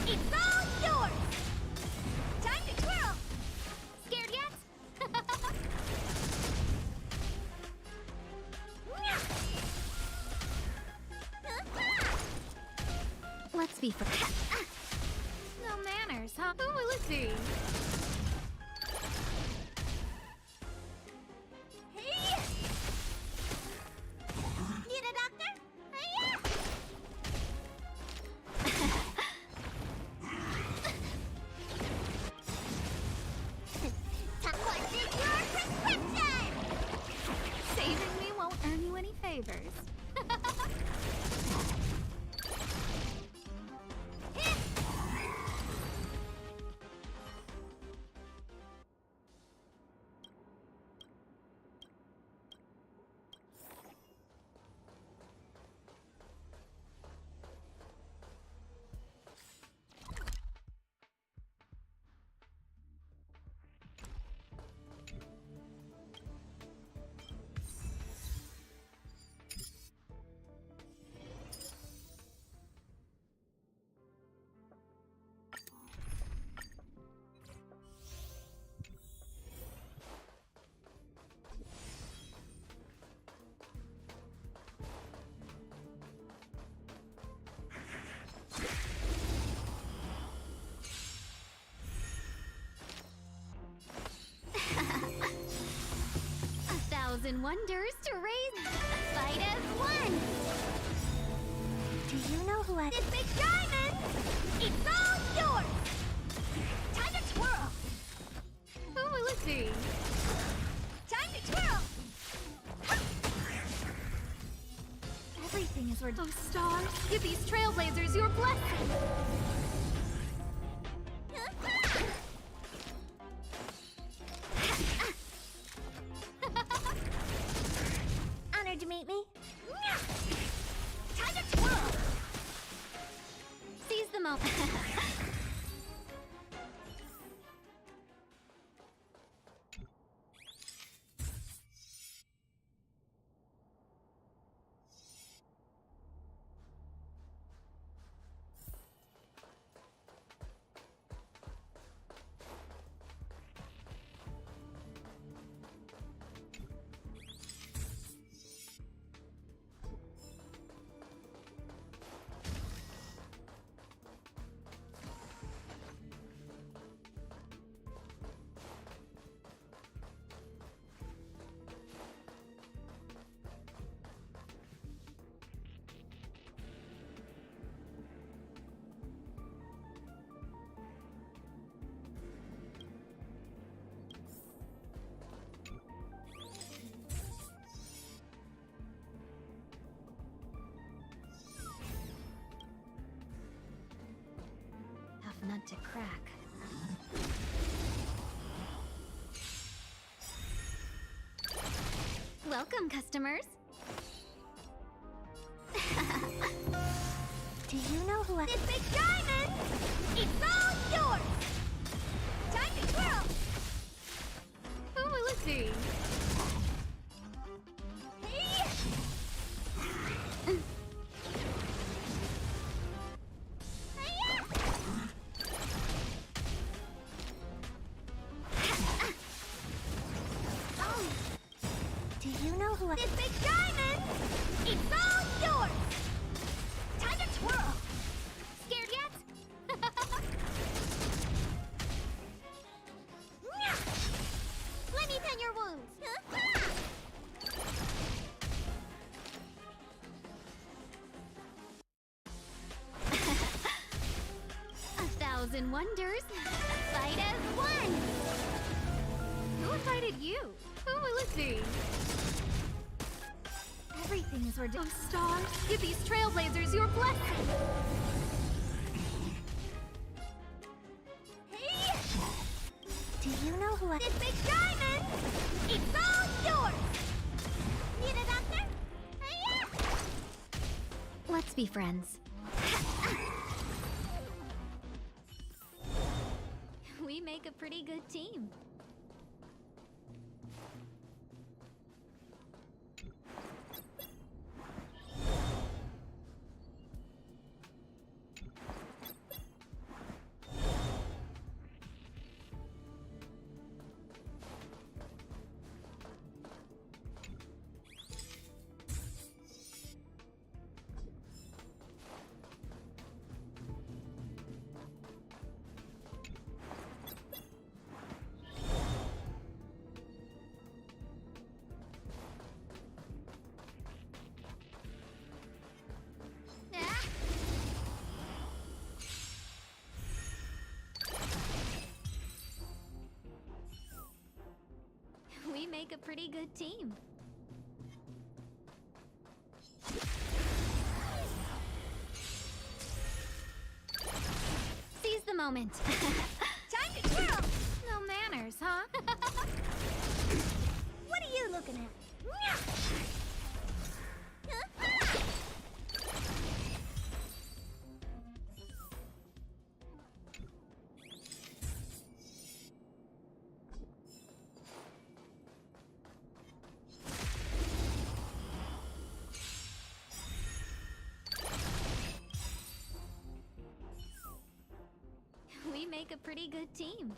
It's all yours! Time to twirl! Scared yet? Let's be friends. No manners, huh? Who will it be? Hey! Need a doctor? What is your prescription? Saving me won't earn you any favors. Thousand wonders to raise. Fight as one. Do you know who I... This big diamond! It's all yours! Time to twirl! Who will it be? Time to twirl! Everything is worth. Oh, Star, give these trailblazers your blessing! Honored to meet me. Time to twirl! Seize the moment. to crack. Welcome, customers. Do you know who I... This big diamond! It's all yours! Time to twirl! Who will it be? Hey! 1,000 wonders. Fight as one. Who invited you? Who will it be? Everything is ridiculous. Stars, give these trailblazers your blessing. Hey! Do you know who I... This big diamond! It's all yours! Need a doctor? Hiya! Let's be friends. We make a pretty good team. We make a pretty good team. Seize the moment. Time to twirl! No manners, huh? What are you looking at? We make a pretty good team.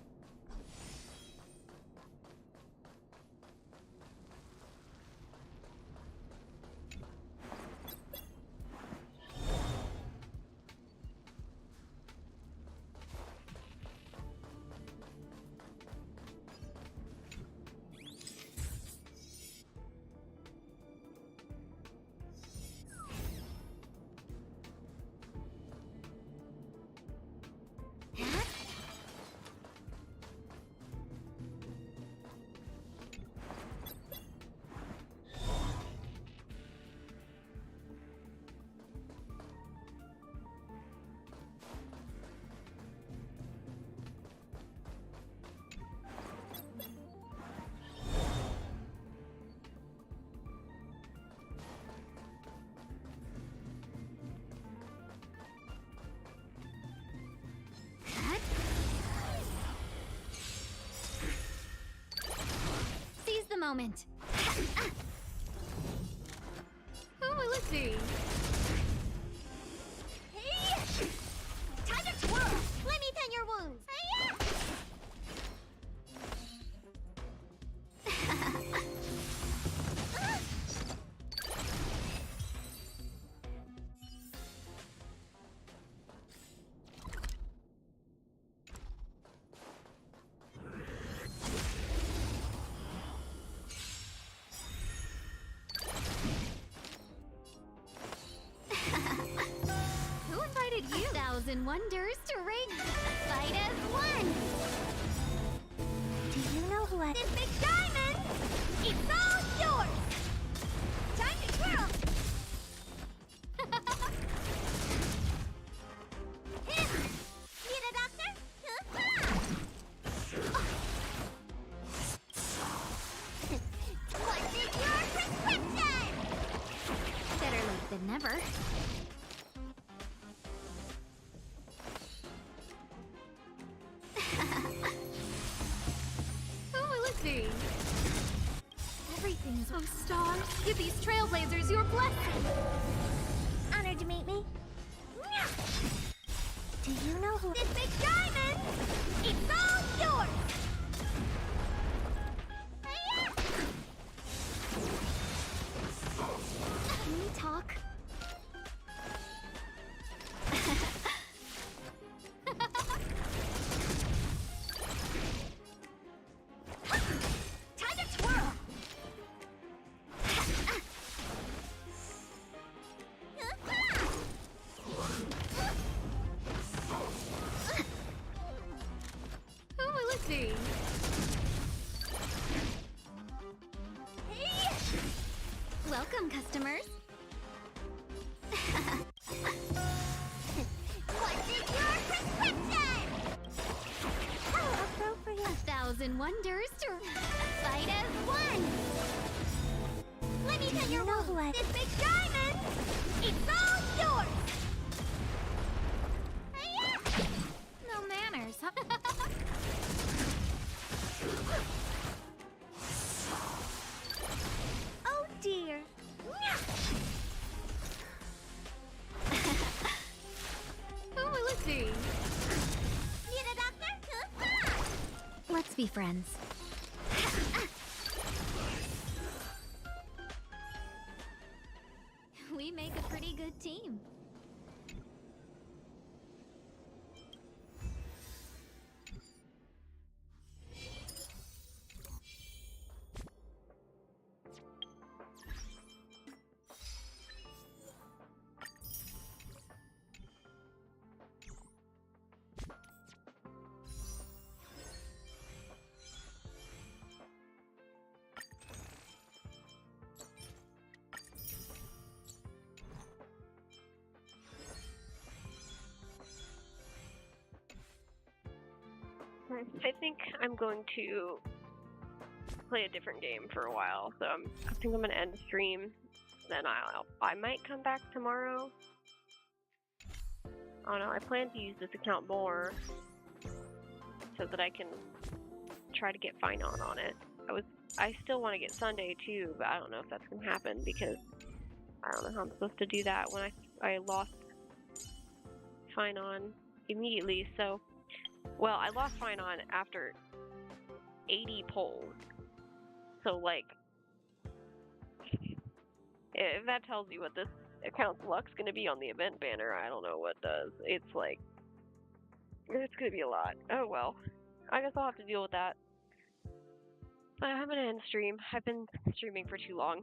Seize the moment. Who will it be? Hey! Time to twirl! Let me tend your wounds. Hiya! Who invited you? 1,000 wonders to ring. Fight as one. Do you know who I... This big diamond! It's all yours! Time to twirl! Need a doctor? Whatever. Oh, let's see. Everything's oh stars. Give these trailblazers your blessing. Honored to meet me. Do you know who this big diamond? It's all yours. Can we talk? Time to twirl. Oh, let's see. Hey! Welcome, customers. What's in your prescription? Oh, appropriate. 1,000 wonders to fight as one. Let me tell you know who I... This big diamond! It's all yours! No manners, huh? Oh dear. Oh, let's see. Need a doctor? Let's be friends. We make a pretty good team. I think I'm going to play a different game for a while, so I think I'm gonna end the stream. Then I might come back tomorrow. I don't know. I plan to use this account more so that I can try to get Finon on it. I still want to get Sunday too, but I don't know if that's gonna happen because I don't know how I'm supposed to do that when I lost Finon immediately. So. Well, I lost Finon after 80 polls. So, like, if that tells you what this account's luck's gonna be on the event banner, I don't know what does. It's like, it's gonna be a lot. Oh well. I guess I'll have to deal with that. I'm gonna end stream. I've been streaming for too long.